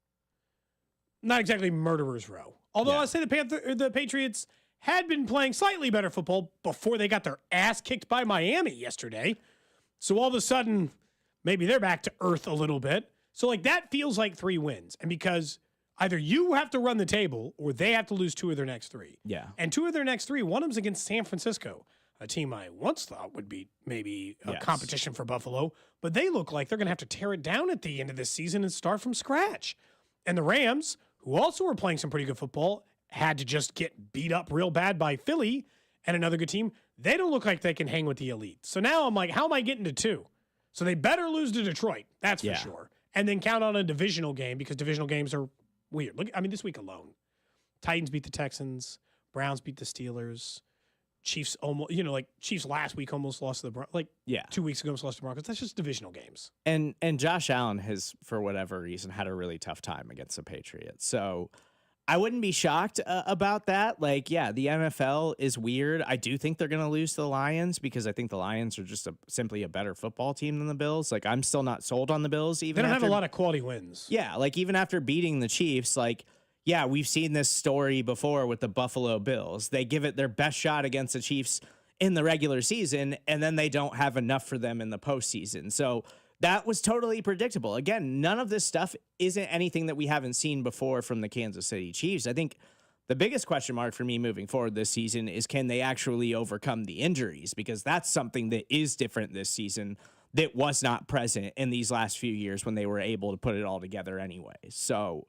Speaker 1: Not exactly murderer's row. Although I say the Patriots had been playing slightly better football before they got their ass kicked by Miami yesterday. So all of a sudden, maybe they're back to earth a little bit. So like that feels like 3 wins. And because either you have to run the table or they have to lose 2 of their next 3.
Speaker 26: Yeah.
Speaker 1: And 2 of their next 3, one of them's against San Francisco, a team I once thought would be maybe a competition for Buffalo. But they look like they're going to have to tear it down at the end of this season and start from scratch. And the Rams, who also were playing some pretty good football, had to just get beat up real bad by Philly and another good team. They don't look like they can hang with the elite. So now I'm like, how am I getting to 2? So they better lose to Detroit. That's for sure. And then count on a divisional game because divisional games are weird. Look, I mean, this week alone, Titans beat the Texans, Browns beat the Steelers, Chiefs almost, Chiefs last week almost lost to the Broncos. 2 weeks ago almost lost to the Broncos. That's just divisional games.
Speaker 26: And Josh Allen has, for whatever reason, had a really tough time against the Patriots. So I wouldn't be shocked about that. The NFL is weird. I do think they're going to lose to the Lions because I think the Lions are just simply a better football team than the Bills. Like, I'm still not sold on the Bills. Even
Speaker 1: they don't have a lot of quality wins.
Speaker 26: Yeah, even after beating the Chiefs, we've seen this story before with the Buffalo Bills. They give it their best shot against the Chiefs in the regular season, and then they don't have enough for them in the postseason. So that was totally predictable. Again, none of this stuff isn't anything that we haven't seen before from the Kansas City Chiefs. I think the biggest question mark for me moving forward this season is, can they actually overcome the injuries? Because that's something that is different this season that was not present in these last few years when they were able to put it all together anyway. So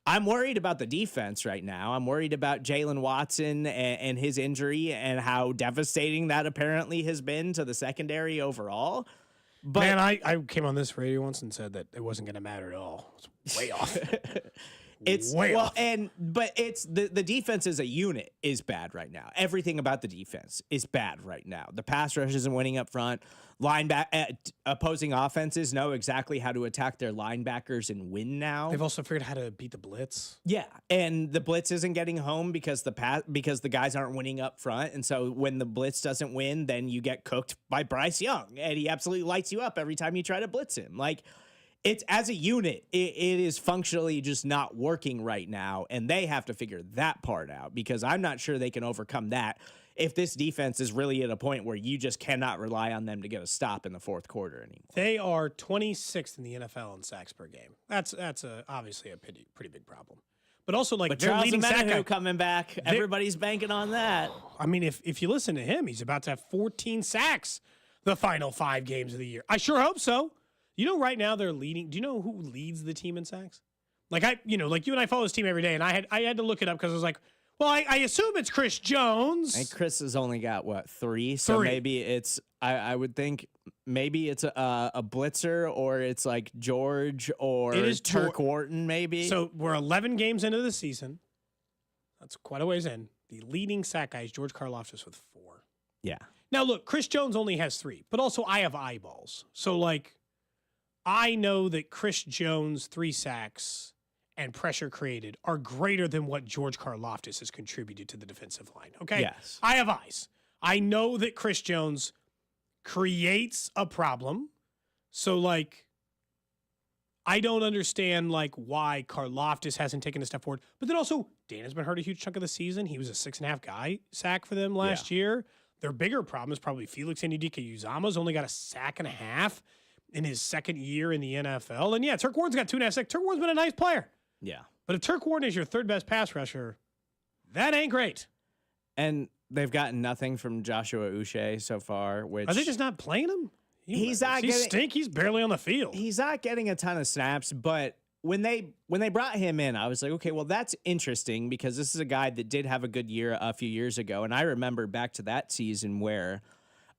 Speaker 26: I'm worried about the defense right now. I'm worried about Jalen Watson and his injury and how devastating that apparently has been to the secondary overall. But
Speaker 1: Man, I came on this radio once and said that it wasn't going to matter at all. It's way off.
Speaker 26: It's
Speaker 1: way
Speaker 26: well,
Speaker 1: off.
Speaker 26: but it's the defense as a unit is bad right now. Everything about the defense is bad right now. The pass rush isn't winning up front. Opposing offenses know exactly how to attack their linebackers and win now.
Speaker 1: They've also figured out how to beat the blitz.
Speaker 26: Yeah, and the blitz isn't getting home because the guys aren't winning up front, and so when the blitz doesn't win, then you get cooked by Bryce Young, and he absolutely lights you up every time you try to blitz him. Like, it's as a unit, it is functionally just not working right now, and they have to figure that part out because I'm not sure they can overcome that if this defense is really at a point where you just cannot rely on them to get a stop in the fourth quarter anymore.
Speaker 1: They are 26th in the NFL in sacks per game. That's obviously a pretty big problem. But also, like,
Speaker 26: But
Speaker 1: their
Speaker 26: Charles
Speaker 1: leading sack guy
Speaker 26: Omenihu coming back, everybody's banking on that.
Speaker 1: I mean, if you listen to him, he's about to have 14 sacks the final 5 games of the year. I sure hope so. You know, right now they're leading. Do you know who leads the team in sacks? Like you and I follow this team every day, and I had to look it up because I was like, well, I assume it's Chris Jones.
Speaker 26: And Chris has only got, what, 3? So maybe it's, I would think maybe it's a blitzer or it's like George or
Speaker 1: It is
Speaker 26: Turk Wharton maybe.
Speaker 1: So we're 11 games into the season. That's quite a ways in. The leading sack guy is George Karlaftis with 4.
Speaker 26: Yeah.
Speaker 1: Now, look, Chris Jones only has 3, but also I have eyeballs. So, like, I know that Chris Jones' 3 sacks and pressure created are greater than what George Karlaftis has contributed to the defensive line. Okay?
Speaker 26: Yes.
Speaker 1: I have eyes. I know that Chris Jones creates a problem. So, like, I don't understand, like, why Karlaftis hasn't taken a step forward. But then also, Dan has been hurt a huge chunk of the season. He was a 6.5 guy sack for them last year. Their bigger problem is probably Felix Anudike-Uzomah's only got a sack and a half in his second year in the NFL. And yeah, Turk Wharton's got 2.5 sacks. Turk Wharton's been a nice player.
Speaker 26: Yeah.
Speaker 1: But if Turk Wharton is your 3rd best pass rusher, that ain't great.
Speaker 26: And they've gotten nothing from Joshua Uche so far, which
Speaker 1: Are they just not playing him?
Speaker 26: He's not getting
Speaker 1: He's barely on the field.
Speaker 26: He's not getting a ton of snaps, but when they brought him in, I was like, okay, well, that's interesting because this is a guy that did have a good year a few years ago. And I remember back to that season where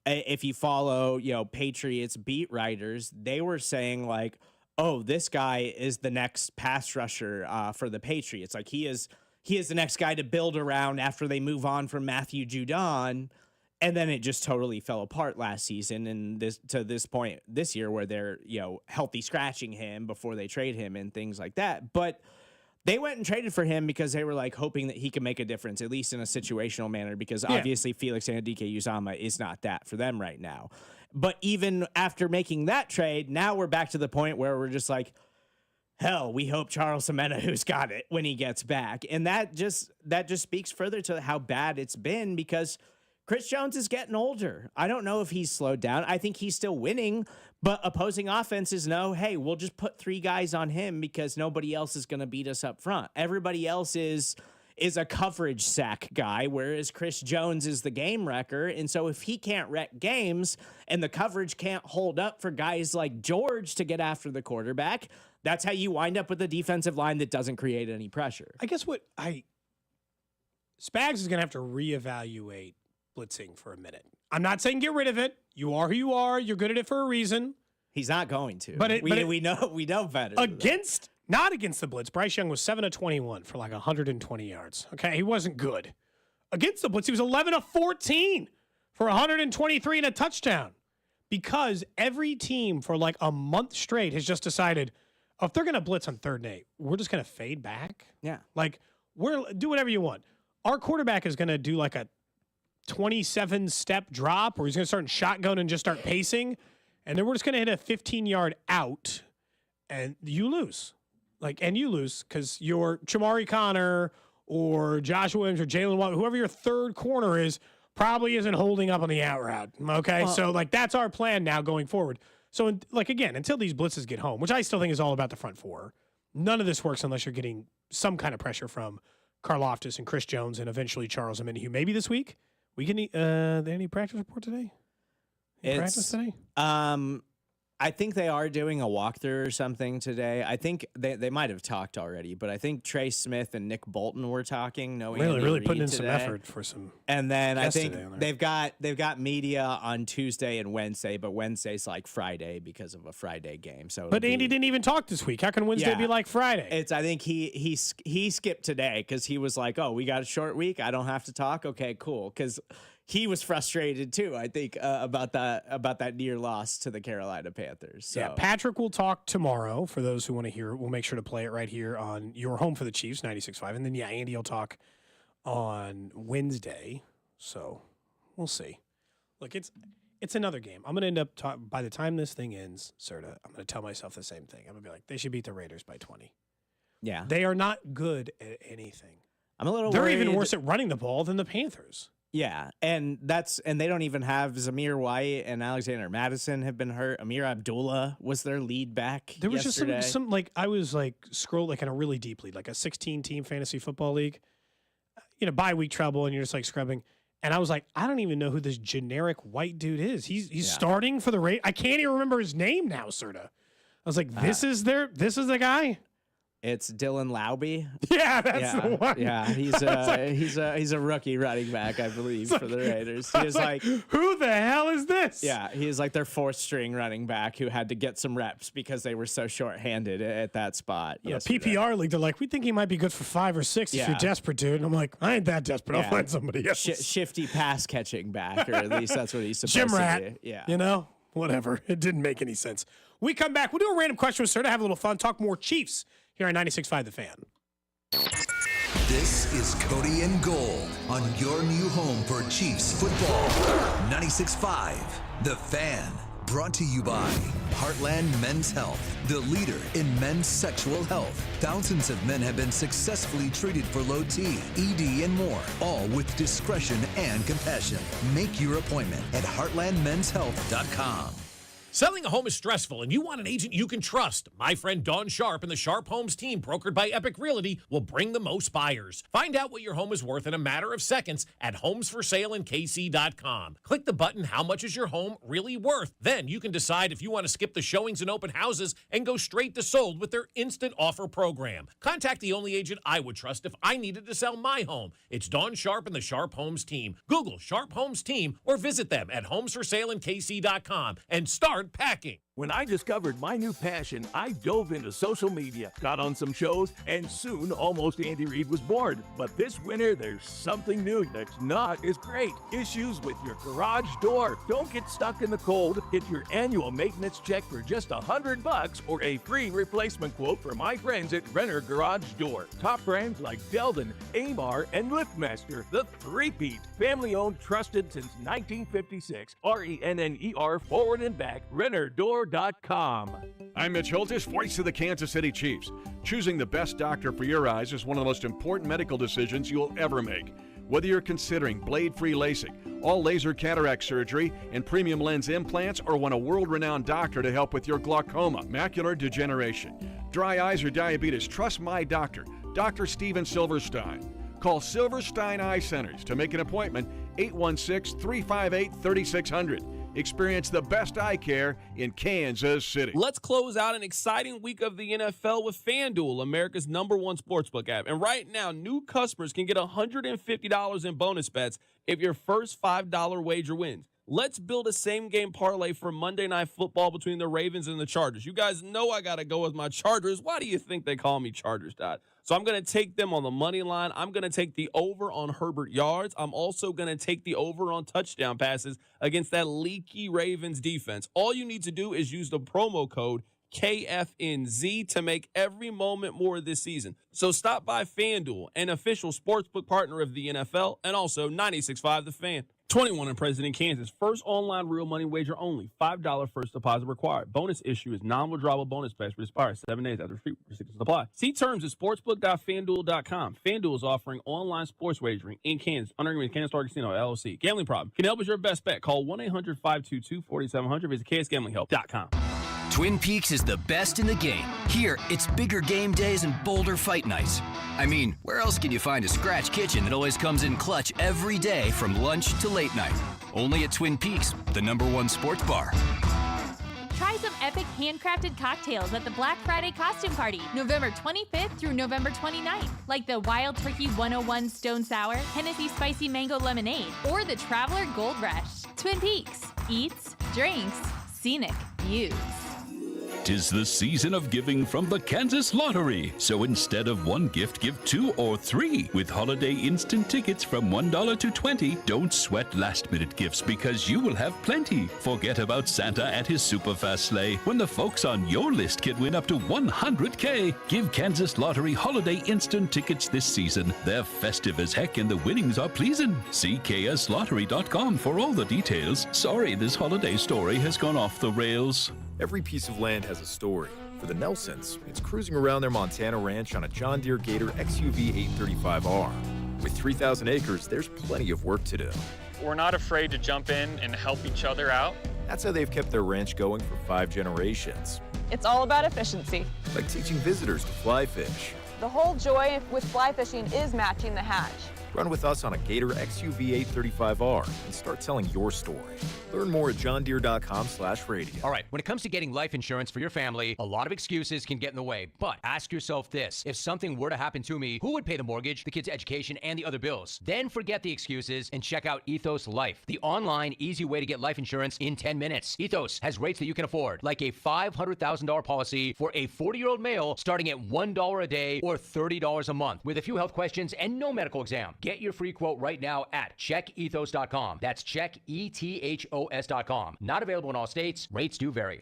Speaker 26: if you follow, Patriots beat writers, they were saying like, oh, this guy is the next pass rusher for the Patriots. Like he is the next guy to build around after they move on from Matthew Judon. And then it just totally fell apart last season. And this point this year where they're, healthy scratching him before they trade him and things like that. But they went and traded for him because they were like hoping that he could make a difference, at least in a situational manner, because obviously Felix Anudike-Uzomah is not that for them right now. But even after making that trade, now we're back to the point where we're just like, hell, we hope Charles Omenihu's got it when he gets back. And that just speaks further to how bad it's been because Chris Jones is getting older. I don't know if he's slowed down. I think he's still winning, but opposing offenses know, hey, we'll just put 3 guys on him because nobody else is going to beat us up front. Everybody else is a coverage sack guy, whereas Chris Jones is the game wrecker. And so if he can't wreck games and the coverage can't hold up for guys like George to get after the quarterback, that's how you wind up with a defensive line that doesn't create any pressure.
Speaker 1: I guess Spags is going to have to reevaluate blitzing for a minute. I'm not saying get rid of it. You are who you are. You're good at it for a reason.
Speaker 26: He's not going to.
Speaker 1: But
Speaker 26: we know better.
Speaker 1: Not against the blitz. Bryce Young was 7 of 21 for like 120 yards. Okay, he wasn't good. Against the blitz, he was 11 of 14 for 123 and a touchdown. Because every team for like a month straight has just decided, if they're going to blitz on 3rd and 8, we're just going to fade back.
Speaker 26: Yeah.
Speaker 1: Like, do whatever you want. Our quarterback is going to do like a 27-step drop where he's going to start in shotgun and just start pacing. And then we're just going to hit a 15-yard out, and you lose. And you lose because your Chamari Connor or Joshua Williams or Jalen Watt, whoever your 3rd corner is, probably isn't holding up on the out route. Okay? So, that's our plan now going forward. So, again, until these blitzes get home, which I still think is all about the front 4, none of this works unless you're getting some kind of pressure from Karlaftis and Chris Jones and eventually Charles Omenihu. Maybe this week. We can any practice report today? Practice today?
Speaker 26: I think they are doing a walkthrough or something today. I think they might have talked already, but I think Trey Smith and Nick Bolton were talking.
Speaker 1: Really putting in some effort for some.
Speaker 26: And then I think
Speaker 1: they've
Speaker 26: got media on Tuesday and Wednesday, but Wednesday's like Friday because of a Friday game. So,
Speaker 1: but Andy didn't even talk this week. How can Wednesday be like Friday?
Speaker 26: I think he skipped today because he was like, "Oh, we got a short week. I don't have to talk. Okay, cool." Because he was frustrated too, I think, about that near loss to the Carolina Panthers. So.
Speaker 1: Yeah, Patrick will talk tomorrow. For those who want to hear it, we'll make sure to play it right here on your home for the Chiefs, 96.5. And then, Andy will talk on Wednesday. So we'll see. Look, it's another game. I'm going to end up, by the time this thing ends, Serta, I'm going to tell myself the same thing. I'm going to be like, they should beat the Raiders by 20.
Speaker 26: Yeah.
Speaker 1: They are not good at anything.
Speaker 26: I'm a little
Speaker 1: They're
Speaker 26: worried.
Speaker 1: even worse at running the ball than the Panthers.
Speaker 26: Yeah, and they don't even have Zamir White and Alexander Madison have been hurt. Amir Abdullah was their lead back.
Speaker 1: There was
Speaker 26: yesterday.
Speaker 1: just some like I was like scroll like in a really deep league, like a 16-team fantasy football league, bye week trouble, and you're just like scrubbing. And I was like, I don't even know who this generic white dude is. He's starting for the Raiders. I can't even remember his name now, Serta. I was like, this is the guy.
Speaker 26: It's Dylan Laube.
Speaker 1: Yeah, that's the one.
Speaker 26: Yeah, he's a rookie running back, I believe, for the Raiders. He's like,
Speaker 1: who the hell is this?
Speaker 26: Yeah, he's like their fourth string running back who had to get some reps because they were so shorthanded at that spot.
Speaker 1: PPR league, they're like, we think he might be good for 5 or 6 if you're desperate, dude. And I'm like, I ain't that desperate. I'll find somebody else.
Speaker 26: Shifty pass catching back, or at least that's what he's supposed
Speaker 1: Gym
Speaker 26: to
Speaker 1: rat.
Speaker 26: be. Yeah,
Speaker 1: whatever. It didn't make any sense. We come back. We'll do a random question with Serta, have a little fun, talk more Chiefs here on 96.5 The Fan.
Speaker 3: This is Cody and Gold on your new home for Chiefs football. 96.5 The Fan. Brought to you by Heartland Men's Health, the leader in men's sexual health. Thousands of men have been successfully treated for low T, ED, and more, all with discretion and compassion. Make your appointment at heartlandmenshealth.com.
Speaker 20: Selling a home is stressful, and you want an agent you can trust. My friend Dawn Sharp and the Sharp Homes team, brokered by Epic Realty, will bring the most buyers. Find out what your home is worth in a matter of seconds at homesforsaleandkc.com. Click the button, How much is your home really worth? Then you can decide if you want to skip the showings and open houses and go straight to sold with their instant offer program. Contact the only agent I would trust if I needed to sell my home. It's Dawn Sharp and the Sharp Homes team. Google Sharp Homes team or visit them at homesforsaleandkc.com and start packing.
Speaker 9: When I discovered my new passion, I dove into social media, got on some shows, and soon Almost Andy Reid was born. But this winter, there's something new that's not as great. Issues with your garage door. Don't get stuck in the cold. Get your annual maintenance check for just $100 or a free replacement quote from my friends at Renner Garage Door. Top brands like Delden, Amar, and LiftMaster. The three-peat. Family-owned, trusted since 1956. RENNER forward and back. RennerDoor.com.
Speaker 10: I'm Mitch Holtis, voice of the Kansas City Chiefs. Choosing the best doctor for your eyes is one of the most important medical decisions you'll ever make. Whether you're considering blade-free LASIK, all laser cataract surgery, and premium lens implants, or want a world-renowned doctor to help with your glaucoma, macular degeneration, dry eyes, or diabetes, trust my doctor, Dr. Steven Silverstein. Call Silverstein Eye Centers to make an appointment, 816-358-3600. Experience the best eye care in Kansas City.
Speaker 11: Let's close out an exciting week of the NFL with FanDuel, America's #1 sportsbook app. And right now, new customers can get $150 in bonus bets if your first $5 wager wins. Let's build a same-game parlay for Monday Night Football between the Ravens and the Chargers. You guys know I got to go with my Chargers. Why do you think they call me Chargers, Dot? So I'm going to take them on the money line. I'm going to take the over on Herbert yards. I'm also going to take the over on touchdown passes against that leaky Ravens defense. All you need to do is use the promo code KFNZ to make every moment more this season. So stop by FanDuel, an official sportsbook partner of the NFL, and also 96.5 The Fan. 21 and present in Kansas. First online real money wager only. $5 first deposit required. Bonus issue is non-withdrawable bonus pass, which expires 7 days after free restrictions apply. See terms at sportsbook.fanduel.com. FanDuel is offering online sports wagering in Kansas under agreement with Kansas Star Casino LLC. Gambling problem? Can help with your best bet. Call 1-800-522-4700. Visit ksgamblinghelp.com.
Speaker 7: Twin Peaks is the best in the game. Here, it's bigger game days and bolder fight nights. I mean, where else can you find a scratch kitchen that always comes in clutch every day from lunch to late night? Only at Twin Peaks, the #1 sports bar.
Speaker 12: Try some epic handcrafted cocktails at the Black Friday Costume Party, November 25th through November 29th, like the Wild Turkey 101 Stone Sour, Hennessy Spicy Mango Lemonade, or the Traveler Gold Rush. Twin Peaks. Eats, drinks, scenic views.
Speaker 15: 'Tis the season of giving from the Kansas Lottery. So instead of one gift, give 2 or 3 with holiday instant tickets from $1 to $20. Don't sweat last-minute gifts because you will have plenty. Forget about Santa and his super fast sleigh when the folks on your list can win up to $100K. Give Kansas Lottery holiday instant tickets this season. They're festive as heck and the winnings are pleasing. See kslottery.com for all the details. Sorry, this holiday story has gone off the rails.
Speaker 17: Every piece of land has a story. For the Nelsons, it's cruising around their Montana ranch on a John Deere Gator XUV 835R. With 3,000 acres, there's plenty of work to do.
Speaker 18: We're not afraid to jump in and help each other out.
Speaker 17: That's how they've kept their ranch going for 5 generations.
Speaker 19: It's all about efficiency.
Speaker 17: Like teaching visitors to fly fish.
Speaker 19: The whole joy with fly fishing is matching the hatch.
Speaker 17: Run with us on a Gator XUV 835R and start telling your story. Learn more at johndeere.com/radio.
Speaker 7: All right, when it comes to getting life insurance for your family, a lot of excuses can get in the way. But ask yourself this: if something were to happen to me, who would pay the mortgage, the kids' education, and the other bills? Then forget the excuses and check out Ethos Life, the online, easy way to get life insurance in 10 minutes. Ethos has rates that you can afford, like a $500,000 policy for a 40-year-old male starting at $1 a day or $30 a month, with a few health questions and no medical exam. Get your free quote right now at checkethos.com. That's checkethos.com. Not available in all states. Rates do vary.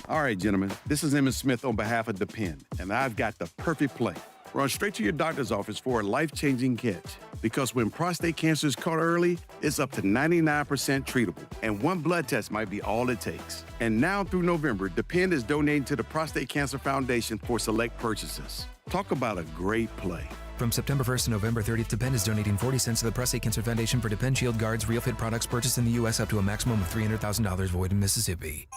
Speaker 14: All right, gentlemen, this is Emmitt Smith on behalf of Depend, and I've got the perfect play. Run straight to your doctor's office for a life-changing catch. Because when prostate cancer is caught early, it's up to 99% treatable, and one blood test might be all it takes. And now through November, Depend is donating to the Prostate Cancer Foundation for select purchases. Talk about a great play.
Speaker 23: From September 1st to November 30th, Depend is donating 40 cents to the Prostate Cancer Foundation for Depend Shield Guards, Real Fit products purchased in the U.S. up to a maximum of $300,000 void in Mississippi.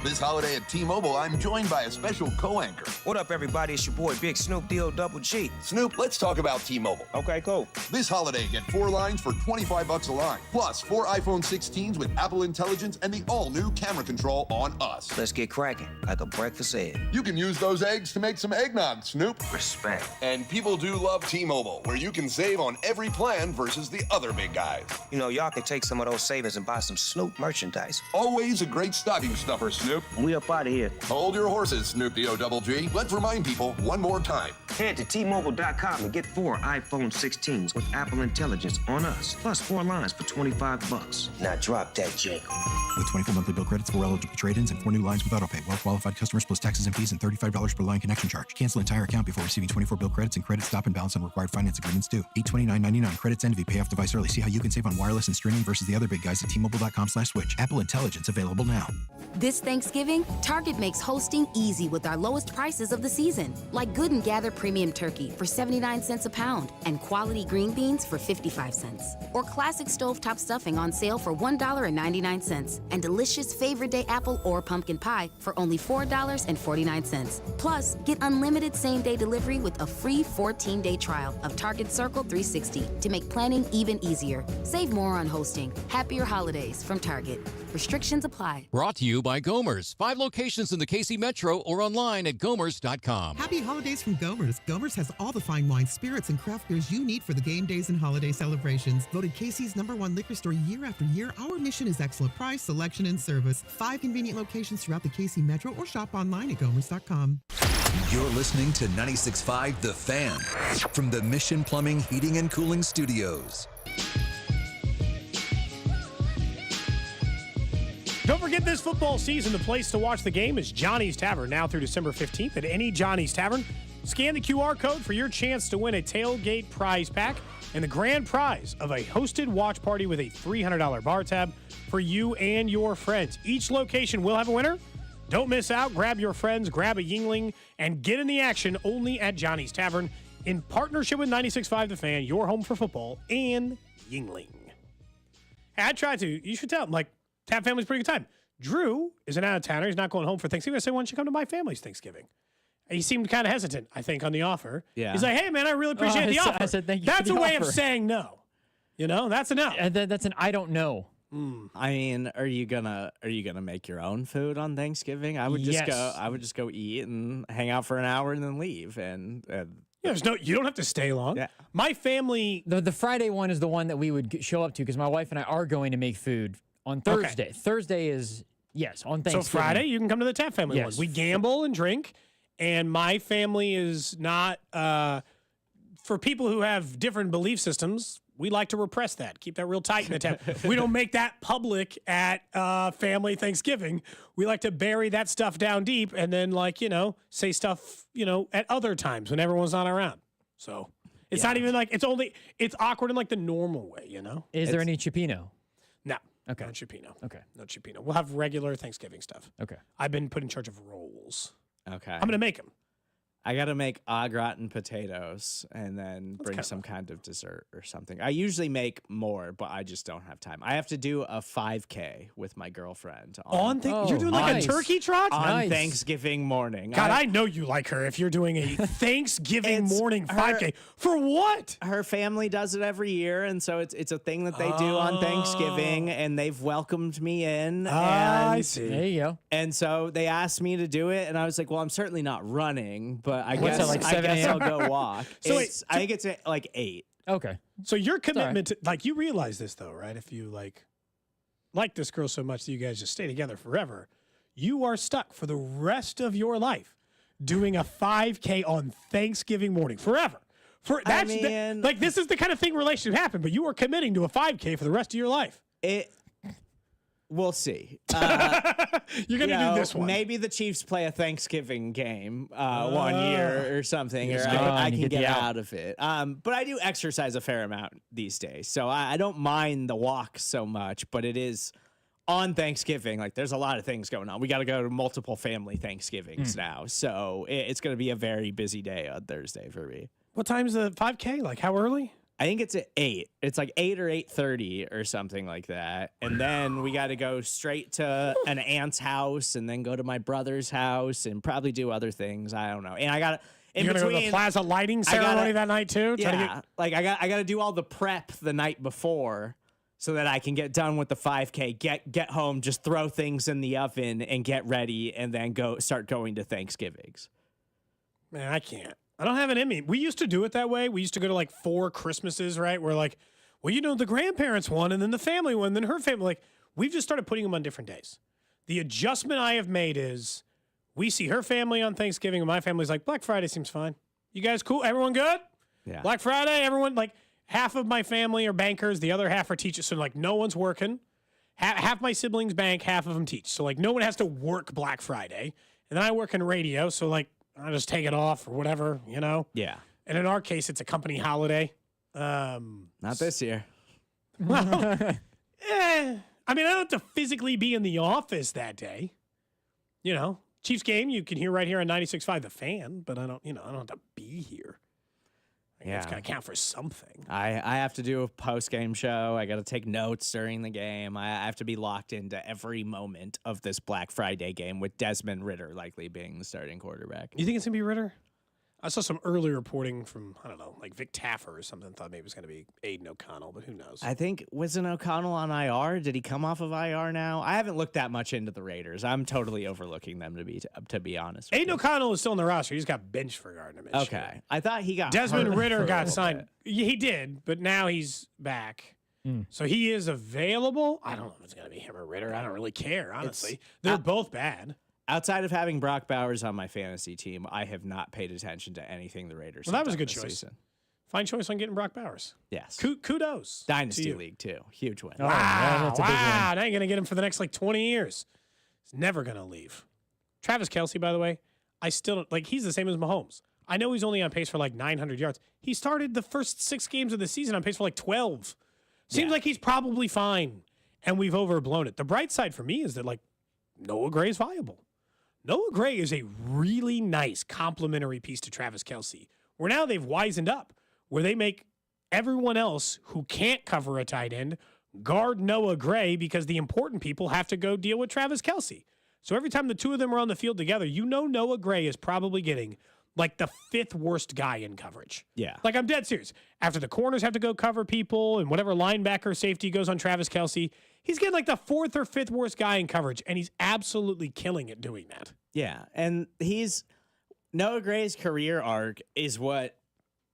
Speaker 25: This holiday at T-Mobile, I'm joined by a special co-anchor.
Speaker 27: What up, everybody? It's your boy, Big Snoop D-O-double G.
Speaker 25: Snoop, let's talk about T-Mobile.
Speaker 27: Okay, cool.
Speaker 25: This holiday, get 4 lines for $25 a line. Plus, 4 iPhone 16s with Apple Intelligence and the all-new camera control on us.
Speaker 27: Let's get cracking, like a breakfast egg.
Speaker 25: You can use those eggs to make some eggnog, Snoop.
Speaker 27: Respect.
Speaker 25: And people do love T-Mobile, where you can save on every plan versus the other big guys.
Speaker 27: You know, y'all can take some of those savings and buy some Snoop merchandise.
Speaker 25: Always a great stocking stuffer, Snoop.
Speaker 27: We up out of here.
Speaker 25: Hold your horses, Snoop D-O-double-G. Let's remind people one more time.
Speaker 27: Head to T-Mobile.com and get 4 iPhone 16s with Apple Intelligence on us, plus 4 lines for $25. Now drop that jingle.
Speaker 28: With 24 monthly bill credits, 4 eligible trade-ins, and 4 new lines with AutoPay. Well-qualified customers plus taxes and fees and $35 per line connection charge. Cancel entire account before receiving 24 bill credits and credit stop and balance on required finance agreements due. $829.99 credits end if you pay off device early. See how you can save on wireless and streaming versus the other big guys at T-Mobile.com/switch. Apple Intelligence available now.
Speaker 29: This Thanksgiving, Target makes hosting easy with our lowest prices of the season, like Good and Gather premium turkey for 79 cents a pound and quality green beans for 55 cents. Or classic stovetop stuffing on sale for $1.99 and delicious favorite day apple or pumpkin pie for only $4.49. Plus, get unlimited same-day delivery with a free 14-day trial of Target Circle 360 to make planning even easier. Save more on hosting. Happier holidays from Target. Restrictions apply.
Speaker 30: Brought to you by Gomer's. 5 locations in the KC Metro or online at gomers.com.
Speaker 31: Happy holidays from Gomer's. Gomer's has all the fine wines, spirits, and craft beers you need for the game days and holiday celebrations. Voted KC's #1 liquor store year after year, our mission is excellent price, selection, and service. 5 convenient locations throughout the KC Metro or shop online at gomers.com.
Speaker 3: You're listening to 96.5 The Fan from the Mission Plumbing, Heating, and Cooling Studios.
Speaker 1: Don't forget this football season, the place to watch the game is Johnny's Tavern, now through December 15th at any Johnny's Tavern. Scan the QR code for your chance to win a tailgate prize pack and the grand prize of a hosted watch party with a $300 bar tab for you and your friends. Each location will have a winner. Don't miss out. Grab your friends, grab a Yingling, and get in the action only at Johnny's Tavern in partnership with 96.5 The Fan, your home for football, and Yingling. Hey, I tried to. You should tell them, like, Tab family's a pretty good time. Drew is an out-of-towner. He's not going home for Thanksgiving. I said, why don't you come to my family's Thanksgiving? He seemed kind of hesitant, I think, on the offer.
Speaker 2: Yeah.
Speaker 1: He's like, hey, man, I really appreciate the offer.
Speaker 2: I said, thank you
Speaker 1: That's
Speaker 2: for the
Speaker 1: a way
Speaker 2: offer.
Speaker 1: of saying no. You know, that's a no.
Speaker 2: That's an I don't know.
Speaker 4: I mean, are you gonna make your own food on Thanksgiving? I would just go eat and hang out for an hour and then leave. And
Speaker 1: you don't have to stay long.
Speaker 4: Yeah.
Speaker 1: My family.
Speaker 2: The Friday one is the one that we would show up to because my wife and I are going to make food on Thursday. Okay. Thursday is, on Thanksgiving.
Speaker 1: So Friday, you can come to the Taft family one.
Speaker 2: Yes.
Speaker 1: We gamble and drink, and my family is not, for people who have different belief systems, we like to repress that, keep that real tight in the tab. We don't make that public at family Thanksgiving. We like to bury that stuff down deep and then, say stuff, at other times when everyone's not around. So it's not even like it's awkward in like the normal way,
Speaker 2: Is there any Cipino?
Speaker 1: No.
Speaker 2: Okay.
Speaker 1: No Cipino.
Speaker 2: Okay.
Speaker 1: No Cipino. We'll have regular Thanksgiving stuff.
Speaker 2: Okay.
Speaker 1: I've been put in charge of rolls.
Speaker 4: Okay.
Speaker 1: I'm going to make them.
Speaker 4: I got to make au gratin potatoes and then bring some kind of dessert or something. I usually make more, but I just don't have time. I have to do a 5K with my girlfriend.
Speaker 1: You're doing like a turkey trot?
Speaker 4: On Thanksgiving morning.
Speaker 1: God, I know you like her if you're doing a Thanksgiving morning 5K. For what?
Speaker 4: Her family does it every year, and so it's a thing that they do on Thanksgiving, and they've welcomed me in.
Speaker 1: I see.
Speaker 2: There you go.
Speaker 4: And so they asked me to do it, and I was like, well, I'm certainly not running, but I
Speaker 2: What's
Speaker 4: guess
Speaker 2: that, like 7
Speaker 4: I guess I'll
Speaker 2: a.m.?
Speaker 4: go walk.
Speaker 1: So
Speaker 4: I think it's at like 8.
Speaker 2: Okay.
Speaker 1: So your commitment to, you realize this though, right? If you like this girl so much that you guys just stay together forever, you are stuck for the rest of your life doing a 5K on Thanksgiving morning forever. This is the kind of thing relationship happen, but you are committing to a 5K for the rest of your life.
Speaker 4: We'll see.
Speaker 1: You're going to do this one.
Speaker 4: Maybe the Chiefs play a Thanksgiving game 1 year or something, or I can get out of it. But I do exercise a fair amount these days, so I don't mind the walk so much, but it is on Thanksgiving. Like, there's a lot of things going on. We got to go to multiple family Thanksgivings now, so it's going to be a very busy day on Thursday for me.
Speaker 1: What time's the 5K? Like, how early?
Speaker 4: I think it's at 8. It's like 8 or 8:30 or something like that. And then we got to go straight to an aunt's house and then go to my brother's house and probably do other things. I don't know. And I got to
Speaker 1: You're going to go to the plaza lighting ceremony that night too?
Speaker 4: Yeah. I got to do all the prep the night before so that I can get done with the 5K, get home, just throw things in the oven and get ready and then start going to Thanksgivings.
Speaker 1: Man, I can't. I don't have it in me. We used to do it that way. We used to go to like 4 Christmases, right? We're like, well, the grandparents one and then the family one, then her family. Like, we've just started putting them on different days. The adjustment I have made is we see her family on Thanksgiving and my family's like, Black Friday seems fine. You guys cool? Everyone good?
Speaker 4: Yeah.
Speaker 1: Black Friday, everyone, like half of my family are bankers. The other half are teachers. So like no one's working. Half my siblings bank, half of them teach. So like no one has to work Black Friday. And then I work in radio. So like, I'll just take it off or whatever,
Speaker 4: Yeah.
Speaker 1: And in our case, it's a company holiday.
Speaker 4: Not this year.
Speaker 1: Well, I mean, I don't have to physically be in the office that day. Chiefs game, you can hear right here on 96.5 The Fan, but I don't have to be here. It's got to count for something.
Speaker 4: I have to do a post-game show. I got to take notes during the game. I have to be locked into every moment of this Black Friday game with Desmond Ridder likely being the starting quarterback.
Speaker 1: You think it's going to be Ridder? I saw some early reporting from, I don't know, like Vic Taffer or something. Thought maybe it was going to be Aiden O'Connell, but who knows?
Speaker 4: I think, wasn't O'Connell on IR? Did he come off of IR now? I haven't looked that much into the Raiders. I'm totally overlooking them, to be honest.
Speaker 1: Aiden O'Connell is still in the roster. He's got benched for Gardner Minshew.
Speaker 4: Okay. I thought he got
Speaker 1: Desmond Ridder got signed. Yeah, he did, but now he's back. So he is available. I don't know if it's going to be him or Ridder. I don't really care, honestly. They're both bad.
Speaker 4: Outside of having Brock Bowers on my fantasy team, I have not paid attention to anything the Raiders have
Speaker 1: Well, that was a
Speaker 4: done
Speaker 1: good
Speaker 4: this
Speaker 1: choice.
Speaker 4: season.
Speaker 1: Fine choice on getting Brock Bowers.
Speaker 4: Yes.
Speaker 1: Kudos.
Speaker 4: Dynasty League, too. Huge win.
Speaker 1: Wow.
Speaker 2: that's a big win.
Speaker 1: Now you're going to get him for the next 20 years. He's never going to leave. Travis Kelce, by the way, I still don't, he's the same as Mahomes. I know he's only on pace for 900 yards. He started the first 6 games of the season on pace for 12. Seems like he's probably fine, and we've overblown it. The bright side for me is that Noah Gray is viable. Noah Gray is a really nice complementary piece to Travis Kelce, where now they've wisened up, where they make everyone else who can't cover a tight end guard Noah Gray because the important people have to go deal with Travis Kelce. So every time the two of them are on the field together, Noah Gray is probably getting like the 5th worst guy in coverage.
Speaker 4: Yeah.
Speaker 1: Like, I'm dead serious. After the corners have to go cover people and whatever linebacker safety goes on Travis Kelce, he's getting like the 4th or 5th worst guy in coverage, and he's absolutely killing it doing that.
Speaker 4: Yeah, and Noah Gray's career arc is what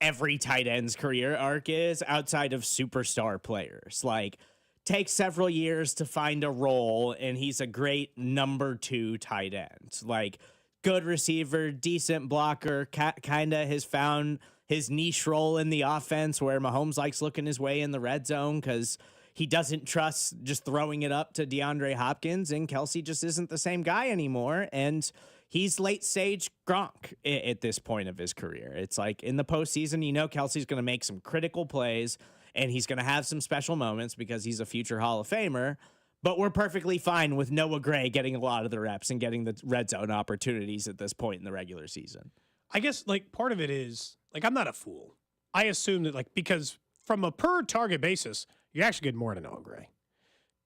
Speaker 4: every tight end's career arc is outside of superstar players. Like, takes several years to find a role, and he's a great number 2 tight end. Like, good receiver, decent blocker, kind of has found his niche role in the offense where Mahomes likes looking his way in the red zone because he doesn't trust just throwing it up to DeAndre Hopkins, and Kelce just isn't the same guy anymore. And he's late stage Gronk at this point of his career. It's like in the postseason, Kelce's going to make some critical plays and he's going to have some special moments because he's a future Hall of Famer. But we're perfectly fine with Noah Gray getting a lot of the reps and getting the red zone opportunities at this point in the regular season.
Speaker 1: I guess, like, part of it is, like, I'm not a fool. I assume that, like, because from a per target basis, you actually get more than Noah Gray.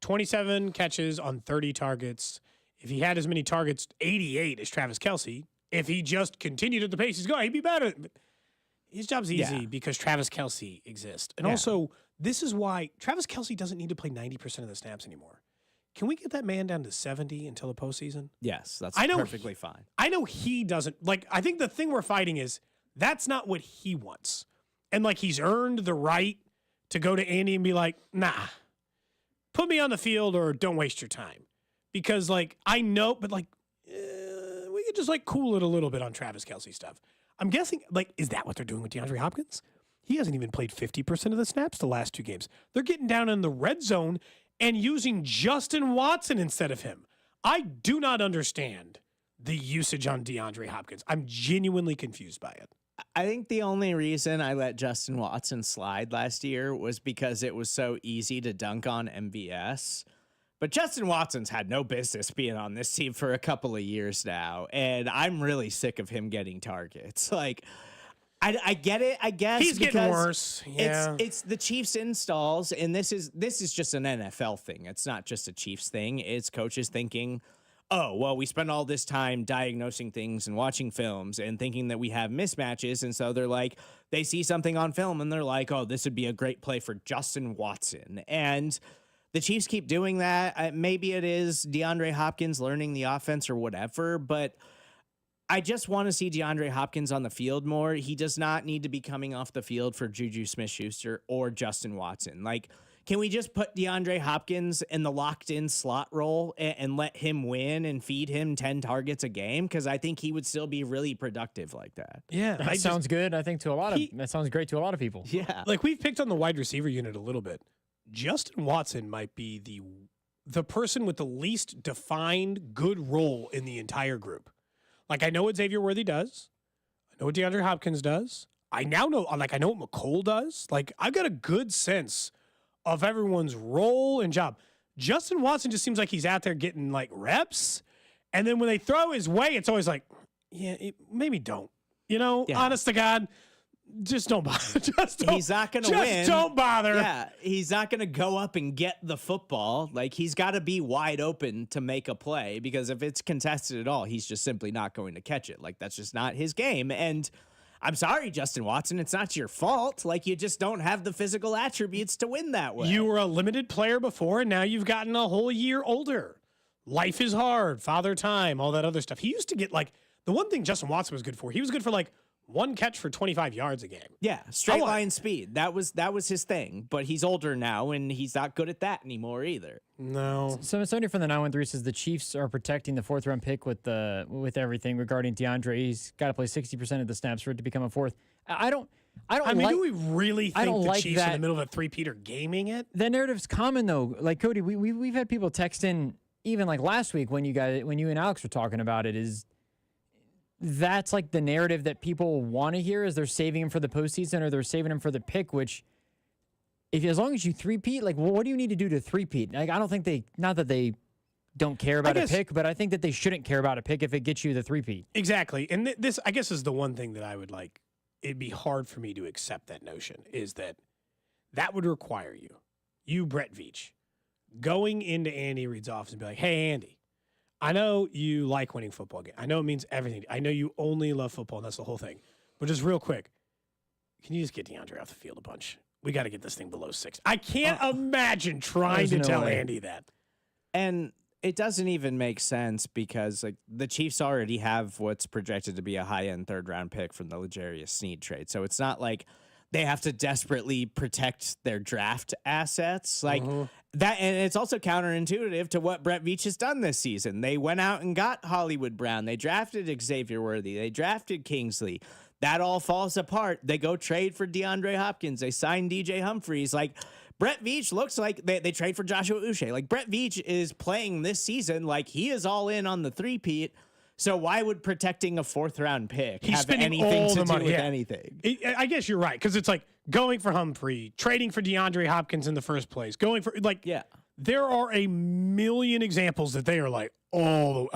Speaker 1: 27 catches on 30 targets. If he had as many targets, 88 as Travis Kelce. If he just continued at the pace he's going, he'd be better. But his job's easy because Travis Kelce exists. And also, this is why Travis Kelce doesn't need to play 90% of the snaps anymore. Can we get that man down to 70 until the postseason?
Speaker 4: Yes, that's perfectly fine.
Speaker 1: I know he doesn't. Like, I think the thing we're fighting is that's not what he wants. And, like, he's earned the right to go to Andy and be like, nah, put me on the field or don't waste your time. Because, like, I know, but, like, we could just, like, cool it a little bit on Travis Kelce stuff. I'm guessing, like, is that what they're doing with DeAndre Hopkins? He hasn't even played 50% of the snaps the last 2 games. They're getting down in the red zone and using Justin Watson instead of him. I do not understand the usage on DeAndre Hopkins. I'm genuinely confused by it.
Speaker 4: I think the only reason I let Justin Watson slide last year was because it was so easy to dunk on MVS. But Justin Watson's had no business being on this team for a couple of years now, and I'm really sick of him getting targets. Like, I get it, I guess.
Speaker 1: He's getting worse. Yeah.
Speaker 4: It's the Chiefs installs, and this is just an NFL thing. It's not just a Chiefs thing. It's coaches thinking, oh, well, we spend all this time diagnosing things and watching films and thinking that we have mismatches. And so they're like, they see something on film and they're like, oh, this would be a great play for Justin Watson. And the Chiefs keep doing that. Maybe it is DeAndre Hopkins learning the offense or whatever, but I just want to see DeAndre Hopkins on the field more. He does not need to be coming off the field for Juju Smith-Schuster or Justin Watson. Like, can we just put DeAndre Hopkins in the locked-in slot role and let him win and feed him 10 targets a game? Because I think he would still be really productive like that.
Speaker 1: Yeah.
Speaker 2: That sounds good, I think, that sounds great to a lot of people.
Speaker 4: Yeah.
Speaker 1: Like, we've picked on the wide receiver unit a little bit. Justin Watson might be the person with the least defined good role in the entire group. Like, I know what Xavier Worthy does. I know what DeAndre Hopkins does. I now know, like, I know what McCole does. Like, I've got a good sense of everyone's role and job. Justin Watson just seems like he's out there getting, like, reps. And then when they throw his way, it's always like, yeah, maybe don't. Honest to God, just don't bother.
Speaker 4: He's not going to win.
Speaker 1: Just don't bother.
Speaker 4: Yeah, he's not going to go up and get the football. Like, he's got to be wide open to make a play because if it's contested at all, he's just simply not going to catch it. Like, that's just not his game. And I'm sorry, Justin Watson, it's not your fault. Like, you just don't have the physical attributes to win that way.
Speaker 1: You were a limited player before, and now you've gotten a whole year older. Life is hard, father time, all that other stuff. He used to get, like, the one thing Justin Watson was good for, he was good for, like, 1 catch for 25 yards a game.
Speaker 4: Yeah, straight line speed. That was his thing. But he's older now, and he's not good at that anymore either.
Speaker 1: No.
Speaker 2: So somebody from the 913 says the Chiefs are protecting the 4th round pick with everything regarding DeAndre. He's got to play 60% of the snaps for it to become a 4th. I mean,
Speaker 1: do we really think the Chiefs in the middle of a 3-peat are gaming it?
Speaker 2: The narrative's common though. Like, Cody, we've had people text in even like last week when you and Alex were talking about it. That's like the narrative that people want to hear is they're saving him for the postseason or they're saving him for the pick, which as long as you 3-peat, like, well, what do you need to do to 3-peat? Like, I don't think not that they don't care about a pick, but I think that they shouldn't care about a pick if it gets you the 3-peat.
Speaker 1: Exactly. And this, I guess, is the one thing that I would like. It'd be hard for me to accept that notion is that would require you, Brett Veach, going into Andy Reid's office and be like, hey, Andy, I know you like winning football games. I know it means everything. I know you only love football, and that's the whole thing. But just real quick, can you just get DeAndre off the field a bunch? We got to get this thing below 6. I can't imagine trying to tell Andy that.
Speaker 4: And it doesn't even make sense because like the Chiefs already have what's projected to be a high-end third-round pick from the L'Jarius Sneed trade. So it's not like they have to desperately protect their draft assets. Like that, and it's also counterintuitive to what Brett Veach has done this season. They went out and got Hollywood Brown. They drafted Xavier Worthy. They drafted Kingsley. That all falls apart. They go trade for DeAndre Hopkins. They sign DJ Humphries. Like Brett Veach looks like they trade for Joshua Uche. Like Brett Veach is playing this season like he is all in on the three-peat. So why would protecting a 4th-round pick have anything to do with anything?
Speaker 1: I guess you're right, because it's like going for Humphrey, trading for DeAndre Hopkins in the first place, going for there are a million examples that they are like all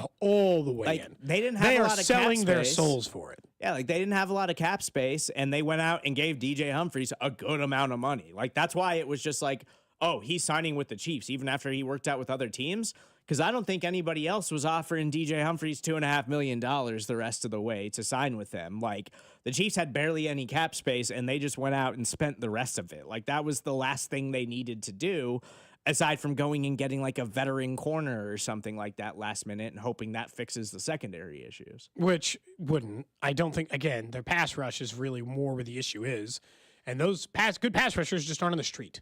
Speaker 1: the way in.
Speaker 4: They didn't have a lot of
Speaker 1: selling
Speaker 4: cap
Speaker 1: their
Speaker 4: space.
Speaker 1: souls for it.
Speaker 4: Yeah, like they didn't have a lot of cap space, and they went out and gave DJ Humphries a good amount of money. Like that's why it was just like, oh, he's signing with the Chiefs, even after he worked out with other teams. Because I don't think anybody else was offering DJ Humphries $2.5 million the rest of the way to sign with them. Like the Chiefs had barely any cap space, and they just went out and spent the rest of it. Like that was the last thing they needed to do, aside from going and getting like a veteran corner or something like that last minute and hoping that fixes the secondary issues.
Speaker 1: Which wouldn't. I don't think, again, their pass rush is really more where the issue is. And those good pass rushers just aren't on the street.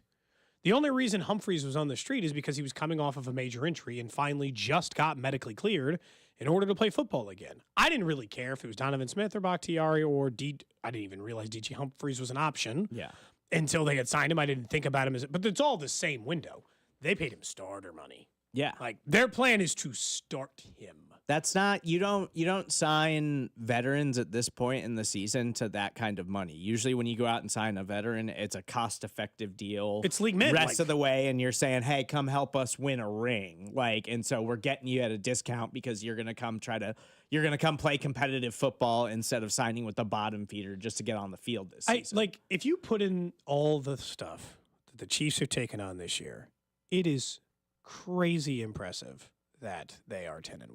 Speaker 1: The only reason Humphries was on the street is because he was coming off of a major injury and finally just got medically cleared in order to play football again. I didn't really care if it was Donovan Smith or Bakhtiari or I didn't even realize DJ Humphries was an option.
Speaker 4: Yeah.
Speaker 1: Until they had signed him. I didn't think about him but it's all the same window. They paid him starter money.
Speaker 4: Yeah.
Speaker 1: Like their plan is to start him.
Speaker 4: That's not you don't sign veterans at this point in the season to that kind of money. Usually when you go out and sign a veteran, it's a cost-effective deal.
Speaker 1: It's league mid
Speaker 4: rest of the way, and you're saying, hey, come help us win a ring. and so we're getting you at a discount because you're gonna come play competitive football instead of signing with the bottom feeder just to get on the field this season.
Speaker 1: If you put in all the stuff that the Chiefs have taken on this year, it is crazy impressive that they are 10-1.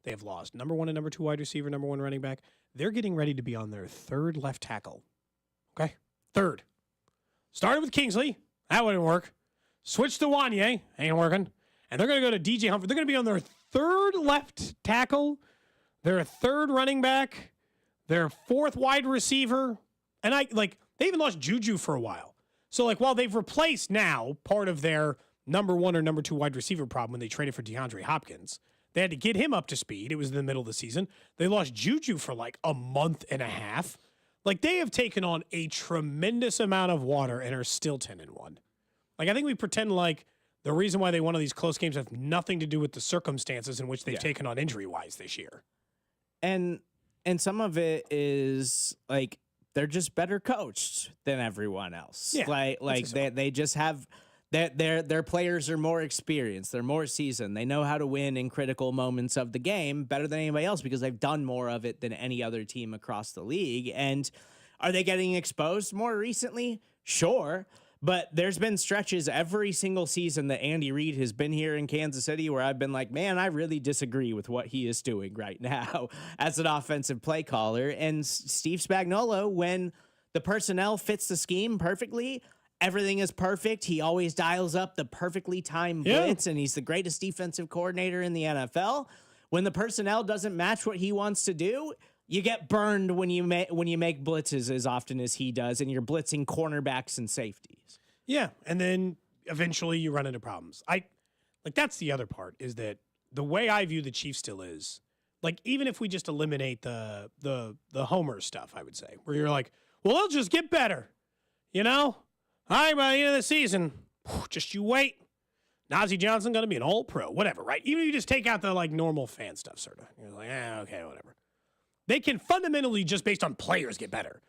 Speaker 1: They have lost number 1 and number 2 wide receiver, number 1 running back. They're getting ready to be on their 3rd left tackle. Okay? 3rd. Started with Kingsley. That wouldn't work. Switched to Wanye. Ain't working. And they're going to go to DJ Humphrey. They're going to be on their 3rd left tackle, their 3rd running back, their 4th wide receiver. And they even lost Juju for a while. So while they've replaced now part of their number 1 or number 2 wide receiver problem when they traded for DeAndre Hopkins, they had to get him up to speed. It was in the middle of the season. They lost Juju for a month and a half. They have taken on a tremendous amount of water and are still 10-1. I think we pretend the reason why they won all these close games have nothing to do with the circumstances in which they've taken on injury-wise this year.
Speaker 4: And some of it is they're just better coached than everyone else.
Speaker 1: Yeah,
Speaker 4: they just have their players are more experienced. They're more seasoned. They know how to win in critical moments of the game better than anybody else because they've done more of it than any other team across the league. And are they getting exposed more recently? Sure. But there's been stretches every single season that Andy Reid has been here in Kansas City where I've been like, man, I really disagree with what he is doing right now as an offensive play caller. And Steve Spagnuolo, when the personnel fits the scheme perfectly, everything is perfect. He always dials up the perfectly timed blitz, and he's the greatest defensive coordinator in the NFL. When the personnel doesn't match what he wants to do, you get burned when you make blitzes as often as he does, and you're blitzing cornerbacks and safeties.
Speaker 1: Yeah, and then eventually you run into problems. That's the other part is that the way I view the Chiefs still is even if we just eliminate the homer stuff, I would say where you're well, they'll just get better, All right, by the end of the season, just you wait. Najee Johnson going to be an all-pro, whatever, right? Even if you just take out the normal fan stuff, sort of. You're okay, whatever. They can fundamentally, just based on players, get better.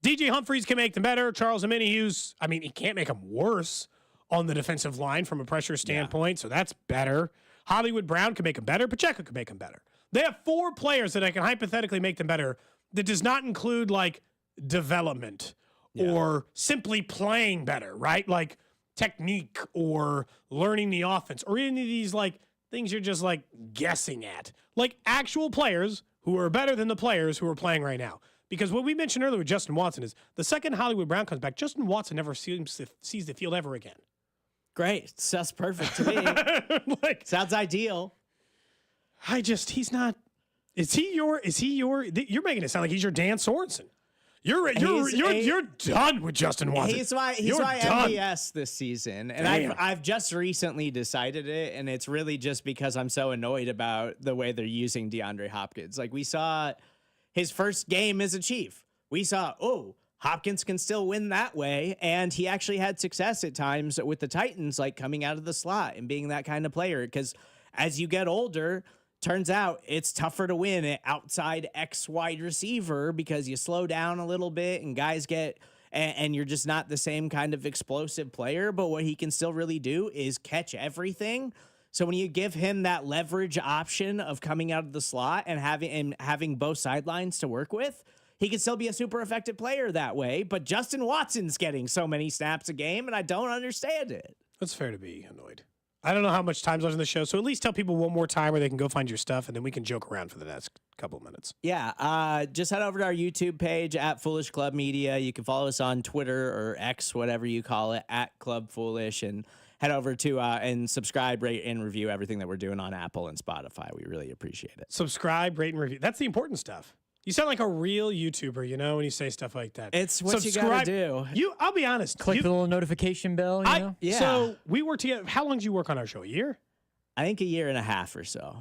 Speaker 1: DJ Humphries can make them better. Charles Omenihu's, he can't make them worse on the defensive line from a pressure standpoint, so that's better. Hollywood Brown can make them better. Pacheco can make them better. They have 4 players that I can hypothetically make them better that does not include, development or simply playing better, right? Technique or learning the offense or any of these things you're just like guessing at. Like actual players who are better than the players who are playing right now. Because what we mentioned earlier with Justin Watson is the second Hollywood Brown comes back, Justin Watson never sees the field ever again.
Speaker 4: Great. Sounds perfect to me. Sounds ideal.
Speaker 1: He's not. You're making it sound like he's your Dan Sorensen. You're done with Justin Watson.
Speaker 4: He's my MVS this season, and I've just recently decided it, and it's really just because I'm so annoyed about the way they're using DeAndre Hopkins. Like we saw his first game as a Chief. We saw Hopkins can still win that way, and he actually had success at times with the Titans, like coming out of the slot and being that kind of player. Because as you get older, turns out it's tougher to win at outside X wide receiver because you slow down a little bit and guys get, and you're just not the same kind of explosive player. But what he can still really do is catch everything. So when you give him that leverage option of coming out of the slot and having both sidelines to work with, he can still be a super effective player that way. But Justin Watson's getting so many snaps a game, and I don't understand it.
Speaker 1: That's fair to be annoyed. I don't know how much time's left in the show, so at least tell people one more time where they can go find your stuff, and then we can joke around for the next couple of minutes.
Speaker 4: Yeah, just head over to our YouTube page at Foolish Club Media. You can follow us on Twitter or X, whatever you call it, at Club Foolish, and head over to and subscribe, rate, and review everything that we're doing on Apple and Spotify. We really appreciate it.
Speaker 1: Subscribe, rate, and review. That's the important stuff. You sound like a real YouTuber, when you say stuff like that.
Speaker 4: It's what you gotta do.
Speaker 1: I'll be honest.
Speaker 2: Click the little notification bell, you know?
Speaker 4: Yeah.
Speaker 1: So we worked together. How long did you work on our show? A year?
Speaker 4: I think 1.5 years or so.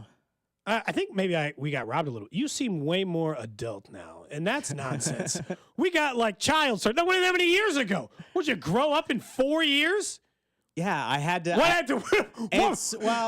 Speaker 1: I think maybe we got robbed a little. You seem way more adult now, and that's nonsense. We got like child start. That wasn't that many years ago. Would you grow up in 4 years?
Speaker 4: Yeah, I had to.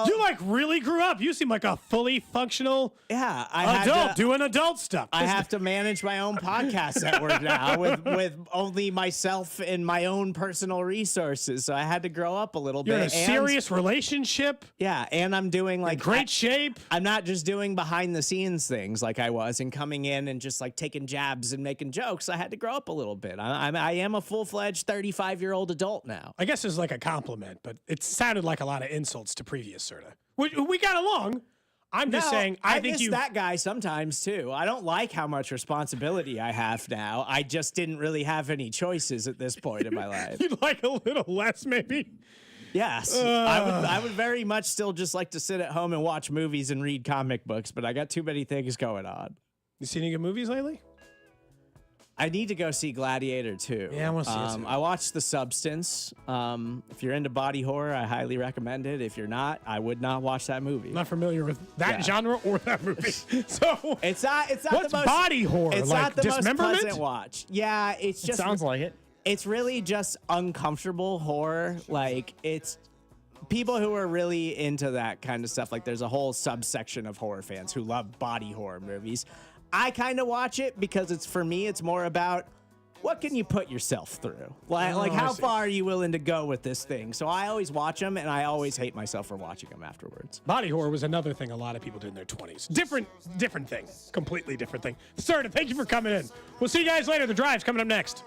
Speaker 1: You like really grew up. You seem like a fully functional adult doing adult stuff.
Speaker 4: I have to manage my own podcast network now with only myself and my own personal resources. So I had to grow up a little bit.
Speaker 1: You're in a serious relationship.
Speaker 4: Yeah, and I'm doing like
Speaker 1: great shape.
Speaker 4: I'm not just doing behind the scenes things like I was and coming in and just like taking jabs and making jokes. I had to grow up a little bit. I am a full-fledged 35-year-old adult now.
Speaker 1: I guess it's like a compliment. But it sounded like a lot of insults to previous Serta. We got along. I'm just saying, I think
Speaker 4: miss that guy sometimes too. I don't like how much responsibility I have now. I just didn't really have any choices at this point in my life.
Speaker 1: You'd like a little less, maybe?
Speaker 4: Yes. I would very much still just like to sit at home and watch movies and read comic books, but I got too many things going on.
Speaker 1: You seen any good movies lately?
Speaker 4: I need to go see Gladiator 2.
Speaker 1: Yeah, I want to see it too.
Speaker 4: I watched The Substance. If you're into body horror, I highly recommend it. If you're not, I would not watch that movie.
Speaker 1: Not familiar with that genre or that movie. So
Speaker 4: it's not
Speaker 1: what's
Speaker 4: the most
Speaker 1: body horror.
Speaker 4: It's
Speaker 1: like
Speaker 4: not the most
Speaker 1: dismemberment?
Speaker 4: pleasant watch. Yeah, it's just
Speaker 2: sounds like it.
Speaker 4: It's really just uncomfortable horror. Like it's people who are really into that kind of stuff. Like there's a whole subsection of horror fans who love body horror movies. I kind of watch it because it's more about what can you put yourself through? Like how far are you willing to go with this thing? So I always watch them, and I always hate myself for watching them afterwards.
Speaker 1: Body horror was another thing a lot of people did in their 20s. Different thing. Completely different thing. Serta, thank you for coming in. We'll see you guys later. The Drive's coming up next.